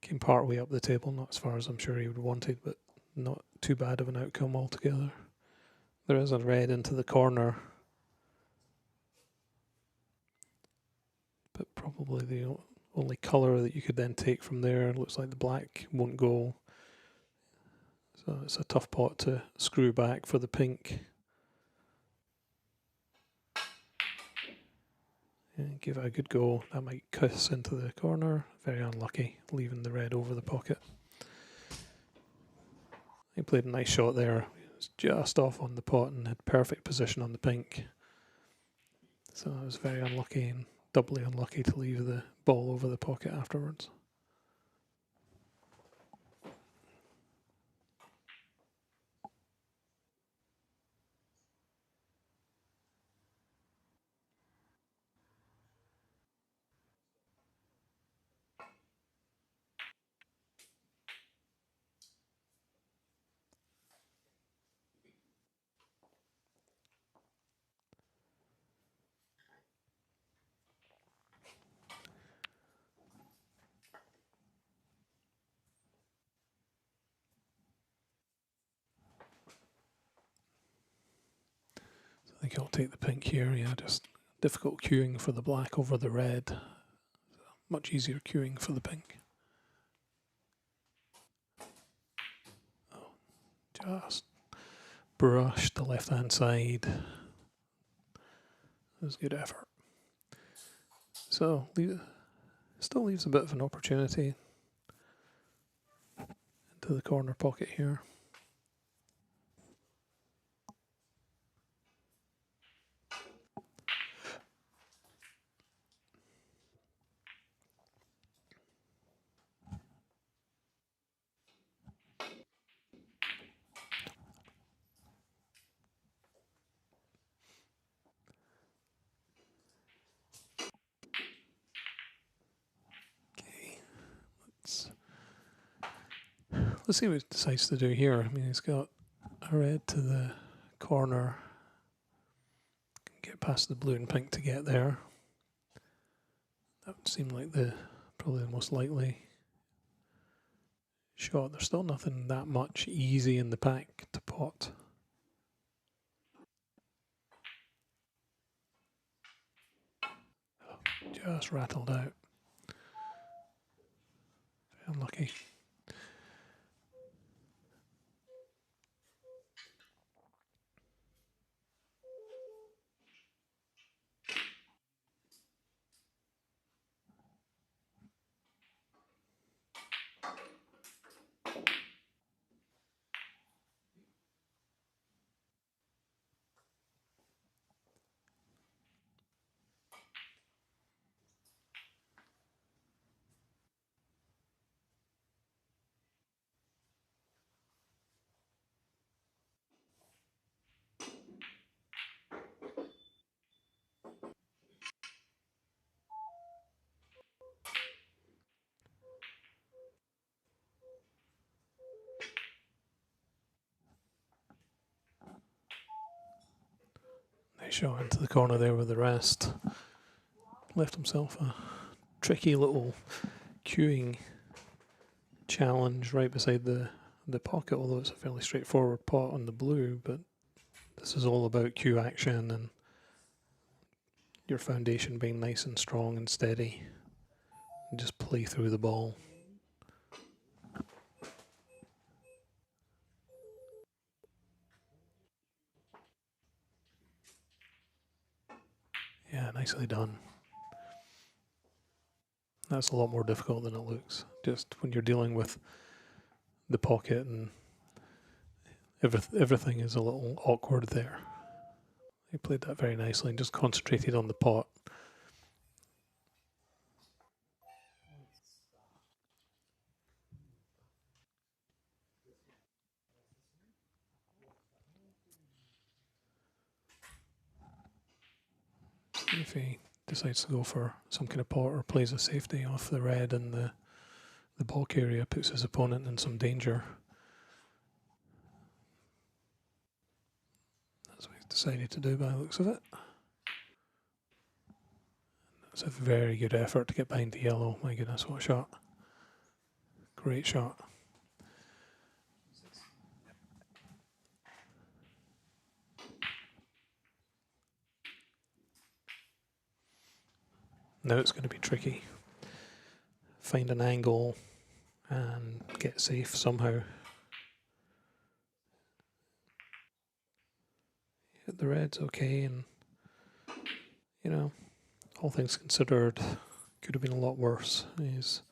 came part way up the table, not as far as I'm sure he would have wanted, but not too bad of an outcome altogether. There is a red into the corner, but probably the only colour that you could then take from there. Looks like the black won't go, so it's a tough pot to screw back for the pink. And give it a good go. That might kiss into the corner. Very unlucky, leaving the red over the pocket. He played a nice shot there. It was just off on the pot and had perfect position on the pink. So I was very unlucky and doubly unlucky to leave the ball over the pocket afterwards. think I'll take the pink here, yeah, just difficult queuing for the black over the red. Much easier queuing for the pink. Oh, just brush the left hand side. That was good effort. So, still leaves a bit of an opportunity into the corner pocket here. Okay, let's see what he decides to do here. I mean, he's got a red to the corner. Get past the blue and pink to get there. That would seem like probably the most likely shot. There's still nothing that much easy in the pack to pot. Just rattled out. Very unlucky. Nice shot into the corner there with the rest. Left himself a tricky little queuing challenge right beside the pocket, although it's a fairly straightforward pot on the blue, but this is all about cue action and your foundation being nice and strong and steady. And just play through the ball. Yeah, nicely done. That's a lot more difficult than it looks. Just when you're dealing with the pocket and everything is a little awkward there. He played that very nicely and just concentrated on the pot. If he decides to go for some kind of pot or plays a safety off the red and the bulk area, puts his opponent in some danger. That's what he's decided to do by the looks of it. That's a very good effort to get behind the yellow. My goodness, what a shot. Great shot. Now it's going to be tricky. Find an angle and get safe somehow. Hit the red's okay, and you know, all things considered, could have been a lot worse. He's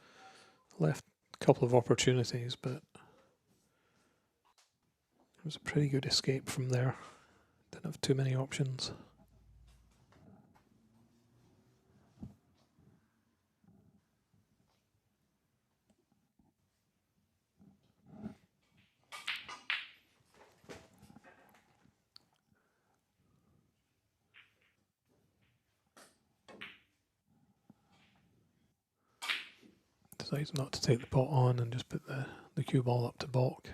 left a couple of opportunities, but it was a pretty good escape from there. Didn't have too many options. Decides not to take the pot on and just put the cue ball up to balk.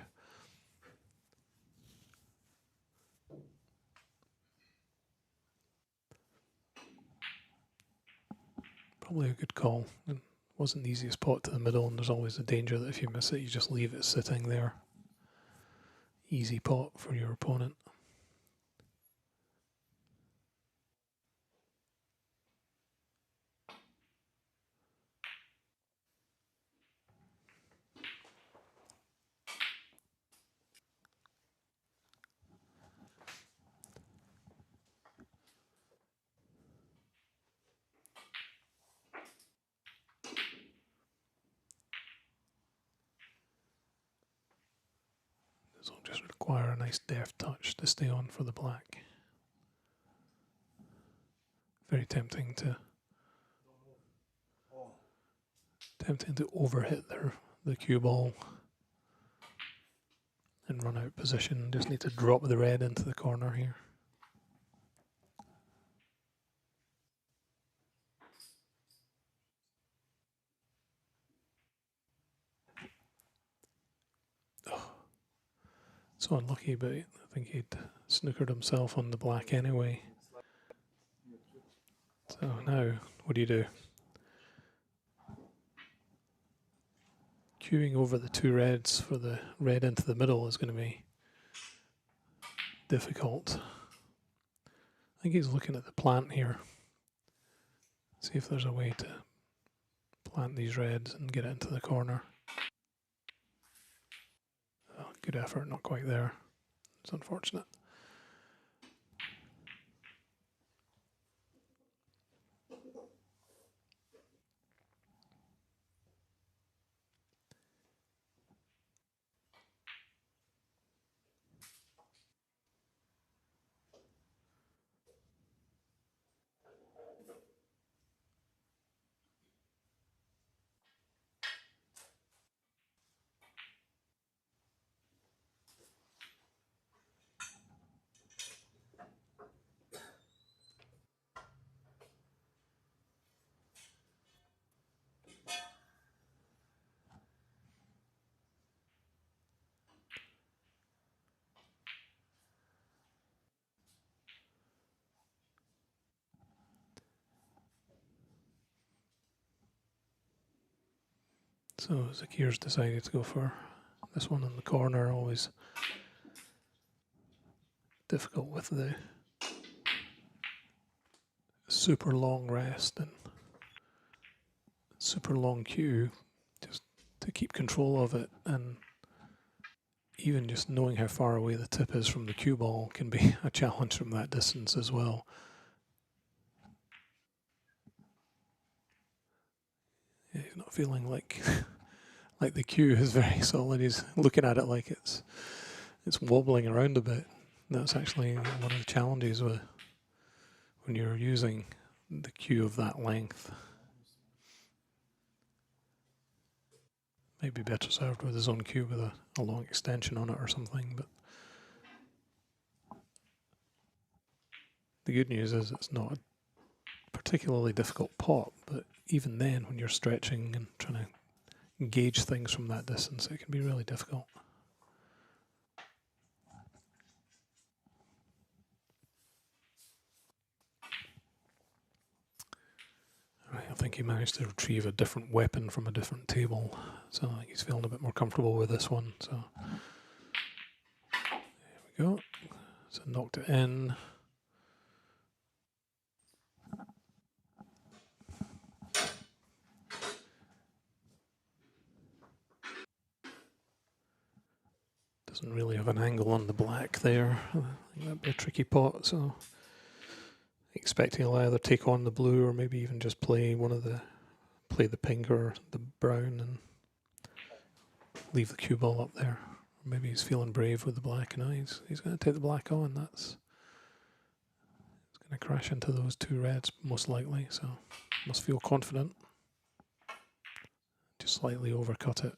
Probably a good call. It wasn't the easiest pot to the middle, and there's always the danger that if you miss it, you just leave it sitting there. Easy pot for your opponent. This will just require a nice deft touch to stay on for the black. Very tempting to overhit the cue ball and run out position. Just need to drop the red into the corner here. Oh, so unlucky, but I think he'd snookered himself on the black anyway. So now, what do? Queuing over the two reds for the red into the middle is going to be difficult. I think he's looking at the plant here. See if there's a way to plant these reds and get it into the corner. Oh, good effort, not quite there. It's unfortunate. So Zakir's decided to go for this one in the corner, always difficult with the super long rest and super long queue, just to keep control of it, and even just knowing how far away the tip is from the cue ball can be a challenge from that distance as well. Yeah, he's not feeling like like the cue is very solid. He's looking at it like it's wobbling around a bit. That's actually one of the challenges with when you're using the cue of that length. Maybe better served with his own cue with a long extension on it or something. But the good news is it's not a particularly difficult pot, but even then when you're stretching and trying to gauge things from that distance, it can be really difficult. Right, I think he managed to retrieve a different weapon from a different table, so I think he's feeling a bit more comfortable with this one. So there we go. So knocked it in. Doesn't really have an angle on the black there. I think that'd be a tricky pot, so expecting he'll either take on the blue or maybe even just play the pink or the brown and leave the cue ball up there. Or maybe he's feeling brave with the black and he's going to take the black on. It's going to crash into those two reds most likely, so must feel confident. Just slightly overcut it.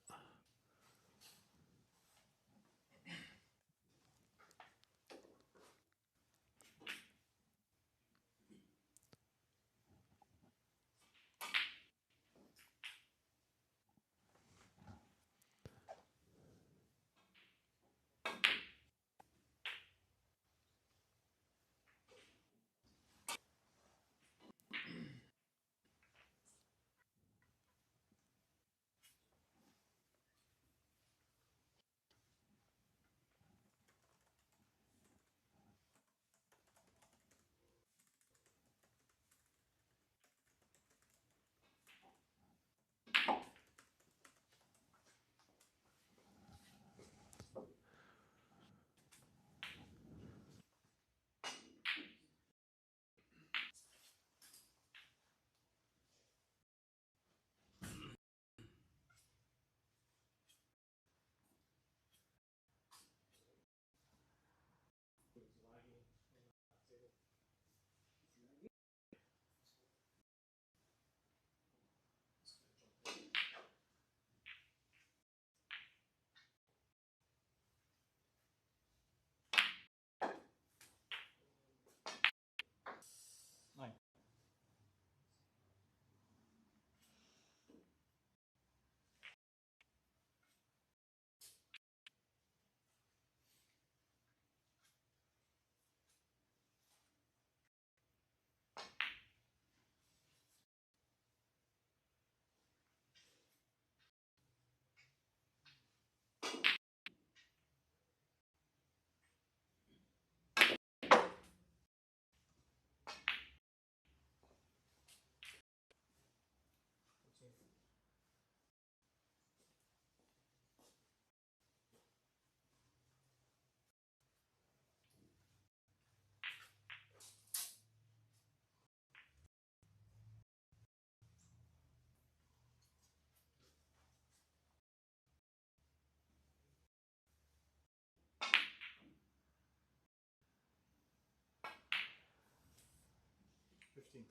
15.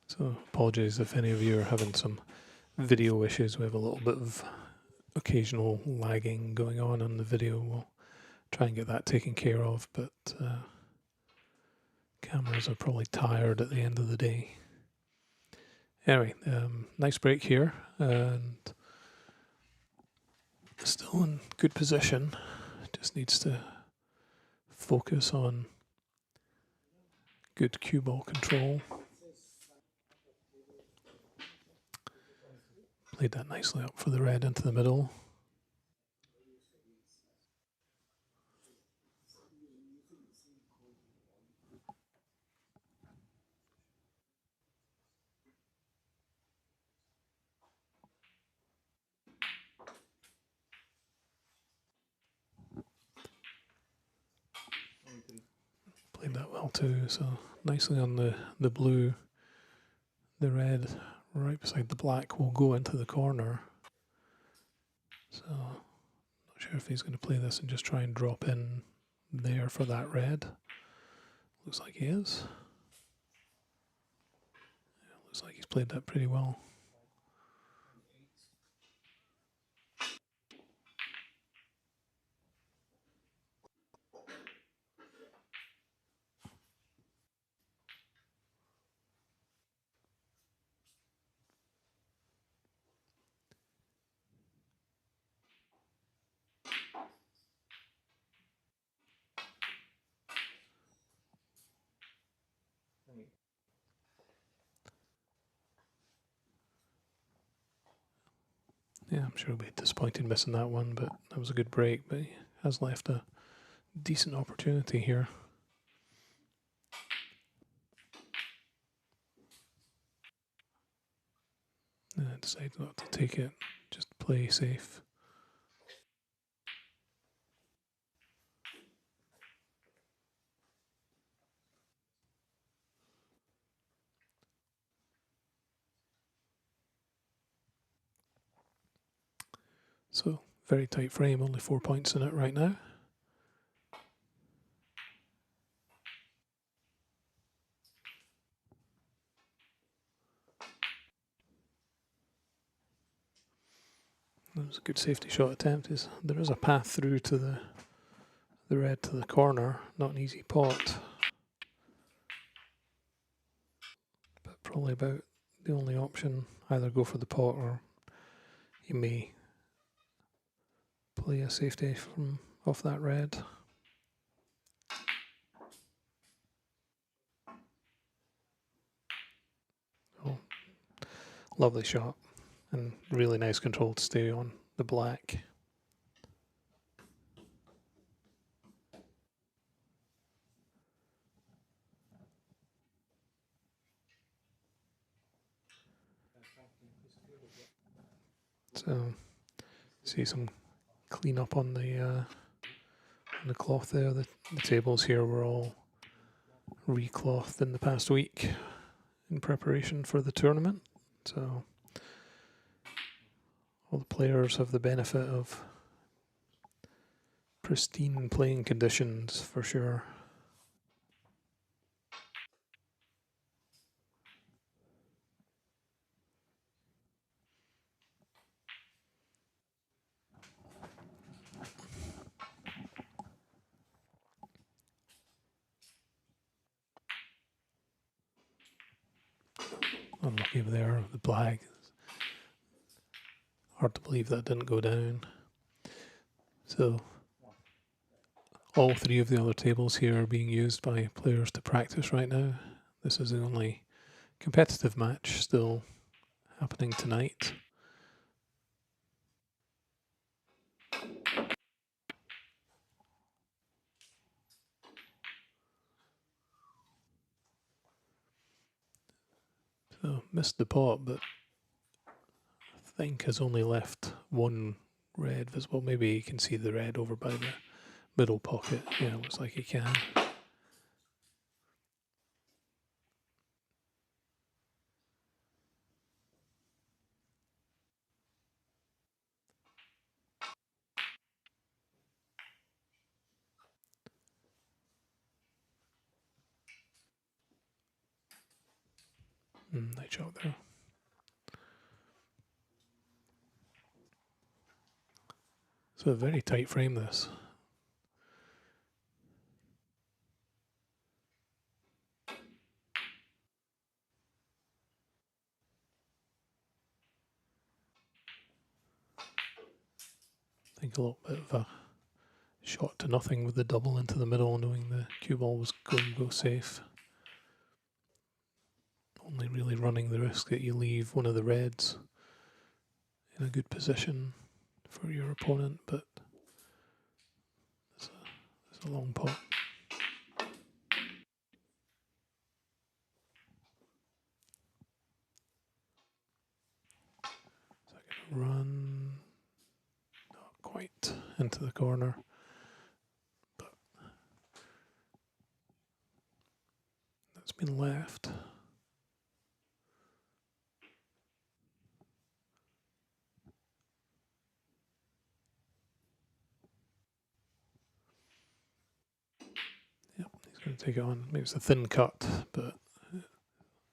So apologies if any of you are having some video issues. We have a little bit of occasional lagging going on the video. We'll try and get that taken care of, but cameras are probably tired at the end of the day. Anyway, nice break here, and still in good position. Just needs to focus on good cue ball control. Played that nicely up for the red into the middle. Played that well too, so nicely on the blue. The red right beside the black will go into the corner. So, not sure if he's going to play this and just try and drop in there for that red. Looks like he is. Yeah, looks like he's played that pretty well. Yeah, I'm sure he'll be disappointed missing that one, but that was a good break. But he has left a decent opportunity here. Decided not to take it, just play safe. So, very tight frame, only 4 points in it right now. That was a good safety shot attempt. There is a path through to the red to the corner, not an easy pot. But probably about the only option, either go for the pot or you may play a safety from off that red. Oh, lovely shot and really nice control to stay on the black. So see some clean up on the cloth there. The tables here were all reclothed in the past week in preparation for the tournament. So all the players have the benefit of pristine playing conditions for sure. Unlucky there, the black. Hard to believe that didn't go down. So all three of the other tables here are being used by players to practice right now. This is the only competitive match still happening tonight. So missed the pot, but I think has only left one red visible. Maybe you can see the red over by the middle pocket. Yeah, looks like he can. Nice shot there. So a very tight frame this. I think a little bit of a shot to nothing with the double into the middle, knowing the cue ball was going to go safe. Only really running the risk that you leave one of the reds in a good position for your opponent, but it's a long pot. Second run, not quite into the corner, but that's been left. Yep, he's going to take it on. Maybe it's a thin cut, but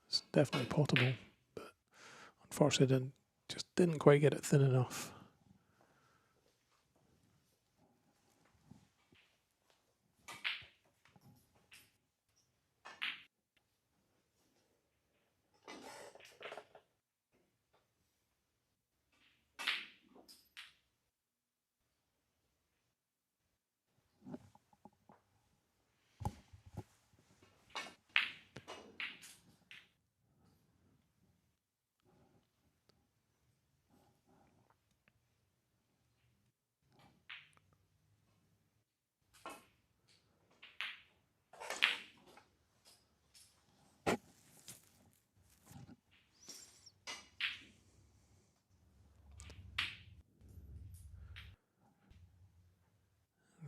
it's definitely potable. But unfortunately, just didn't quite get it thin enough.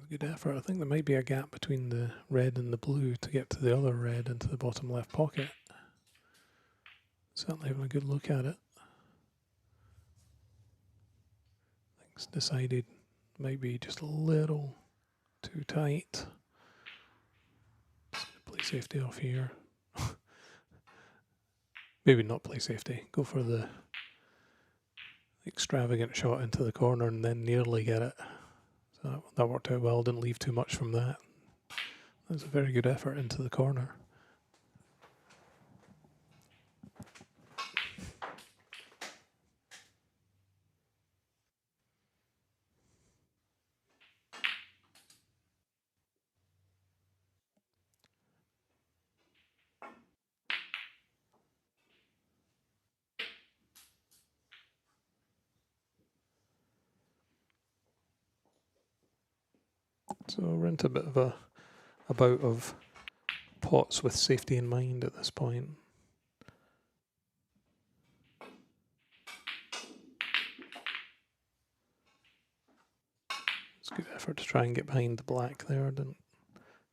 Good effort. I think there might be a gap between the red and the blue to get to the other red into the bottom left pocket. Certainly having a good look at it. Things decided might be just a little too tight. Just play safety off here. Maybe not play safety. Go for the extravagant shot into the corner and then nearly get it. So that worked out well. Didn't leave too much from that. That was a very good effort into the corner. So we're into a bit of a bout of pots with safety in mind at this point. It's a good effort to try and get behind the black there. Didn't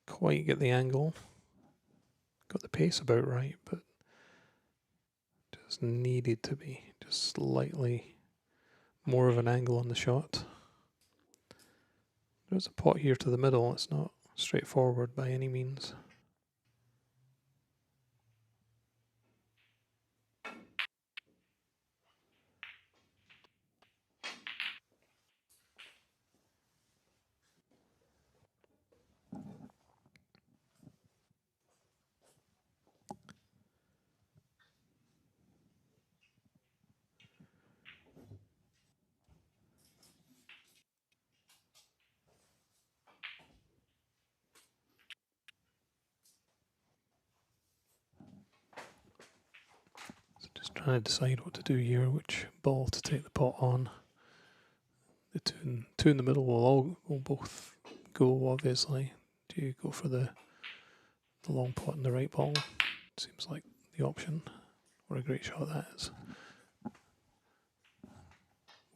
quite get the angle. Got the pace about right, but just needed to be just slightly more of an angle on the shot. There's a pot here to the middle. It's not straightforward by any means. So just trying to decide what to do here, which ball to take the pot on. The two in the middle will both go, obviously. Do you go for the long pot and the right ball? Seems like the option. What a great shot that is.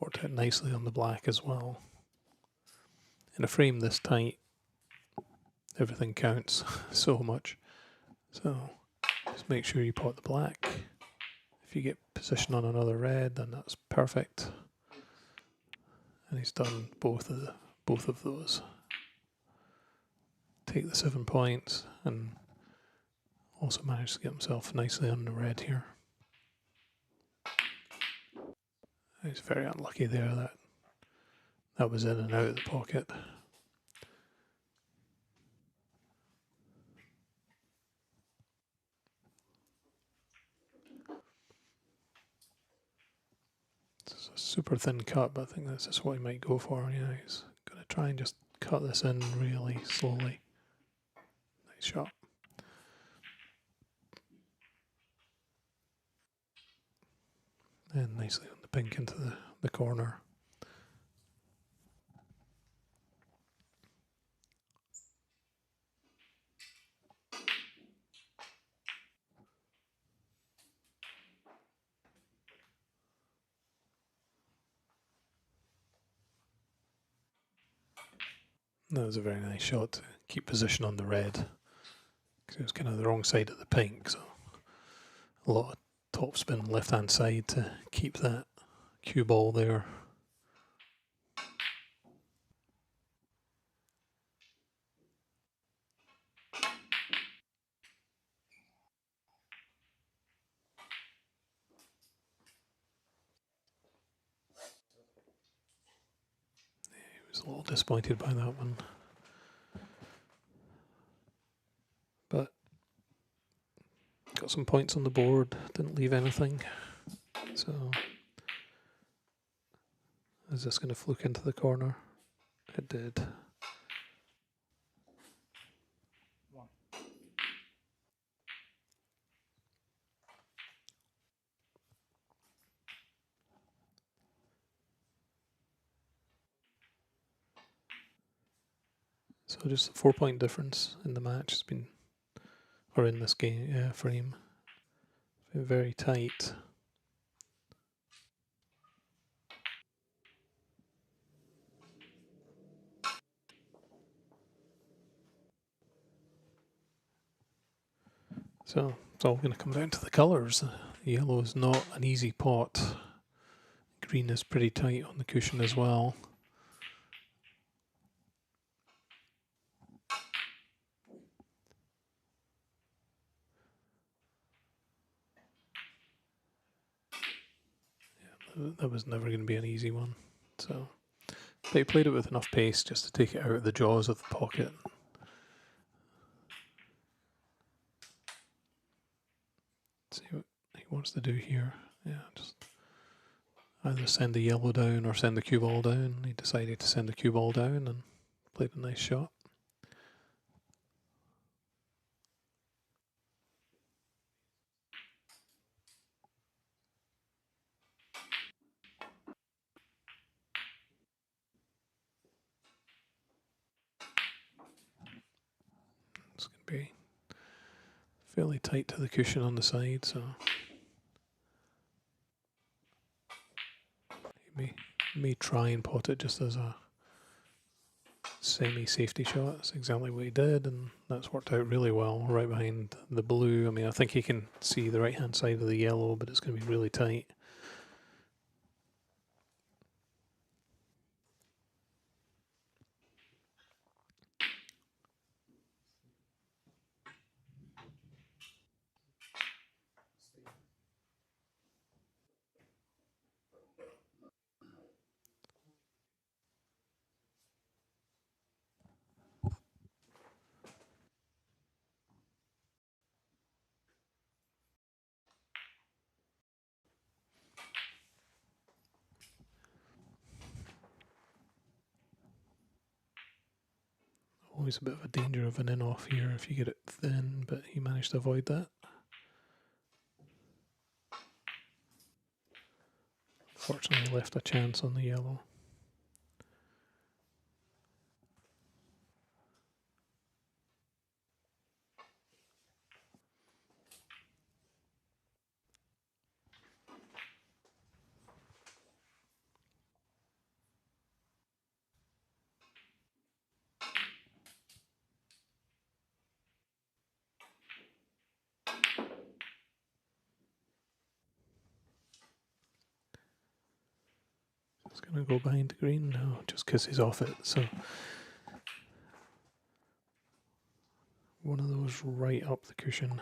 Worked out nicely on the black as well. In a frame this tight, everything counts so much. So just make sure you pot the black. If you get position on another red, then that's perfect. And he's done both of those. Take the 7 points and also managed to get himself nicely on the red here. It's very unlucky there that was in and out of the pocket. It's a super thin cut, but I think that's just what he might go for. Yeah, he's going to try and just cut this in really slowly. Nice shot. And nicely on the pink into the corner. That was a very nice shot to keep position on the red, because it was kind of the wrong side of the pink, so a lot of topspin left hand side to keep that cue ball there. He was a little disappointed by that one, but got some points on the board, didn't leave anything. So is this going to fluke into the corner? It did. So just a 4-point difference in the match has been, or in this game frame, very tight. So it's all going to come down to the colours. Yellow is not an easy pot. Green is pretty tight on the cushion as well. Yeah, that was never going to be an easy one. So they played it with enough pace just to take it out of the jaws of the pocket. See what he wants to do here. Yeah, just either send the yellow down or send the cue ball down. He decided to send the cue ball down and played a nice shot. It's going to be fairly tight to the cushion on the side, so he may try and pot it just as a semi-safety shot. That's exactly what he did, and that's worked out really well right behind the blue. I mean, I think he can see the right-hand side of the yellow, but it's going to be really tight. Always a bit of a danger of an in-off here if you get it thin, but he managed to avoid that. Fortunately left a chance on the yellow. It's going to go behind the green now, just because he's off it. So one of those right up the cushion.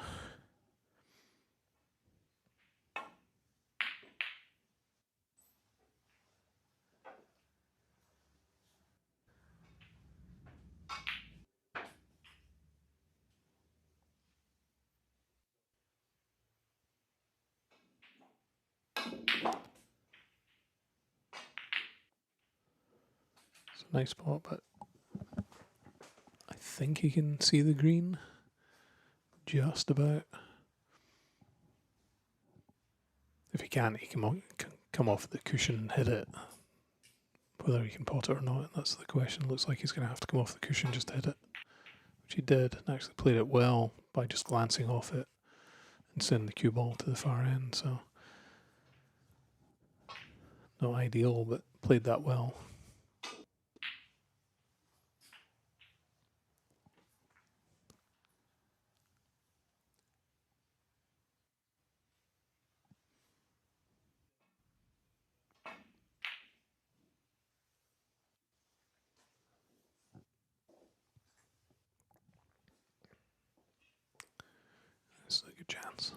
nice spot, but I think he can see the green just about. If he can't, he can come off the cushion and hit it. Whether he can pot it or not, that's the question. Looks like he's going to have to come off the cushion just to hit it, which he did, and actually played it well by just glancing off it and sending the cue ball to the far end. So, not ideal, but played that well. This is a good chance.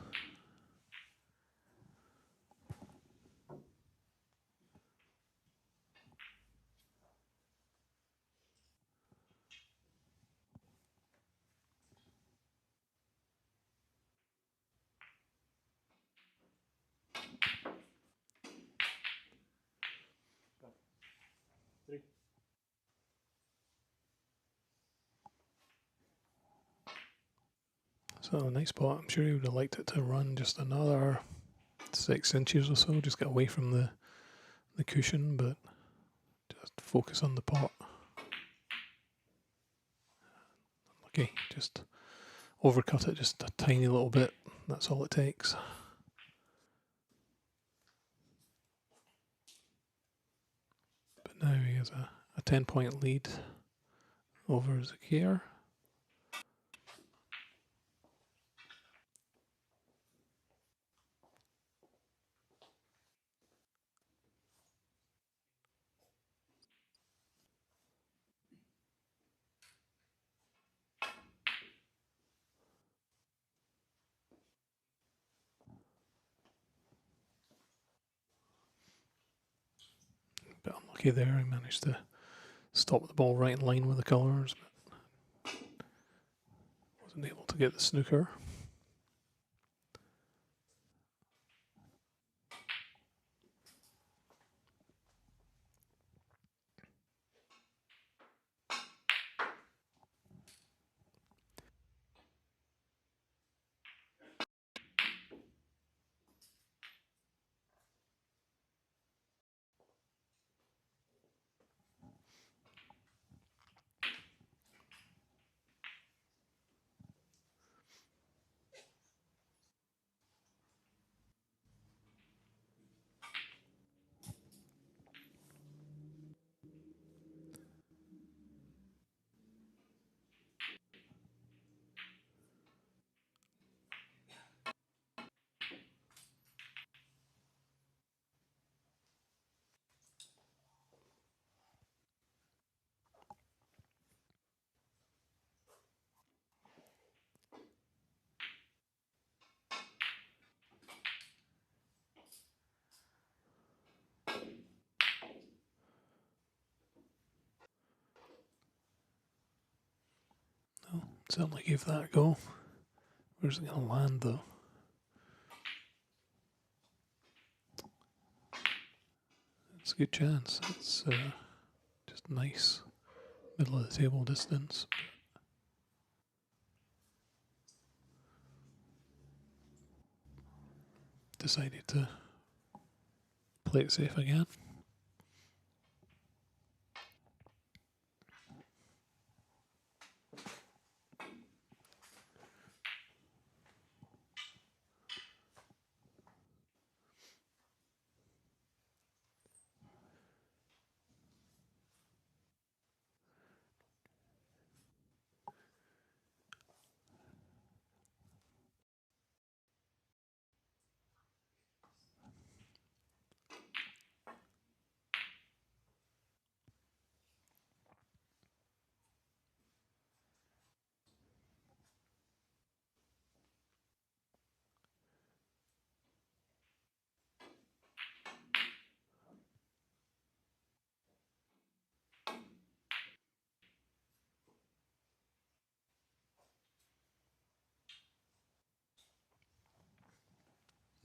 Three. So, nice spot. I'm sure he would have liked it to run just another 6 inches or so, just get away from the cushion, but just focus on the pot. Okay, just overcut it just a tiny little bit. That's all it takes. But now he has a 10-point lead over Zakir. Bit unlucky there. He managed to stop the ball right in line with the colours, but wasn't able to get the snooker. No, certainly gave that a go. Where's it going to land though? It's a good chance. It's just nice middle of the table distance. Decided to play it safe again.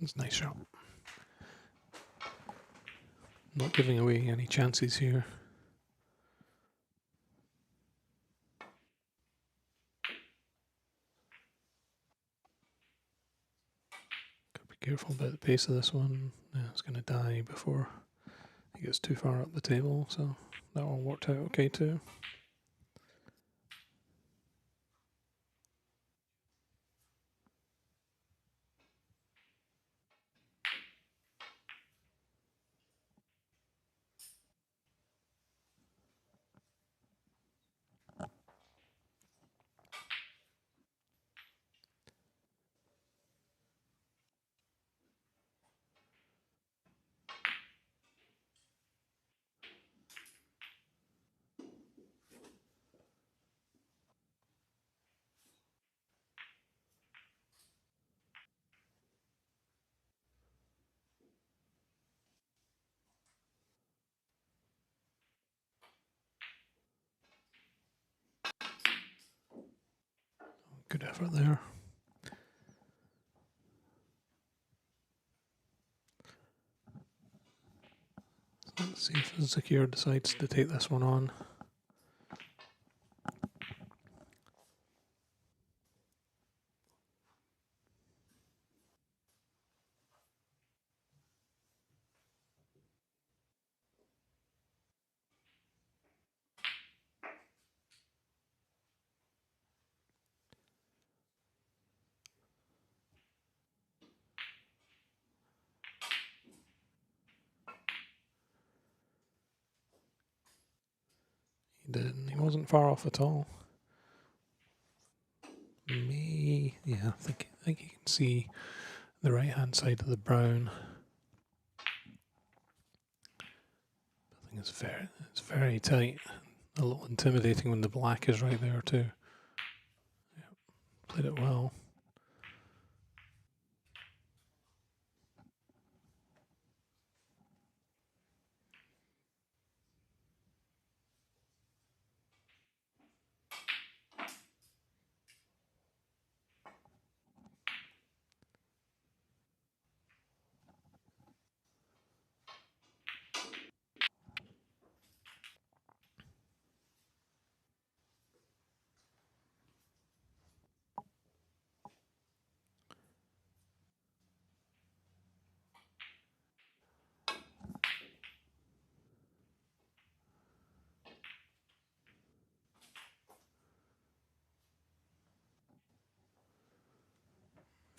It's a nice shot. Not giving away any chances here. careful about the pace of this one. Yeah, it's going to die before it gets too far up the table, so that one worked out okay too. Good effort there. Let's see if Zakir decides to take this one on. He did, and he wasn't far off at all. Yeah, I think you can see the right hand side of the brown. I think it's very tight. A little intimidating when the black is right there too. Yeah, played it well.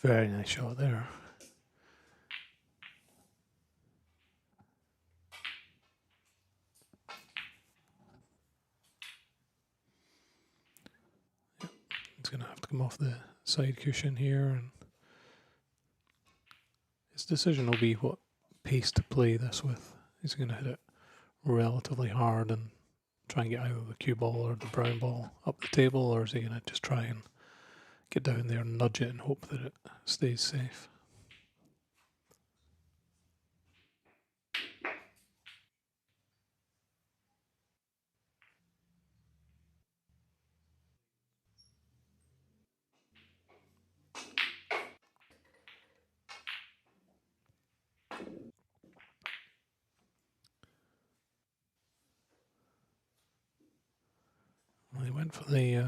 Very nice shot there. He's going to have to come off the side cushion here, and his decision will be what pace to play this with. He's going to hit it relatively hard and try and get either the cue ball or the brown ball up the table, or is he going to just try and get down there and nudge it and hope that it stays safe? Well, he went for the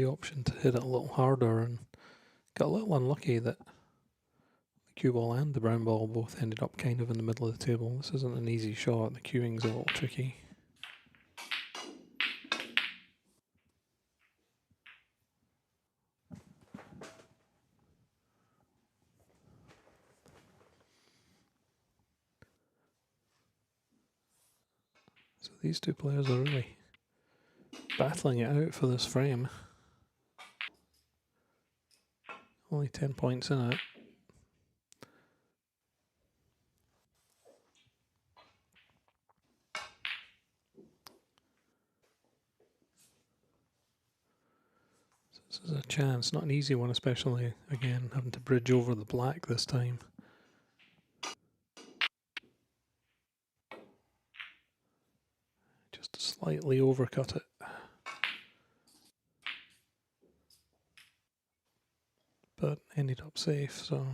option to hit it a little harder and got a little unlucky that the cue ball and the brown ball both ended up kind of in the middle of the table. This isn't an easy shot. The cueing's a little tricky. So these two players are really battling it out for this frame. Only 10 points in it. So this is a chance, not an easy one, especially, again, having to bridge over the black this time. Just slightly overcut it. But ended up safe, so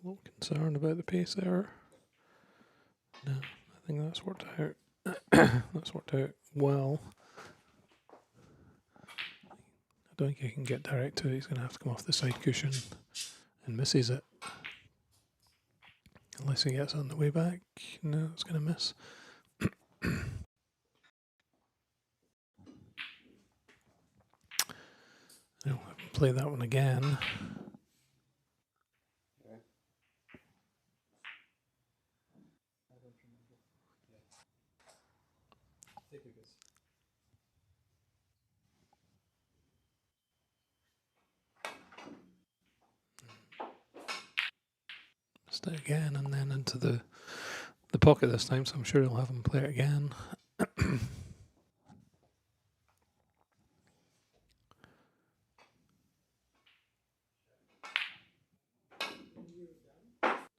A little concerned about the pace error. No, I think that's worked out. That's worked out well. I don't think he can get direct to it. He's going to have to come off the side cushion and misses it. Unless he gets on the way back. No, it's going to miss. Now, play that one again. Stay again and then into the pocket this time, so I'm sure he'll have him play it again.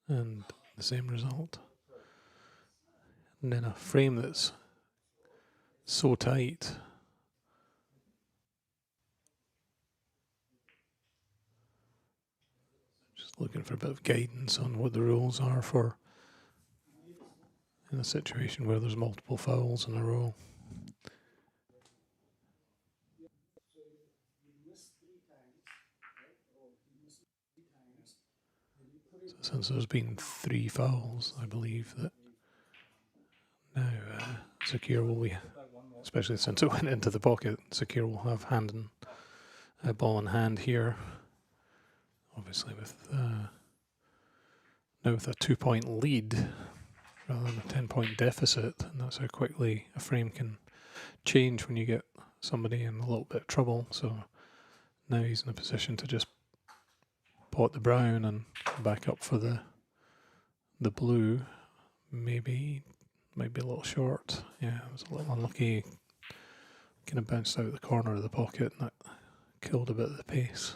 And the same result. And then a frame that's so tight. Just looking for a bit of guidance on what the rules are for in a situation where there's multiple fouls in a row. So since there's been 3 fouls, I believe that now Zakir will be, especially since it went into the pocket, Zakir will have ball in hand here. Obviously with now with a 2-point lead rather than a 10-point deficit, and that's how quickly a frame can change when you get somebody in a little bit of trouble. So now he's in a position to just pot the brown and back up for the blue. Maybe might be a little short. Yeah, it was a little unlucky. Kind of bounced out the corner of the pocket, and that killed a bit of the pace.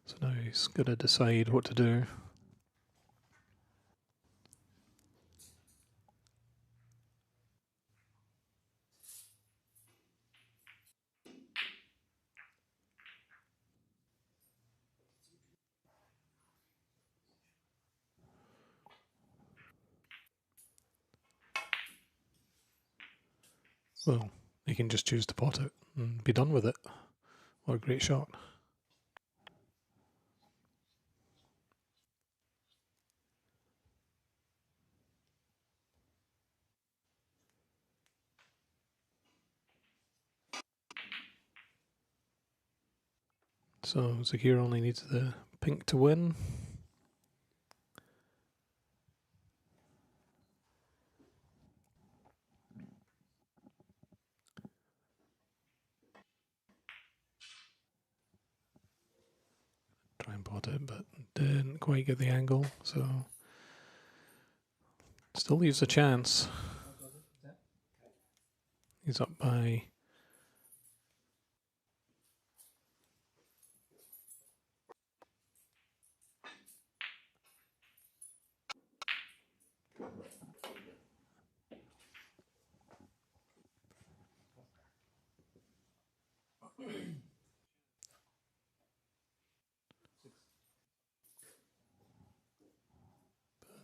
So now he's got to decide what to do. Well, he can just choose to pot it and be done with it. What a great shot. So Zakir only needs the pink to win. Try and pot it, but didn't quite get the angle, so still leaves a chance. He's up by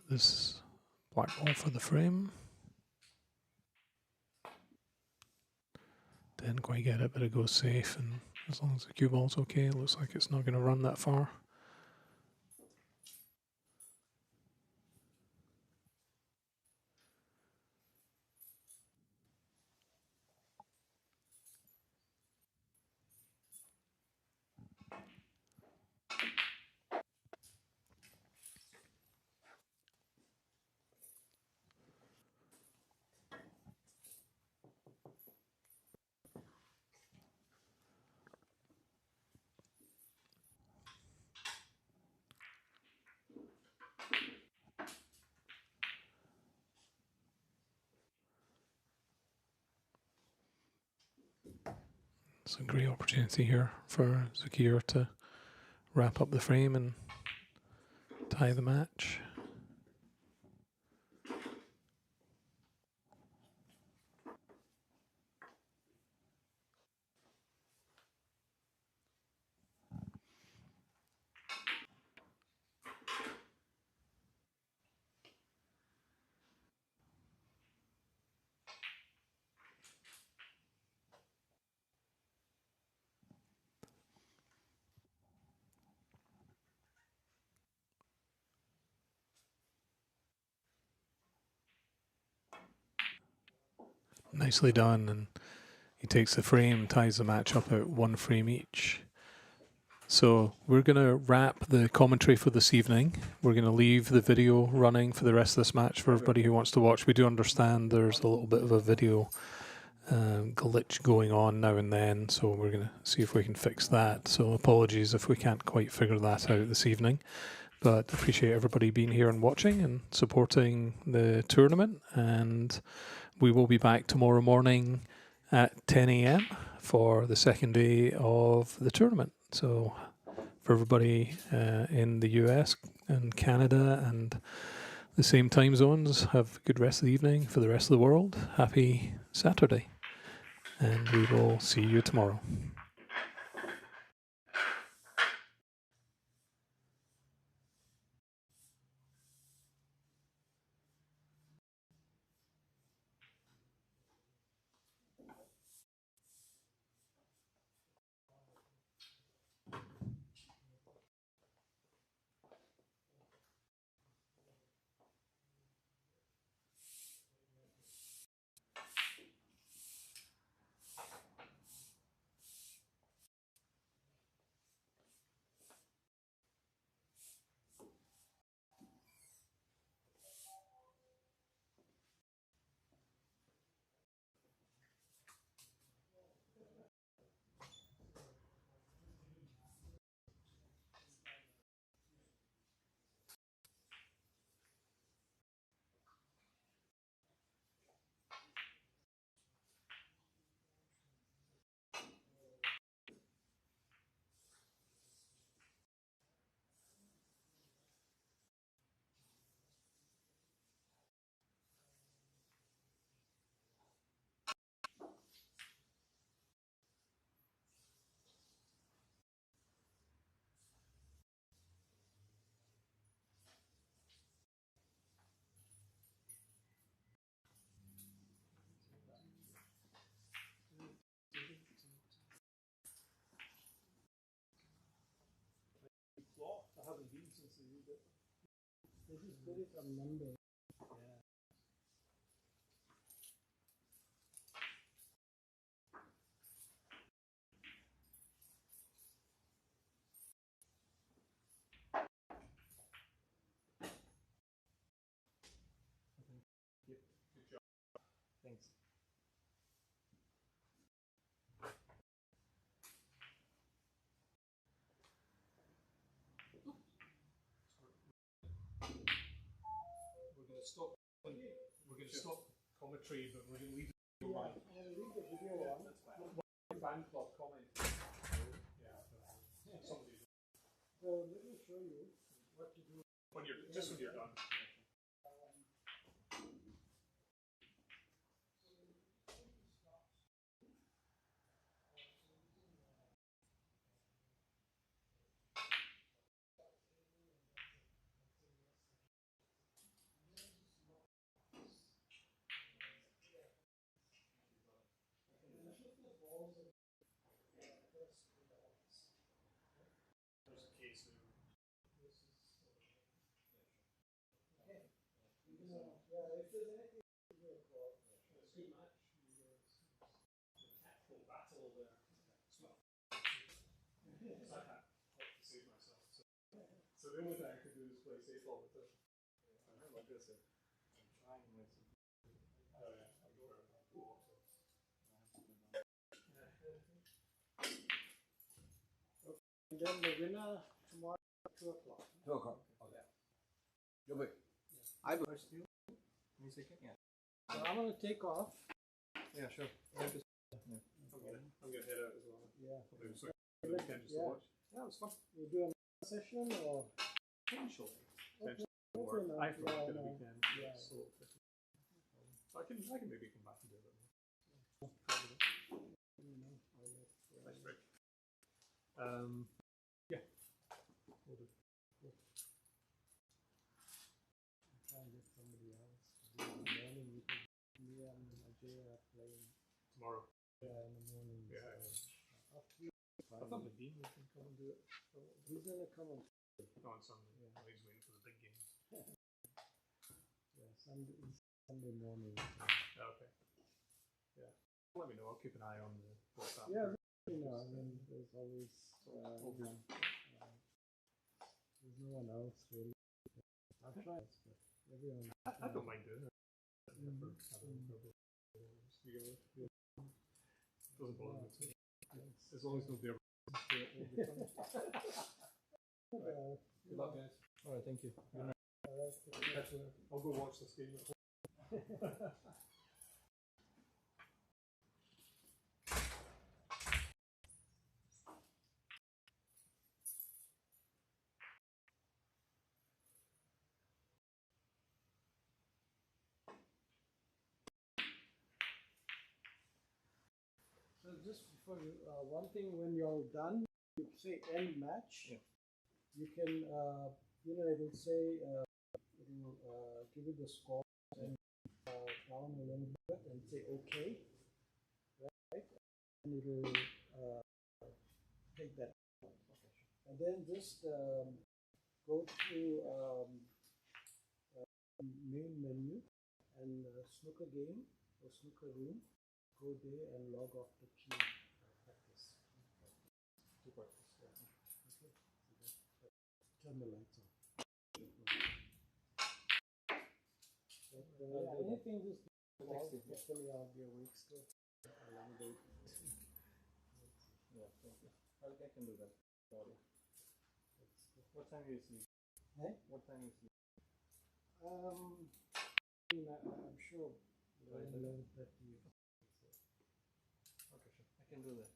this black ball for the frame. Didn't quite get it, but it goes safe, and as long as the cue ball's okay, it looks like it's not going to run that far. It's a great opportunity here for Zakir to wrap up the frame and tie the match. nicely done, and he takes the frame, ties the match up at one frame each. So we're going to wrap the commentary for this evening. We're going to leave the video running for the rest of this match for everybody who wants to watch. We do understand there's a little bit of a video glitch going on now and then, so we're going to see if we can fix that. So apologies if we can't quite figure that out this evening, but appreciate everybody being here and watching and supporting the tournament. And we will be back tomorrow morning at 10 a.m. for the second day of the tournament. So for everybody in the US and Canada and the same time zones, have a good rest of the evening. For the rest of the world, happy Saturday. And we will see you tomorrow. I haven't been since the new bit. They just did it on Monday. Yeah. Good job. Thanks. We're going to stop. We're going to stop commentary, but we're going to leave the video on. I'm going to leave the video on. Fan club comment. Yeah. Somebody. So let me show you what to do when you're done. There's a case there. Yeah, if there's anything to do with it's a good match. The tactical battle there. I can't save myself. So the only thing I could do is play safe all the time. I know, like this. I'm trying with some. Oh yeah, I'm sure. And then the winner tomorrow at 2 o'clock. 2 o'clock. Okay. You'll wait. I will. First you. Me second? Yeah. So I'm going to take off. Yeah, sure. Yeah. I'm gonna head out as well. Yeah. So Yeah. just to watch. Yeah, it was fun. We do another session or? Potentially. Okay. Or Okay, I forgot yeah, the no. weekend. Yeah. So I can maybe come back and do it. Thanks, Rick. Yeah. We'll do. Try and get somebody else. In the morning, we could, me and Ajay are playing. Tomorrow. Yeah, in the morning. Yeah. So I thought the Dean was gonna come and do it. he's gonna come on. On Sunday. Yeah. He's waiting for the big game. Yeah, Sunday morning. So. Okay. Yeah. Let me know. I'll keep an eye on the WhatsApp. Yeah, you know, I mean, there's always, there's no one else really. I've tried, but everyone. I don't mind doing it. Mm. Doesn't bother me too much. As long as nobody ever Good luck, guys. All right, thank you. Good night. Catch you later. I'll go watch this game at home. So just for one thing, when you're done, you say end match. Yeah. You can, you know, it will say, it'll give you the score and down a little bit and say OK, right? And it'll take that out. And then just go to main menu and snooker game or snooker room. Go there and log off the queue practice. To practice, yeah. Okay. Turn the lights off. Yeah, anything just hopefully I'll be awake still. A long day. Yeah, thank you. I can do that. Sorry. What time do you sleep? Hey? What time do you sleep? I'm sure 11:30. Okay, sure. I can do that.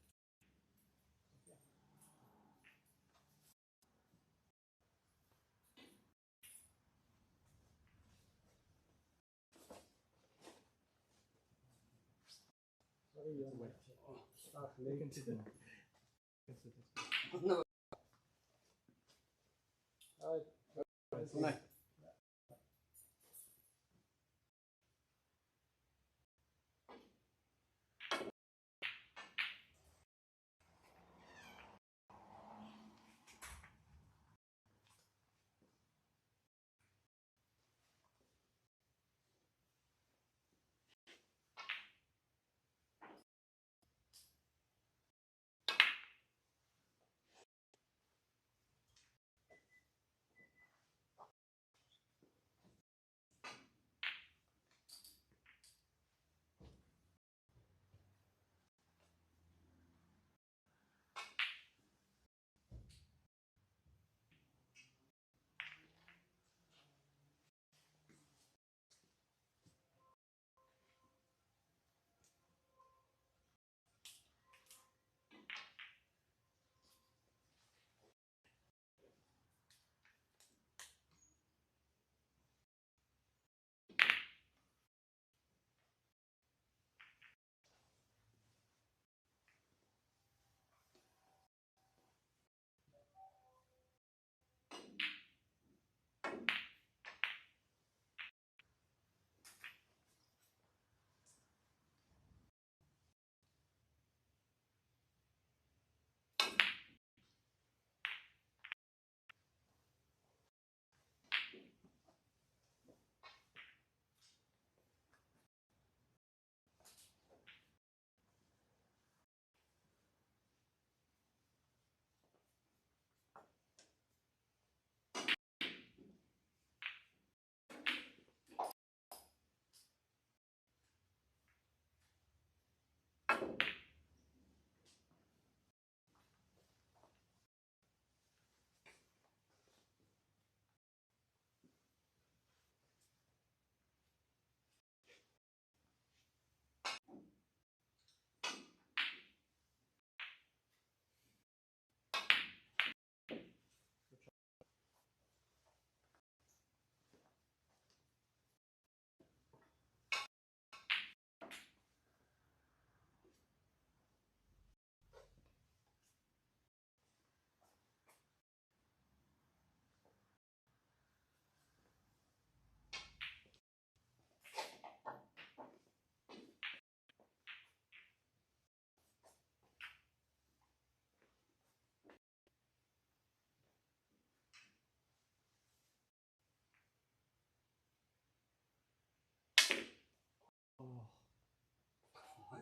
Sorry, you might start late. Continue. All right.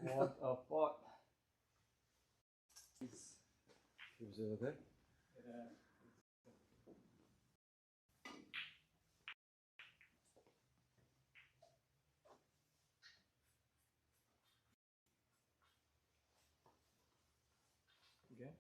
What a pot. Is it okay? Okay.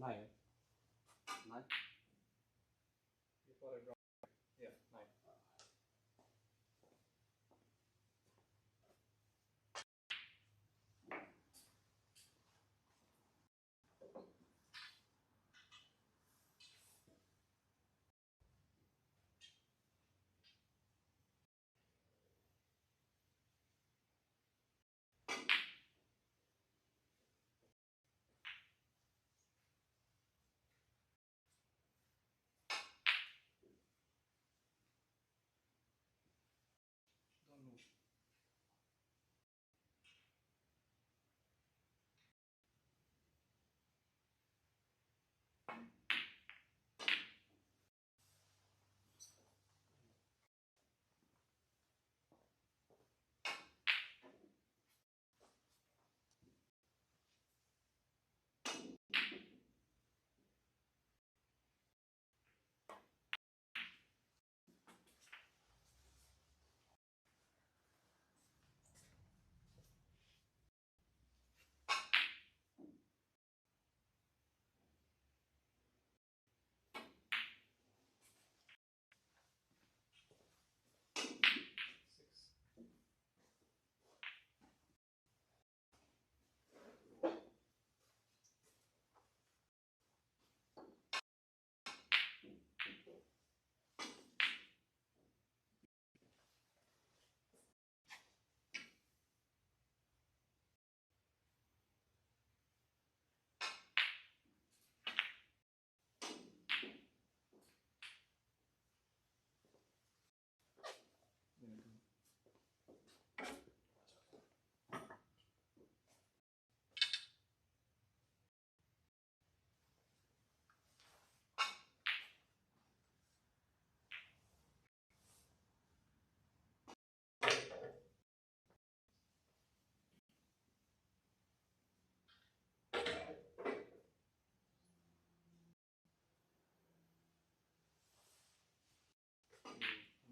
Nine. Nine. Before I drop. Yeah, 9. Don't move. Six. Yeah, good.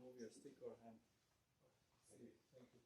Move your stick or hand. See, thank you.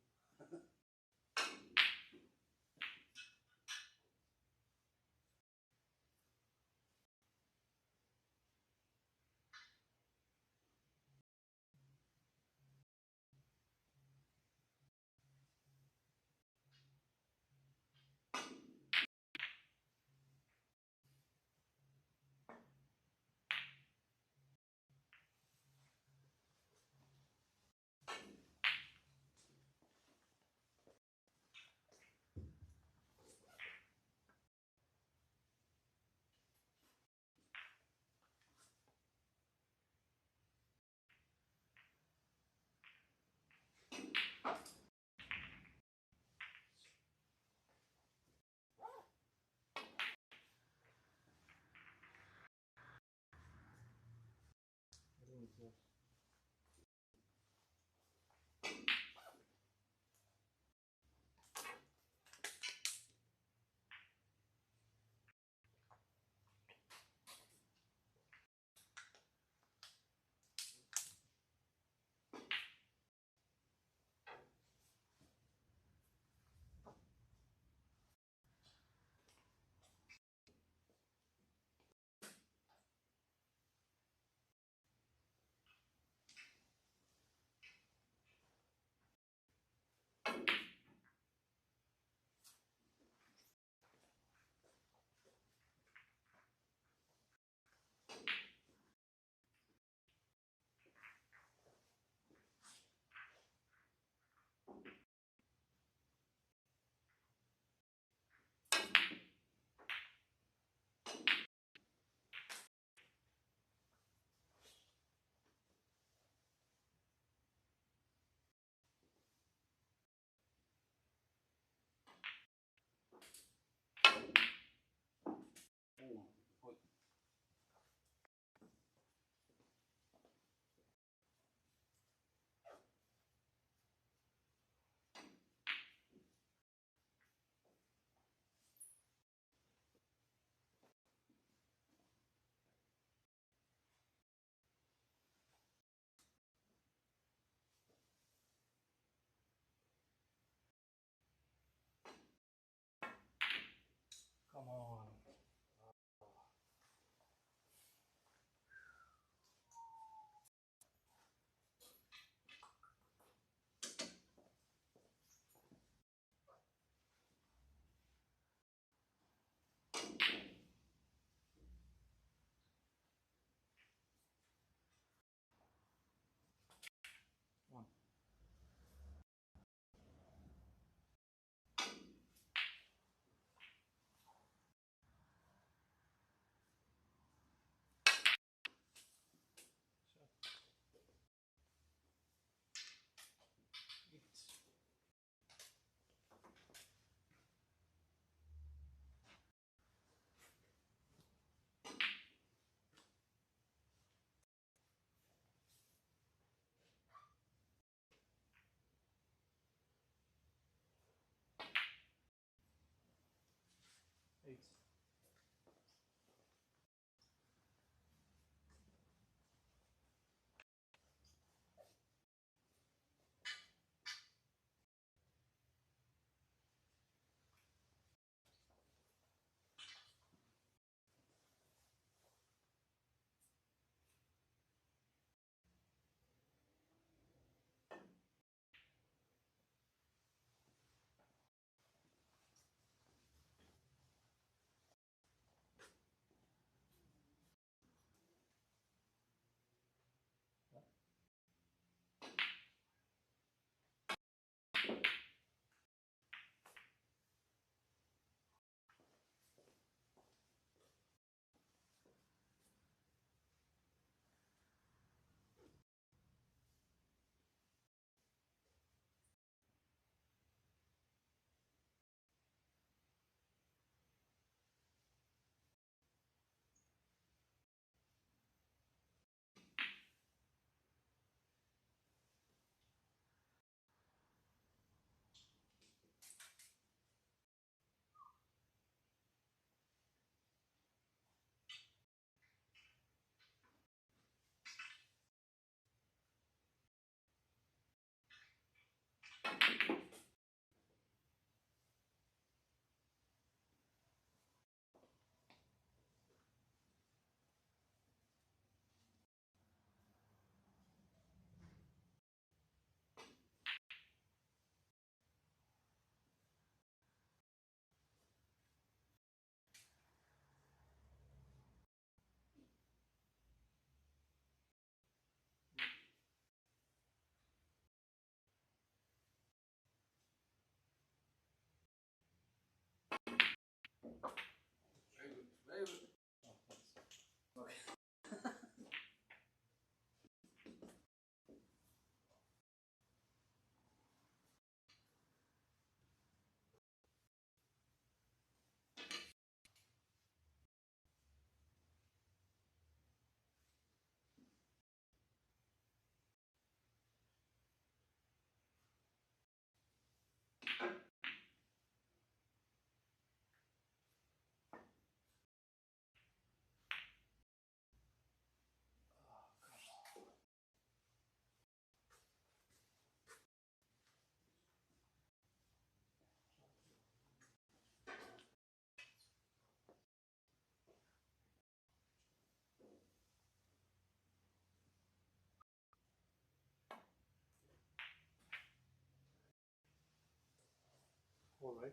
4, right?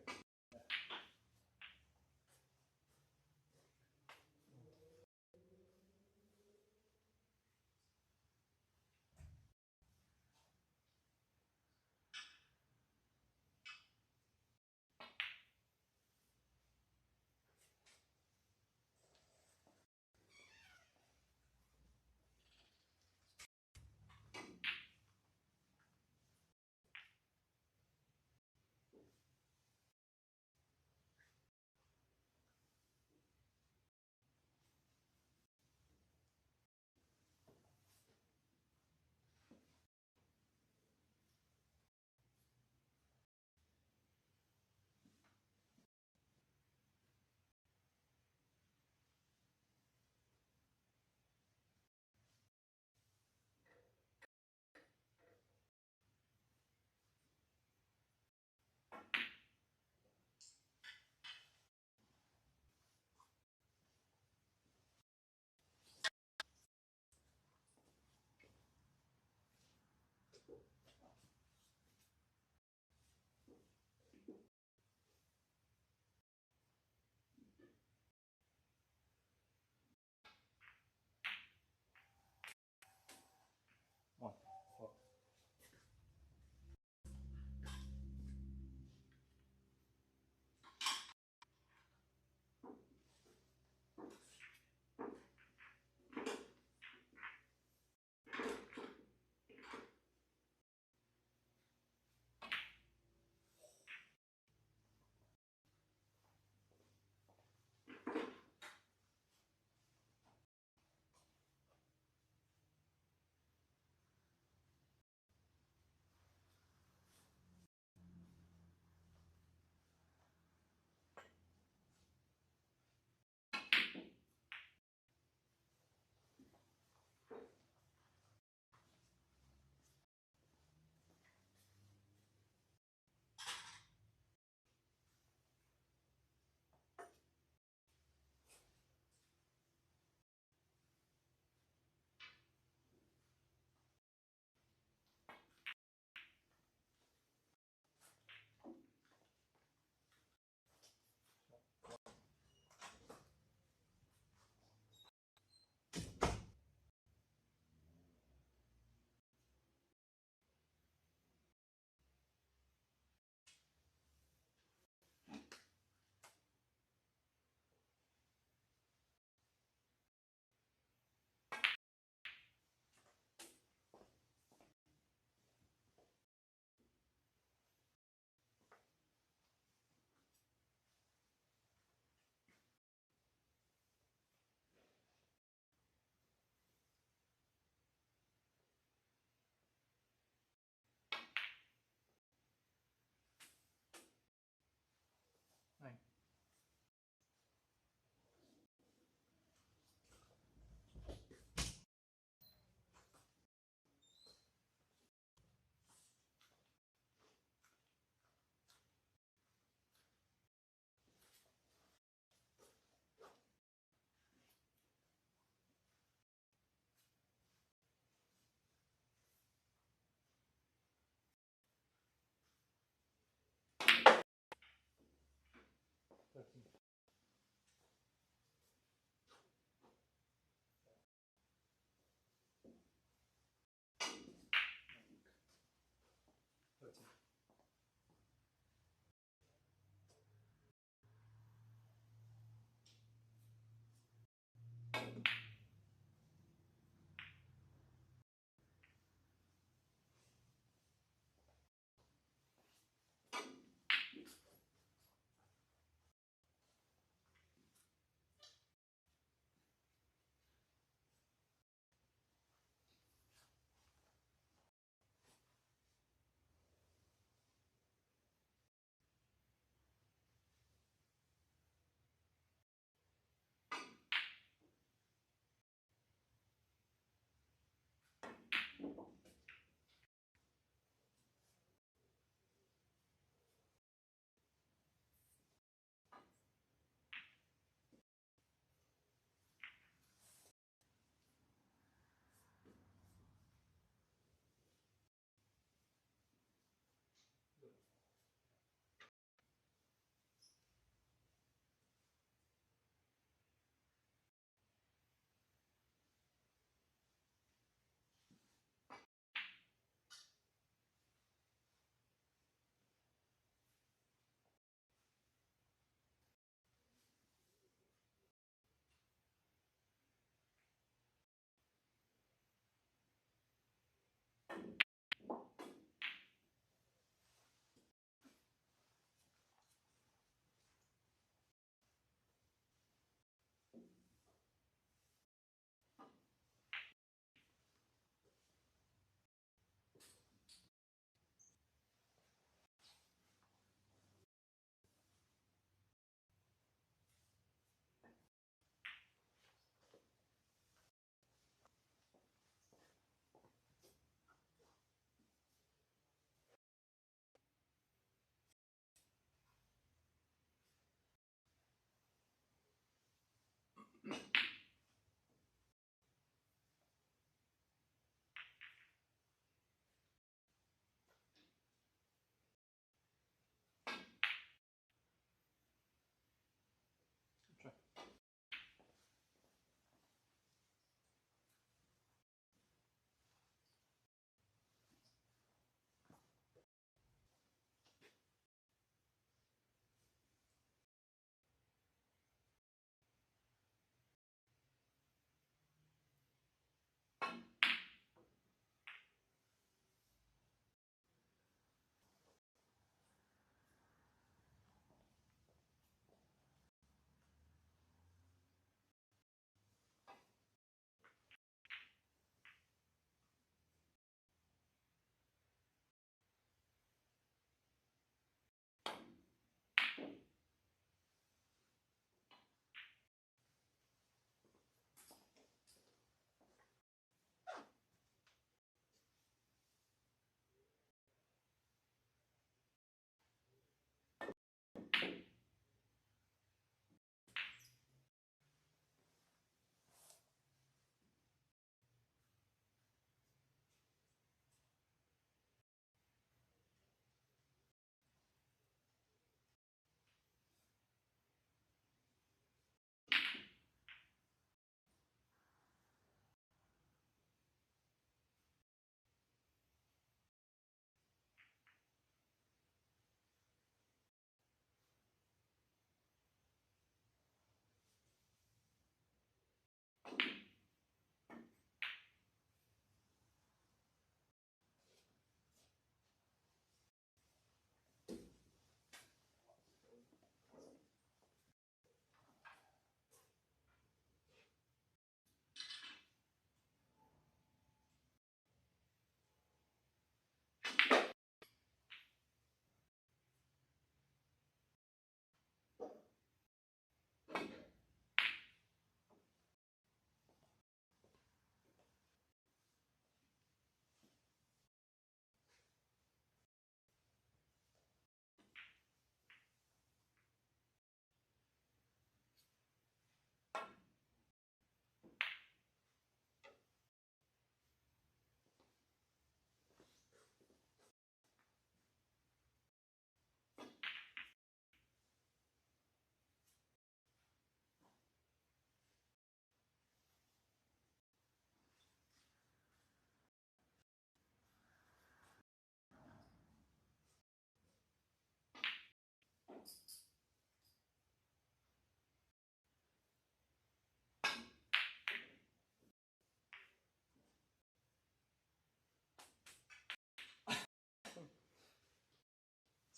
Oh, oh. Right.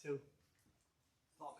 2. Talk.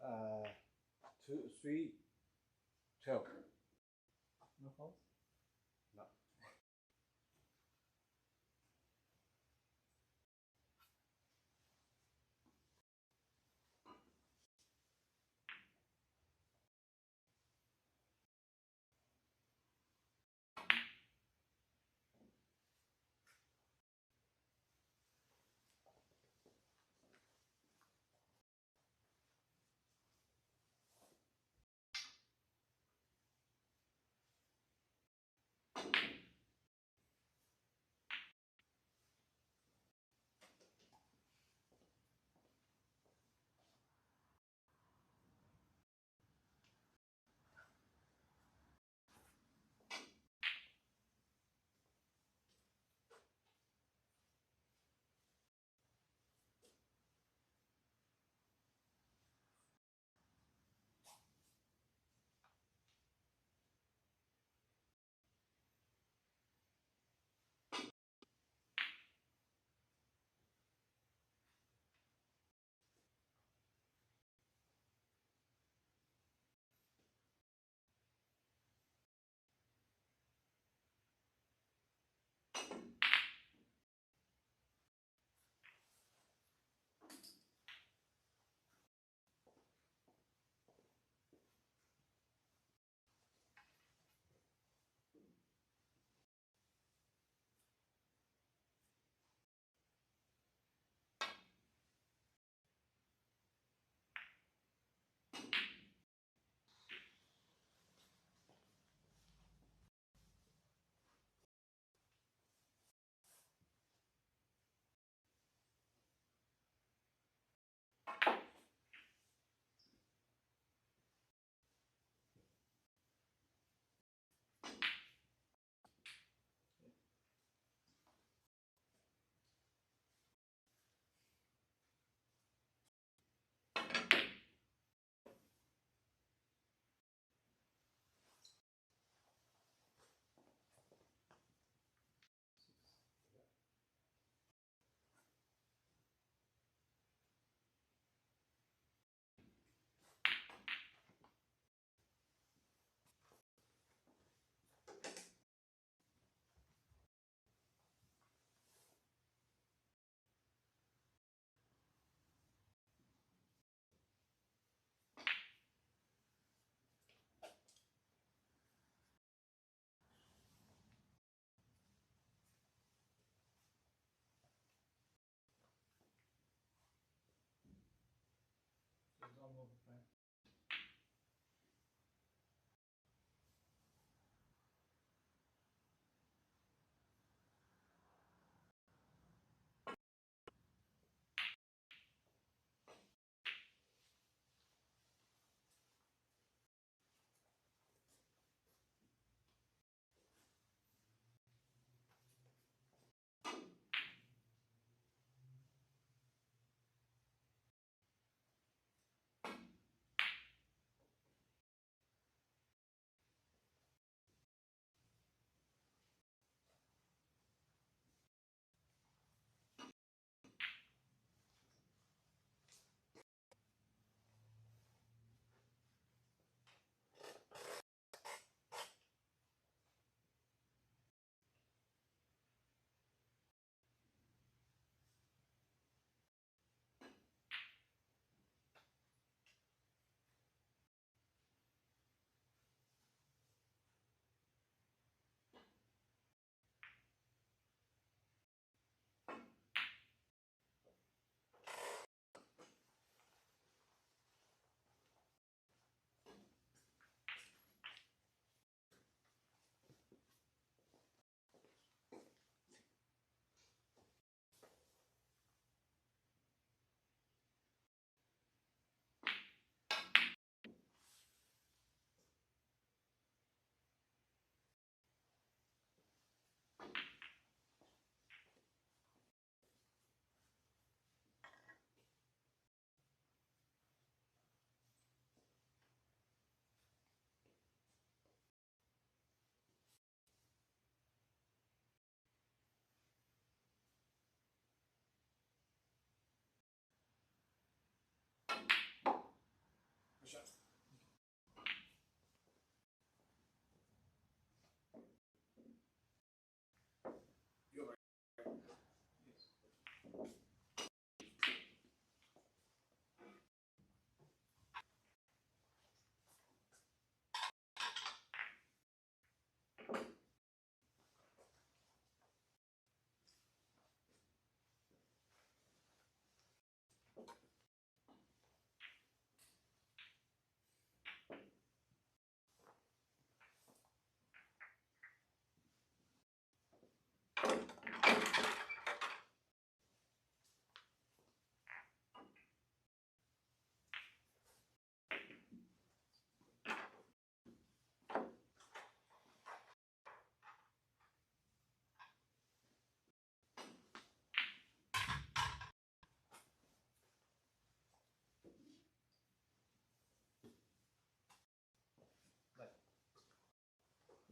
2, 3, 12. No fault? No.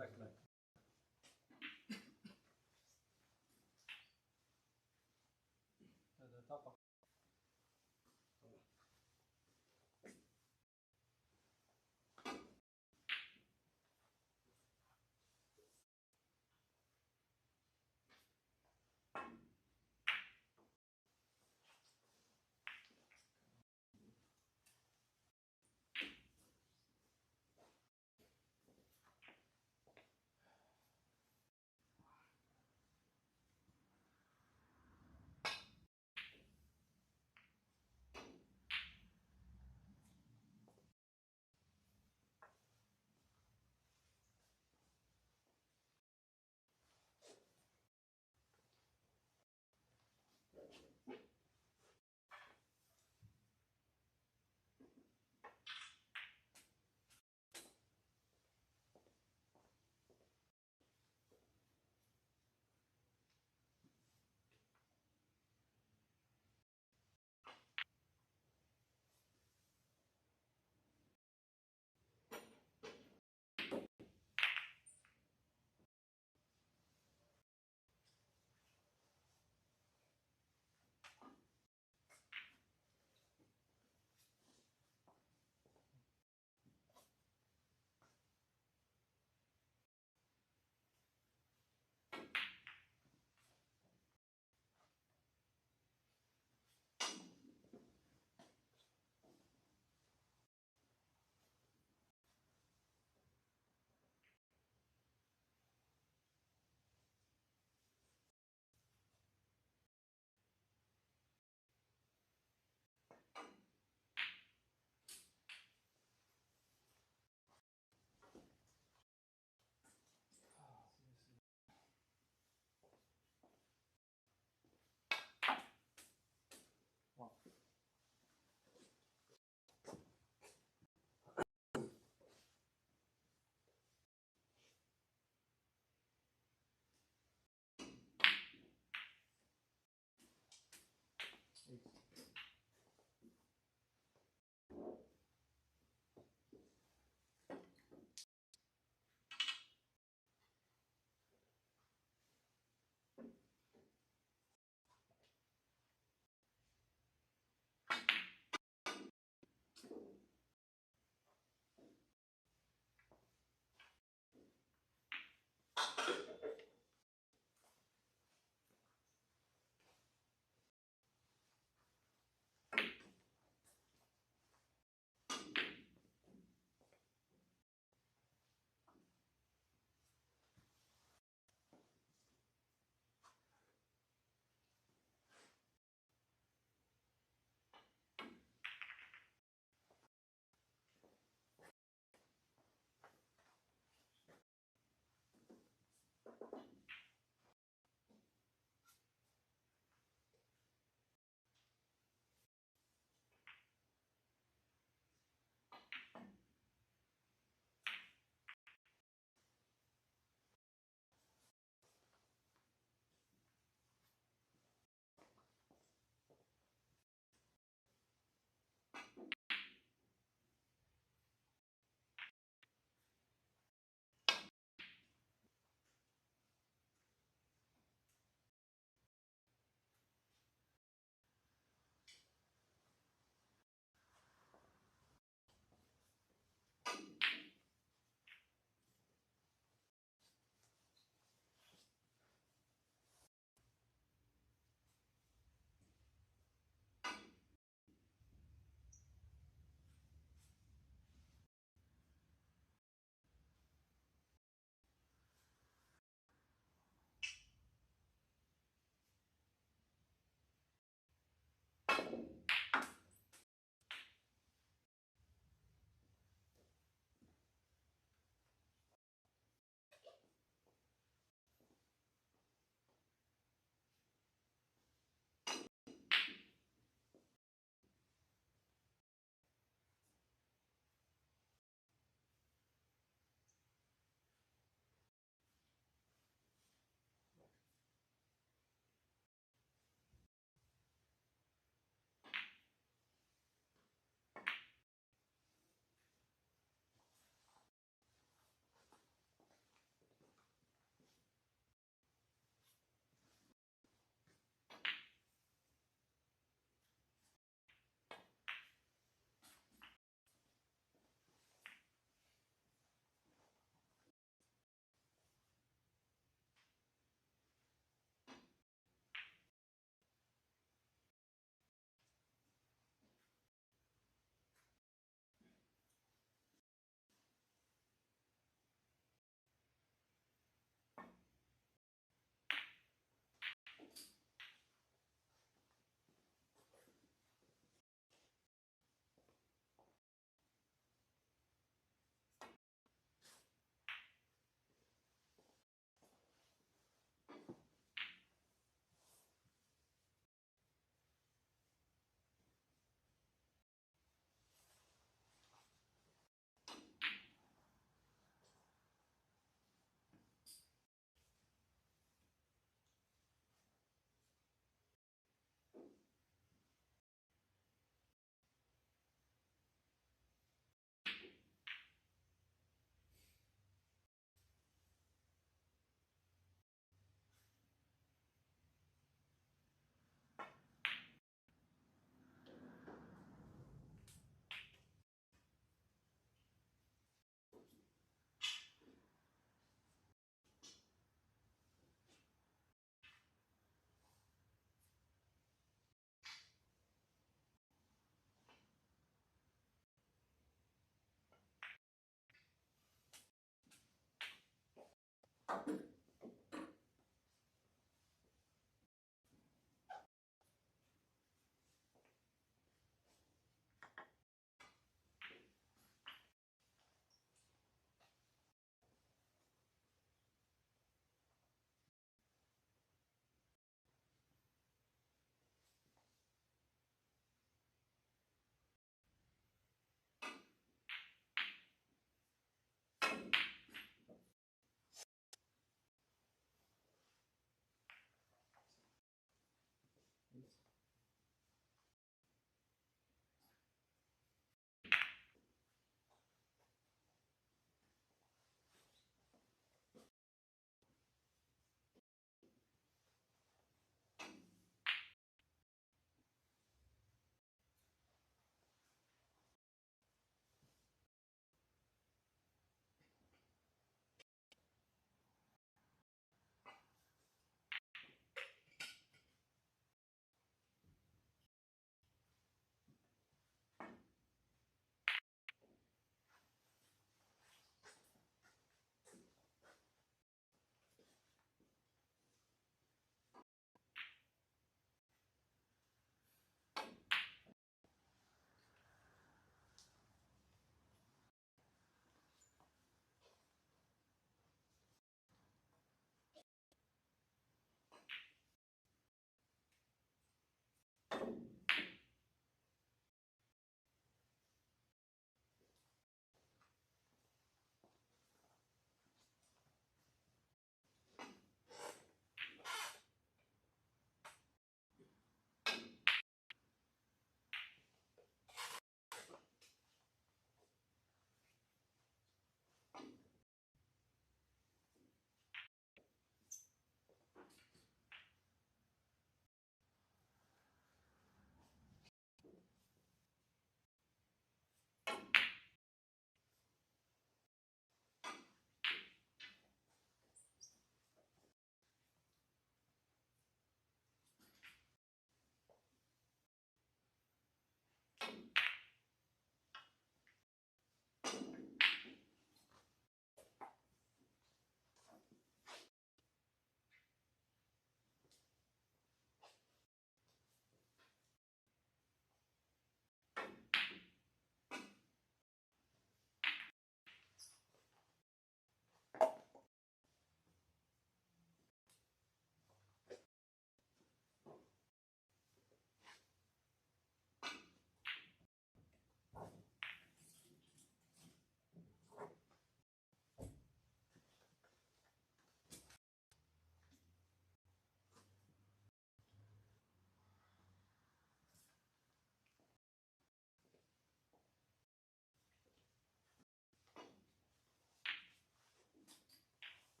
Back to back. The top of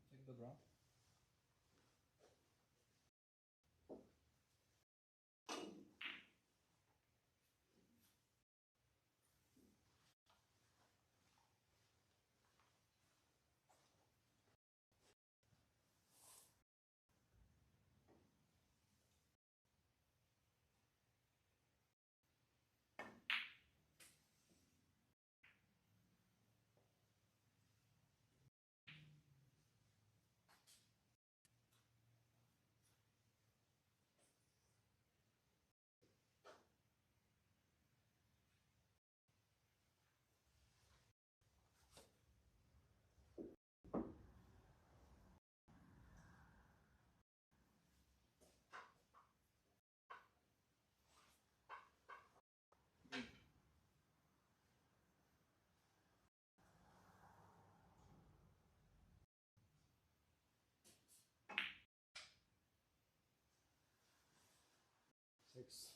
Check the ground. 6.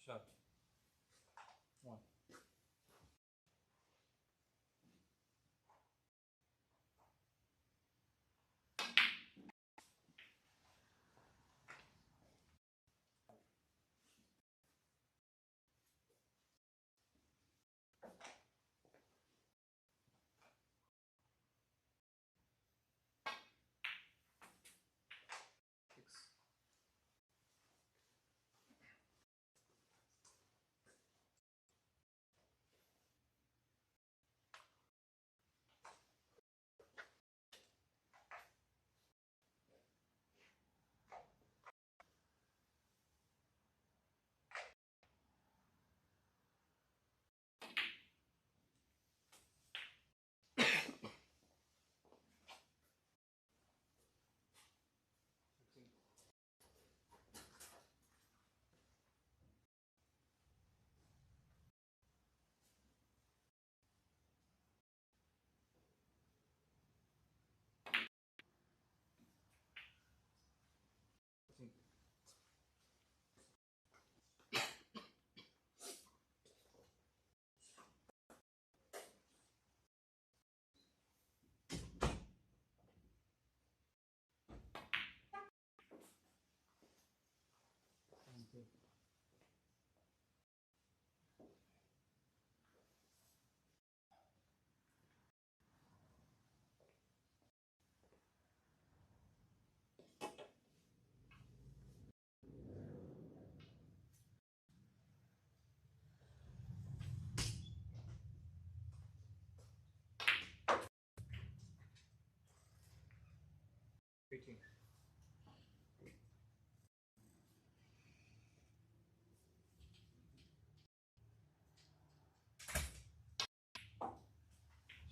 Shot. 1. Six. 16. 14. 17. 18.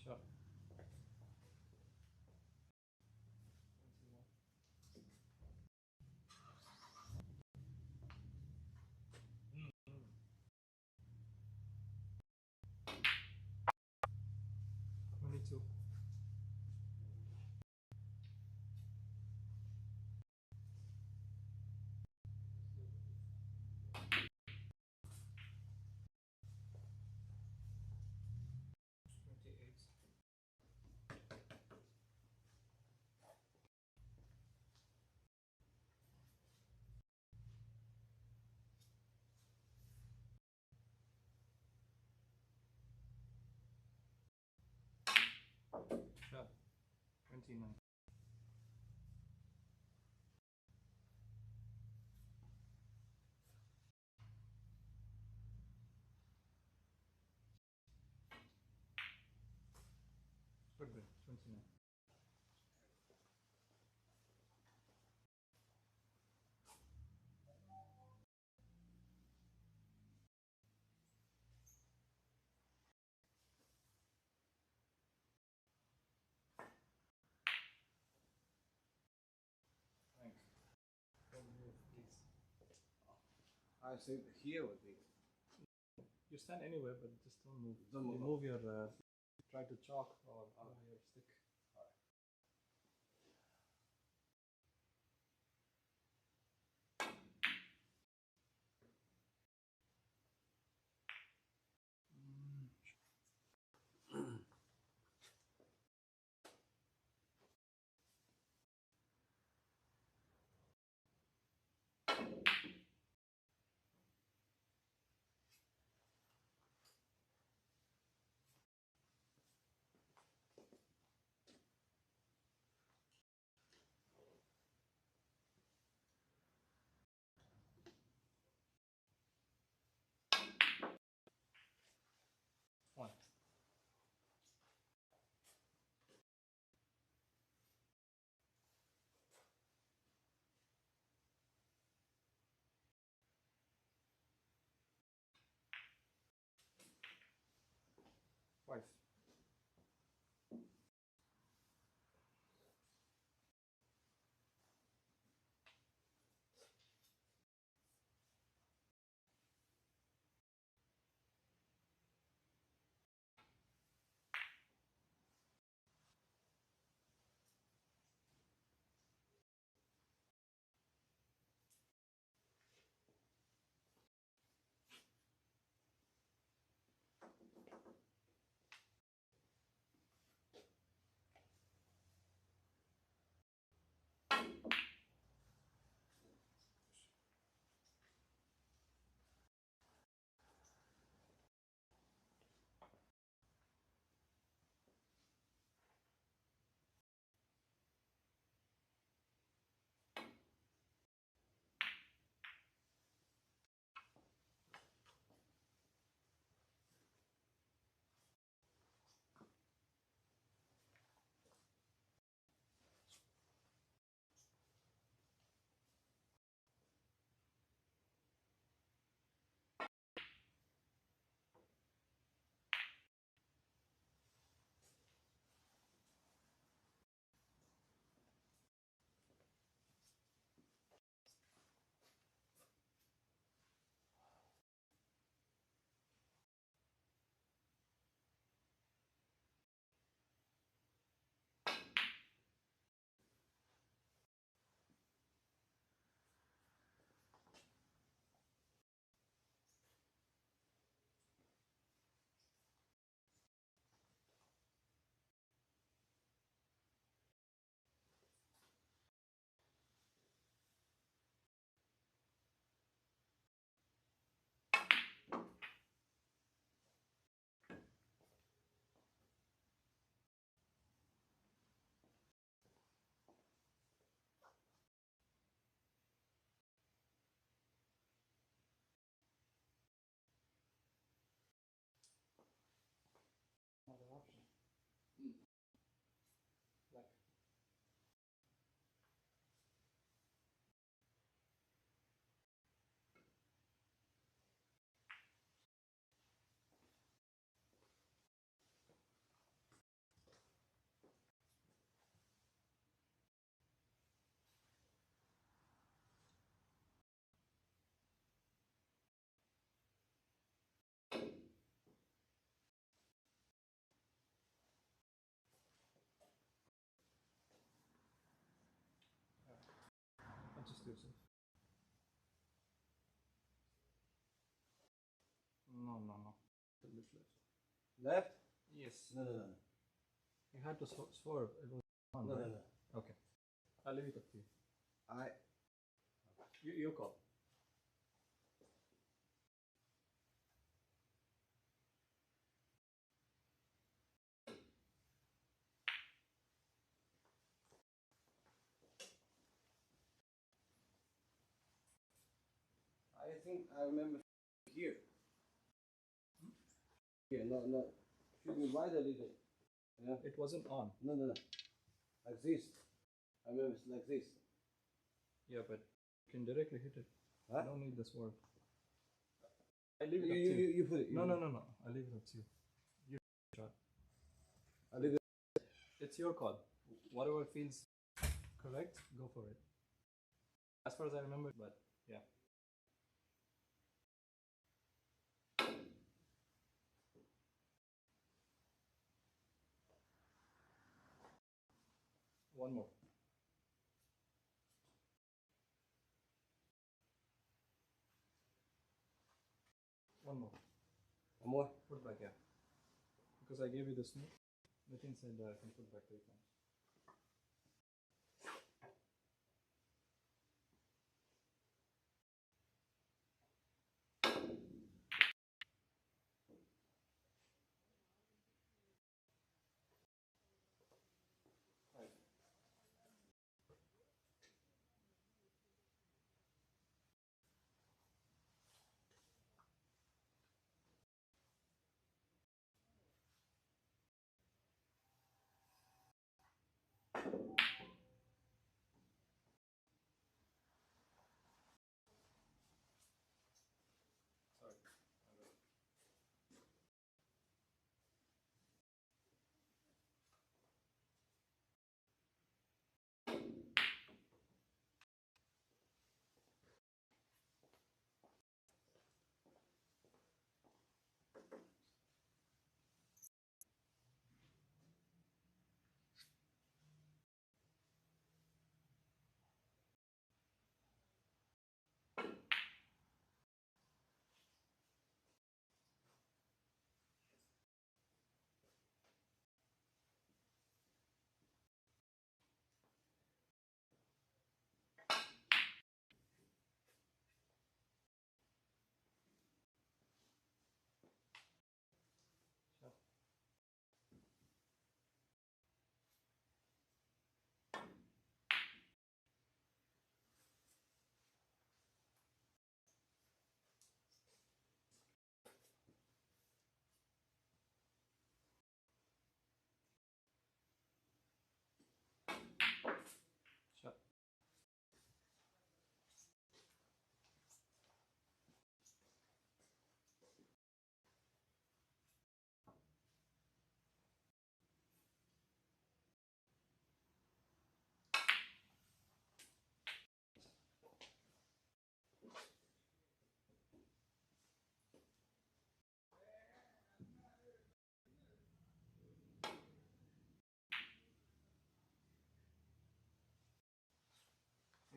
Shot. 22. 28. 29. 29. Thanks. Don't move, please. I think here would be. You stand anywhere, but just don't move. Don't move. You move your. Try to chalk or your stick. One. 5. No, no, no. A bit left. Left? Yes. No, no, no, no. You had to swerve. It was on, No, right? no, no. Okay. I'll leave it up to you. I. You call. I think I remember here. Here, no, no. Should be right a little. Yeah. It wasn't on. No, no, no. Like this. I remember it's like this. Yeah, but you can directly hit it. Huh? I don't need the swerve. I leave it You, up to you. you put it. No, no, no, no. I leave it up to you. You shot. I leave it. It's your call. Whatever feels correct, go for it. As far as I remember, but yeah. One more. One more. One more. Put back, yeah. Because I gave you the smooth. Nitin said I can put back 3 times. Sorry. Shot. Shot.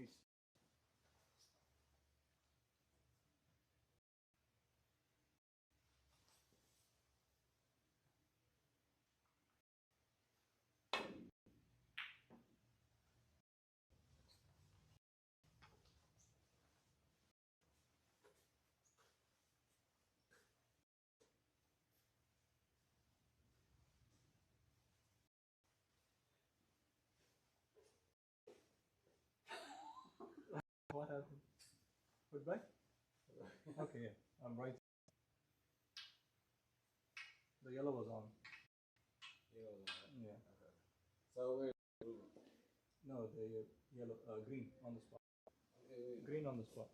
Ace. What happened? Put back? Okay, yeah. I'm right. The yellow was on. Yeah. So we're. No, the yellow, green on the spot. Green on the spot.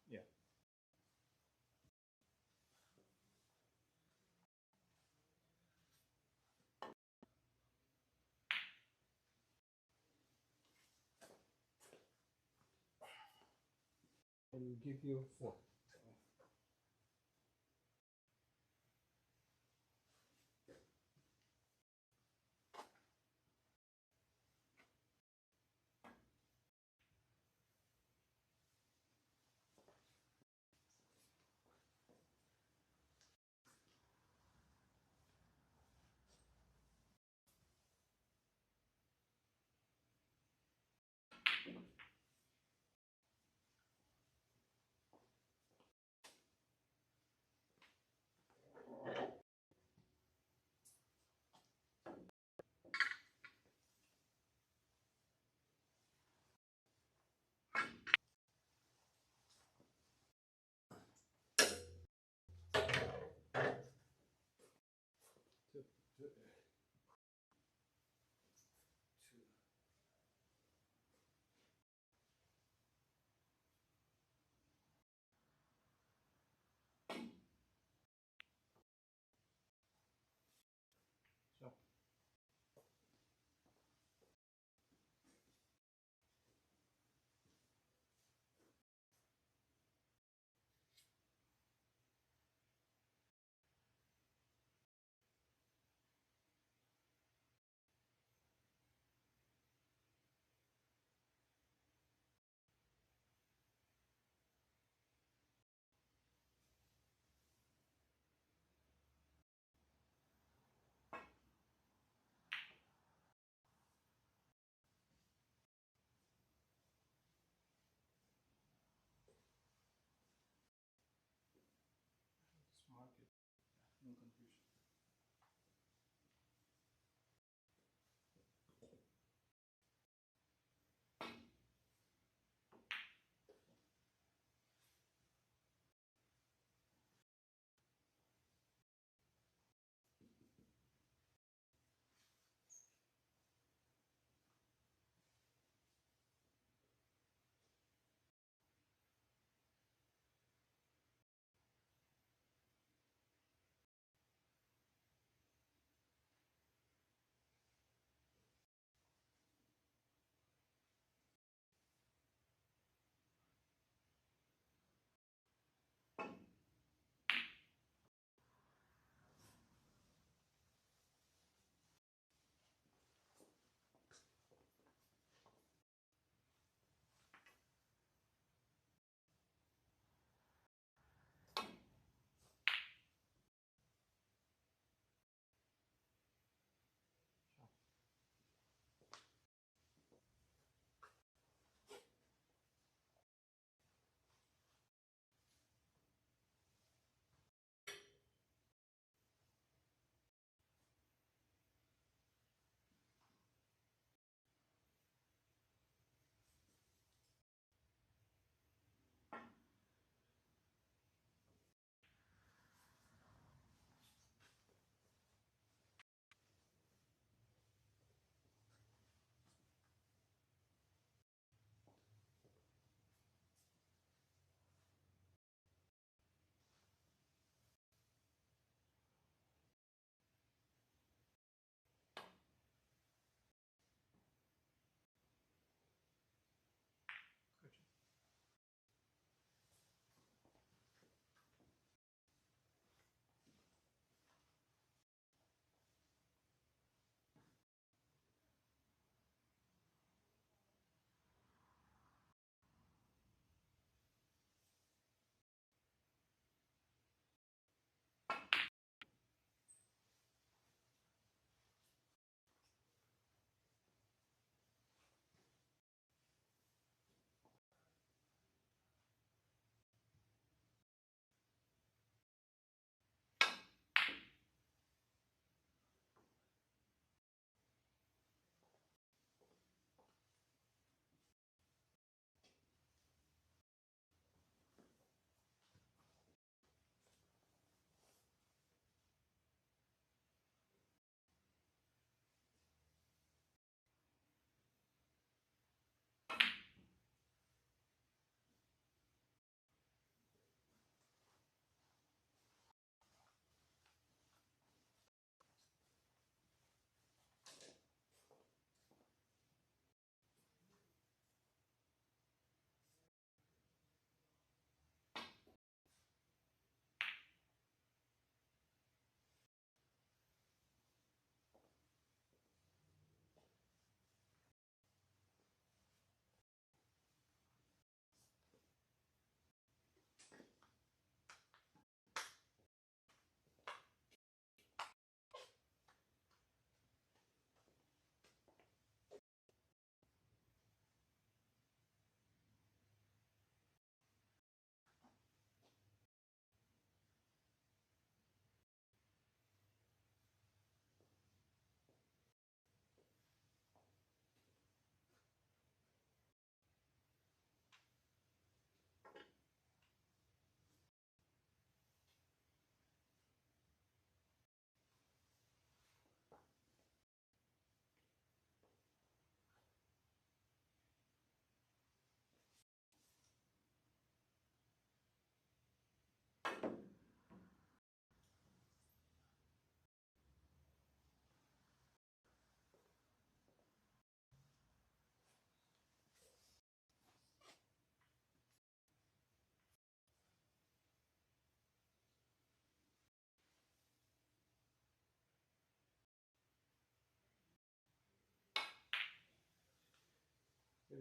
Yeah. I'll give you 4. Sure.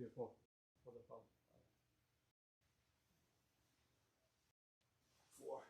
you 4 for the foul. 4.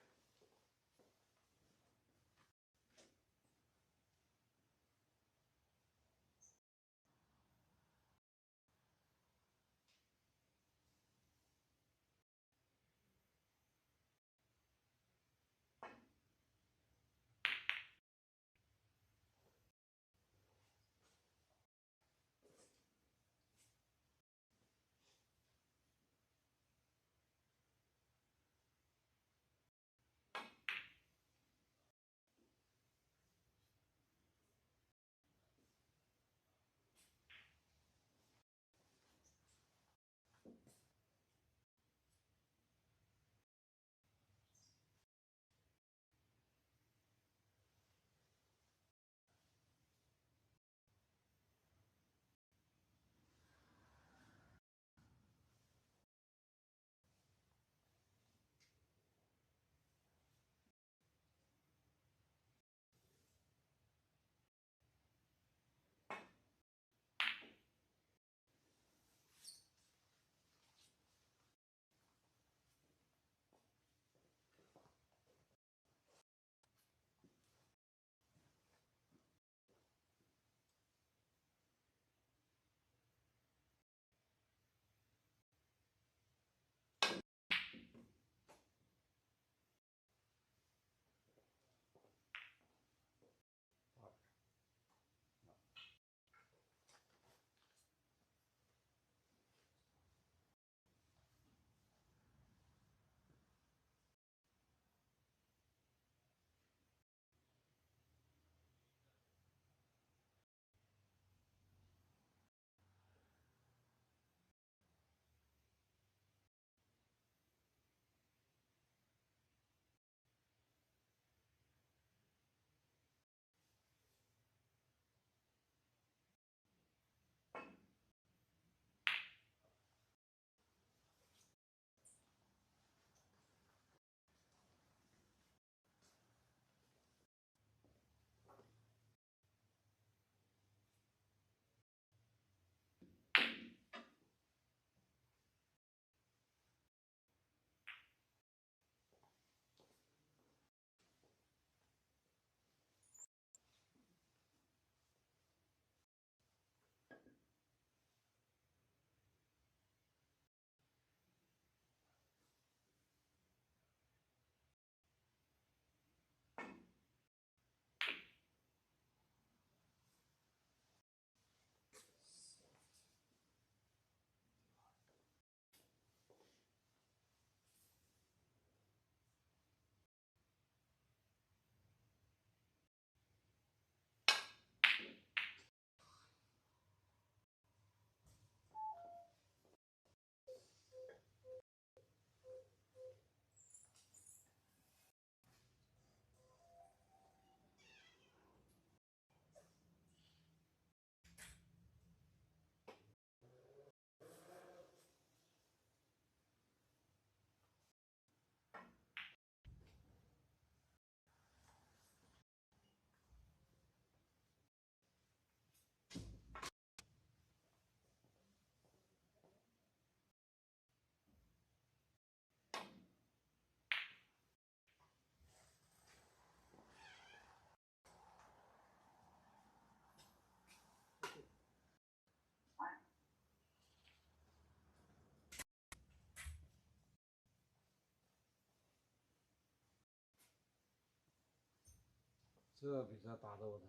这比赛打的我的，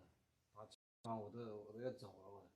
打气我都要走了我的。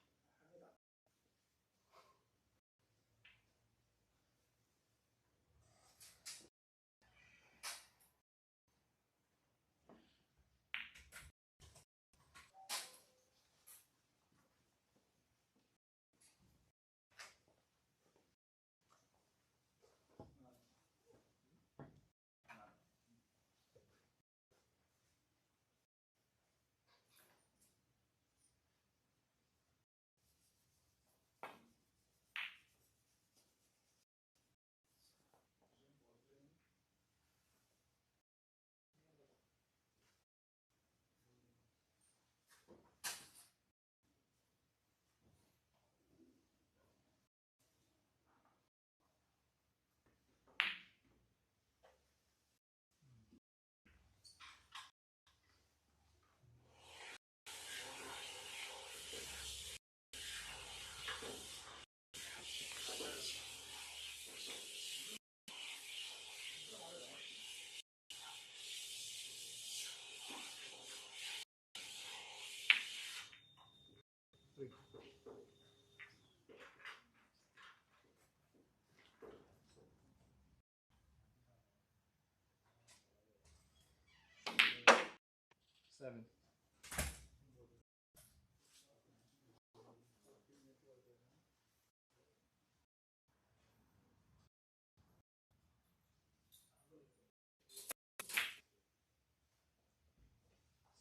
7.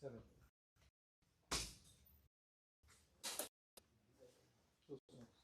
Seven. Two smokes.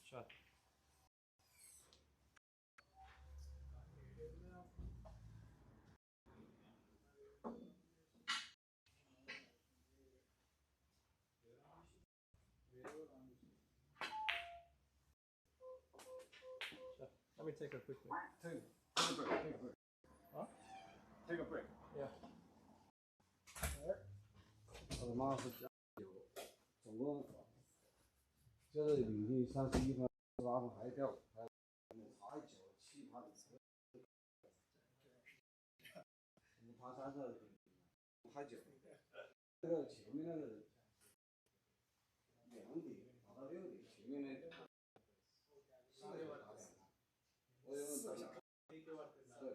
Shot. Shot. Let me take a quick break. Take a break. Take a break. Huh? Take a break. Yeah. 我他妈是加酒，总共就是履历31分，18分还掉，还太久了，7趴的车，5趴30太久了。那个前面那个2点打到6点，前面那4个打2盘，我有4个小时。对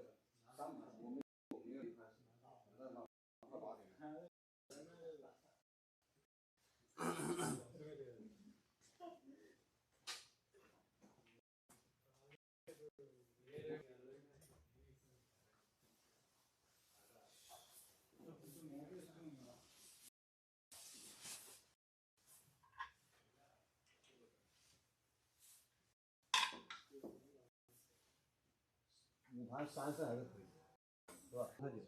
，3盘我们没有开始，那快8点了。5盘30还是可以，是吧？太久了。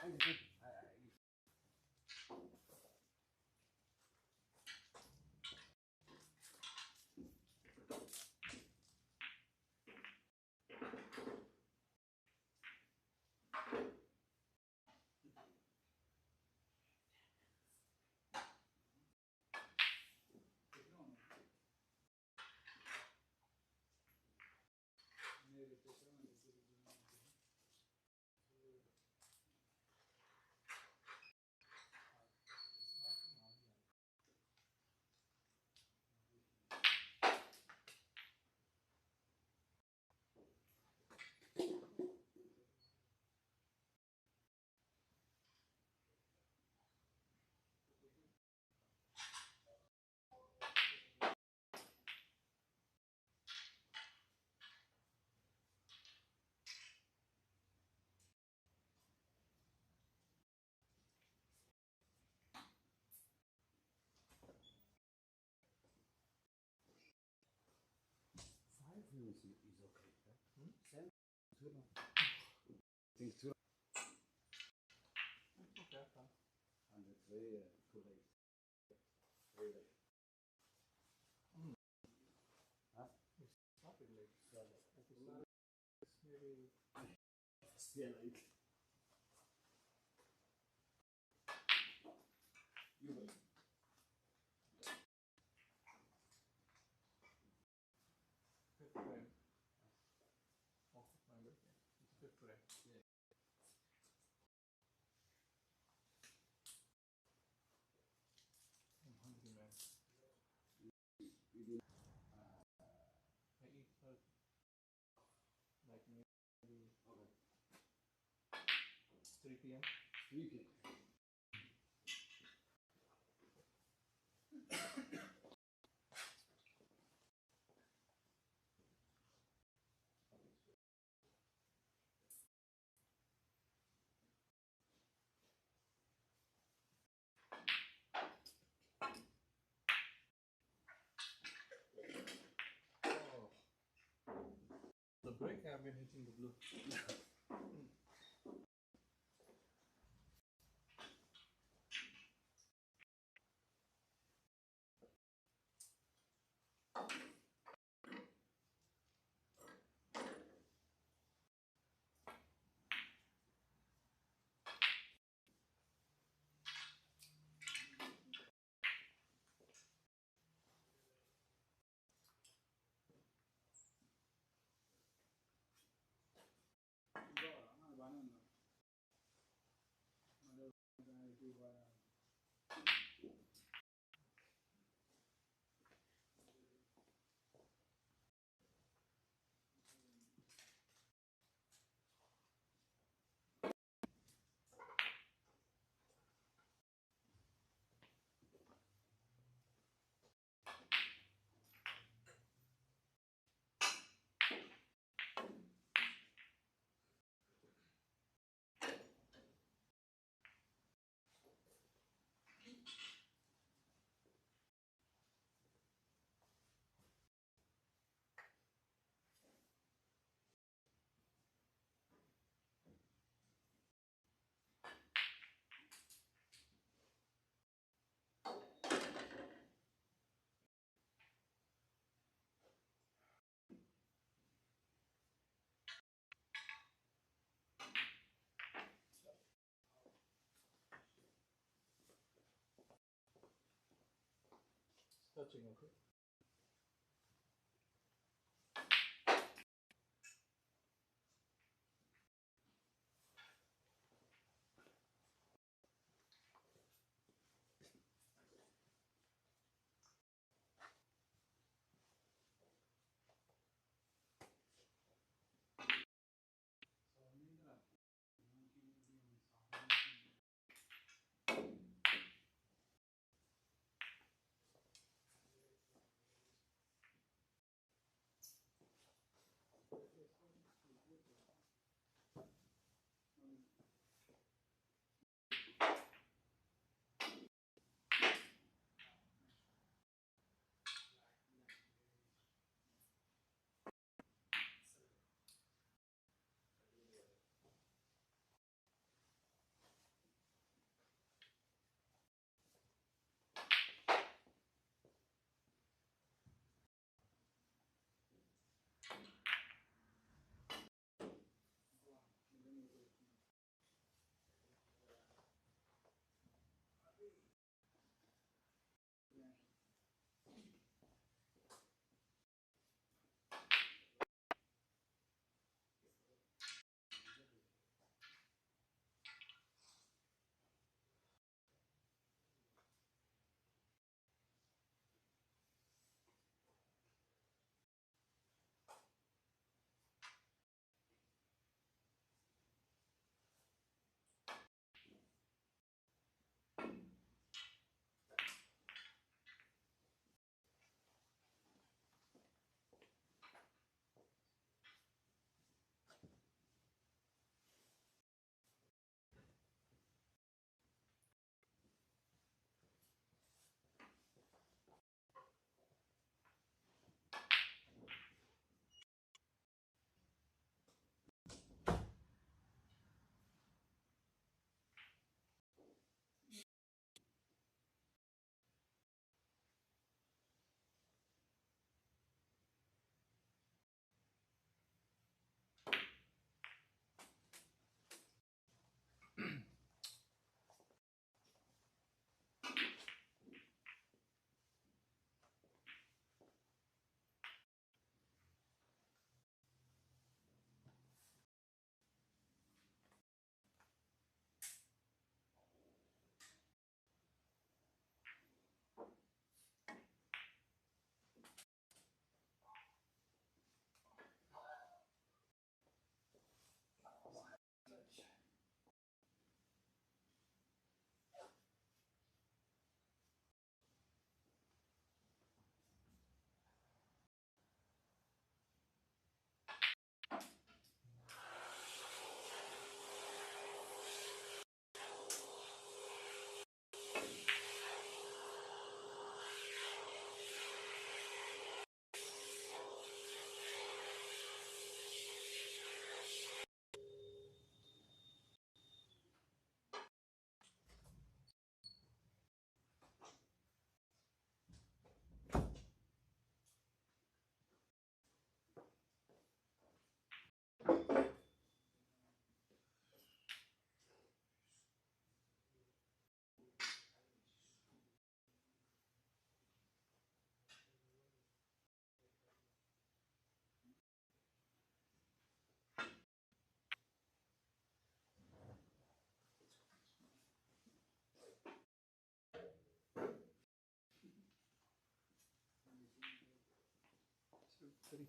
5 minutes is okay, right? 7 too long. Think too long. Okay, fine. And it's very too late. Very late. Huh? It's not really late. So late. It's maybe Still late. You wait. fifth frame. Oh, my birthday. It's fifth frame. Yeah. I'm hungry, man. You did. I eat like maybe Okay. 3 p.m. 3 p.m. Oh. The break I've been hitting the blue. It's touching, okay? Pretty.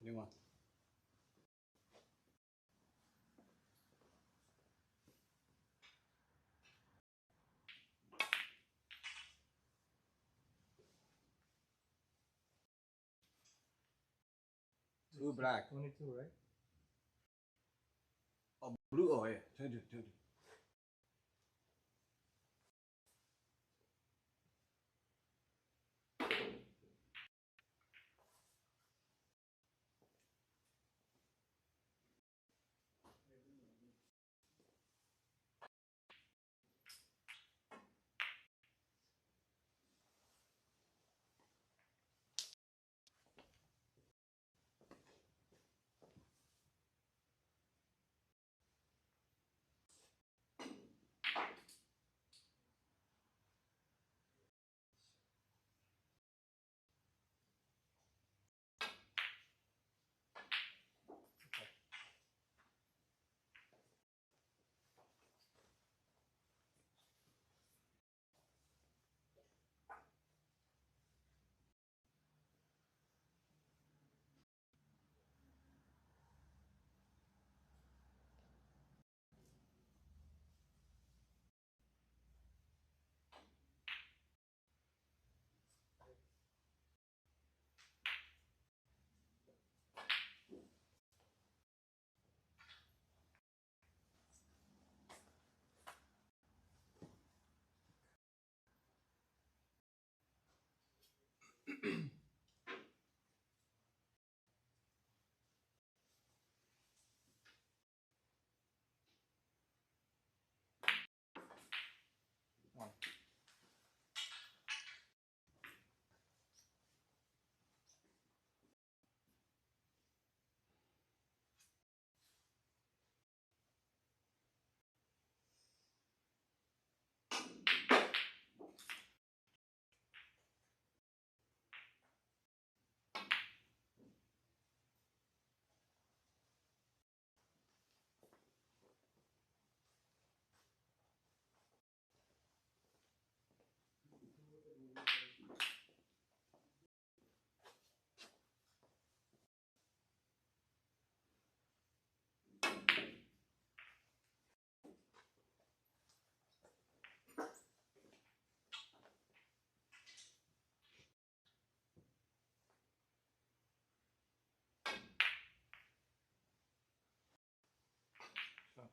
New one. Two black. 22, right? Oh, blue. Oh, yeah. 22, 22. One. Sure.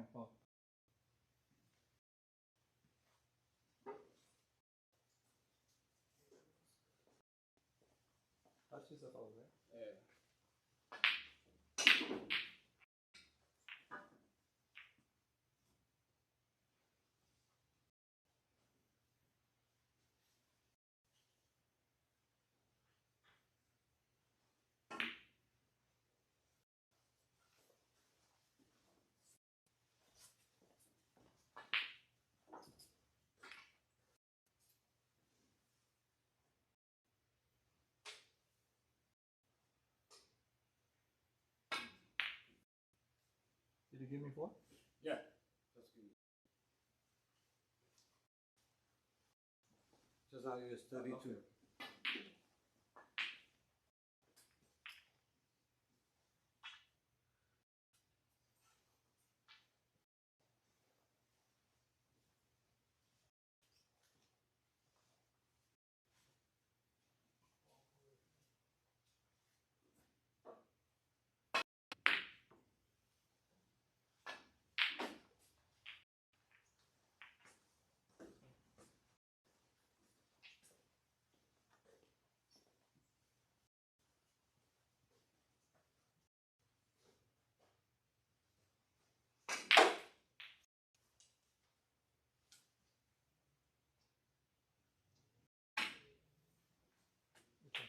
fine. Oh. Touch is all, right? Yeah. Did you give me 4? Yeah. Just give me. Just now you use 32. Okay. Okay.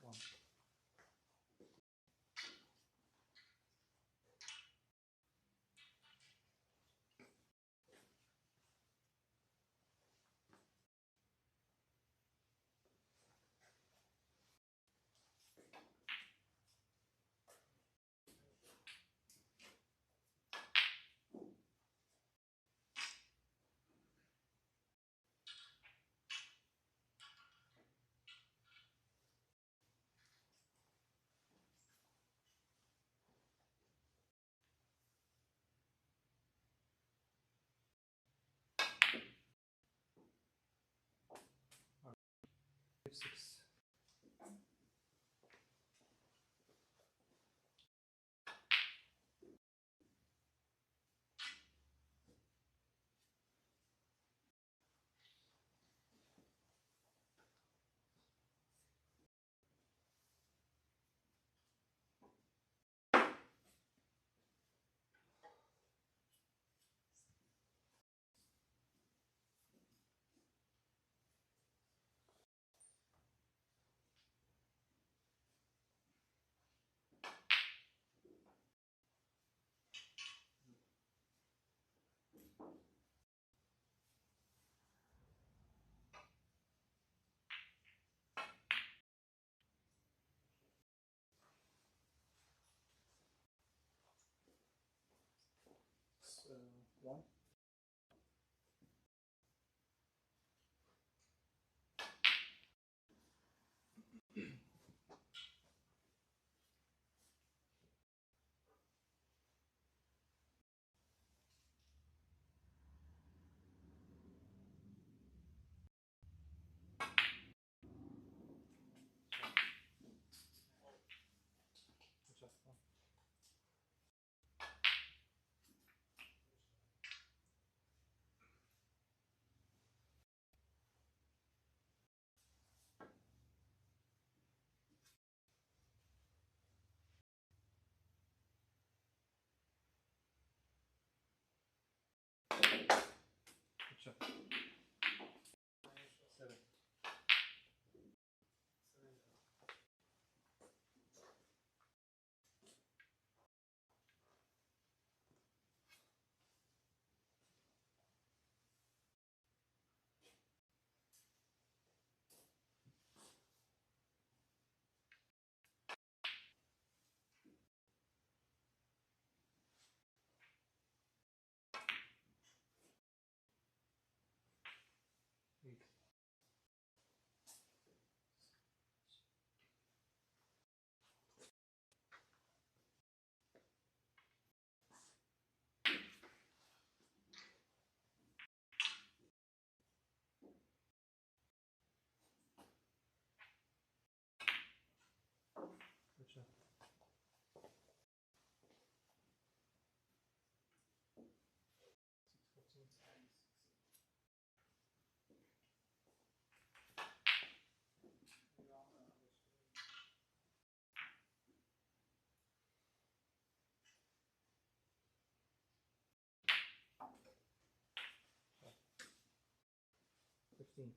1. All right. 6. So 1. Just 1. 16.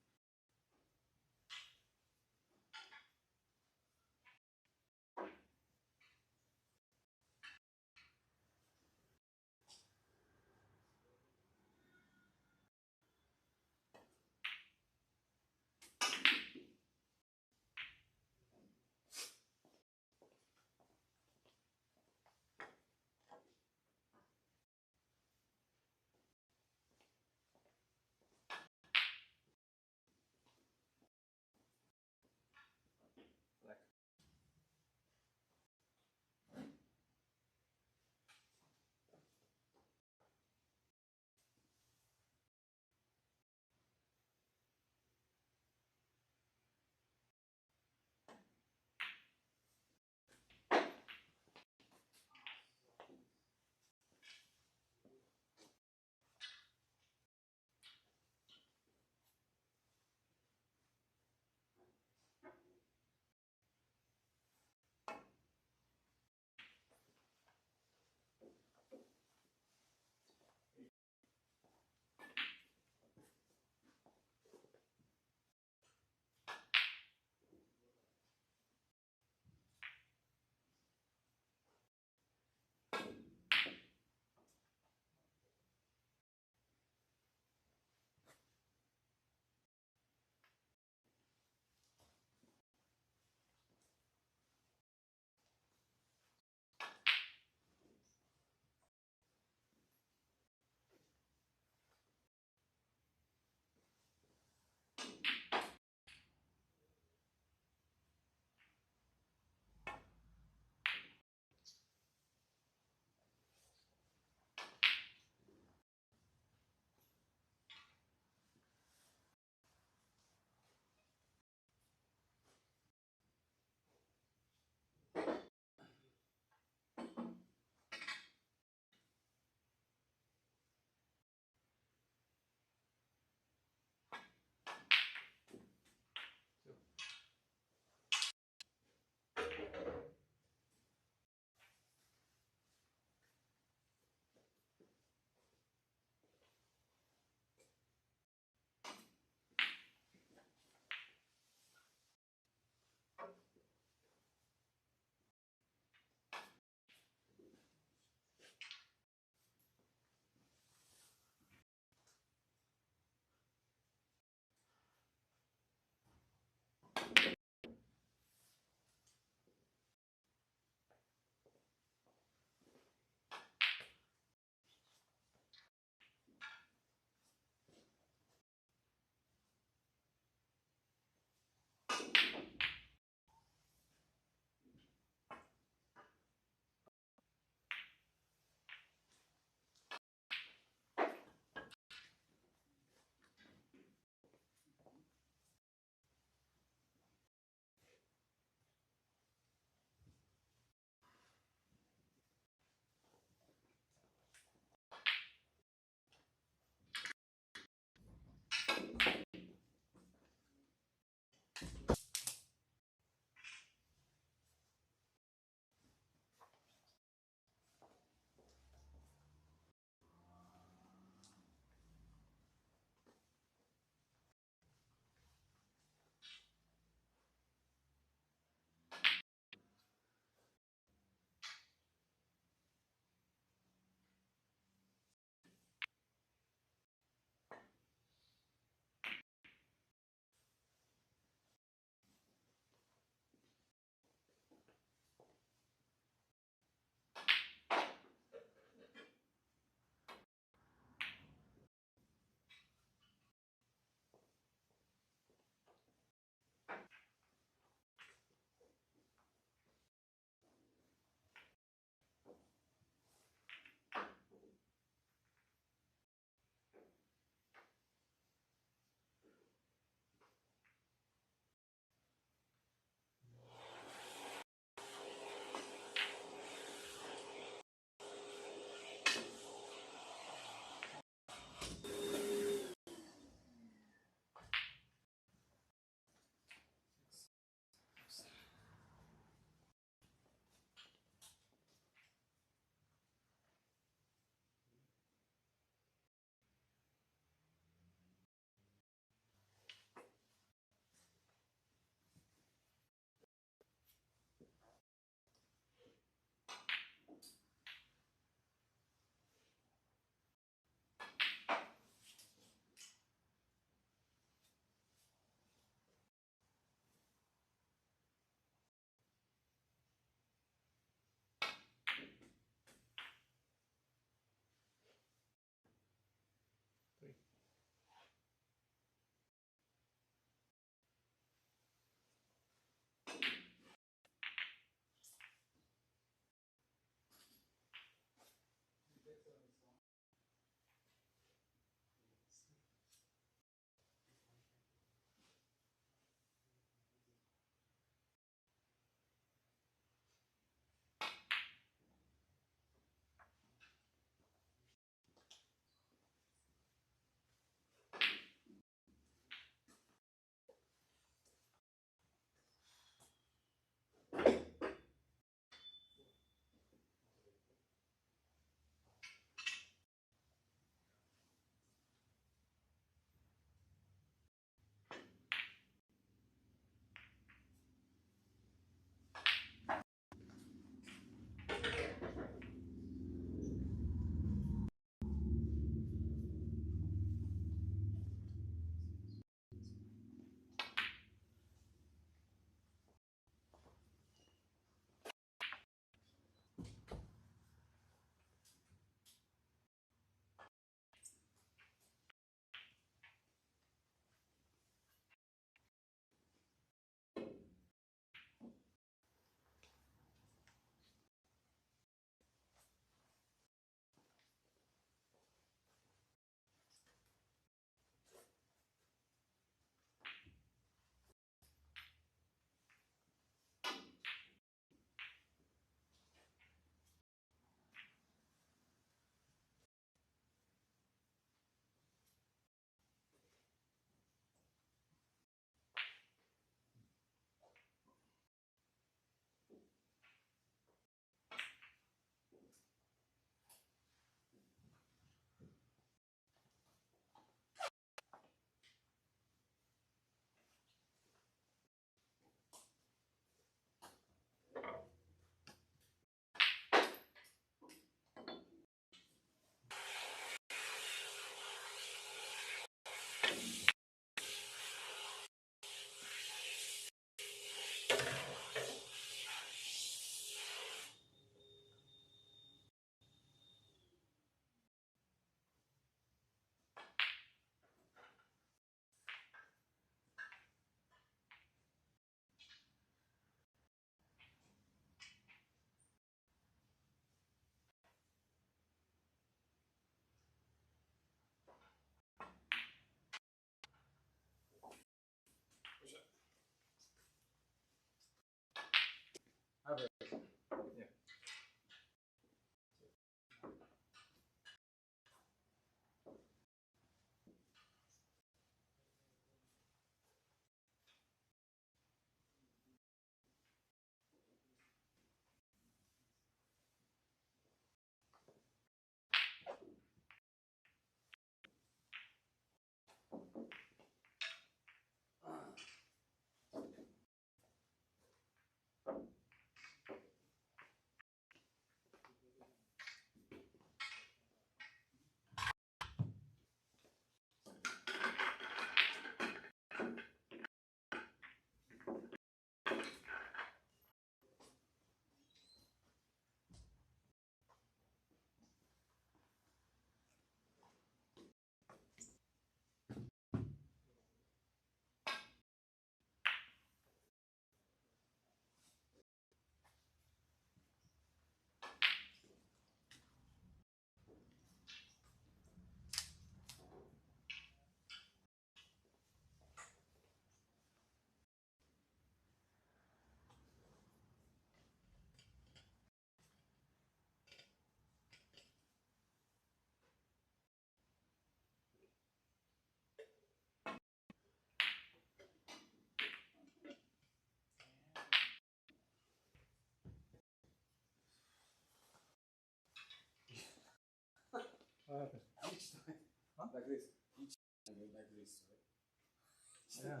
What happened? Each time. Huh? Like this. Each time like this, right? Yeah.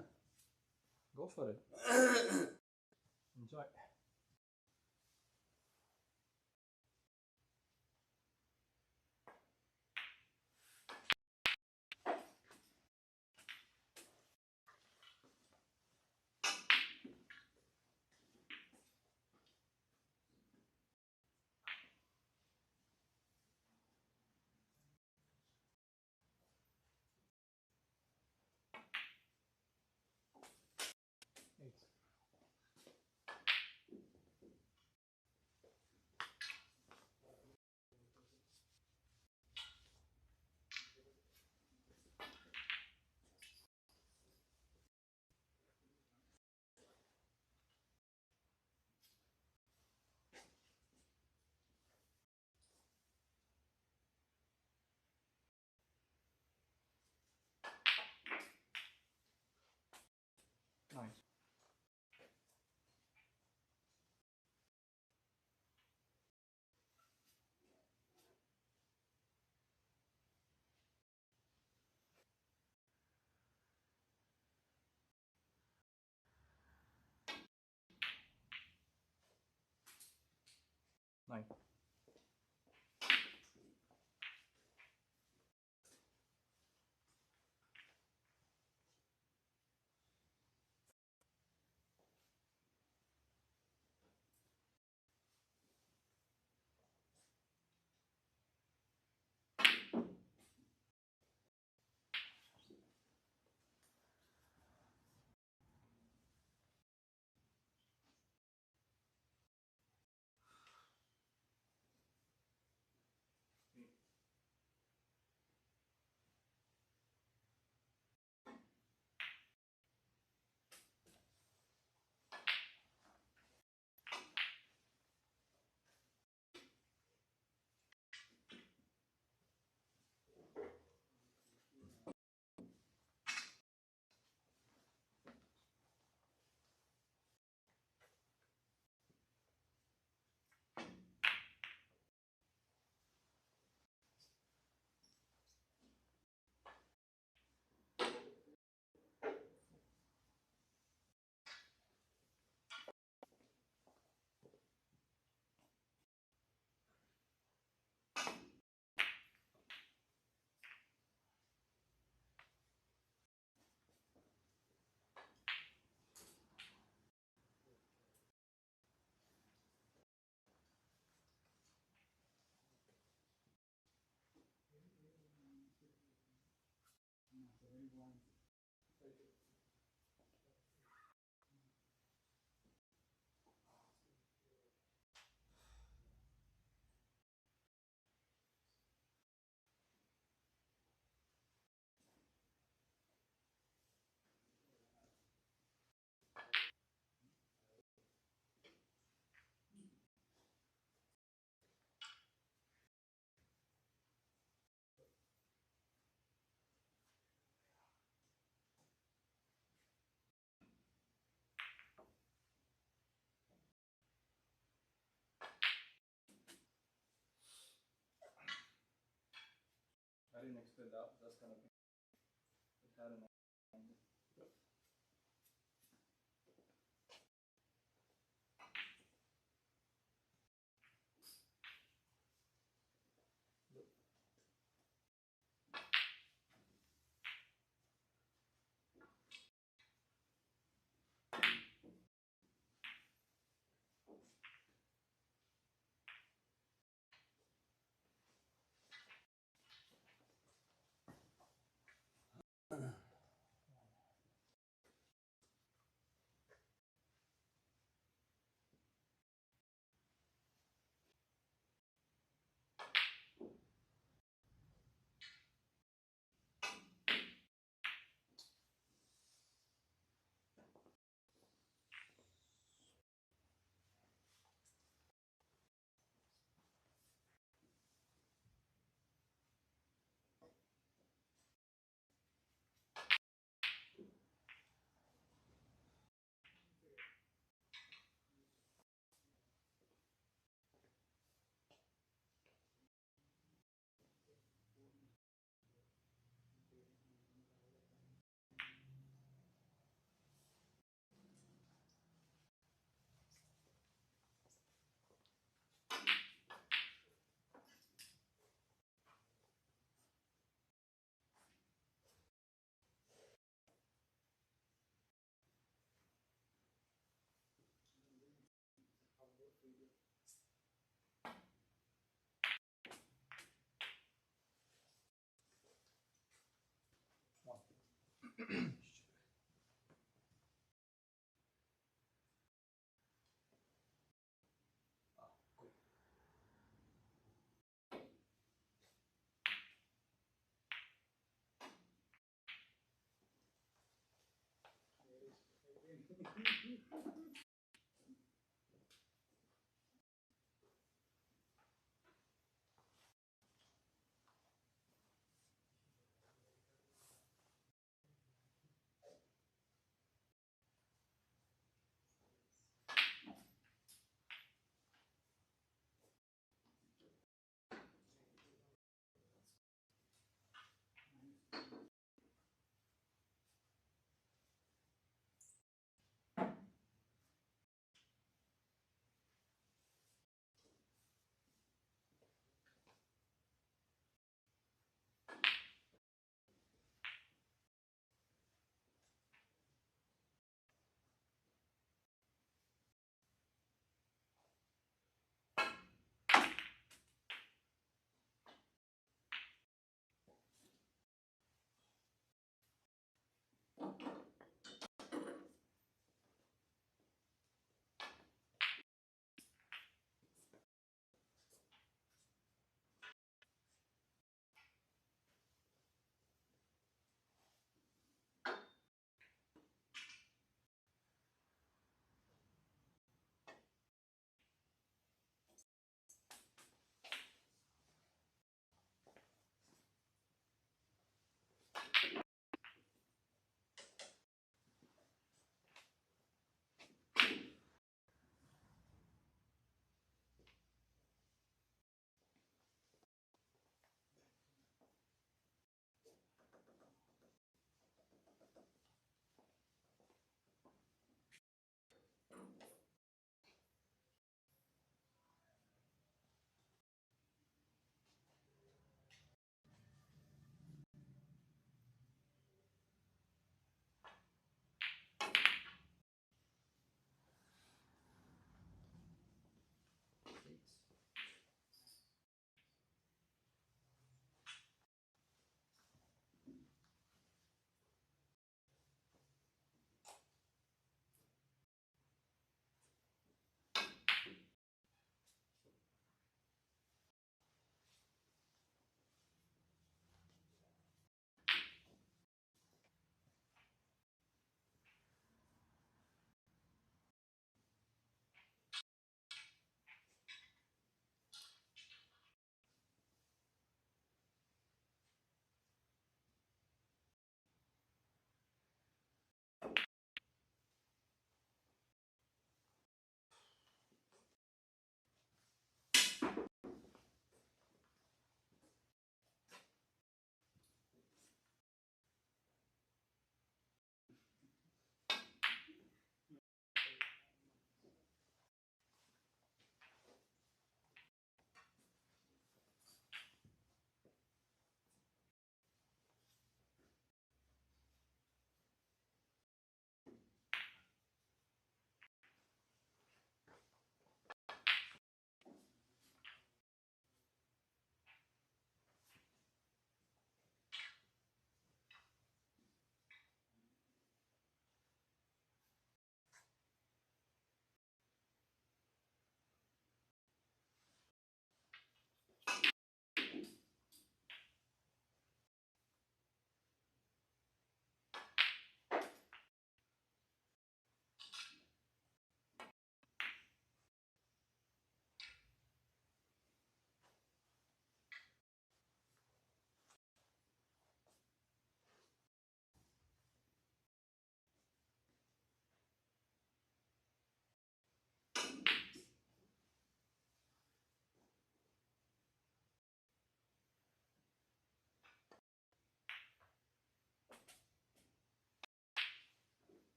Go for it. Enjoy. Eight. Nine. Nine. didn't expect that's kind of thing. It had an angle.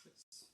6.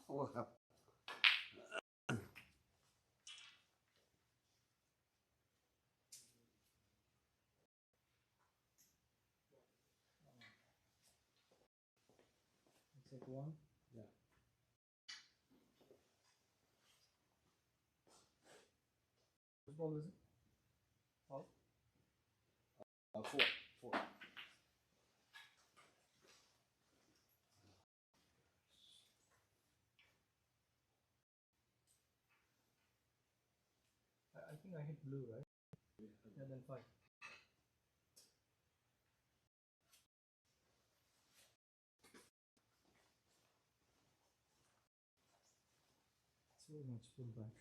Well, Take 1. Yeah. Whose ball is it? All? 4. 4. I think I hit blue, right? Yeah, then 5. too much pullback.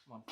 One.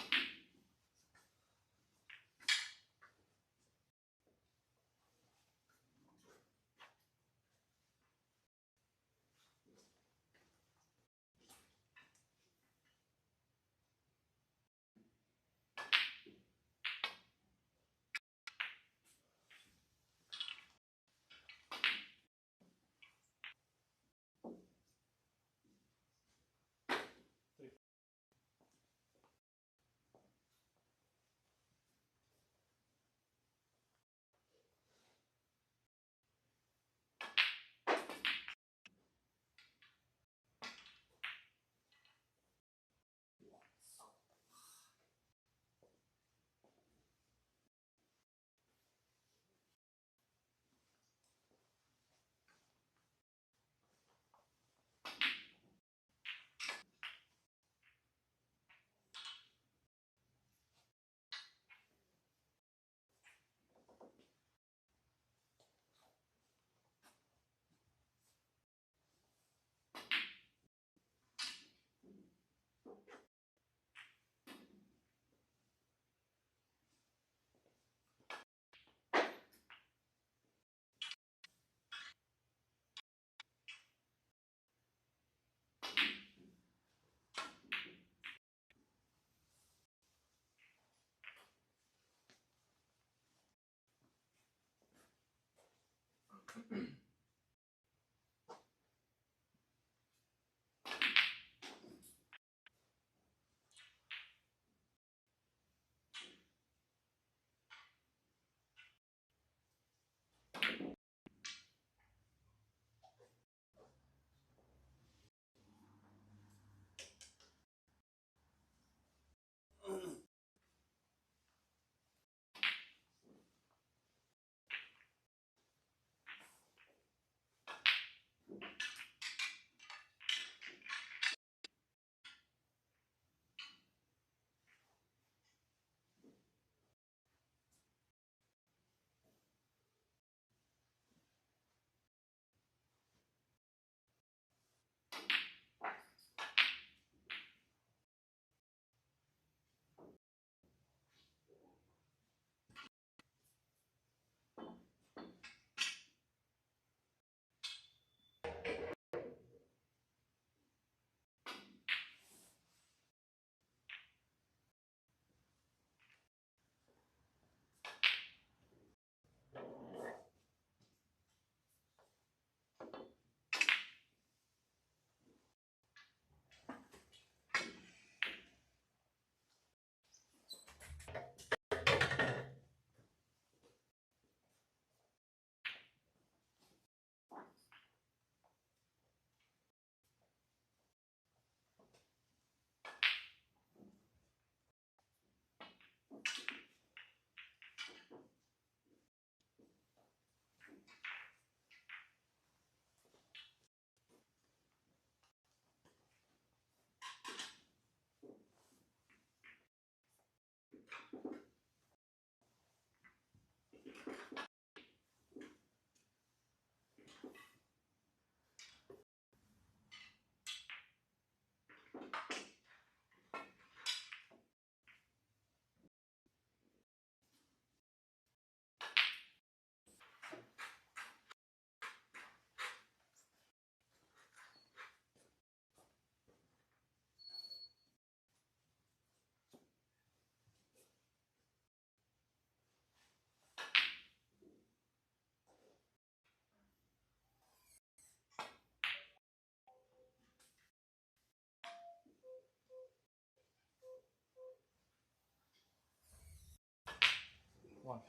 One.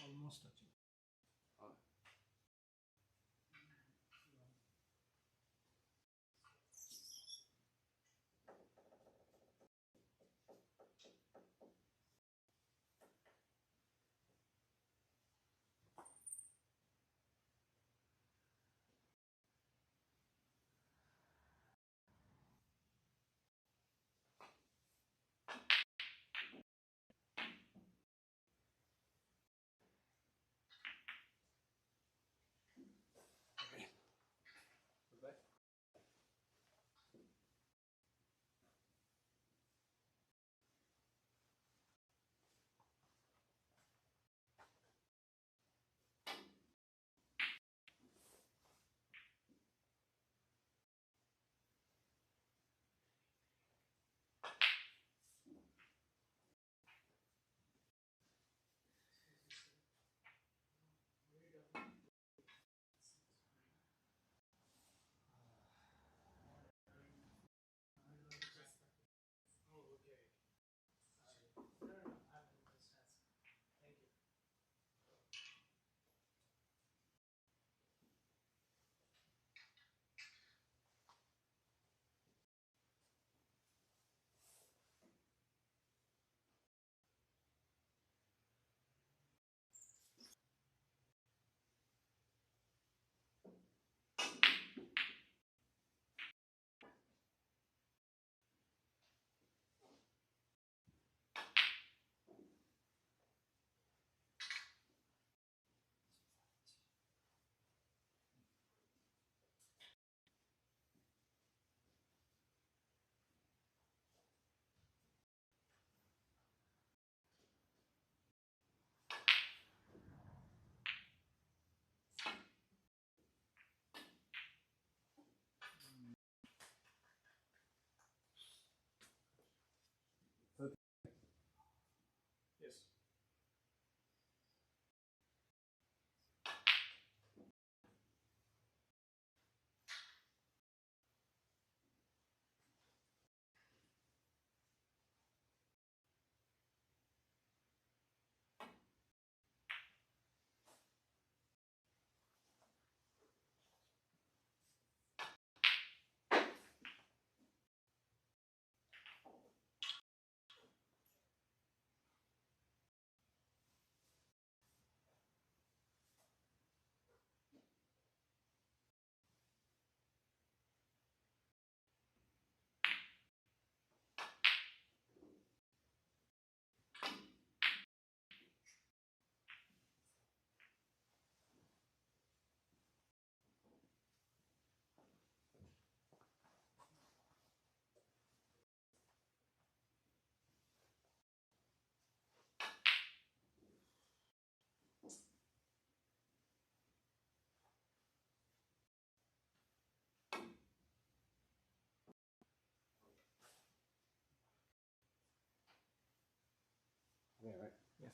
Almost touching. Yes. Yeah, right. Yeah.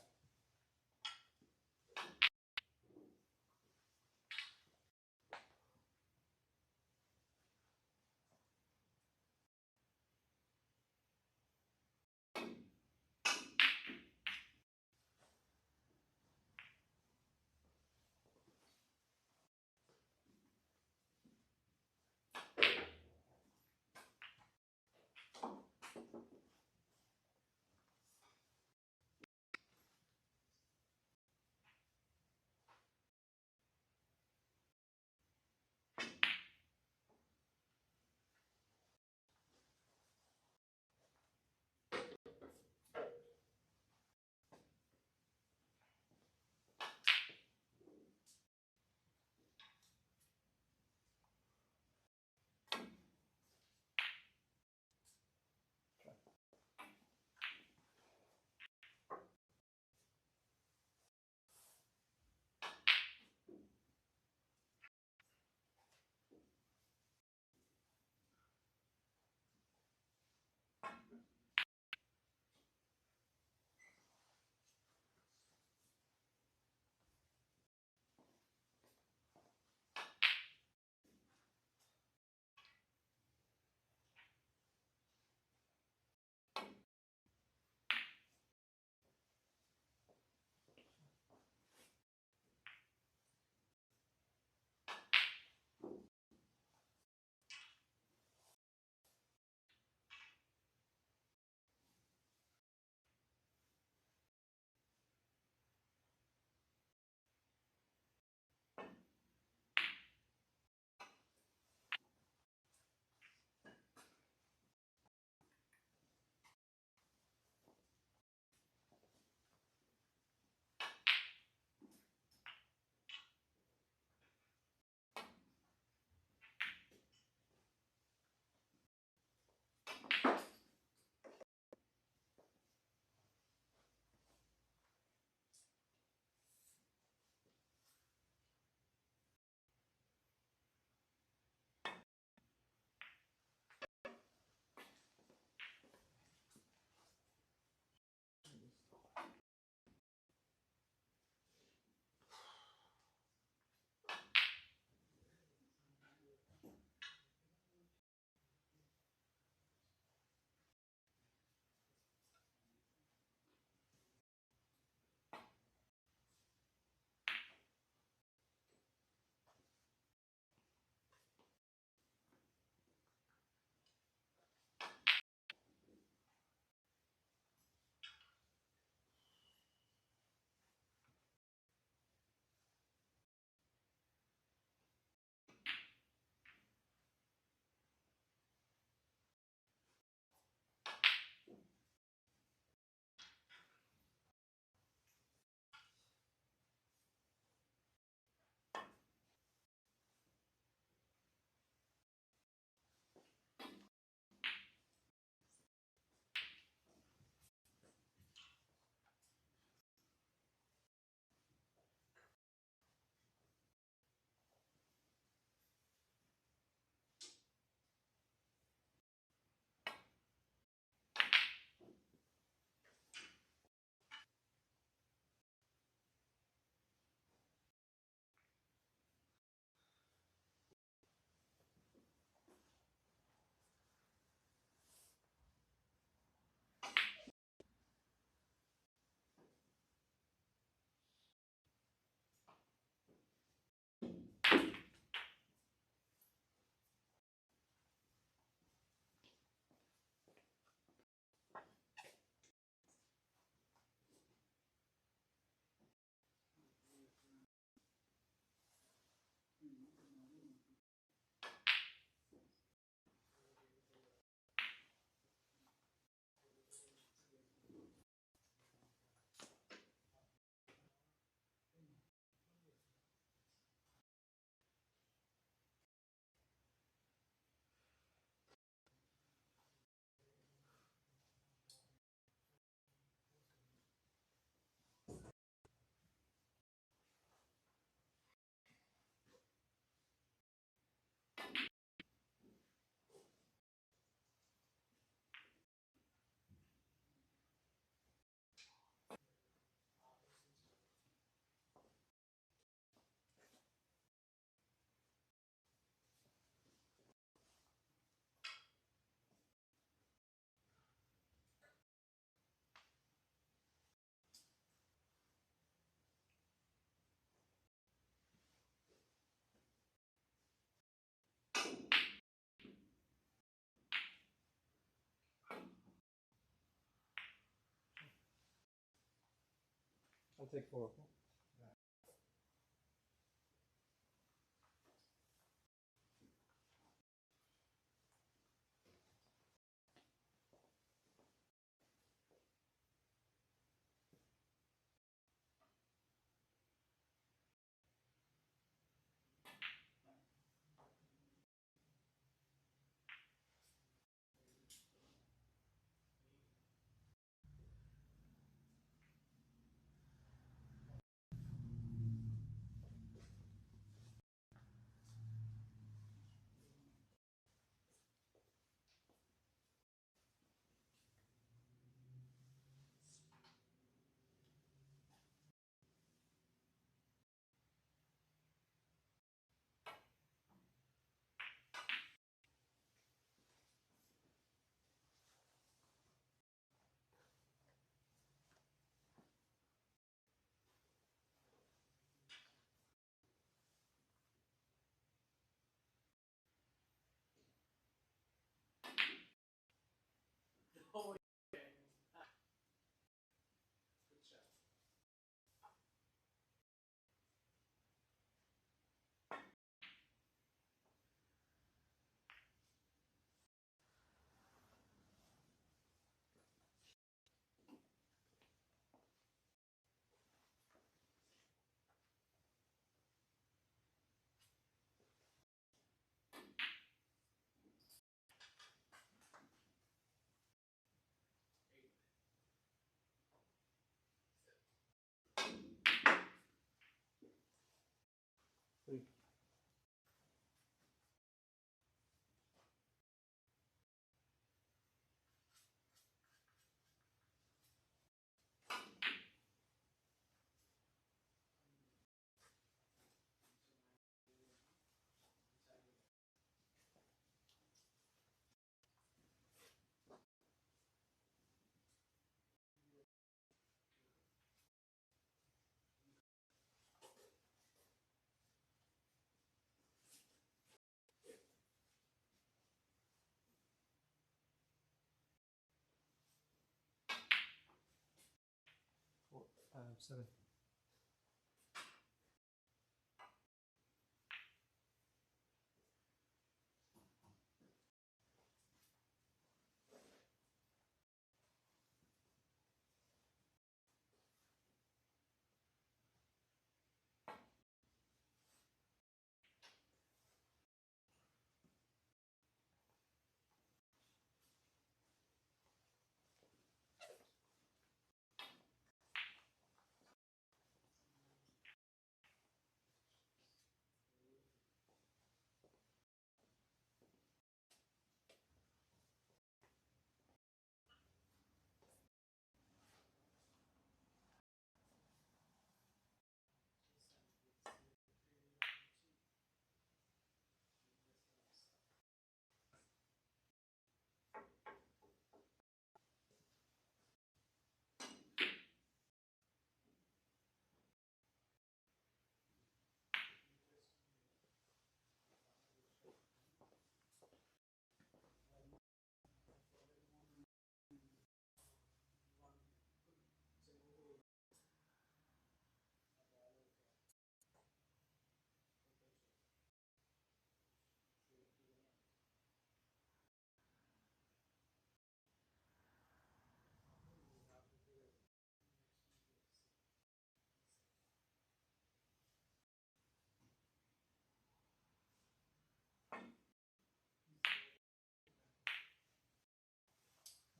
I'll take 4. Four, 7.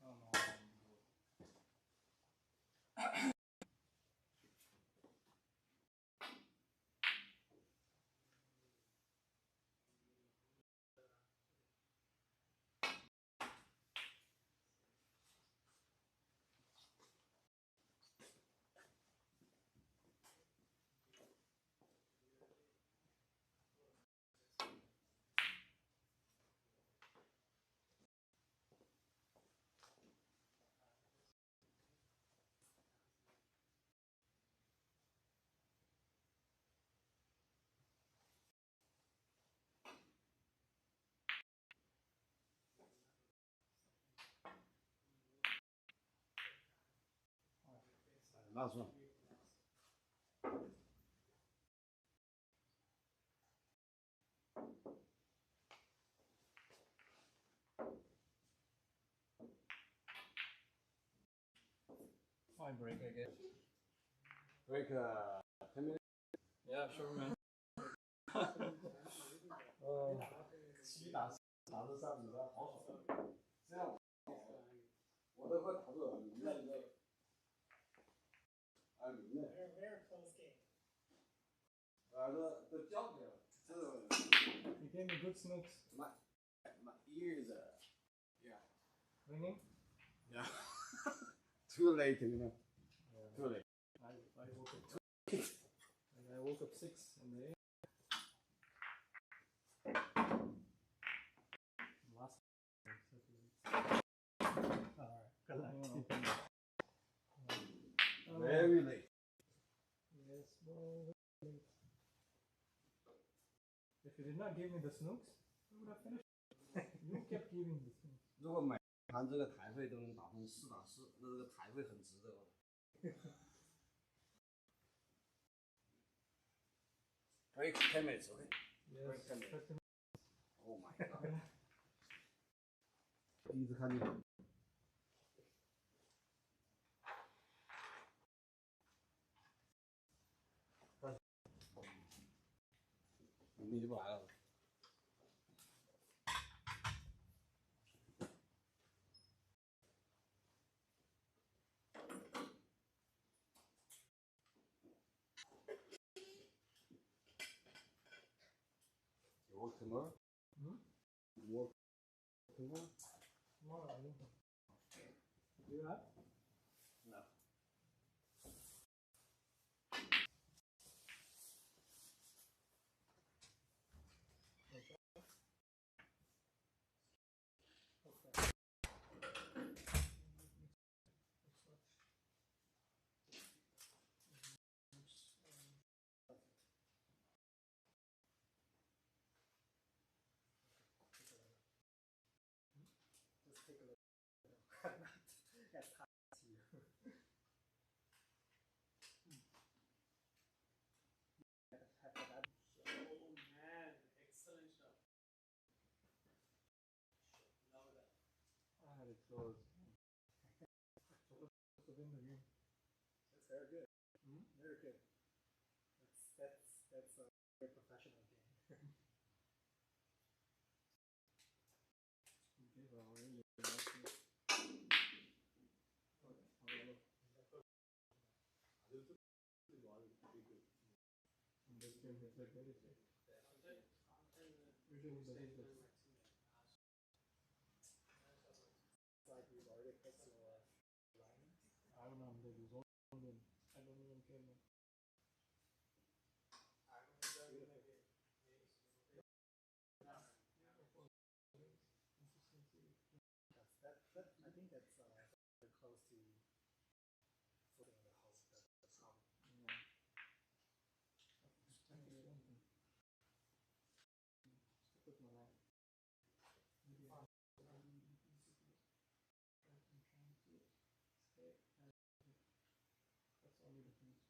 Oh no. Last one. Time break, I guess. break 10 minutes. Yeah, sure, man. 7打4打得上比赛好爽。这样我都快打住了，你那个啊，你那 Very close game. 都交给了，这 You gave me good snooks. my ears yeah Ringing? yeah too late you know too late. I woke up. I woke up 6 in the AM. Last. Alright, good luck. Very late. Yes, well, late. If you did not give me the snooks, we would have finished. You kept giving me the snooks. 如果每盘这个台费都能打通4打4，那这个台费很值得哦。Break 10 minutes, okay? Yes, Break 10 minutes. 13. Oh my god. 第一次看见。你就不来了。You work tomorrow? Hmm? You work tomorrow? Tomorrow, I don't know. Do you have? No. Just take a look. That's hard to you. Oh man, excellent shot. Love that. I had it closed. Supposed to win the game. That's very good. Hmm? Very good. That's a very professional game. Okay, well, really nice. In this game, it's like very safe. Usually the hit is It's like you've already picked your line. I don't know, there is only I don't even care. Man. I think that's very close to footing the whole the top. Yeah. Stick with my line. Maybe I that's the only difference.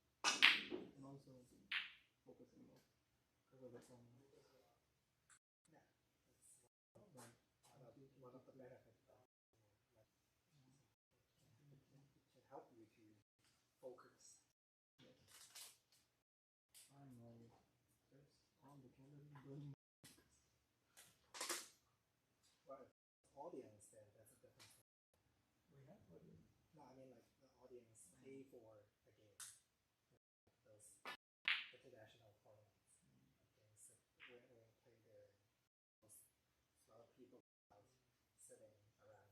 And also focusing more because of the phone. Yeah, that's one of the benefits of it can help you to focus. Yes. I know. There's all the calories burning. Well, audience then that's a different thing. We have what is No, I mean like the audience pay for the game. Those international tournaments. Okay, so when we play there, a lot of people out sitting around.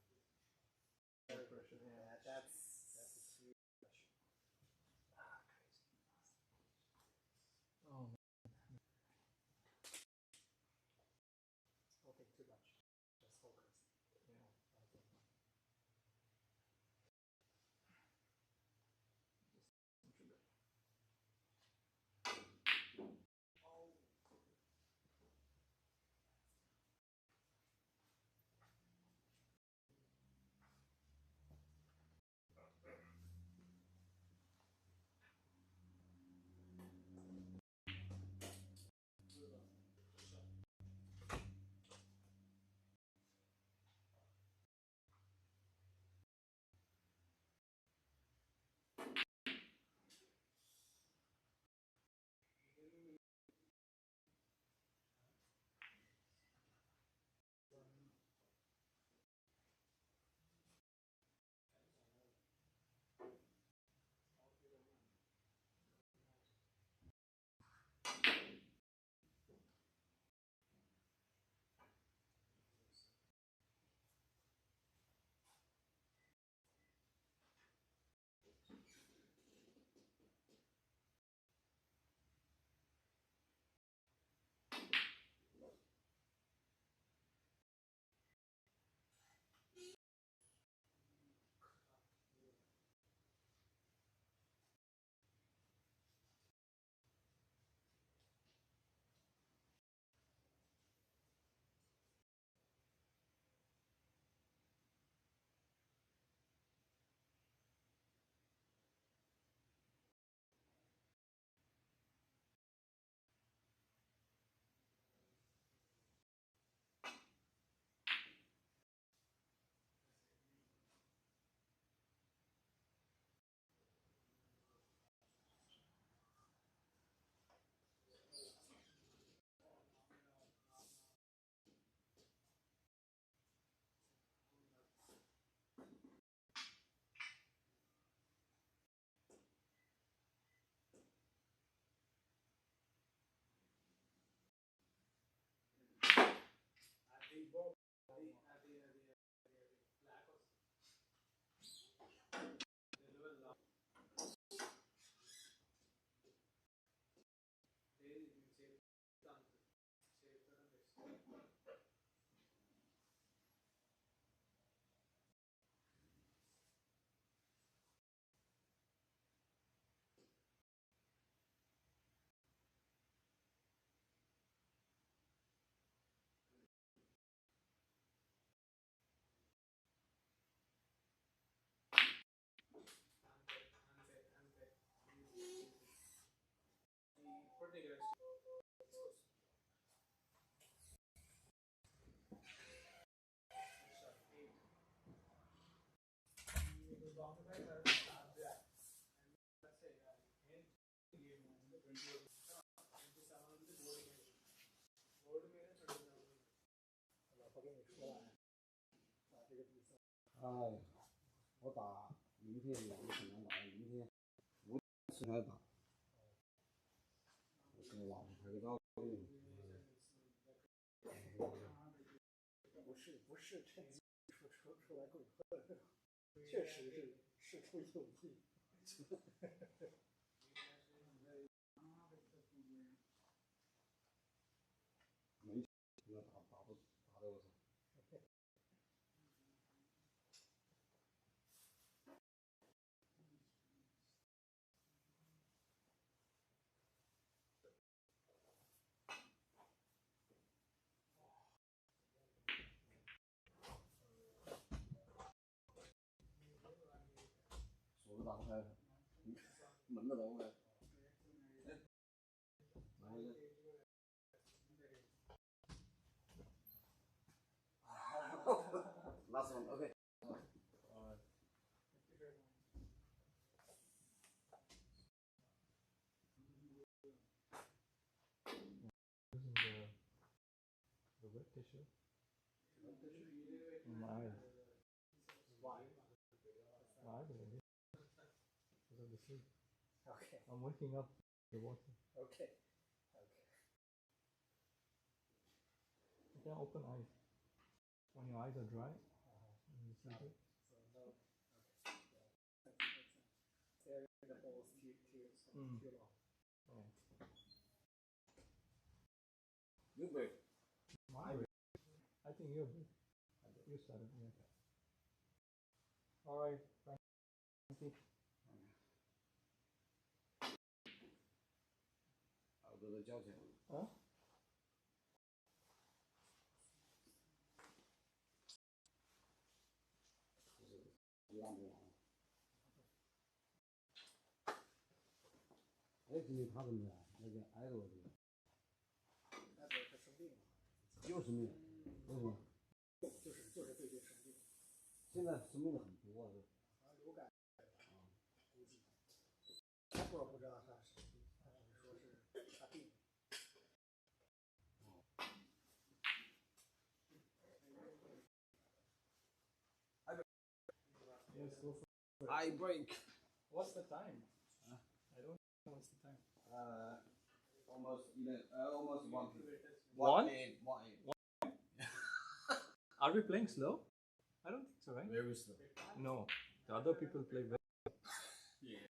Very pressure. Yeah. That's a huge pressure. Oh man. Don't think too much. Just focus. Yeah. Okay. Just 哎，我打明天也很难打，明天5点才打。我跟我老婆拍个照。不是趁机出来鬼混，确实是事出有因。没，那打的我操！锁都打不开，门都打不开。哎，拿一个。Last one, okay. Using the wet tissue. My eyes. Why? My eyes are in because of the sleep. Okay. I'm waking up the water. Okay. You can open eyes. When your eyes are dry, you sleep it. So no. Okay. Staring at the holes too long. Yeah. You break. I think you're big. You started, yeah. Alright, thank you. 耳朵都叫起来了。啊？烂不完。哎，今天他怎么的？那个挨着我的。那不是他生病了？又生病？为什么？就是最近生病。现在生病的很多啊，流感。估计。他不知道他是，他只是说是他病。Yes, go for it. I break. What's the time? I don't know what's the time. Almost 11, almost 1 One? 1 8. Are we playing slow? I don't think so, right? Very slow. No, the other people play very. Yeah.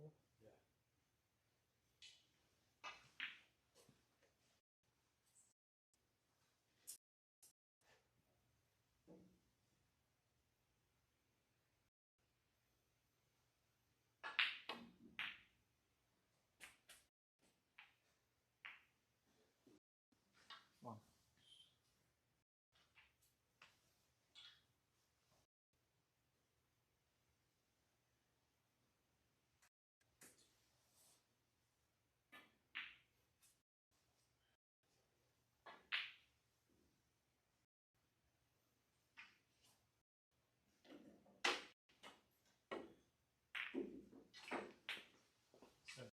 know? Yeah. One. Seven.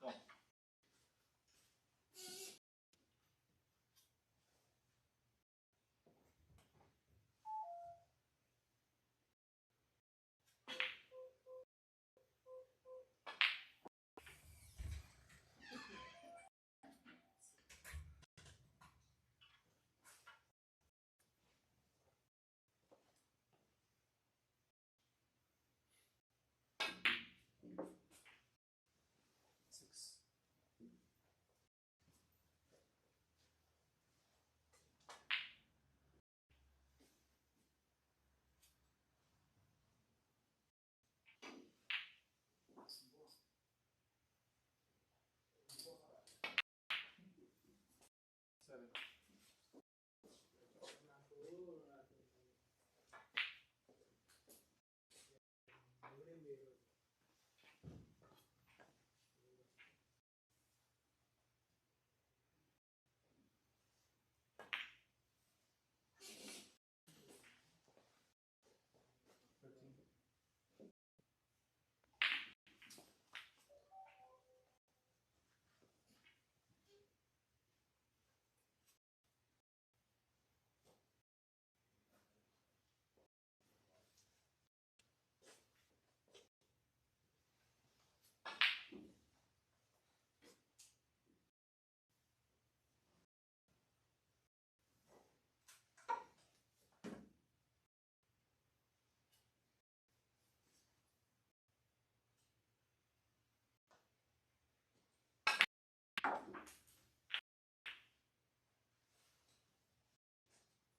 Go. Six. 7. Thirteen.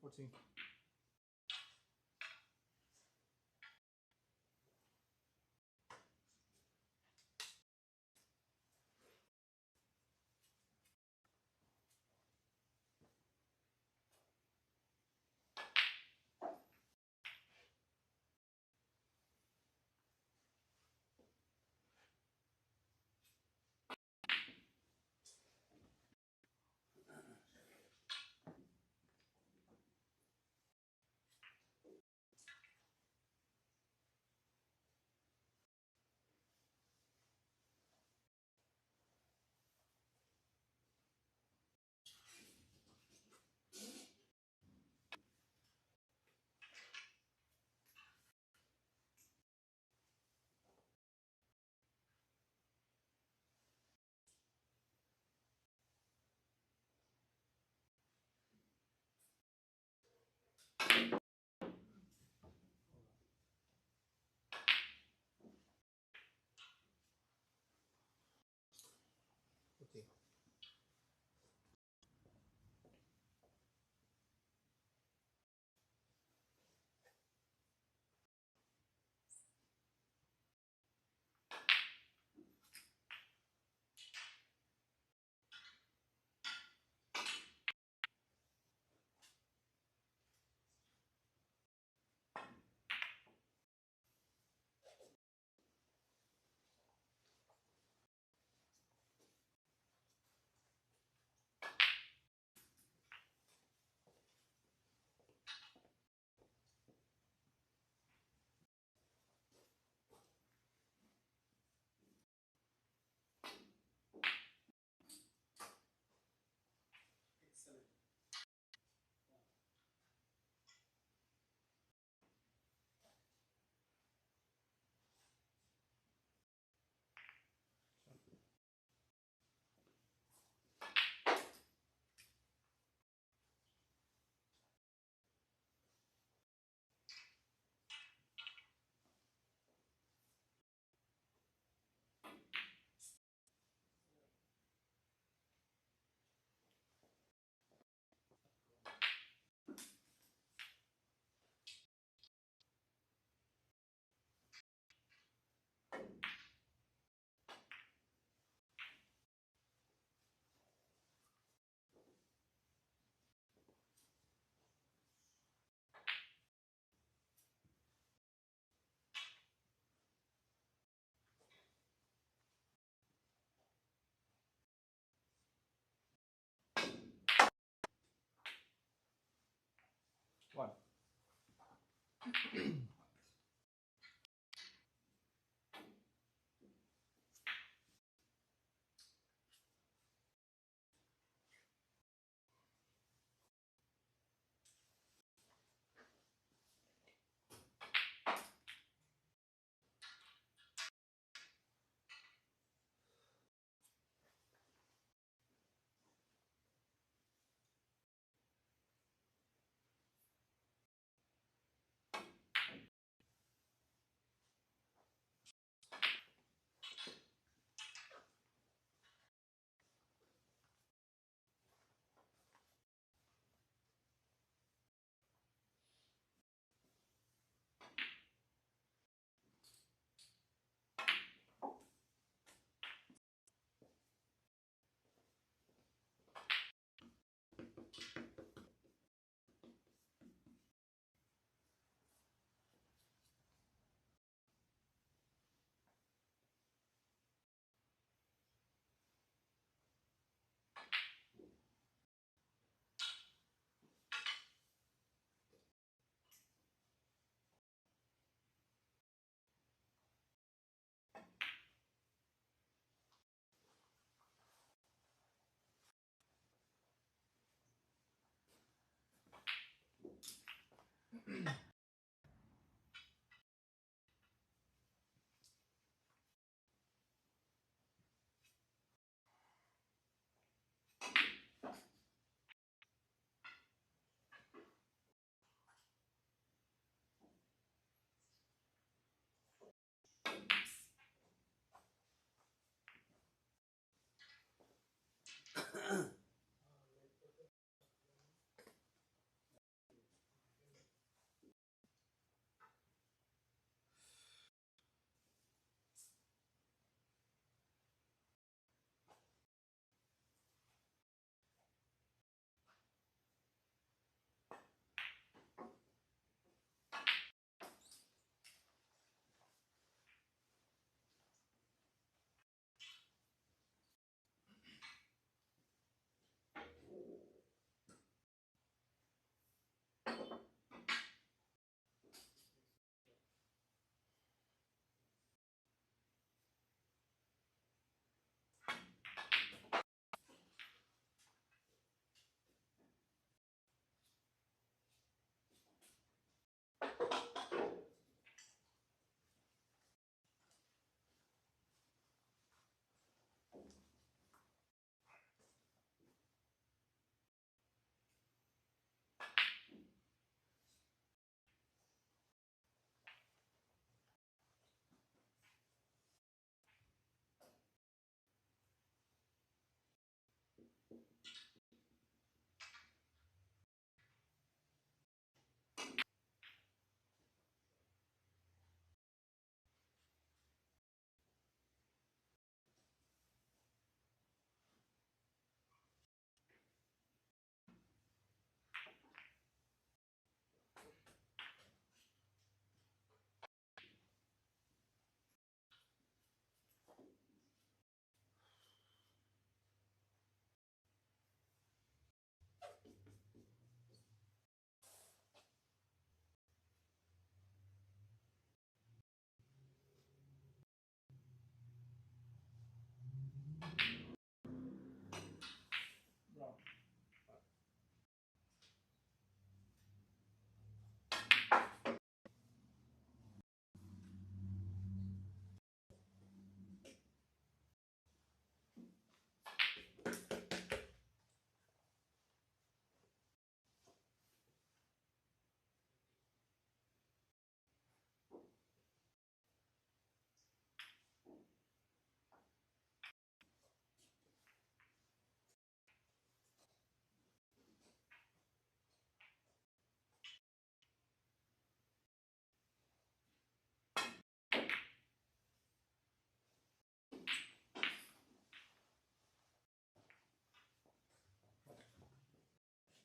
Fourteen. Okay. One.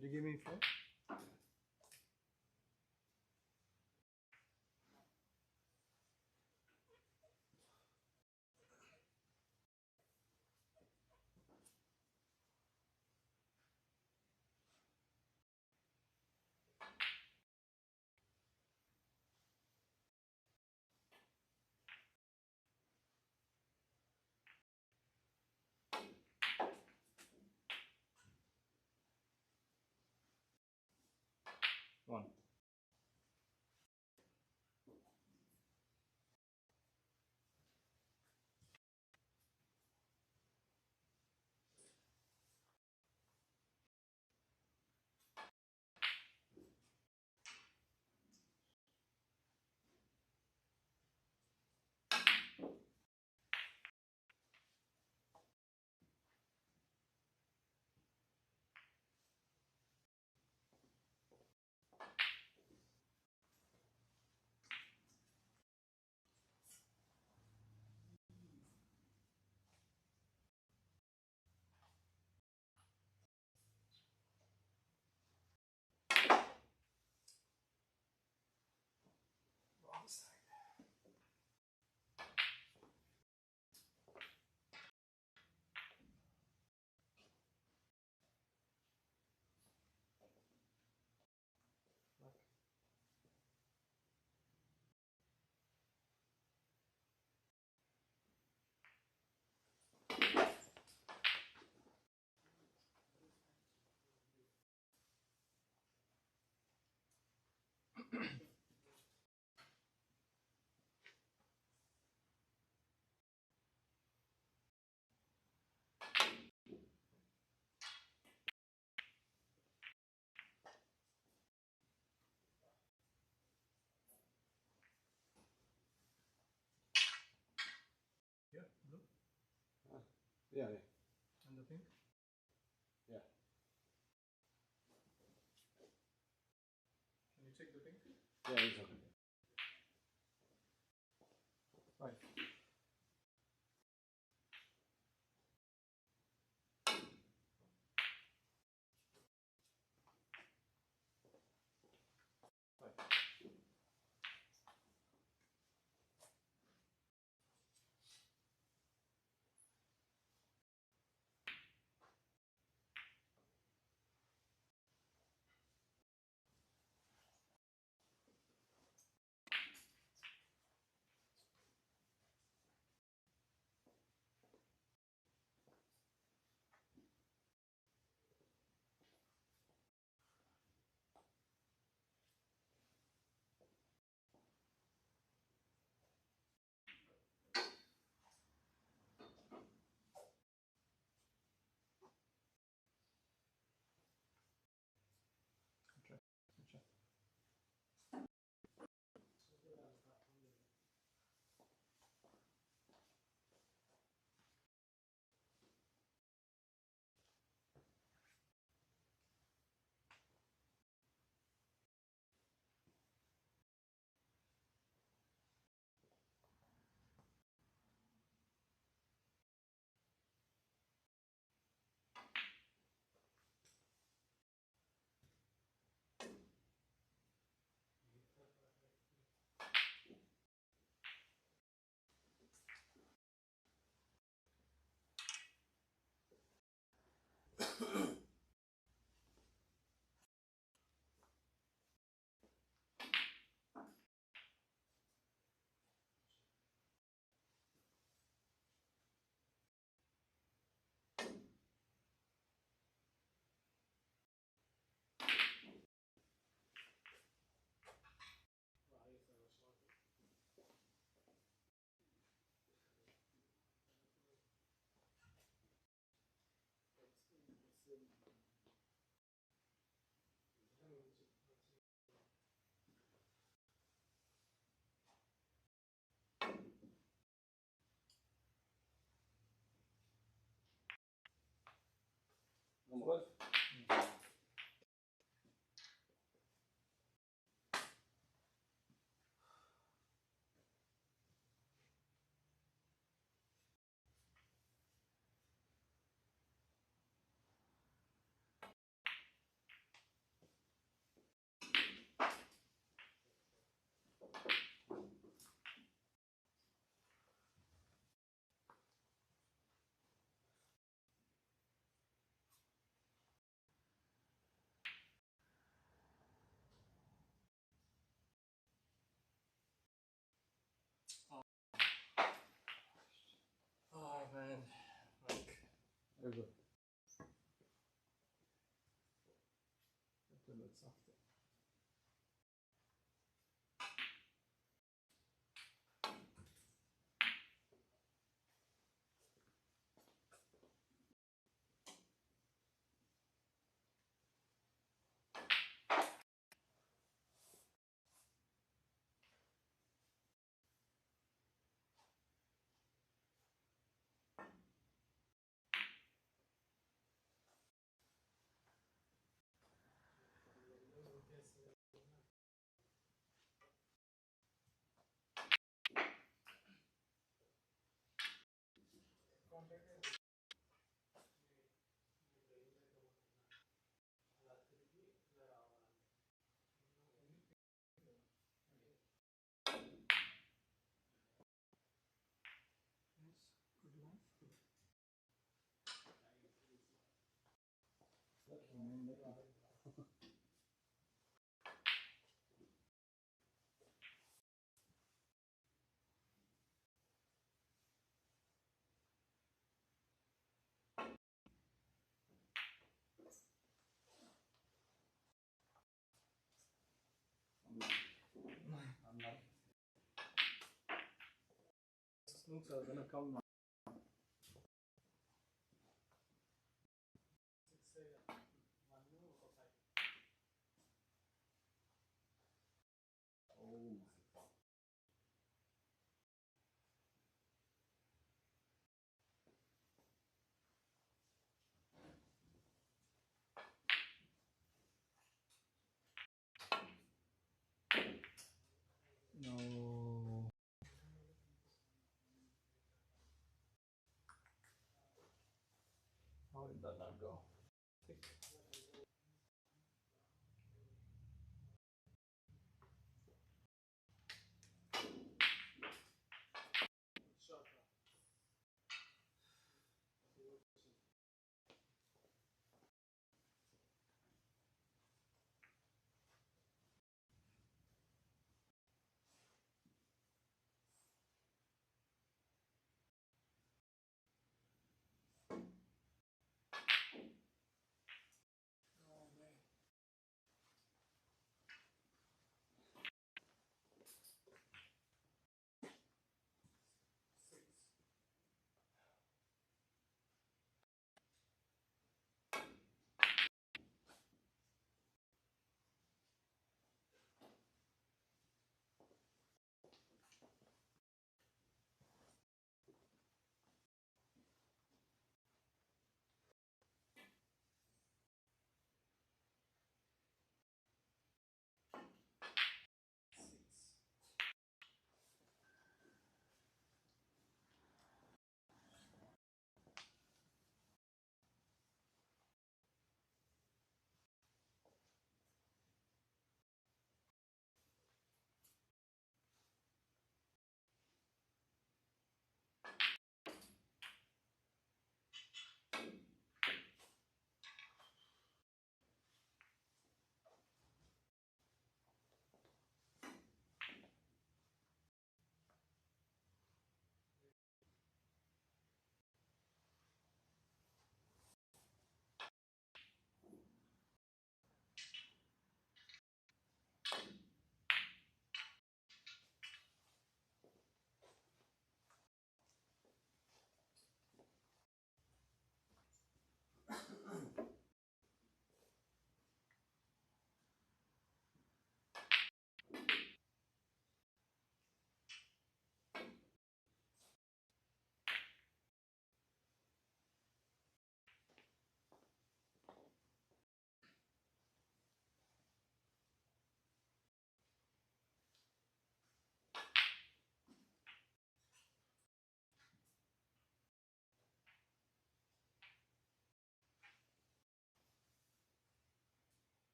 Did you give me 4? One. Wrong side. Black. Yeah, blue. Yeah, And the pink? yeah. Can you take the pink? Yeah, it's okay. Right. Right. Good job. Good job. Number 12. Very good. A little bit softer. Snooks are gonna come now. No. How did that not go?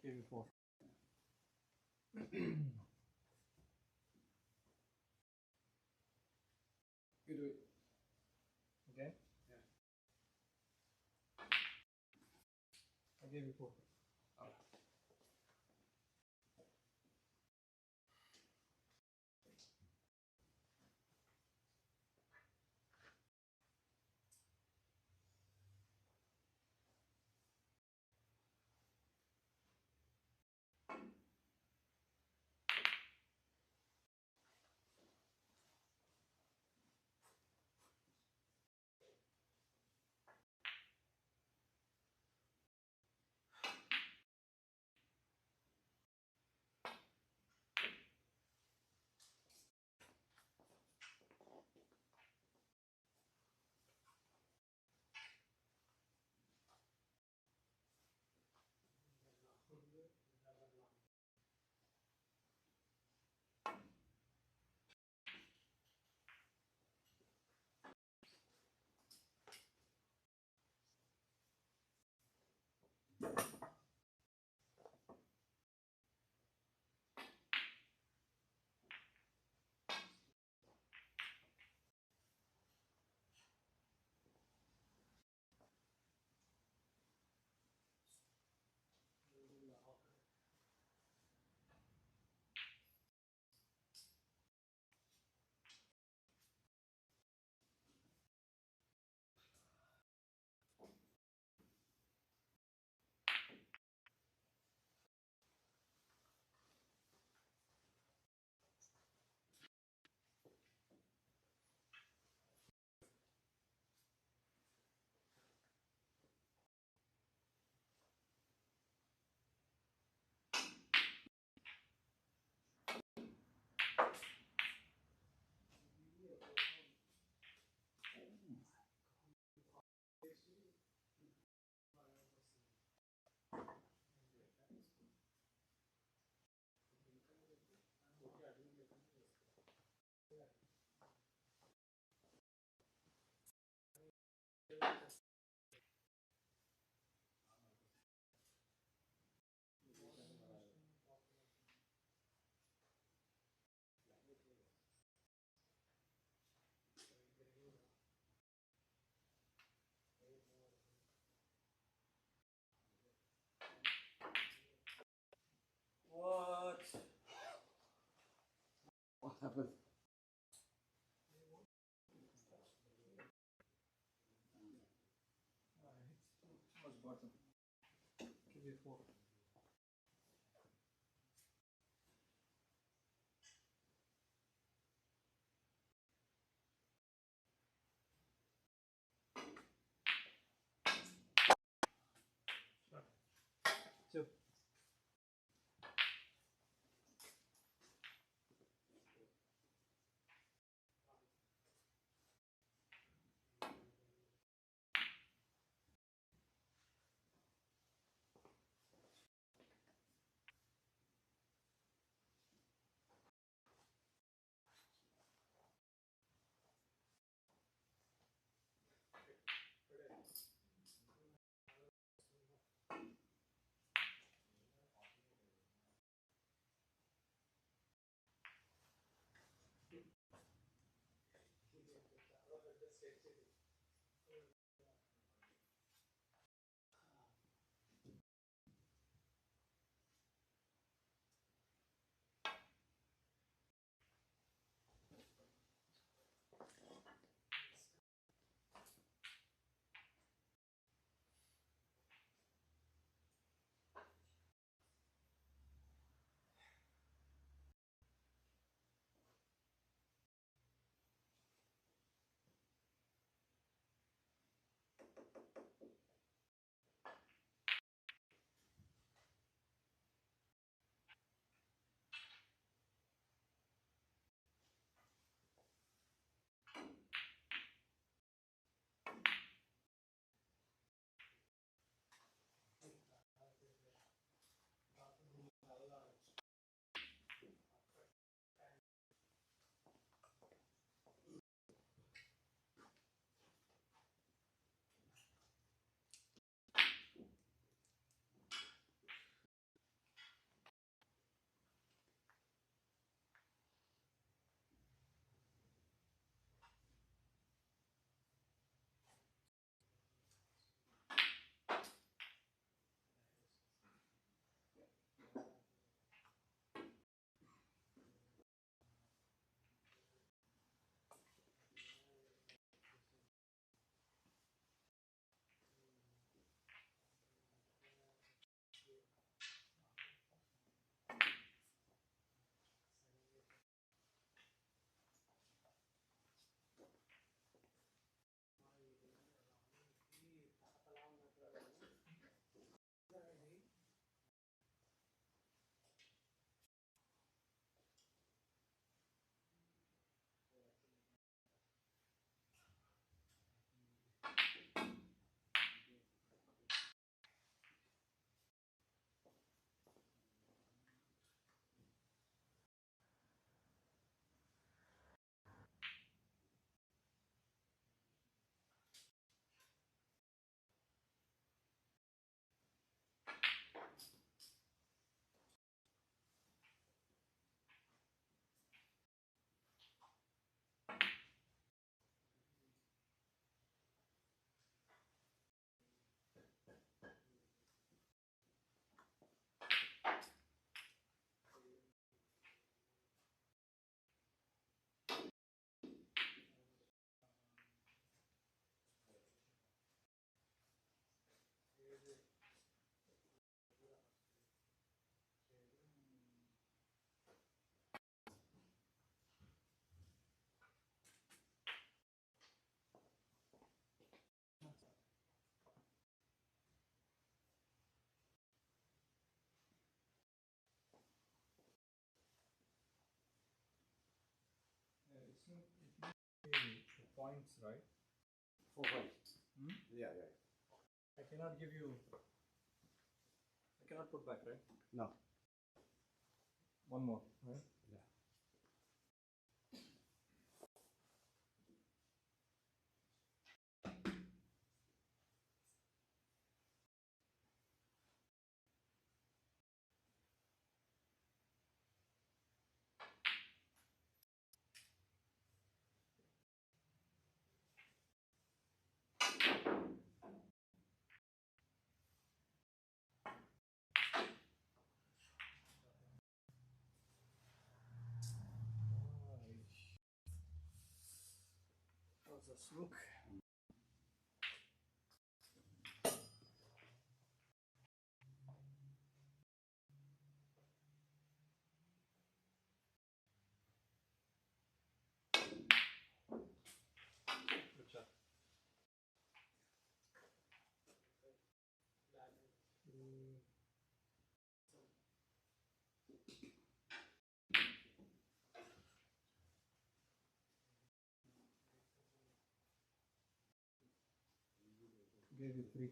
Give you 4. You do it. Okay? Yeah. I gave you 4. What? What happened? What's bottom? Give you 4. Sure. 2. points, right? For what? Hmm? Yeah, yeah. I cannot give you. I cannot put back, right? No. One more, right? Yeah. How's this look? Good job. Gave you 3.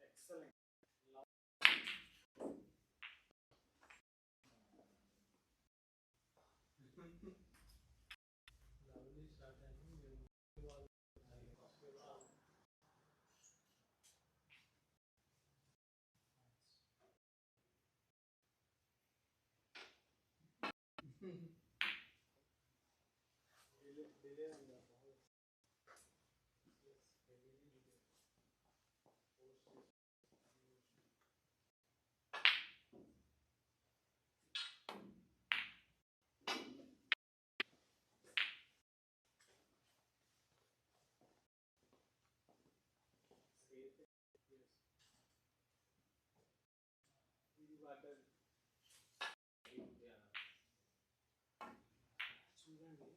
Excellent. Lovely start and you all delay on the ball. Yes, heavily delay. Safe. Yes. ఇది water చూడండి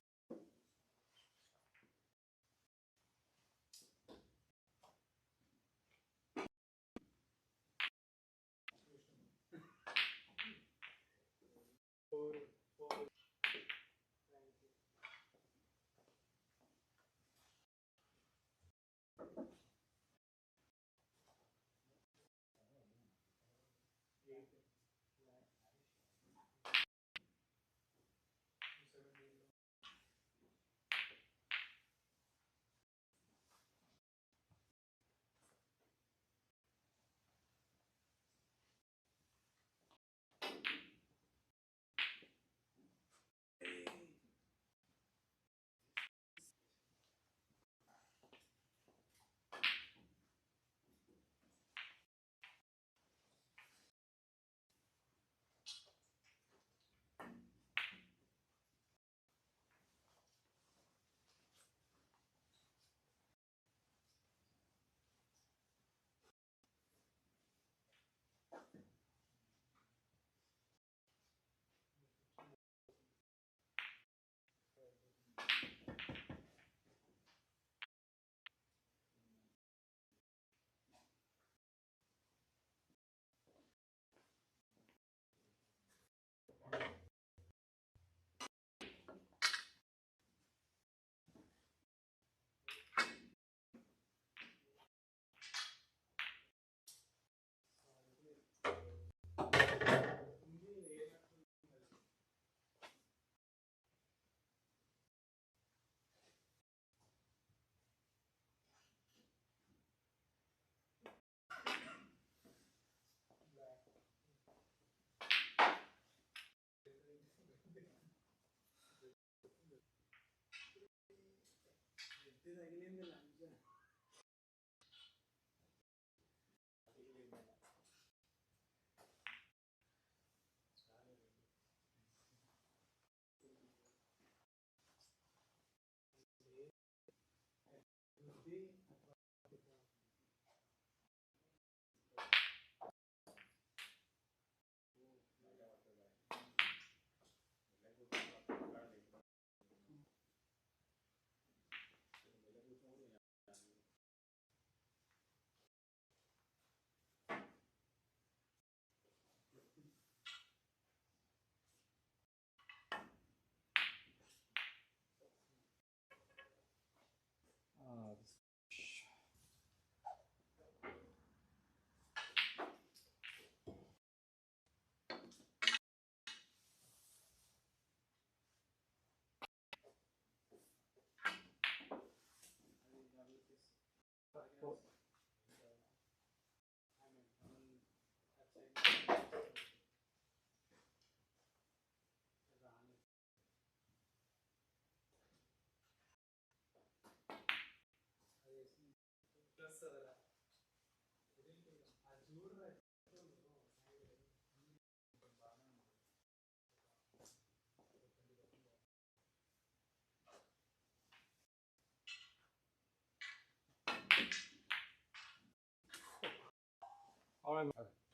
All right.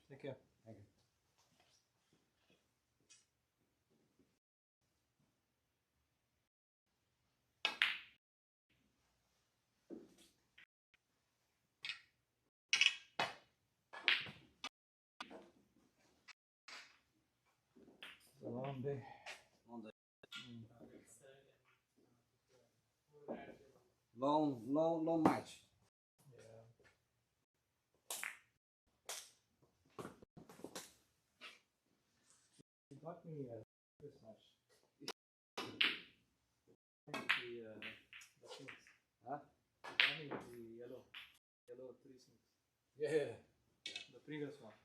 Take care. Thank you. It's a long day. Long day. Mm. Long match. Yeah. He got me this much. The things. Huh? He got me the yellow 3 snakes. Yeah. The previous one.